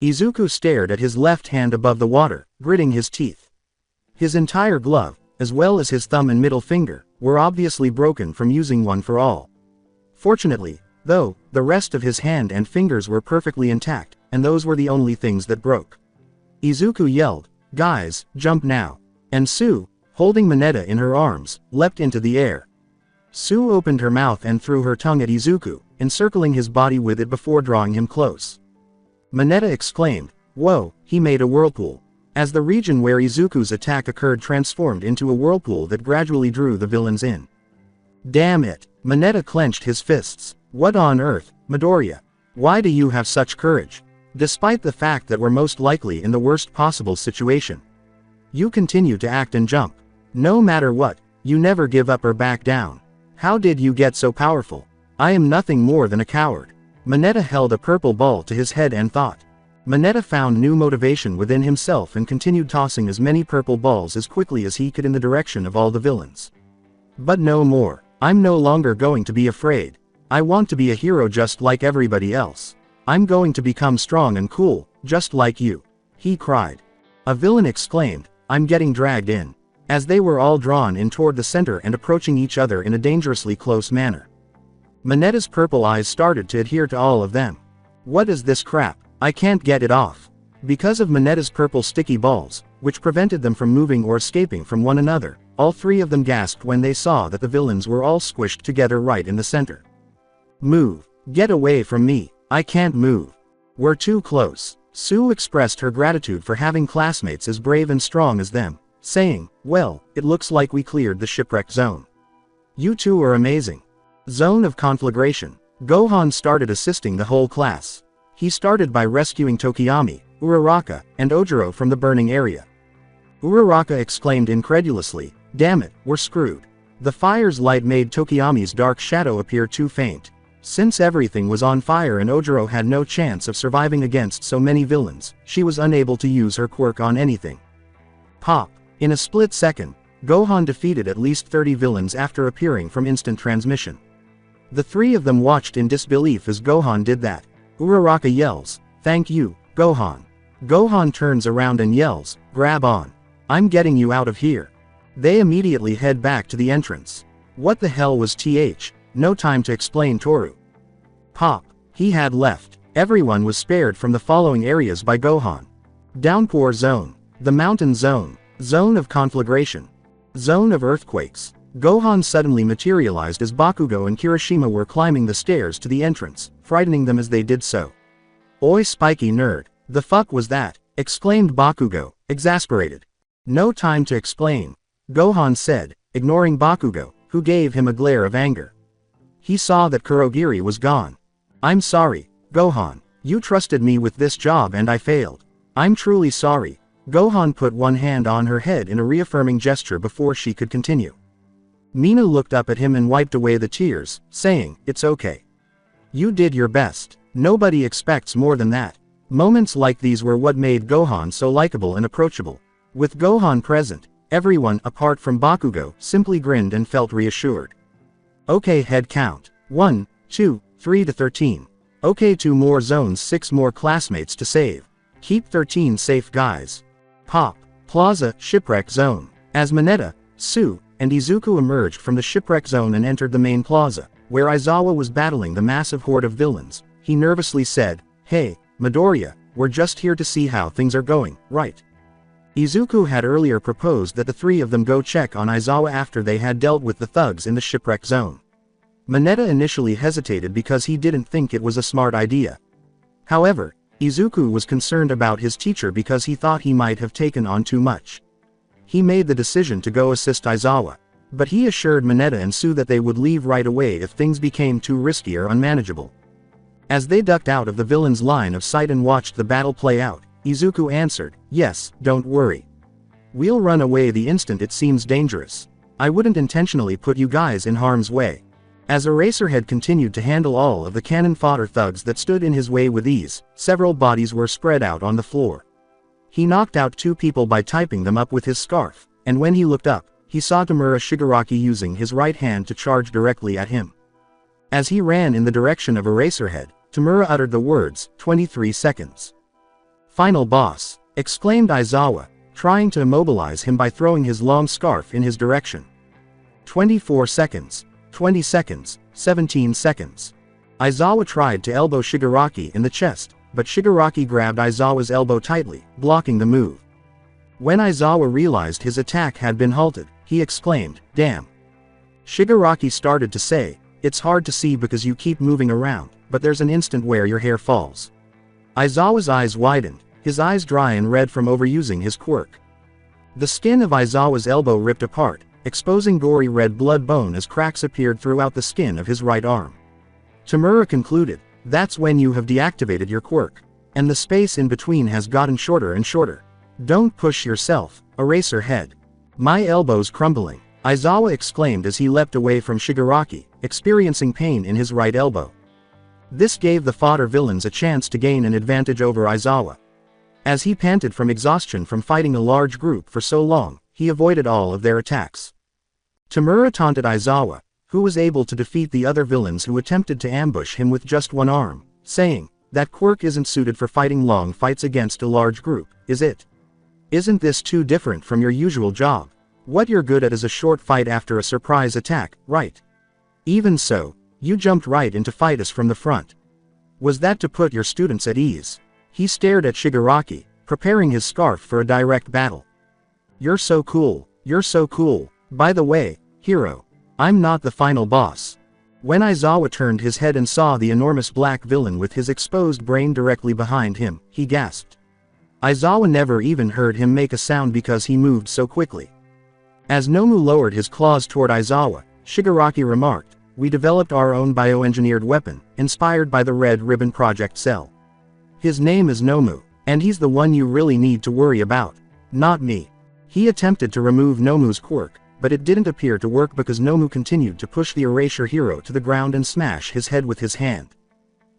Izuku stared at his left hand above the water, gritting his teeth. His entire glove, as well as his thumb and middle finger, were obviously broken from using one for all. Fortunately, though, the rest of his hand and fingers were perfectly intact, and those were the only things that broke. Izuku yelled, "Guys, jump now." And Sue, holding Mineta in her arms, leapt into the air. Sue opened her mouth and threw her tongue at Izuku, encircling his body with it before drawing him close. Mineta exclaimed, "Whoa, he made a whirlpool." As the region where Izuku's attack occurred transformed into a whirlpool that gradually drew the villains in. Damn it! Mineta clenched his fists. "What on earth, Midoriya? Why do you have such courage? Despite the fact that we're most likely in the worst possible situation. You continue to act and jump. No matter what, you never give up or back down. How did you get so powerful? I am nothing more than a coward." Mineta held a purple ball to his head and thought. Mineta found new motivation within himself and continued tossing as many purple balls as quickly as he could in the direction of all the villains. "But no more. I'm no longer going to be afraid. I want to be a hero just like everybody else. I'm going to become strong and cool, just like you," he cried. A villain exclaimed, "I'm getting dragged in." As they were all drawn in toward the center and approaching each other in a dangerously close manner. Mineta's purple eyes started to adhere to all of them. "What is this crap? I can't get it off." Because of Mineta's purple sticky balls, which prevented them from moving or escaping from one another, all 3 of them gasped when they saw that the villains were all squished together right in the center. "Move. Get away from me. I can't move. We're too close." Sue expressed her gratitude for having classmates as brave and strong as them, saying, "Well, it looks like we cleared the shipwreck zone. You two are amazing." Zone of conflagration. Gohan started assisting the whole class. He started by rescuing Tokiyami, Uraraka, and Ojiro from the burning area. Uraraka exclaimed incredulously, "Damn it, we're screwed." The fire's light made Tokiyami's dark shadow appear too faint. Since everything was on fire and Ojiro had no chance of surviving against so many villains, she was unable to use her quirk on anything. Pop. In a split second, Gohan defeated at least 30 villains after appearing from instant transmission. The three of them watched in disbelief as Gohan did that. Uraraka yells, "Thank you, Gohan." Gohan turns around and yells, "Grab on. I'm getting you out of here." They immediately head back to the entrance. What the hell was TH? No time to explain Toru. Pop. He had left. Everyone was spared from the following areas by Gohan. Downpour Zone. The Mountain Zone. Zone of Conflagration. Zone of Earthquakes. Gohan suddenly materialized as Bakugo and Kirishima were climbing the stairs to the entrance, frightening them as they did so. "Oi spiky nerd. The fuck was that?" exclaimed Bakugo, exasperated. "No time to explain," Gohan said, ignoring Bakugo, who gave him a glare of anger. He saw that Kurogiri was gone. "I'm sorry, Gohan. You trusted me with this job and I failed. I'm truly sorry." Gohan put one hand on her head in a reaffirming gesture before she could continue. Mina looked up at him and wiped away the tears, saying, "It's okay. You did your best. Nobody expects more than that." Moments like these were what made Gohan so likable and approachable. With Gohan present, everyone apart from Bakugo simply grinned and felt reassured. Okay, head count. 1, 2, 3 to 13. Okay, 2 more zones, 6 more classmates to save. Keep 13 safe, guys. Pop. Plaza, Shipwreck Zone. As Mineta, Sue, and Izuku emerged from the shipwreck zone and entered the main plaza, where Aizawa was battling the massive horde of villains, he nervously said, "Hey, Midoriya, we're just here to see how things are going, right?" Izuku had earlier proposed that the three of them go check on Aizawa after they had dealt with the thugs in the shipwreck zone. Mineta initially hesitated because he didn't think it was a smart idea. However, Izuku was concerned about his teacher because he thought he might have taken on too much. He made the decision to go assist Aizawa, but he assured Mineta and Sue that they would leave right away if things became too risky or unmanageable. As they ducked out of the villain's line of sight and watched the battle play out, Izuku answered, "Yes, don't worry. We'll run away the instant it seems dangerous. I wouldn't intentionally put you guys in harm's way." As Eraserhead continued to handle all of the cannon fodder thugs that stood in his way with ease, several bodies were spread out on the floor. He knocked out 2 people by typing them up with his scarf, and when he looked up, he saw Tamura Shigaraki using his right hand to charge directly at him. As he ran in the direction of Eraserhead, Tamura uttered the words, 23 seconds. "Final boss," exclaimed Aizawa, trying to immobilize him by throwing his long scarf in his direction. 24 seconds. 20 seconds, 17 seconds. Aizawa tried to elbow Shigaraki in the chest, but Shigaraki grabbed Aizawa's elbow tightly, blocking the move. When Aizawa realized his attack had been halted, he exclaimed, "Damn." Shigaraki started to say, "It's hard to see because you keep moving around, but there's an instant where your hair falls." Aizawa's eyes widened, his eyes dry and red from overusing his quirk. The skin of Aizawa's elbow ripped apart, exposing gory red blood bone as cracks appeared throughout the skin of his right arm. Tamura concluded, "That's when you have deactivated your quirk. And the space in between has gotten shorter and shorter. Don't push yourself, Eraserhead." "My elbow's crumbling," Aizawa exclaimed as he leapt away from Shigaraki, experiencing pain in his right elbow. This gave the fodder villains a chance to gain an advantage over Aizawa. As he panted from exhaustion from fighting a large group for so long, he avoided all of their attacks. Tamura taunted Aizawa, who was able to defeat the other villains who attempted to ambush him with just one arm, saying, "That quirk isn't suited for fighting long fights against a large group, is it? Isn't this too different from your usual job? What you're good at is a short fight after a surprise attack, right? Even so, you jumped right in to fight us from the front. Was that to put your students at ease?" He stared at Shigaraki, preparing his scarf for a direct battle. "You're so cool, you're so cool. By the way, hero, I'm not the final boss." When Aizawa turned his head and saw the enormous black villain with his exposed brain directly behind him, he gasped. Aizawa never even heard him make a sound because he moved so quickly. As Nomu lowered his claws toward Aizawa, Shigaraki remarked, "We developed our own bioengineered weapon, inspired by the Red Ribbon Project cell. His name is Nomu, and he's the one you really need to worry about. Not me." He attempted to remove Nomu's quirk, but it didn't appear to work because Nomu continued to push the erasure hero to the ground and smash his head with his hand.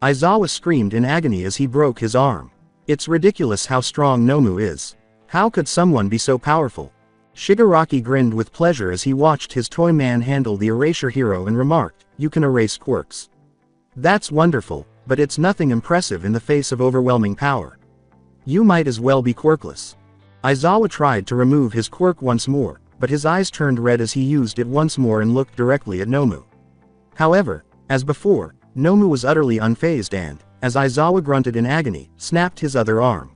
Aizawa screamed in agony as he broke his arm. It's ridiculous how strong Nomu is. How could someone be so powerful? Shigaraki grinned with pleasure as he watched his toy man handle the erasure hero and remarked, "You can erase quirks. That's wonderful, but it's nothing impressive in the face of overwhelming power. You might as well be quirkless." Aizawa tried to remove his quirk once more, but his eyes turned red as he used it once more and looked directly at Nomu. However, as before, Nomu was utterly unfazed and, as Aizawa grunted in agony, snapped his other arm.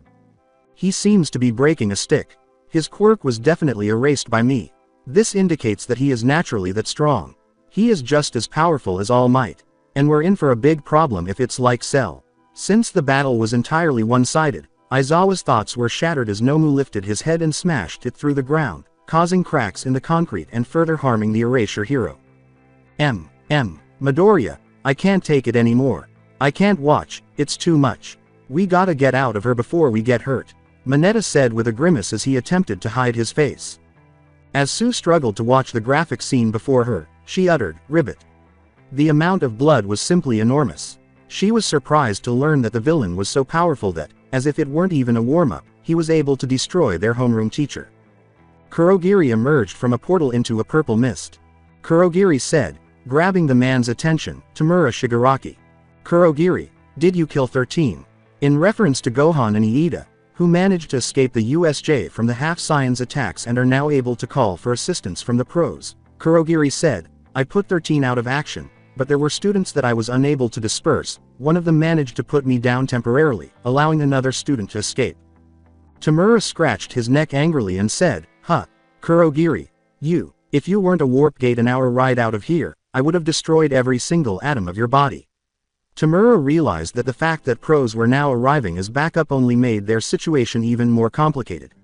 He seems to be breaking a stick. His quirk was definitely erased by me. This indicates that he is naturally that strong. He is just as powerful as All Might. And we're in for a big problem if it's like Cell. Since the battle was entirely one-sided, Aizawa's thoughts were shattered as Nomu lifted his head and smashed it through the ground, causing cracks in the concrete and further harming the erasure hero. Midoriya, I can't take it anymore. I can't watch, it's too much. We gotta get out of her before we get hurt, Mineta said with a grimace as he attempted to hide his face. As Sue struggled to watch the graphic scene before her, she uttered, "Ribbit." The amount of blood was simply enormous. She was surprised to learn that the villain was so powerful that, as if it weren't even a warm-up, he was able to destroy their homeroom teacher. Kurogiri emerged from a portal into a purple mist. Kurogiri said, grabbing the man's attention, "Tamura Shigaraki. Kurogiri, did you kill 13? In reference to Gohan and Iida, who managed to escape the USJ from the half-Saiyans attacks and are now able to call for assistance from the pros. Kurogiri said, I put 13 out of action, but there were students that I was unable to disperse. One of them managed to put me down temporarily, allowing another student to escape. Tamura scratched his neck angrily and said, Huh, Kurogiri, if you weren't a warp gate an hour ride out of here, I would have destroyed every single atom of your body. Tamura realized that the fact that pros were now arriving as backup only made their situation even more complicated.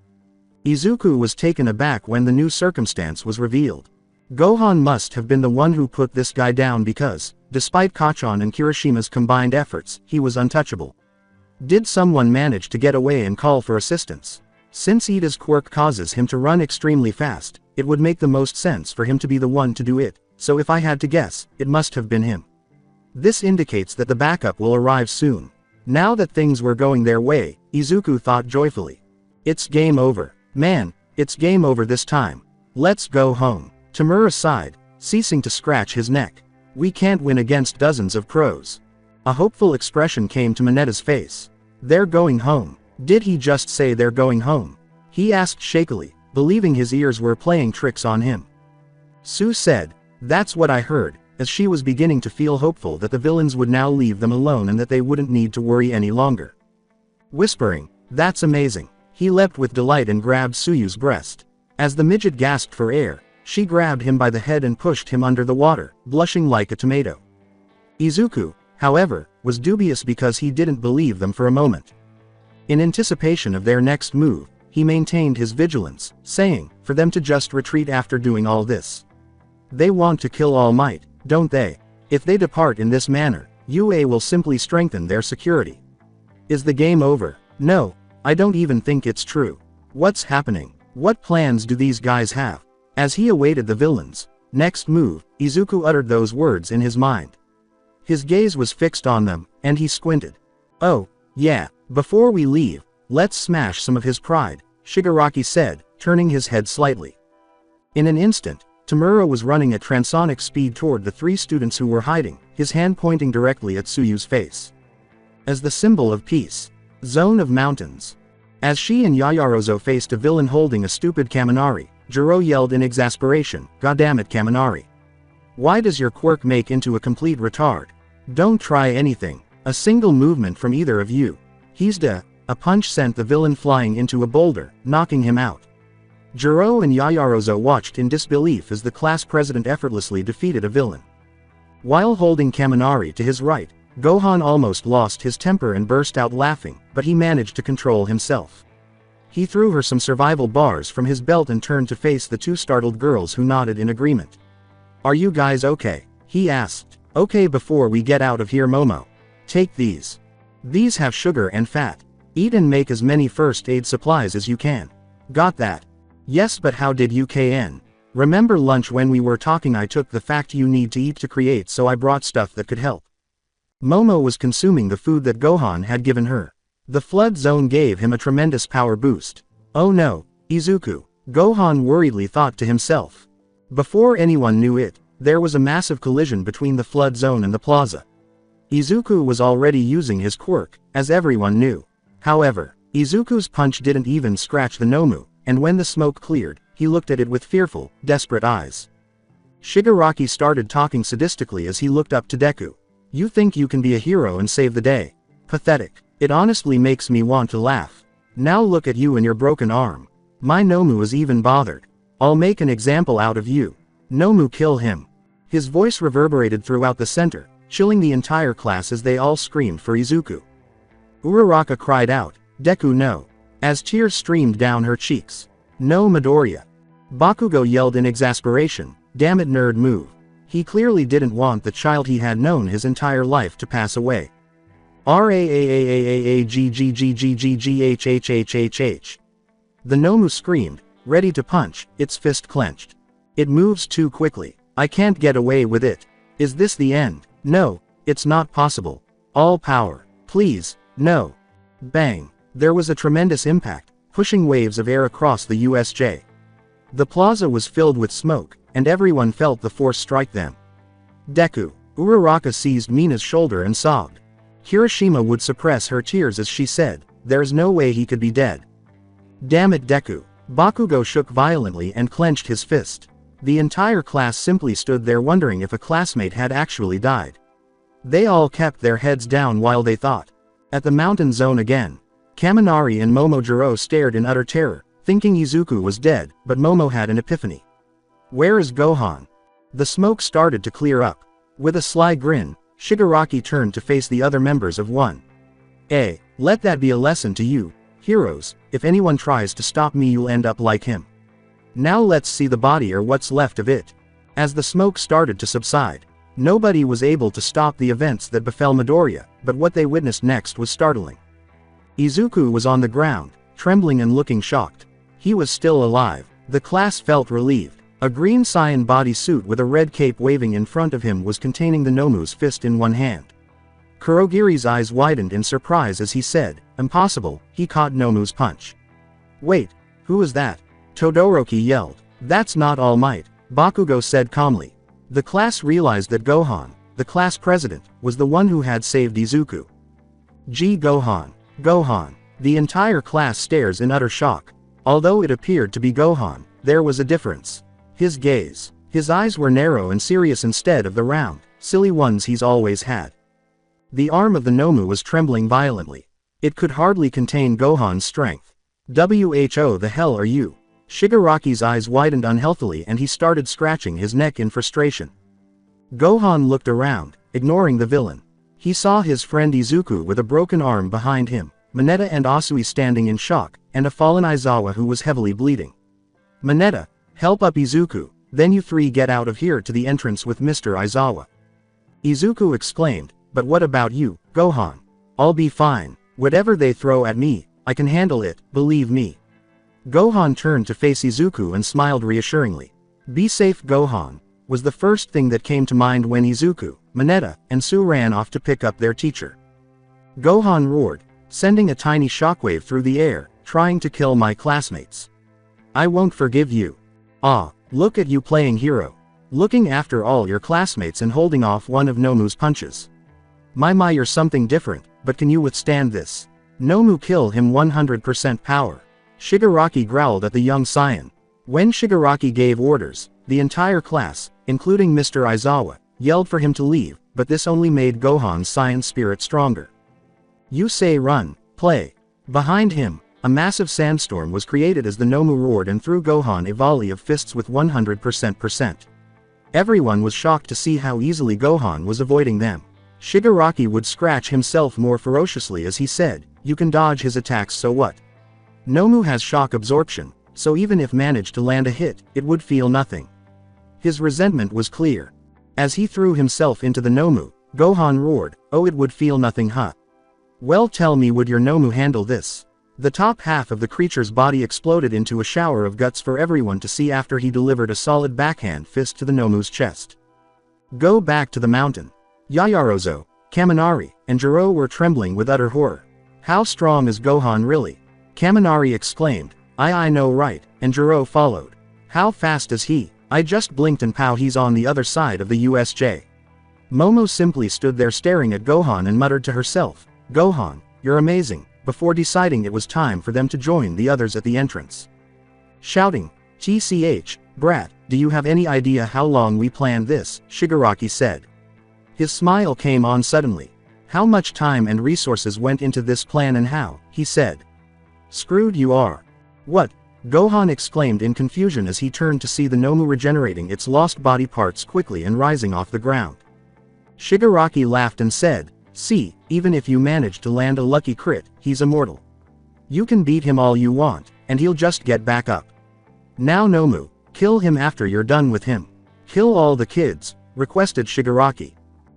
Izuku was taken aback when the new circumstance was revealed. Gohan must have been the one who put this guy down because, despite Kachan and Kirishima's combined efforts, he was untouchable. Did someone manage to get away and call for assistance? Since Iida's quirk causes him to run extremely fast, it would make the most sense for him to be the one to do it, so if I had to guess, it must have been him. This indicates that the backup will arrive soon. Now that things were going their way, Izuku thought joyfully. It's game over. Man, it's game over this time. Let's go home. Tamura sighed, ceasing to scratch his neck. We can't win against dozens of pros. A hopeful expression came to Mineta's face. They're going home. Did he just say they're going home? He asked shakily, believing his ears were playing tricks on him. Sue said, That's what I heard, as she was beginning to feel hopeful that the villains would now leave them alone and that they wouldn't need to worry any longer. Whispering, That's amazing. He leapt with delight and grabbed Suyu's breast. As the midget gasped for air, she grabbed him by the head and pushed him under the water, blushing like a tomato. Izuku, however, was dubious because he didn't believe them for a moment. In anticipation of their next move, he maintained his vigilance, saying, for them to just retreat after doing all this. They want to kill All Might, don't they? If they depart in this manner, UA will simply strengthen their security. Is the game over? No, I don't even think it's true. What's happening? What plans do these guys have? As he awaited the villains' next move, Izuku uttered those words in his mind. His gaze was fixed on them, and he squinted. Oh, yeah, before we leave, let's smash some of his pride, Shigaraki said, turning his head slightly. In an instant, Tamura was running at transonic speed toward the three students who were hiding, his hand pointing directly at Suyu's face. As the symbol of peace. Zone of mountains. As she and Yayarozo faced a villain holding a stupid Kaminari, Jiro yelled in exasperation, Goddammit Kaminari. Why does your quirk make into a complete retard? Don't try anything. A single movement from either of you. He's a punch sent the villain flying into a boulder, knocking him out. Jiro and Yayarozo watched in disbelief as the class president effortlessly defeated a villain. While holding Kaminari to his right, Gohan almost lost his temper and burst out laughing, but he managed to control himself. He threw her some survival bars from his belt and turned to face the two startled girls who nodded in agreement. Are you guys okay? He asked. Okay, before we get out of here, Momo. Take these. These have sugar and fat. Eat and make as many first aid supplies as you can. Got that? Yes, but how did you KN? Remember lunch when we were talking? I took the fact you need to eat to create, so I brought stuff that could help. Momo was consuming the food that Gohan had given her. The flood zone gave him a tremendous power boost. Oh no, Izuku, Gohan worriedly thought to himself. Before anyone knew it, there was a massive collision between the flood zone and the plaza. Izuku was already using his quirk, as everyone knew. However, Izuku's punch didn't even scratch the Nomu, and when the smoke cleared, he looked at it with fearful, desperate eyes. Shigaraki started talking sadistically as he looked up to Deku. You think you can be a hero and save the day? Pathetic. It honestly makes me want to laugh. Now look at you and your broken arm. My Nomu is even bothered. I'll make an example out of you. Nomu, kill him. His voice reverberated throughout the center, chilling the entire class as they all screamed for Izuku. Uraraka cried out, Deku no, as tears streamed down her cheeks. No Midoriya. Bakugo yelled in exasperation, damn it nerd move. He clearly didn't want the child he had known his entire life to pass away. RAAAAAAGGGGGGHHHHH. The Nomu screamed, ready to punch, its fist clenched. It moves too quickly. I can't get away with it. Is this the end? No, it's not possible. All power. Please, no. Bang. There was a tremendous impact, pushing waves of air across the USJ. The plaza was filled with smoke, and everyone felt the force strike them. Deku. Uraraka seized Mina's shoulder and sobbed. Kirishima would suppress her tears as she said, there's no way he could be dead. Damn it Deku. Bakugo shook violently and clenched his fist. The entire class simply stood there wondering if a classmate had actually died. They all kept their heads down while they thought. At the mountain zone again, Kaminari and Momojiro stared in utter terror, thinking Izuku was dead, but Momo had an epiphany. Where is Gohan? The smoke started to clear up. With a sly grin, Shigaraki turned to face the other members of 1A. Let that be a lesson to you, heroes. If anyone tries to stop me, you'll end up like him. Now let's see the body or what's left of it. As the smoke started to subside, nobody was able to stop the events that befell Midoriya, but what they witnessed next was startling. Izuku was on the ground, trembling and looking shocked. He was still alive. The class felt relieved. A green cyan bodysuit with a red cape waving in front of him was containing the Nomu's fist in one hand. Kurogiri's eyes widened in surprise as he said, impossible, he caught Nomu's punch. Wait, who is that? Todoroki yelled. That's not All Might, Bakugo said calmly. The class realized that Gohan, the class president, was the one who had saved Izuku. Gohan. Gohan. The entire class stares in utter shock. Although it appeared to be Gohan, there was a difference. His gaze. His eyes were narrow and serious instead of the round, silly ones he's always had. The arm of the Nomu was trembling violently. It could hardly contain Gohan's strength. Who the hell are you? Shigaraki's eyes widened unhealthily and he started scratching his neck in frustration. Gohan looked around, ignoring the villain. He saw his friend Izuku with a broken arm behind him, Mineta and Asui standing in shock, and a fallen Aizawa who was heavily bleeding. Mineta, help up Izuku, then you three get out of here to the entrance with Mr. Aizawa. Izuku exclaimed, but what about you, Gohan? I'll be fine. Whatever they throw at me, I can handle it, believe me. Gohan turned to face Izuku and smiled reassuringly. Be safe Gohan, was the first thing that came to mind when Izuku, Mineta, and Su ran off to pick up their teacher. Gohan roared, sending a tiny shockwave through the air, trying to kill my classmates. I won't forgive you. Ah, look at you playing hero. Looking after all your classmates and holding off one of Nomu's punches. My you're something different, but can you withstand this? Nomu kill him 100% power. Shigaraki growled at the young scion. When Shigaraki gave orders, the entire class, including Mr. Aizawa, yelled for him to leave, but this only made Gohan's scion spirit stronger. You say run, play. Behind him, a massive sandstorm was created as the Nomu roared and threw Gohan a volley of fists with 100%. Everyone was shocked to see how easily Gohan was avoiding them. Shigaraki would scratch himself more ferociously as he said, you can dodge his attacks so what? Nomu has shock absorption, so even if managed to land a hit, it would feel nothing. His resentment was clear. As he threw himself into the Nomu, Gohan roared, oh it would feel nothing huh? Well tell me would your Nomu handle this? The top half of the creature's body exploded into a shower of guts for everyone to see after he delivered a solid backhand fist to the Nomu's chest. Go back to the mountain. Yayarozo, Kaminari, and Jiro were trembling with utter horror. How strong is Gohan really? Kaminari exclaimed, I know right, and Jiro followed. How fast is he? I just blinked and pow, he's on the other side of the USJ. Momo simply stood there staring at Gohan and muttered to herself, Gohan, you're amazing, before deciding it was time for them to join the others at the entrance. Shouting, TCH, brat, do you have any idea how long we planned this? Shigaraki said. His smile came on suddenly. How much time and resources went into this plan and how, he said. Screwed you are. What? Gohan exclaimed in confusion as he turned to see the Nomu regenerating its lost body parts quickly and rising off the ground. Shigaraki laughed and said, see, even if you manage to land a lucky crit, he's immortal. You can beat him all you want, and he'll just get back up. Now Nomu, kill him after you're done with him. Kill all the kids, requested Shigaraki.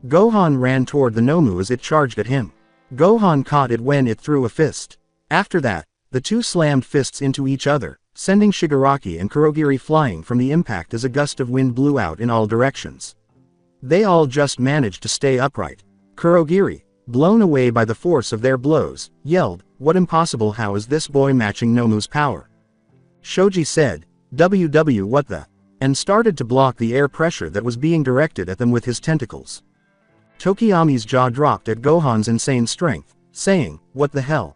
Gohan ran toward the Nomu as it charged at him. Gohan caught it when it threw a fist. After that, the two slammed fists into each other, sending Shigaraki and Kurogiri flying from the impact as a gust of wind blew out in all directions. They all just managed to stay upright. Kurogiri, blown away by the force of their blows, yelled, what impossible, how is this boy matching Nomu's power? Shoji said, WW what the? And started to block the air pressure that was being directed at them with his tentacles. Tokiyami's jaw dropped at Gohan's insane strength, saying, what the hell?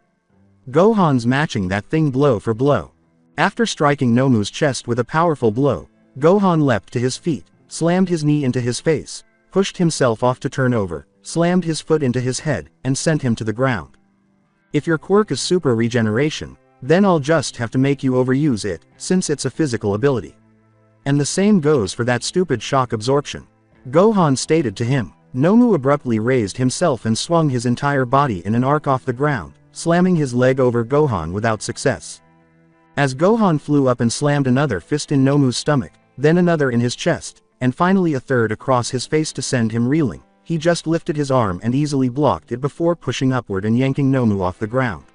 Gohan's matching that thing blow for blow. After striking Nomu's chest with a powerful blow, Gohan leapt to his feet, slammed his knee into his face, pushed himself off to turn over, slammed his foot into his head, and sent him to the ground. If your quirk is super regeneration, then I'll just have to make you overuse it, since it's a physical ability. And the same goes for that stupid shock absorption. Gohan stated to him. Nomu abruptly raised himself and swung his entire body in an arc off the ground, slamming his leg over Gohan without success. As Gohan flew up and slammed another fist in Nomu's stomach, then another in his chest, and finally a third across his face to send him reeling, he just lifted his arm and easily blocked it before pushing upward and yanking Nomu off the ground.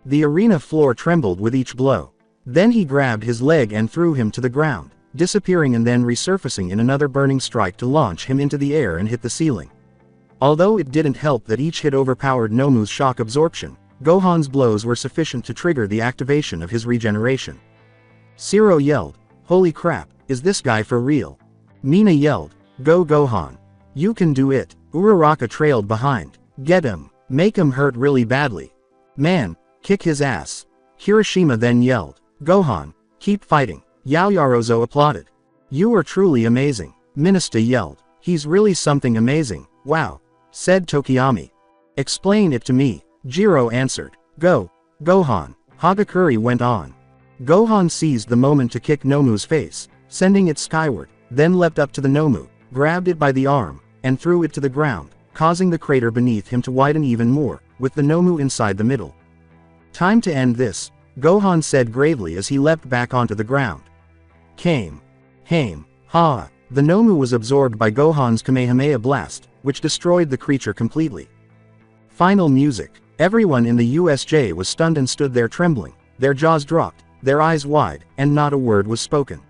The arena floor trembled with each blow. Then he grabbed his leg and threw him to the ground, disappearing and then resurfacing in another burning strike to launch him into the air and hit the ceiling. Although it didn't help that each hit overpowered Nomu's shock absorption, Gohan's blows were sufficient to trigger the activation of his regeneration. Zero yelled, holy crap, is this guy for real? Mina yelled, go Gohan. You can do it. Uraraka trailed behind. Get him. Make him hurt really badly. Man, kick his ass. Kirishima then yelled, Gohan, keep fighting. Yaoyarozo applauded. You are truly amazing. Minista yelled, he's really something amazing, wow, said Tokiyami. Explain it to me, Jiro answered. Go, Gohan, Hagakure went on. Gohan seized the moment to kick Nomu's face, sending it skyward, then leapt up to the Nomu, grabbed it by the arm, and threw it to the ground, causing the crater beneath him to widen even more, with the Nomu inside the middle. Time to end this, Gohan said gravely as he leapt back onto the ground. Came. Haim. Ha! The Nomu was absorbed by Gohan's Kamehameha blast, which destroyed the creature completely. Final music. Everyone in the USJ was stunned and stood there trembling, their jaws dropped, their eyes wide, and not a word was spoken.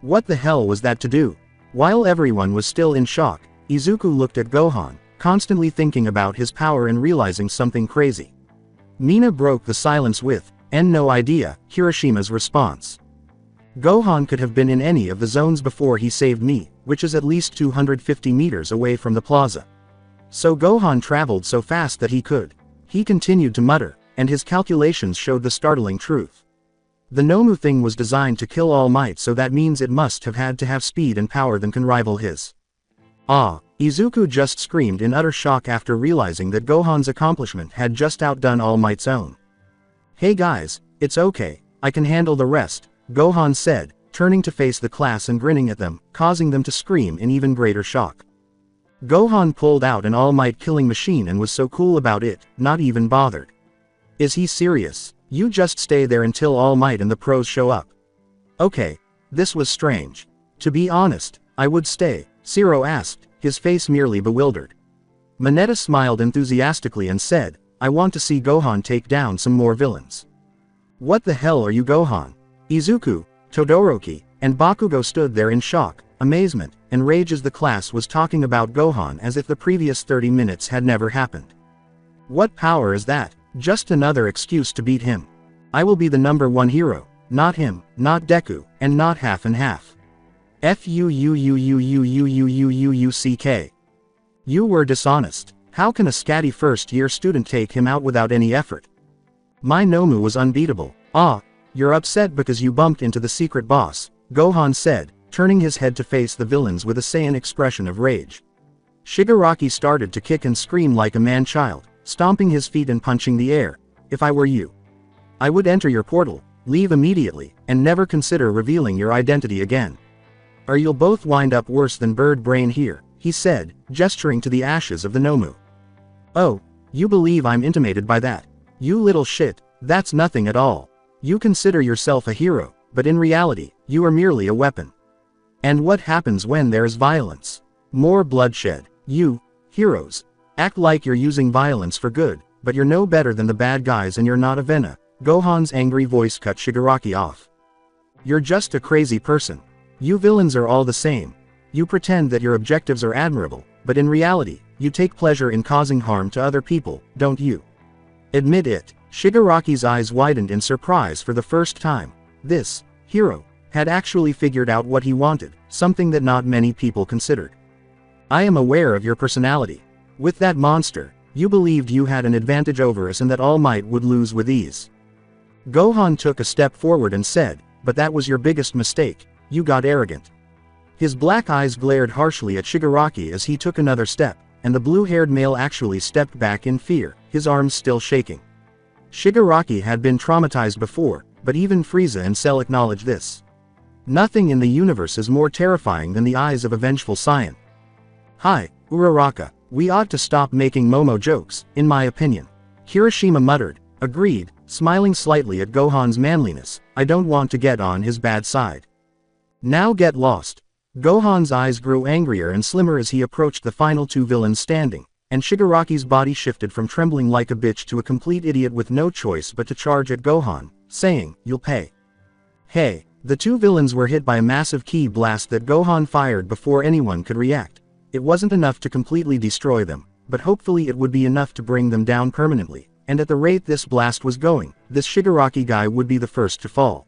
What the hell was that to do? While everyone was still in shock, Izuku looked at Gohan, constantly thinking about his power and realizing something crazy. Mina broke the silence with, and no idea, Hirishima's response. Gohan could have been in any of the zones before he saved me, which is at least 250 meters away from the plaza. So Gohan traveled so fast that he could. He continued to mutter, and his calculations showed the startling truth. The Nomu thing was designed to kill All Might, so that means it must have had to have speed and power that can rival his. Ah! Izuku just screamed in utter shock after realizing that Gohan's accomplishment had just outdone All Might's own. Hey guys, it's okay, I can handle the rest, Gohan said, turning to face the class and grinning at them, causing them to scream in even greater shock. Gohan pulled out an All Might killing machine and was so cool about it, not even bothered. Is he serious? You just stay there until All Might and the pros show up. Okay, this was strange. To be honest, I would stay, Zero asked, his face merely bewildered. Mineta smiled enthusiastically and said, I want to see Gohan take down some more villains. What the hell are you, Gohan? Izuku, Todoroki, and Bakugo stood there in shock, amazement, and rage as the class was talking about Gohan as if the previous 30 minutes had never happened. What power is that? Just another excuse to beat him. I will be the #1 hero, not him, not Deku, and not half and half. FUUUUUUUUUUUCK. You were dishonest. How can a scatty first-year student take him out without any effort? My Nomu was unbeatable. Ah, you're upset because you bumped into the secret boss, Gohan said, turning his head to face the villains with a Saiyan expression of rage. Shigaraki started to kick and scream like a man-child, stomping his feet and punching the air. If I were you, I would enter your portal, leave immediately, and never consider revealing your identity again. Or you'll both wind up worse than Bird Brain here, he said, gesturing to the ashes of the Nomu. Oh, you believe I'm intimidated by that? You little shit, that's nothing at all. You consider yourself a hero, but in reality, you are merely a weapon. And what happens when there's violence? More bloodshed. You, heroes, act like you're using violence for good, but you're no better than the bad guys and you're not a Vena. Gohan's angry voice cut Shigaraki off. You're just a crazy person. You villains are all the same. You pretend that your objectives are admirable, but in reality, you take pleasure in causing harm to other people, don't you? Admit it. Shigaraki's eyes widened in surprise for the first time. This hero had actually figured out what he wanted, something that not many people considered. I am aware of your personality. With that monster, you believed you had an advantage over us and that All Might would lose with ease. Gohan took a step forward and said, but that was your biggest mistake, you got arrogant. His black eyes glared harshly at Shigaraki as he took another step, and the blue-haired male actually stepped back in fear, his arms still shaking. Shigaraki had been traumatized before, but even Frieza and Cell acknowledged this. Nothing in the universe is more terrifying than the eyes of a vengeful Saiyan. Hi, Uraraka, we ought to stop making Momo jokes, in my opinion. Kirishima muttered, agreed, smiling slightly at Gohan's manliness. I don't want to get on his bad side. Now get lost. Gohan's eyes grew angrier and slimmer as he approached the final two villains standing, and Shigaraki's body shifted from trembling like a bitch to a complete idiot with no choice but to charge at Gohan, saying, you'll pay. Hey, the two villains were hit by a massive ki blast that Gohan fired before anyone could react. It wasn't enough to completely destroy them, but hopefully it would be enough to bring them down permanently, and at the rate this blast was going, this Shigaraki guy would be the first to fall.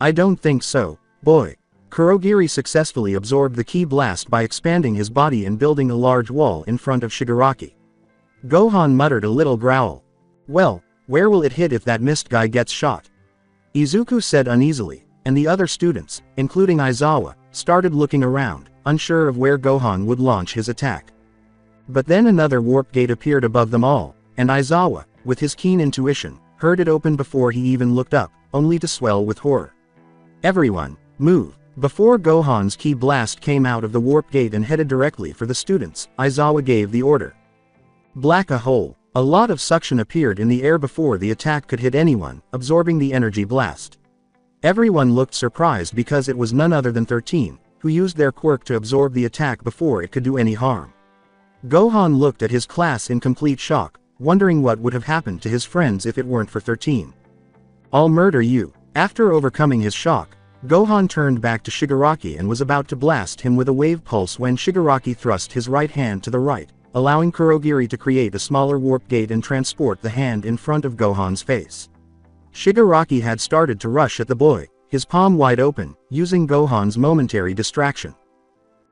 I don't think so, boy. Kurogiri successfully absorbed the ki blast by expanding his body and building a large wall in front of Shigaraki. Gohan muttered a little growl. Well, where will it hit if that mist guy gets shot? Izuku said uneasily, and the other students, including Aizawa, started looking around, unsure of where Gohan would launch his attack. But then another warp gate appeared above them all, and Aizawa, with his keen intuition, heard it open before he even looked up, only to swell with horror. Everyone, move. Before Gohan's ki blast came out of the warp gate and headed directly for the students, Aizawa gave the order. Black a hole. A lot of suction appeared in the air before the attack could hit anyone, absorbing the energy blast. Everyone looked surprised because it was none other than 13, who used their quirk to absorb the attack before it could do any harm. Gohan looked at his class in complete shock, wondering what would have happened to his friends if it weren't for 13. I'll murder you. After overcoming his shock, Gohan turned back to Shigaraki and was about to blast him with a wave pulse when Shigaraki thrust his right hand to the right, allowing Kurogiri to create a smaller warp gate and transport the hand in front of Gohan's face. Shigaraki had started to rush at the boy, his palm wide open, using Gohan's momentary distraction.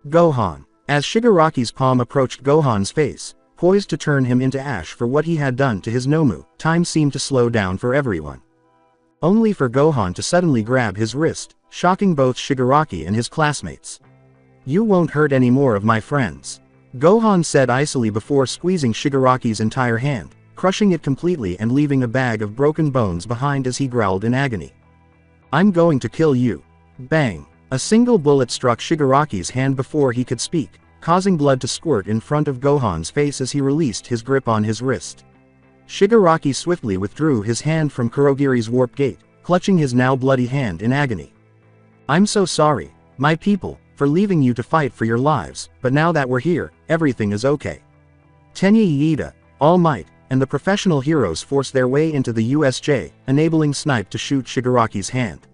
Gohan. As Shigaraki's palm approached Gohan's face, poised to turn him into ash for what he had done to his Nomu, time seemed to slow down for everyone. Only for Gohan to suddenly grab his wrist, shocking both Shigaraki and his classmates. You won't hurt any more of my friends. Gohan said icily before squeezing Shigaraki's entire hand, crushing it completely and leaving a bag of broken bones behind as he growled in agony. I'm going to kill you. Bang. A single bullet struck Shigaraki's hand before he could speak, causing blood to squirt in front of Gohan's face as he released his grip on his wrist. Shigaraki swiftly withdrew his hand from Kurogiri's warp gate, clutching his now bloody hand in agony. I'm so sorry, my people, for leaving you to fight for your lives, but now that we're here, everything is okay. Tenya Iida, All Might, and the professional heroes force their way into the USJ, enabling Snipe to shoot Shigaraki's hand.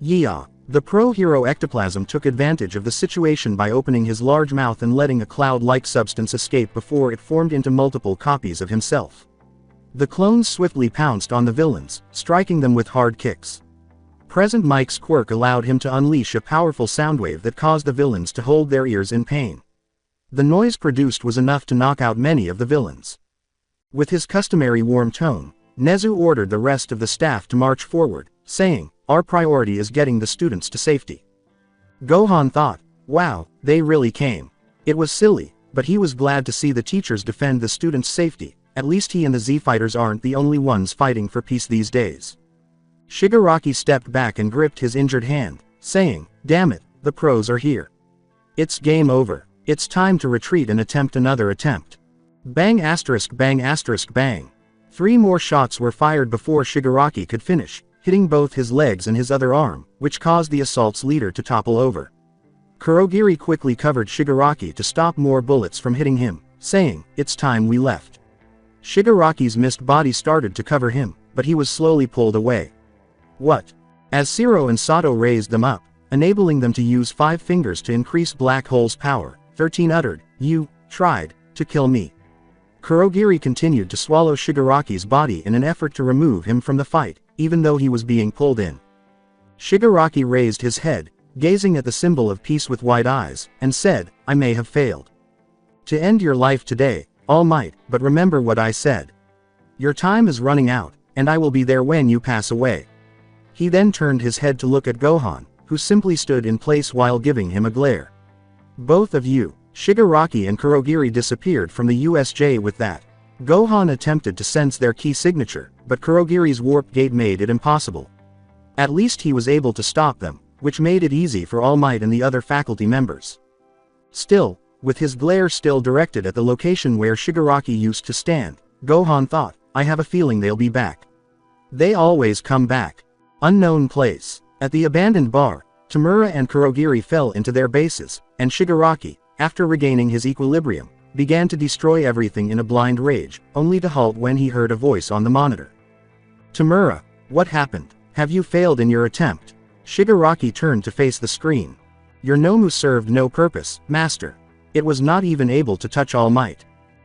Yeehaw! The pro-hero ectoplasm took advantage of the situation by opening his large mouth and letting a cloud-like substance escape before it formed into multiple copies of himself. The clones swiftly pounced on the villains, striking them with hard kicks. Present Mike's quirk allowed him to unleash a powerful soundwave that caused the villains to hold their ears in pain. The noise produced was enough to knock out many of the villains. With his customary warm tone, Nezu ordered the rest of the staff to march forward, saying, "Our priority is getting the students to safety." Gohan thought, wow, they really came. It was silly, but he was glad to see the teachers defend the students' safety. At least he and the Z-fighters aren't the only ones fighting for peace these days. Shigaraki stepped back and gripped his injured hand, saying, "Damn it, the pros are here. It's game over. It's time to retreat and attempt another attempt." Bang asterisk bang asterisk bang. 3 more shots were fired before Shigaraki could finish, hitting both his legs and his other arm, which caused the assault's leader to topple over. Kurogiri quickly covered Shigaraki to stop more bullets from hitting him, saying, "It's time we left." Shigaraki's missed body started to cover him, but he was slowly pulled away. What? As Siro and Sato raised them up, enabling them to use 5 fingers to increase Black Hole's power, 13 uttered, "You tried to kill me." Kurogiri continued to swallow Shigaraki's body in an effort to remove him from the fight, even though he was being pulled in. Shigaraki raised his head, gazing at the symbol of peace with wide eyes, and said, "I may have failed to end your life today, All Might, but remember what I said. Your time is running out, and I will be there when you pass away." He then turned his head to look at Gohan, who simply stood in place while giving him a glare. Both of you, Shigaraki and Kurogiri, disappeared from the USJ with that. Gohan attempted to sense their key signature, but Kurogiri's warp gate made it impossible. At least he was able to stop them, which made it easy for All Might and the other faculty members. Still, with his glare still directed at the location where Shigaraki used to stand, Gohan thought, "I have a feeling they'll be back. They always come back." Unknown place. At the abandoned bar, Tamura and Kurogiri fell into their bases, and Shigaraki, after regaining his equilibrium, began to destroy everything in a blind rage, only to halt when he heard a voice on the monitor. "Tamura, what happened? Have you failed in your attempt?" Shigaraki turned to face the screen. "Your Nomu served no purpose, Master. It was not even able to touch All Might."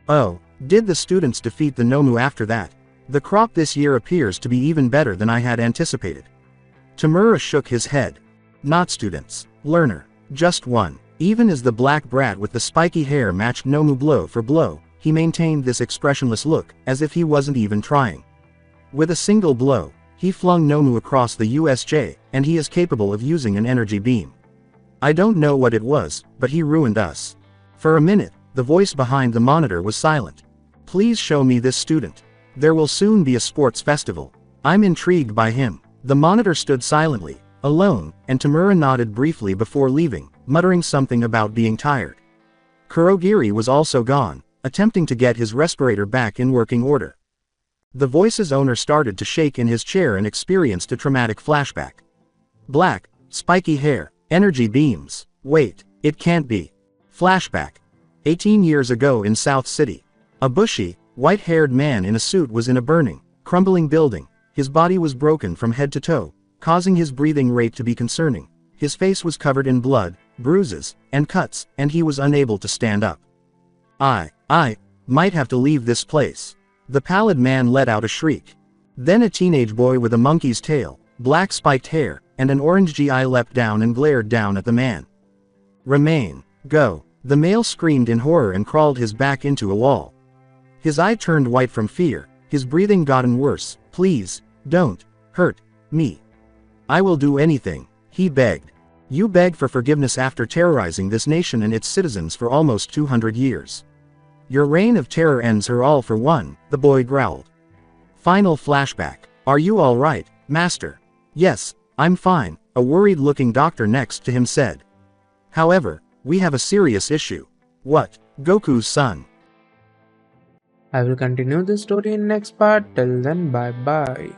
"Oh, did the students defeat the Nomu after that? The crop this year appears to be even better than I had anticipated." Tamura shook his head. "Not students. Learner. Just one." Even as the black brat with the spiky hair matched Nomu blow for blow, he maintained this expressionless look, as if he wasn't even trying. With a single blow, he flung Nomu across the USJ, and he is capable of using an energy beam. "I don't know what it was, but he ruined us." For a minute, the voice behind the monitor was silent. "Please show me this student. There will soon be a sports festival. I'm intrigued by him." The monitor stood silently, alone, and Tamura nodded briefly before leaving, muttering something about being tired. Kurogiri was also gone, attempting to get his respirator back in working order. The voice's owner started to shake in his chair and experienced a traumatic flashback. Black, spiky hair, energy beams. Wait, it can't be. Flashback. 18 years ago in South City. A bushy, white-haired man in a suit was in a burning, crumbling building. His body was broken from head to toe, causing his breathing rate to be concerning. His face was covered in blood, bruises, and cuts, and he was unable to stand up. I might have to leave this place." The pallid man let out a shriek. Then a teenage boy with a monkey's tail, black spiked hair, and an orange eye leapt down and glared down at the man. "Remain. Go." The male screamed in horror and crawled his back into a wall. His eye turned white from fear, his breathing gotten worse. "Please, don't hurt me. I will do anything," he begged. "You beg for forgiveness after terrorizing this nation and its citizens for almost 200 years. Your reign of terror ends her all for one," the boy growled. Final flashback. "Are you all right, Master?" "Yes, I'm fine," a worried-looking doctor next to him said. "However, we have a serious issue." "What?" "Goku's son." I will continue this story in next part. Till then, bye bye.